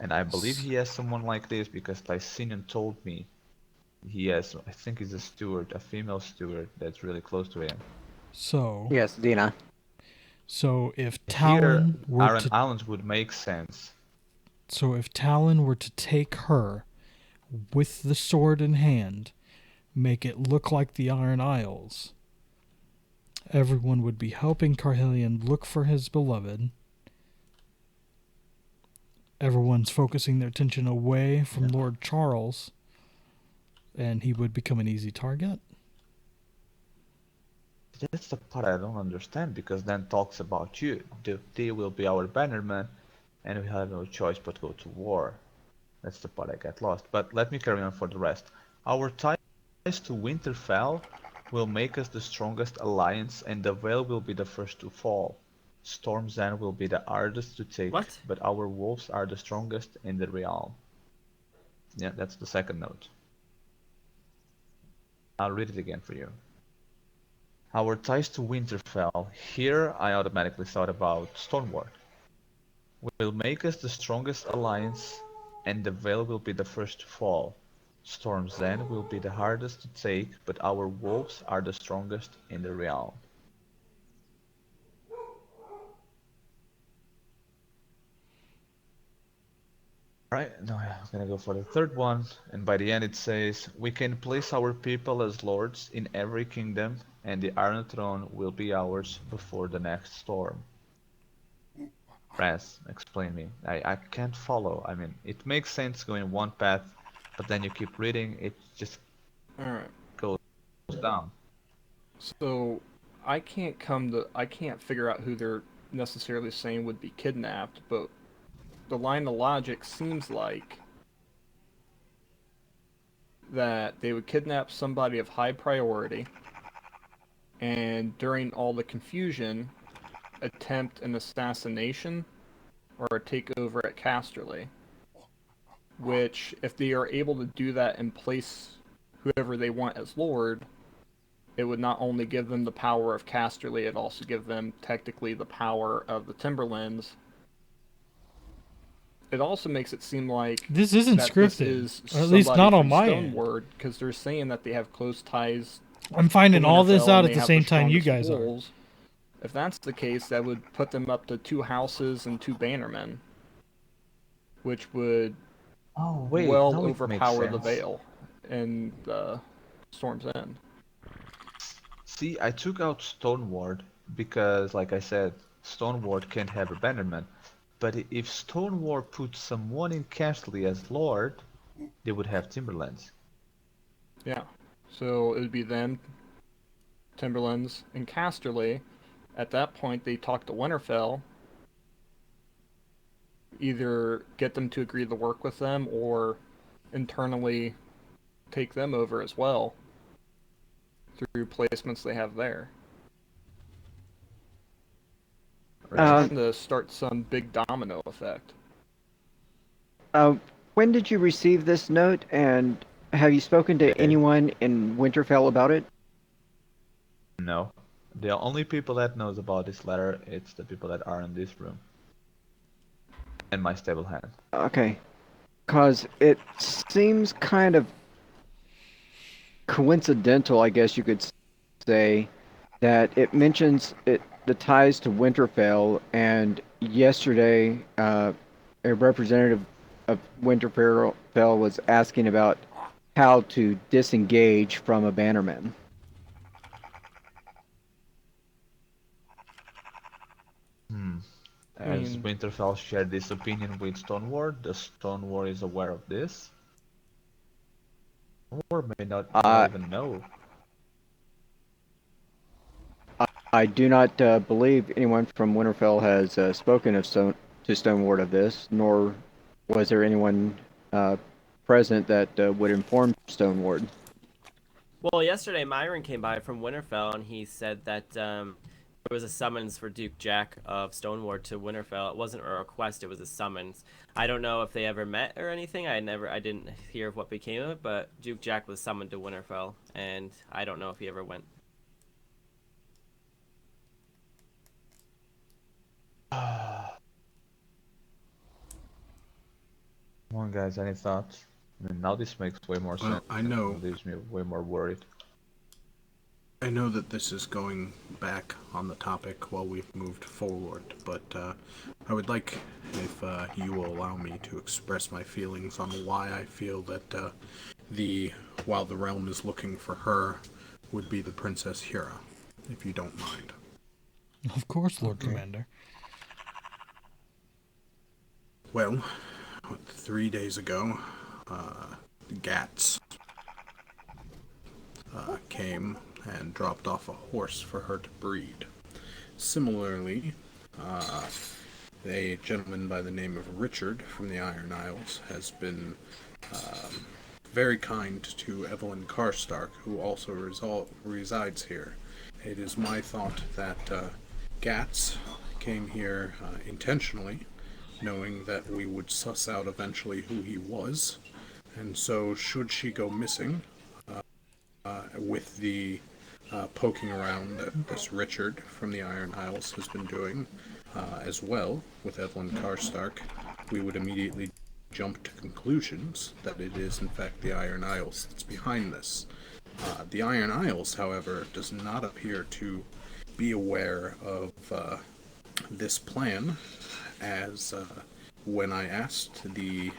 And I believe he has someone like this because Lysinian told me he has, I think he's a steward, a female steward that's really close to him. So... Yes, Dina. So if Talon were Iron to... Islands would make sense. So if Talon were to take her with the sword in hand, make it look like the Iron Isles, everyone would be helping Carhillion look for his beloved. Everyone's focusing their attention away from Lord Charles, and he would become an easy target. That's the part I don't understand, because then talks about you. Duke D will be our bannerman, and we have no choice but go to war. That's the part I get lost. But let me carry on for the rest. Our ties to Winterfell will make us the strongest alliance, and the Vale will be the first to fall. Storm's End will be the hardest to take, What? but our wolves are the strongest in the realm. Yeah, that's the second note. I'll read it again for you. Our ties to Winterfell. Here I automatically thought about Stormward. Will make us the strongest alliance, and the Vale will be the first to fall. Storm's End will be the hardest to take, but our wolves are the strongest in the realm. Right, now I'm gonna go for the third one, and by the end it says, we can place our people as lords in every kingdom, and the Iron Throne will be ours before the next storm. Raz, explain me. I can't follow. I mean, it makes sense going one path, but then you keep reading, it just goes down. So, I can't figure out who they're necessarily saying would be kidnapped, but the line of logic seems like that they would kidnap somebody of high priority, and during all the confusion, attempt an assassination or a takeover at Casterly. Which, if they are able to do that and place whoever they want as Lord, it would not only give them the power of Casterly, it'd also give them technically the power of the Timberlands. It also makes it seem like this isn't scripted, this or at least not on my end. Stoneward, because they're saying that they have close ties. I'm finding all this out at the have same time you strongest guys are. wolves. If that's the case, that would put them up to 2 houses and 2 bannermen, which would well overpower the Vale and Storm's End. See, I took out Stoneward because, like I said, Stoneward can't have a bannerman. But if Stoneward put someone in Casterly as Lord, they would have Timberlands. Yeah, so it would be them, Timberlands, and Casterly. At that point, they talk to Winterfell, either get them to agree to work with them, or internally take them over as well, through placements they have there. Trying to start some big domino effect. When did you receive this note, and have you spoken to anyone in Winterfell about it? No. The only people that knows about this letter, it's the people that are in this room. And my stable hand. Okay. Because it seems kind of coincidental, I guess you could say, that it mentions the ties to Winterfell, and yesterday a representative of Winterfell was asking about how to disengage from a bannerman. Has Winterfell shared this opinion with Stoneward? The Stoneward is aware of this? Or may not even know. I do not believe anyone from Winterfell has spoken to Stoneward of this, nor was there anyone present that would inform Stoneward. Well, yesterday Myron came by from Winterfell, and he said that there was a summons for Duke Jack of Stoneward to Winterfell. It wasn't a request; it was a summons. I don't know if they ever met or anything. I didn't hear of what became of it, but Duke Jack was summoned to Winterfell, and I don't know if he ever went. Come on, guys, any thoughts? I mean, now this makes way more sense. I know. It leaves me way more worried. I know that this is going back on the topic while we've moved forward, but I would like, if you will allow me, to express my feelings on why I feel that while the realm is looking for her, would be the Princess Hira, if you don't mind. Of course, Lord Commander. Well, 3 days ago, Gats came and dropped off a horse for her to breed. Similarly, a gentleman by the name of Richard from the Iron Isles has been very kind to Evelyn Karstark, who also resides here. It is my thought that Gats came here intentionally, knowing that we would suss out eventually who he was. And so, should she go missing, with the poking around that this Richard from the Iron Isles has been doing, as well, with Evelyn Karstark, we would immediately jump to conclusions that it is in fact the Iron Isles that's behind this. The Iron Isles, however, does not appear to be aware of this plan, as when I asked the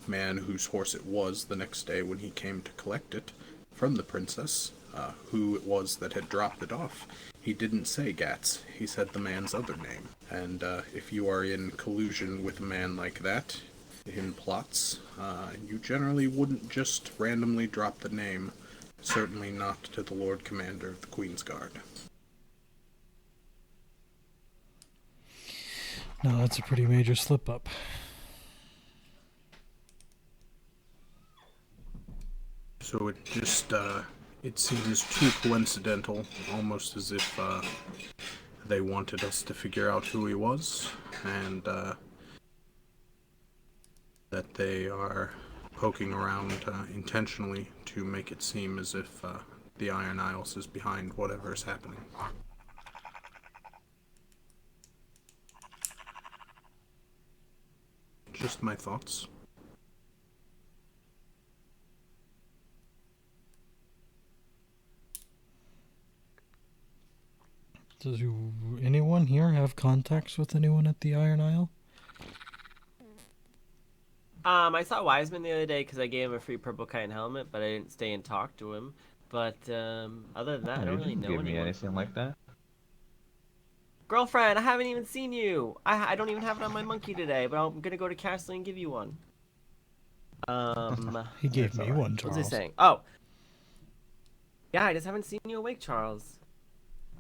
man whose horse it was the next day when he came to collect it from the princess, who it was that had dropped it off, he didn't say Gats. He said the man's other name. And if you are in collusion with a man like that, in plots, you generally wouldn't just randomly drop the name, certainly not to the Lord Commander of the Queen's Guard. No, that's a pretty major slip-up. So it just, it seems too coincidental, almost as if they wanted us to figure out who he was, and that they are poking around intentionally to make it seem as if the Iron Isles is behind whatever is happening. Just my thoughts. Does anyone here have contacts with anyone at the Iron Isle? I saw Wiseman the other day because I gave him a free purple kite helmet, but I didn't stay and talk to him. But other than that, I don't really know give me anyone. anything like that. Girlfriend, I haven't even seen you. I don't even have it on my monkey today, but I'm gonna go to Castle and give you one. He gave me one, Charles. What's he saying? Oh. Yeah, I just haven't seen you awake, Charles.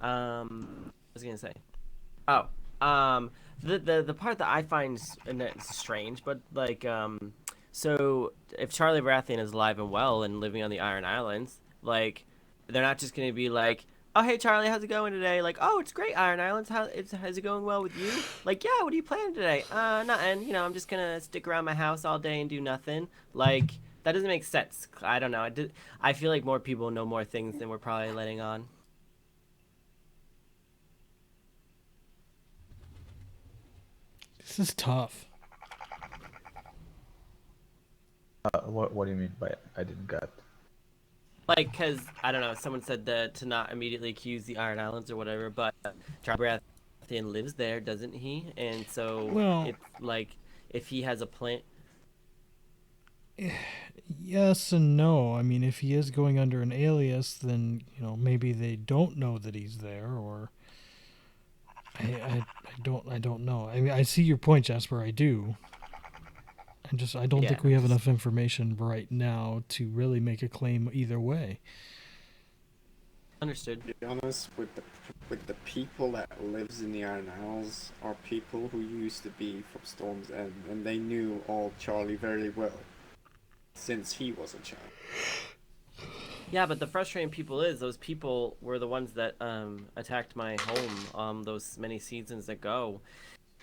What was I gonna say? Oh, the part that I find strange, but like, so if Charlie Baratheon is alive and well and living on the Iron Islands, like, they're not just gonna be like, oh hey Charlie, how's it going today? Like, oh it's great, Iron Islands. How's it going well with you? Like, yeah, what are you planning today? Nothing. You know, I'm just gonna stick around my house all day and do nothing. Like, that doesn't make sense. I don't know. I feel like more people know more things than we're probably letting on. This is tough. What do you mean by I didn't get? Like, cause I don't know, someone said that to not immediately accuse the Iron Islands or whatever, but Charlie Baratheon lives there, doesn't he? And so, well, it's like, if he has a plan. Yes and no. I mean, if he is going under an alias, then, you know, maybe they don't know that he's there, or I don't know. I mean, I see your point, Jasper. I do. I don't think we have enough information right now to really make a claim either way. Understood. To be honest, with the people that lives in the Iron Isles are people who used to be from Storm's End, and they knew all Charlie very well since he was a child. Yeah, but the frustrating people is those people were the ones that attacked my home those many seasons ago.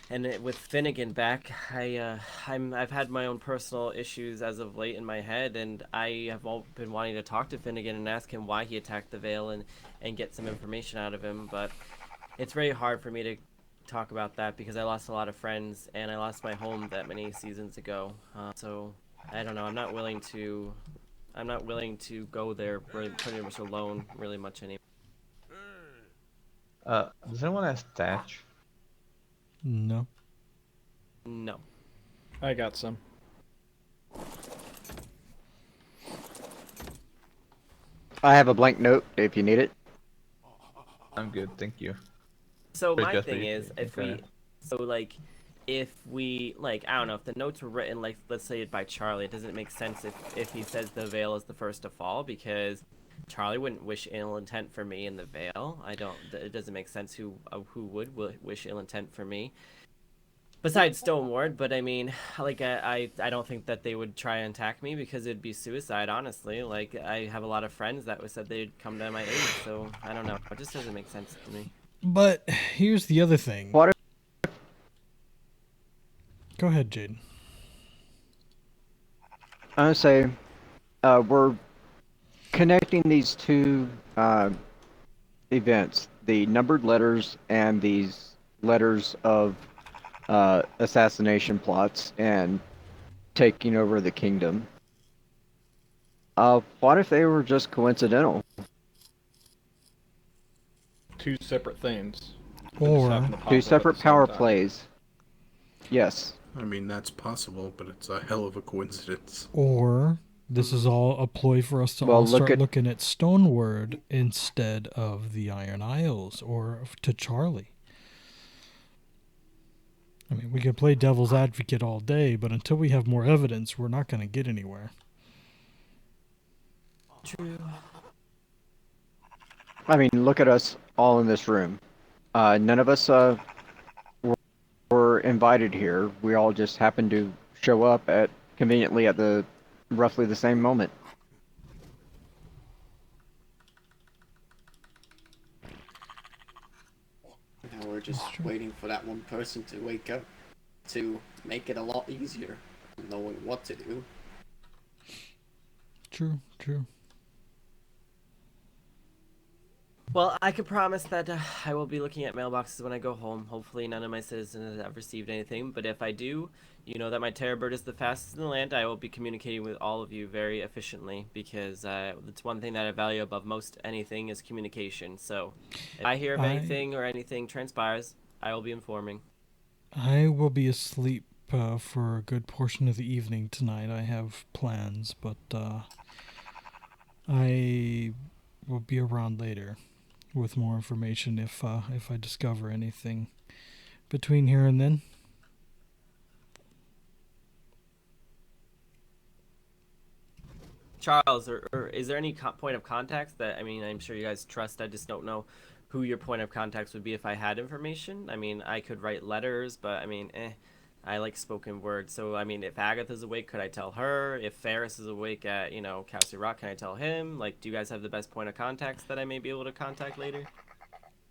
And with Finnegan back, I've had my own personal issues as of late in my head, and I have been wanting to talk to Finnegan and ask him why he attacked the Vale and get some information out of him. But it's very hard for me to talk about that because I lost a lot of friends and I lost my home that many seasons ago. So I don't know. I'm not willing to go there pretty much alone really much anymore. Does anyone have Thatch? No. No. I got some. I have a blank note if you need it. I'm good, thank you. So Wait, my Jasper, thing you- is, if okay. we, like, I don't know, if the notes were written, like, let's say by Charlie, it doesn't make sense if he says the Vale is the first to fall, because Charlie wouldn't wish ill intent for me in the Vale. It doesn't make sense who would wish ill intent for me. Besides Stoneward, but I mean, like, I don't think that they would try and attack me because it'd be suicide, honestly. Like, I have a lot of friends that said they'd come to my aid, so I don't know. It just doesn't make sense to me. But here's the other thing. What Go ahead, Jaden. I would say we're connecting these two events, the numbered letters and these letters of assassination plots and taking over the kingdom. What if they were just coincidental? Two separate things. Or two separate power plays. Yes. I mean, that's possible, but it's a hell of a coincidence. Or this is all a ploy for us to Well, all look start at- looking at Stoneward instead of the Iron Isles or to Charlie. I mean, we can play devil's advocate all day, but until we have more evidence, we're not going to get anywhere. True. I mean, look at us all in this room. None of us were invited here. We all just happened to show up at conveniently at the roughly the same moment. Now we're just waiting for that one person to wake up to make it a lot easier, knowing what to do. True, true. Well, I can promise that I will be looking at mailboxes when I go home. Hopefully none of my citizens have received anything, but if I do, you know that my terror bird is the fastest in the land. I will be communicating with all of you very efficiently because it's one thing that I value above most anything is communication. So if I hear of anything or anything transpires, I will be informing. I will be asleep for a good portion of the evening tonight. I have plans, but I will be around later with more information if I discover anything between here and then. Charles, or is there any point of contact that, I mean, I'm sure you guys trust, I just don't know who your point of contacts would be if I had information. I mean, I could write letters, but I mean, I like spoken word. So, I mean, if Agatha's awake, could I tell her? If Ferris is awake at, you know, Castle Rock, can I tell him? Like, do you guys have the best point of contacts that I may be able to contact later?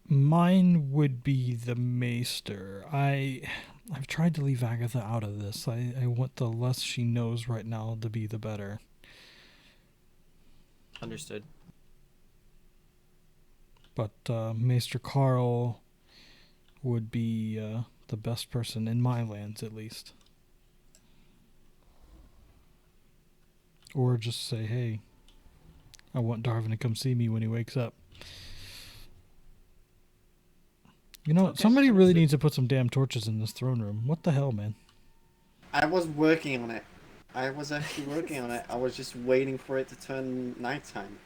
Mine would be the Maester. I've tried to leave Agatha out of this. I want the less she knows right now to be the better. Understood. But Maester Carl would be the best person in my lands, at least. Or just say, hey, I want Darvin to come see me when he wakes up. You know, somebody really needs to put some damn torches in this throne room. What the hell, man? I was working on it. I was actually working on it. I was just waiting for it to turn nighttime.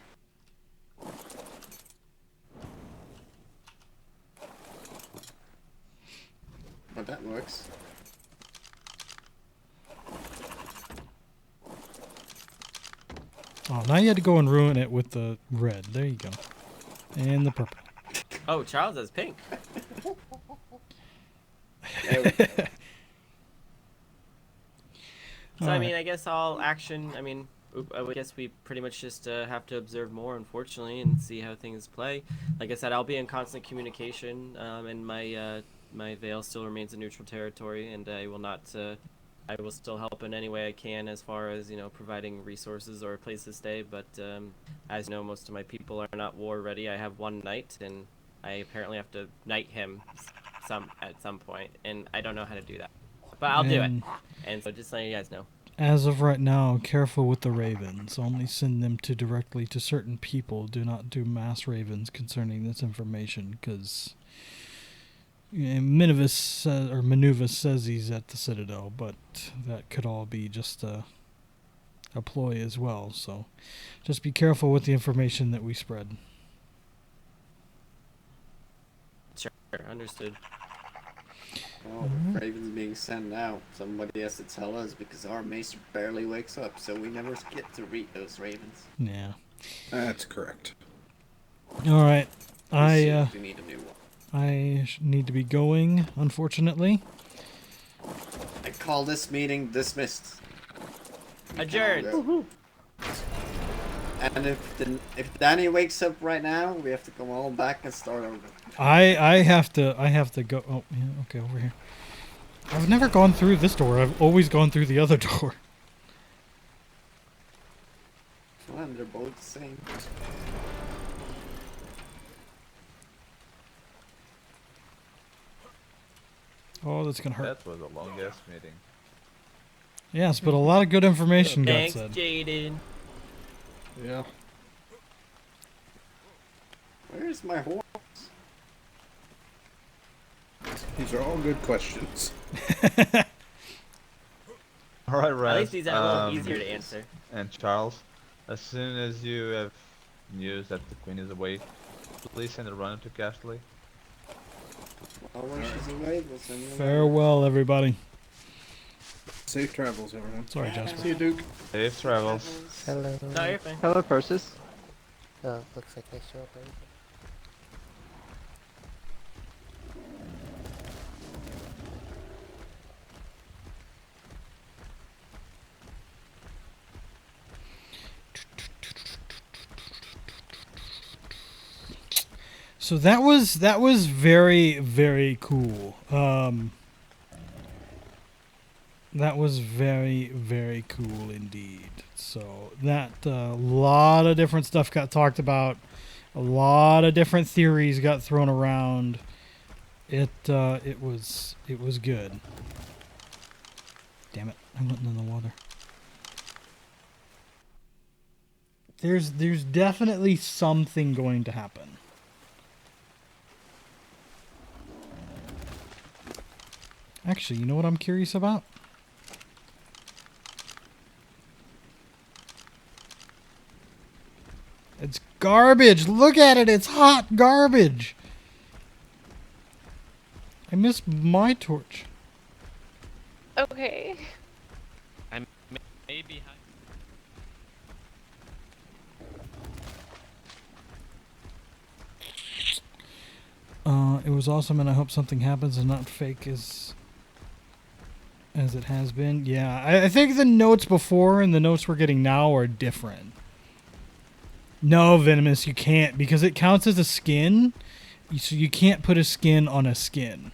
But that works. Oh, now you had to go and ruin it with the red. There you go. And the purple. Oh, Charles has pink. So, I mean, I guess all action, I mean, I guess we pretty much just have to observe more, unfortunately, and see how things play. Like I said, I'll be in constant communication, and my veil still remains a neutral territory, and I will not, I will still help in any way I can as far as, you know, providing resources or a place to stay, but as you know, most of my people are not war ready. I have one knight, and I apparently have to knight him at some point, and I don't know how to do that. But I'll do it. And so just letting you guys know. As of right now, careful with the ravens. Only send them directly to certain people. Do not do mass ravens concerning this information, because Manuvus says he's at the Citadel, but that could all be just a ploy as well. So just be careful with the information that we spread. Sure, understood. Oh, Raven's being sent out. Somebody has to tell us because our Maester barely wakes up, so we never get to read those Ravens. Yeah. That's correct. All right. We need a new one. I need to be going, unfortunately. I call this meeting dismissed. Adjourned. And if Danny wakes up right now, we have to come all back and start over. I have to go. Oh, yeah, okay, over here. I've never gone through this door. I've always gone through the other door. Well, they're both the same. Oh, that's gonna hurt. That was a long ass meeting. Yes, but a lot of good information got Thanks, said. Jaden. Yeah. Where's my horse? These are all good questions. Alright, Raz. At least these are a little easier to answer. And Charles, as soon as you have news that the queen is away, please send a runner to Castley. Well, when she's away, we'll send you a Farewell, everybody. Safe travels, everyone. Sorry, Jasper. See you, Duke. Safe travels. Hello. No, you're fine. Hello, Persis. Oh, looks like they show up. So that was very, very cool. That was very, very cool indeed. So that a lot of different stuff got talked about. A lot of different theories got thrown around. It was good. Damn it! I went in the water. There's definitely something going to happen. Actually, you know what I'm curious about? It's garbage. Look at it. It's hot garbage. I missed my torch. Okay. I'm maybe. It was awesome, and I hope something happens and not fake as it has been. Yeah, I think the notes before and the notes we're getting now are different. No, Venomous, you can't, because it counts as a skin, so you can't put a skin on a skin.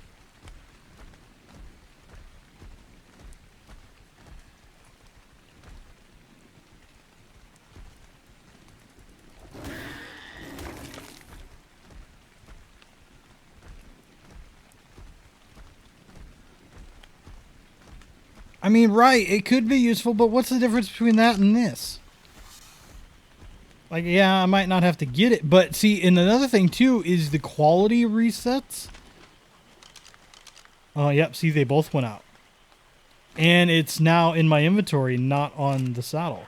I mean, right, it could be useful, but what's the difference between that and this? Like, yeah, I might not have to get it, but see, and another thing, too, is the quality resets. Oh, yep, see, they both went out. And it's now in my inventory, not on the saddle.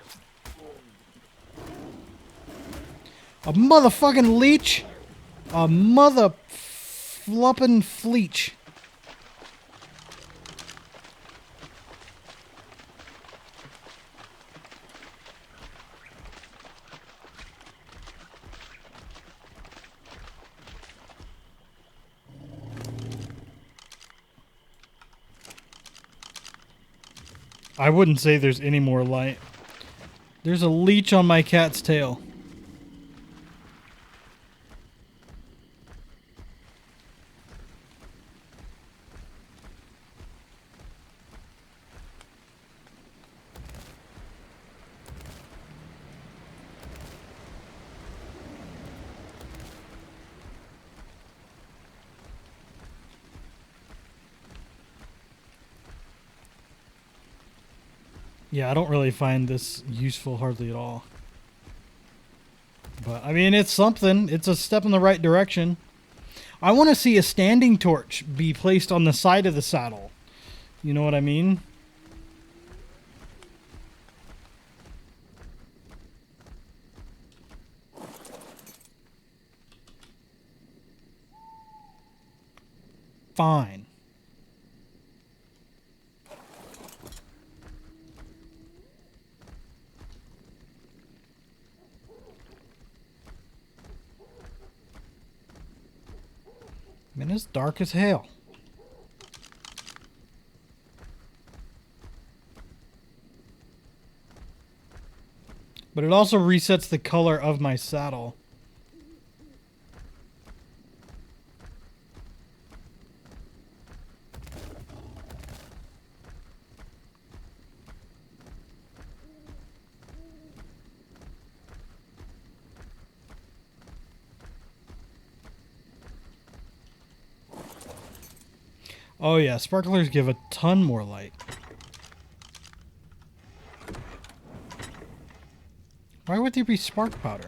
A motherfucking leech! A mother fluppin' fleech. I wouldn't say there's any more light. There's a leech on my cat's tail. Yeah, I don't really find this useful hardly at all. But, I mean, it's something. It's a step in the right direction. I want to see a standing torch be placed on the side of the saddle. You know what I mean? Fine. Man, it's dark as hell. But it also resets the color of my saddle. Oh yeah, sparklers give a ton more light. Why would there be spark powder?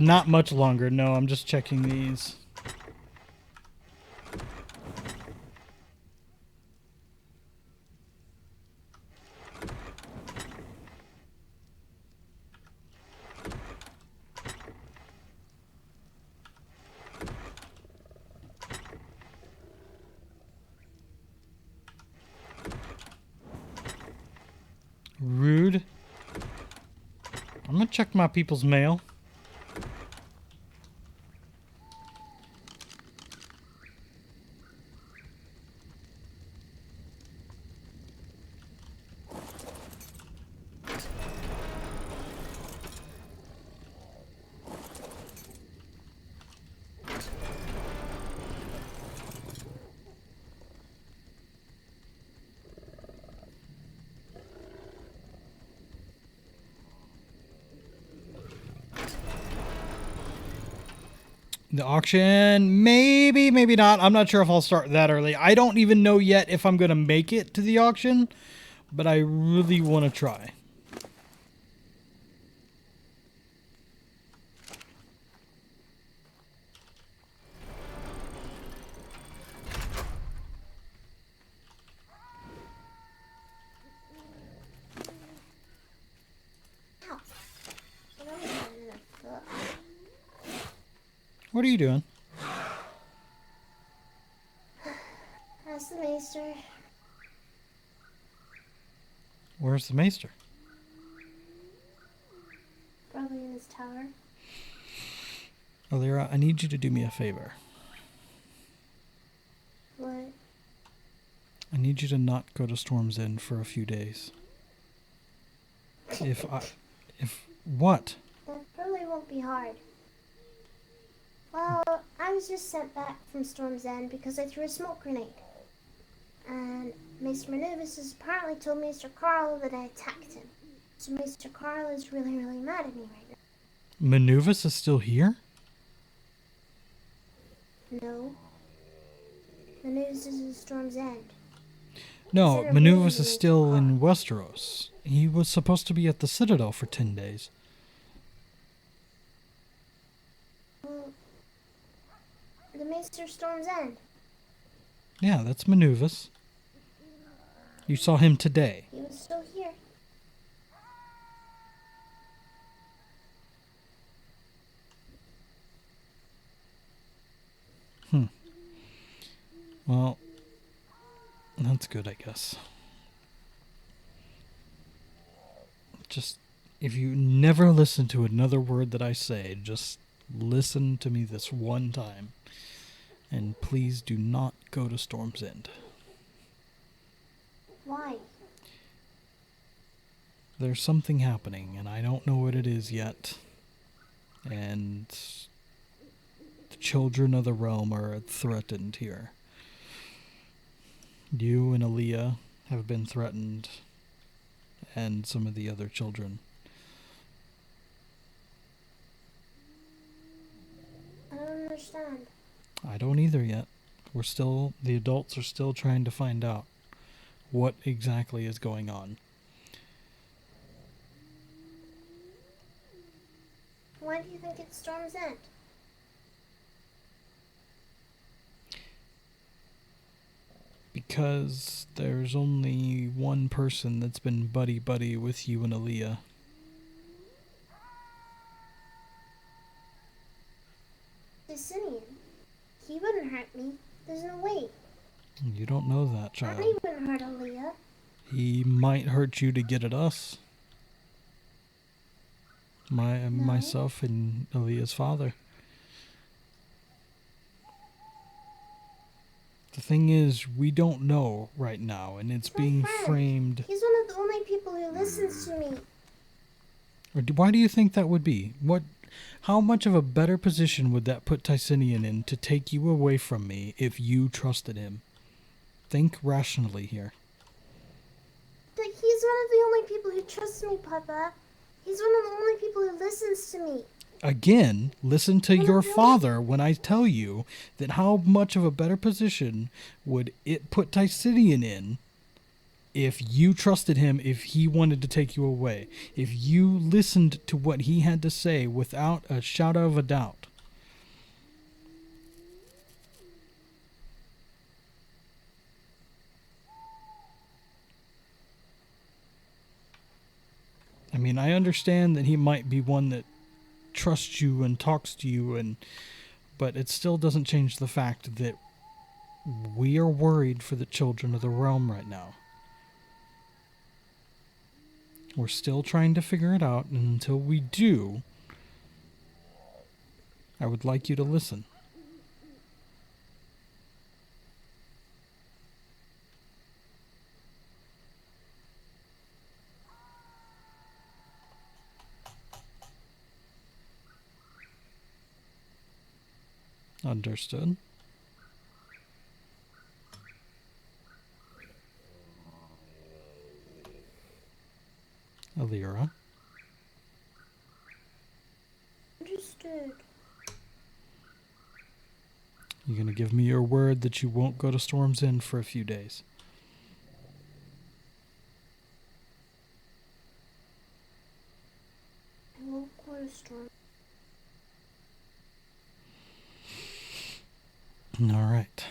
Not much longer. No, I'm just checking these. Rude. I'm gonna check my people's mail. The auction, maybe, maybe not. I'm not sure if I'll start that early. I don't even know yet if I'm going to make it to the auction, but I really want to try. What are you doing? That's the Maester. Where's the Maester? Probably in his tower. Alira, I need you to do me a favor. What? I need you to not go to Storm's End for a few days. What? That probably won't be hard. Well, I was just sent back from Storm's End because I threw a smoke grenade. And Maester Manubis has apparently told Maester Carl that I attacked him. So Maester Carl is really, really mad at me right now. Manubis is still here? No. Manubis is in Storm's End. No, Manubis is still in Westeros. He was supposed to be at the Citadel for 10 days. Well, the Maester Storm's End. Yeah, that's Manubis. You saw him today. He was still here. Well, that's good, I guess. Just, if you never listen to another word that I say, just listen to me this one time. And please do not go to Storm's End. Why? There's something happening, and I don't know what it is yet. And the children of the realm are threatened here. You and Aaliyah have been threatened, and some of the other children. I don't understand. I don't either yet. The adults are still trying to find out what exactly is going on. Why do you think it's Storm's End? Because there's only one person that's been buddy-buddy with you and Aaliyah. Justinian. He wouldn't hurt me. There's no way. You don't know that, child. He wouldn't hurt Aaliyah. He might hurt you to get at us. Myself and Aaliyah's father. The thing is, we don't know right now, and it's being framed. He's one of the only people who listens to me. Why do you think that would be? How much of a better position would that put Tysinian in to take you away from me if you trusted him? Think rationally here. But he's one of the only people who trusts me, Papa. He's one of the only people who listens to me. Again, listen to your father when I tell you that how much of a better position would it put Tysinian in if you trusted him, if he wanted to take you away, if you listened to what he had to say without a shadow of a doubt. I mean, I understand that he might be one that trusts you and talks to you, but it still doesn't change the fact that we are worried for the children of the realm right now. We're still trying to figure it out, and until we do, I would like you to listen. Understood. Alira. Understood. You gonna give me your word that you won't go to Storm's End for a few days? I won't go to Storm. All right.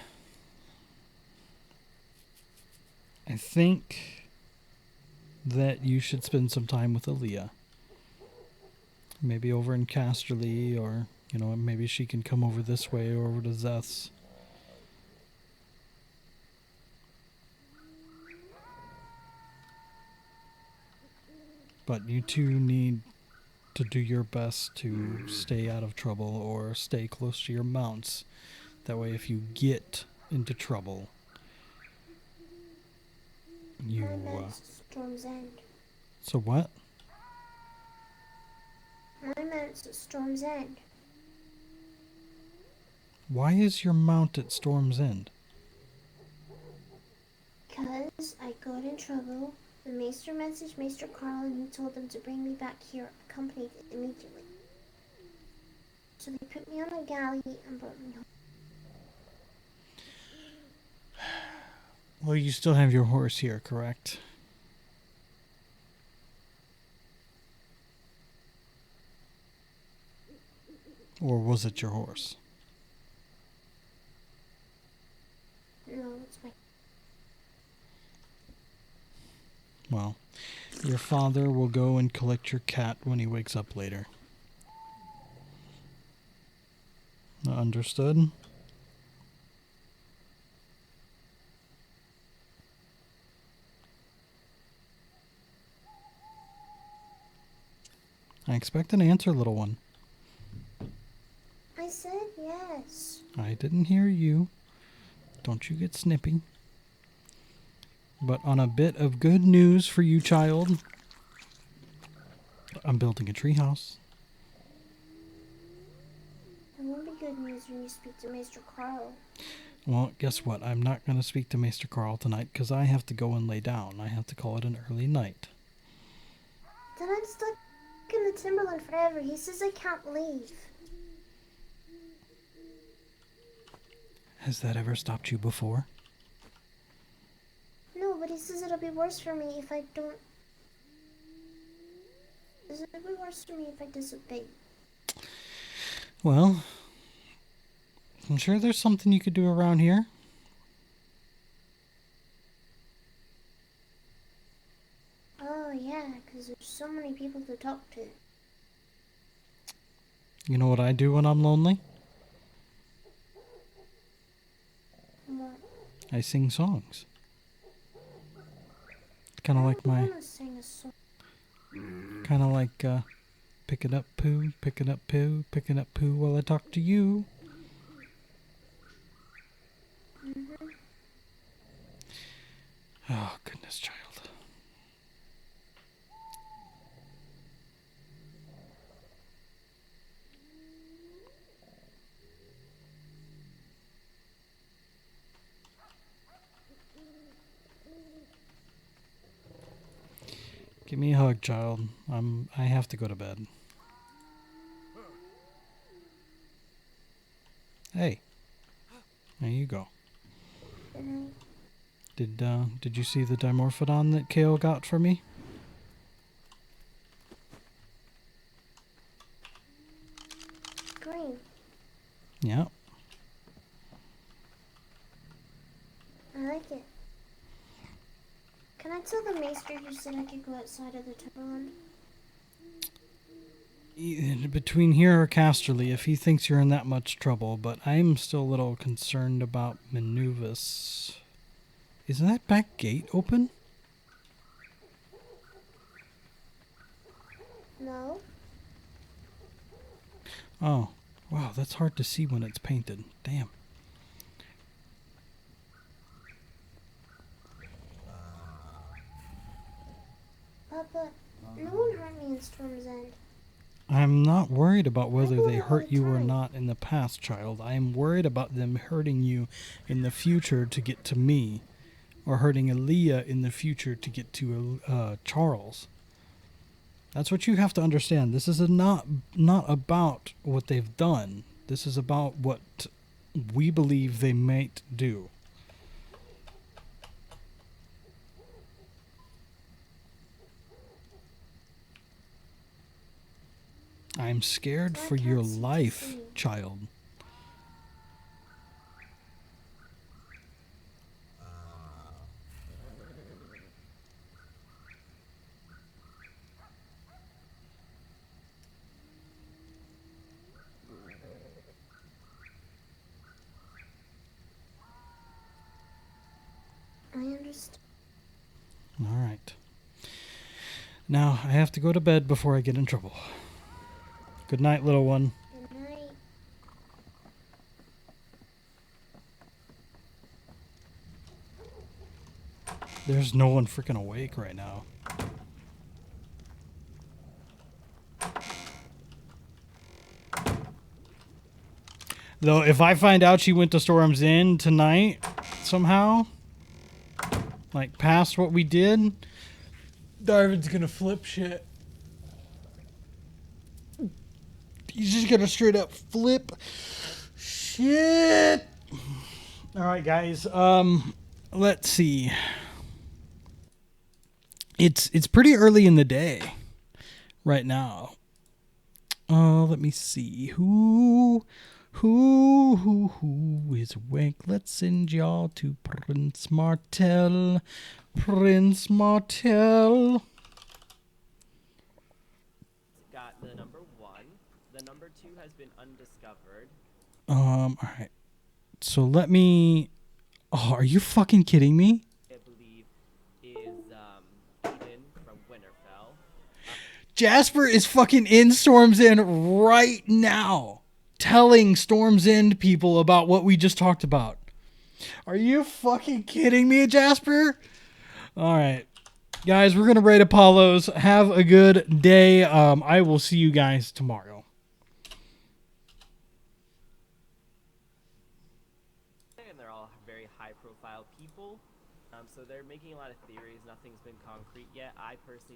I think that you should spend some time with Aaliyah. Maybe over in Casterly, or, maybe she can come over this way or over to Zeth's. But you two need to do your best to stay out of trouble or stay close to your mounts. That way, if you get into trouble, you. My mount's at Storm's End. So what? My mount's at Storm's End. Why is your mount at Storm's End? Because I got in trouble. The Maester messaged Maester Carl and he told them to bring me back here, accompanied immediately. So they put me on a galley and brought me home. Well, you still have your horse here, correct? Or was it your horse? No, it's my... Well, your father will go and collect your cat when he wakes up later. Understood? I expect an answer, little one. I said yes. I didn't hear you. Don't you get snippy. But on a bit of good news for you, child, I'm building a treehouse. It won't be good news when you speak to Maester Carl. Well, guess what? I'm not going to speak to Maester Carl tonight because I have to go and lay down. I have to call it an early night. Then I'm stuck in the Timberland forever. He says I can't leave. Has that ever stopped you before? No, but he says it'll be worse for me if I don't... It'll be worse for me if I disobey. Well, I'm sure there's something you could do around here. Oh yeah, because there's so many people to talk to. You know what I do when I'm lonely? What? I sing songs. Kind of like I my... want to sing a song. Kind of like, pick it up, poo, pick it up, poo, pick it up, poo while I talk to you. Mm-hmm. Oh, goodness, child. Give me a hug, child. I have to go to bed. Hey. There you go. Good night. Did you see the dimorphodon that Kale got for me? Green. Yeah. I like it. Can I tell the Maester you said I could go outside of the Timberland? Between here or Casterly, if he thinks you're in that much trouble, but I'm still a little concerned about Maneuvus. Isn't that back gate open? No. Oh, wow, that's hard to see when it's painted. Damn. Papa, no one hurt me in Storm's End. I'm not worried about whether they all hurt the you or time. not in the past, child. I am worried about them hurting you in the future to get to me, or hurting Aaliyah in the future to get to Charles. That's what you have to understand. This is not about what they've done. This is about what we believe they might do. I'm scared for your life, child. I understand. All right. Now, I have to go to bed before I get in trouble. Good night, little one. Good night. There's no one freaking awake right now. Though, if I find out she went to Storm's Inn tonight, somehow, like past what we did, Darvin's gonna flip shit. He's just gonna straight up flip shit. All right, guys. Let's see. It's pretty early in the day right now. Let me see. Who is awake? Let's send y'all to Prince Martel. Prince Martel. Got the number 1. The number 2 has been undiscovered. All right. So let me. Oh, are you fucking kidding me? I believe is Eden from Winterfell. Jasper is fucking in Storm's End right now, telling Storm's End people about what we just talked about. Are you fucking kidding me, Jasper? All right. Guys, we're going to raid Apollos. Have a good day. I will see you guys tomorrow. And they're all very high-profile people, so they're making a lot of theories. Nothing's been concrete yet. I personally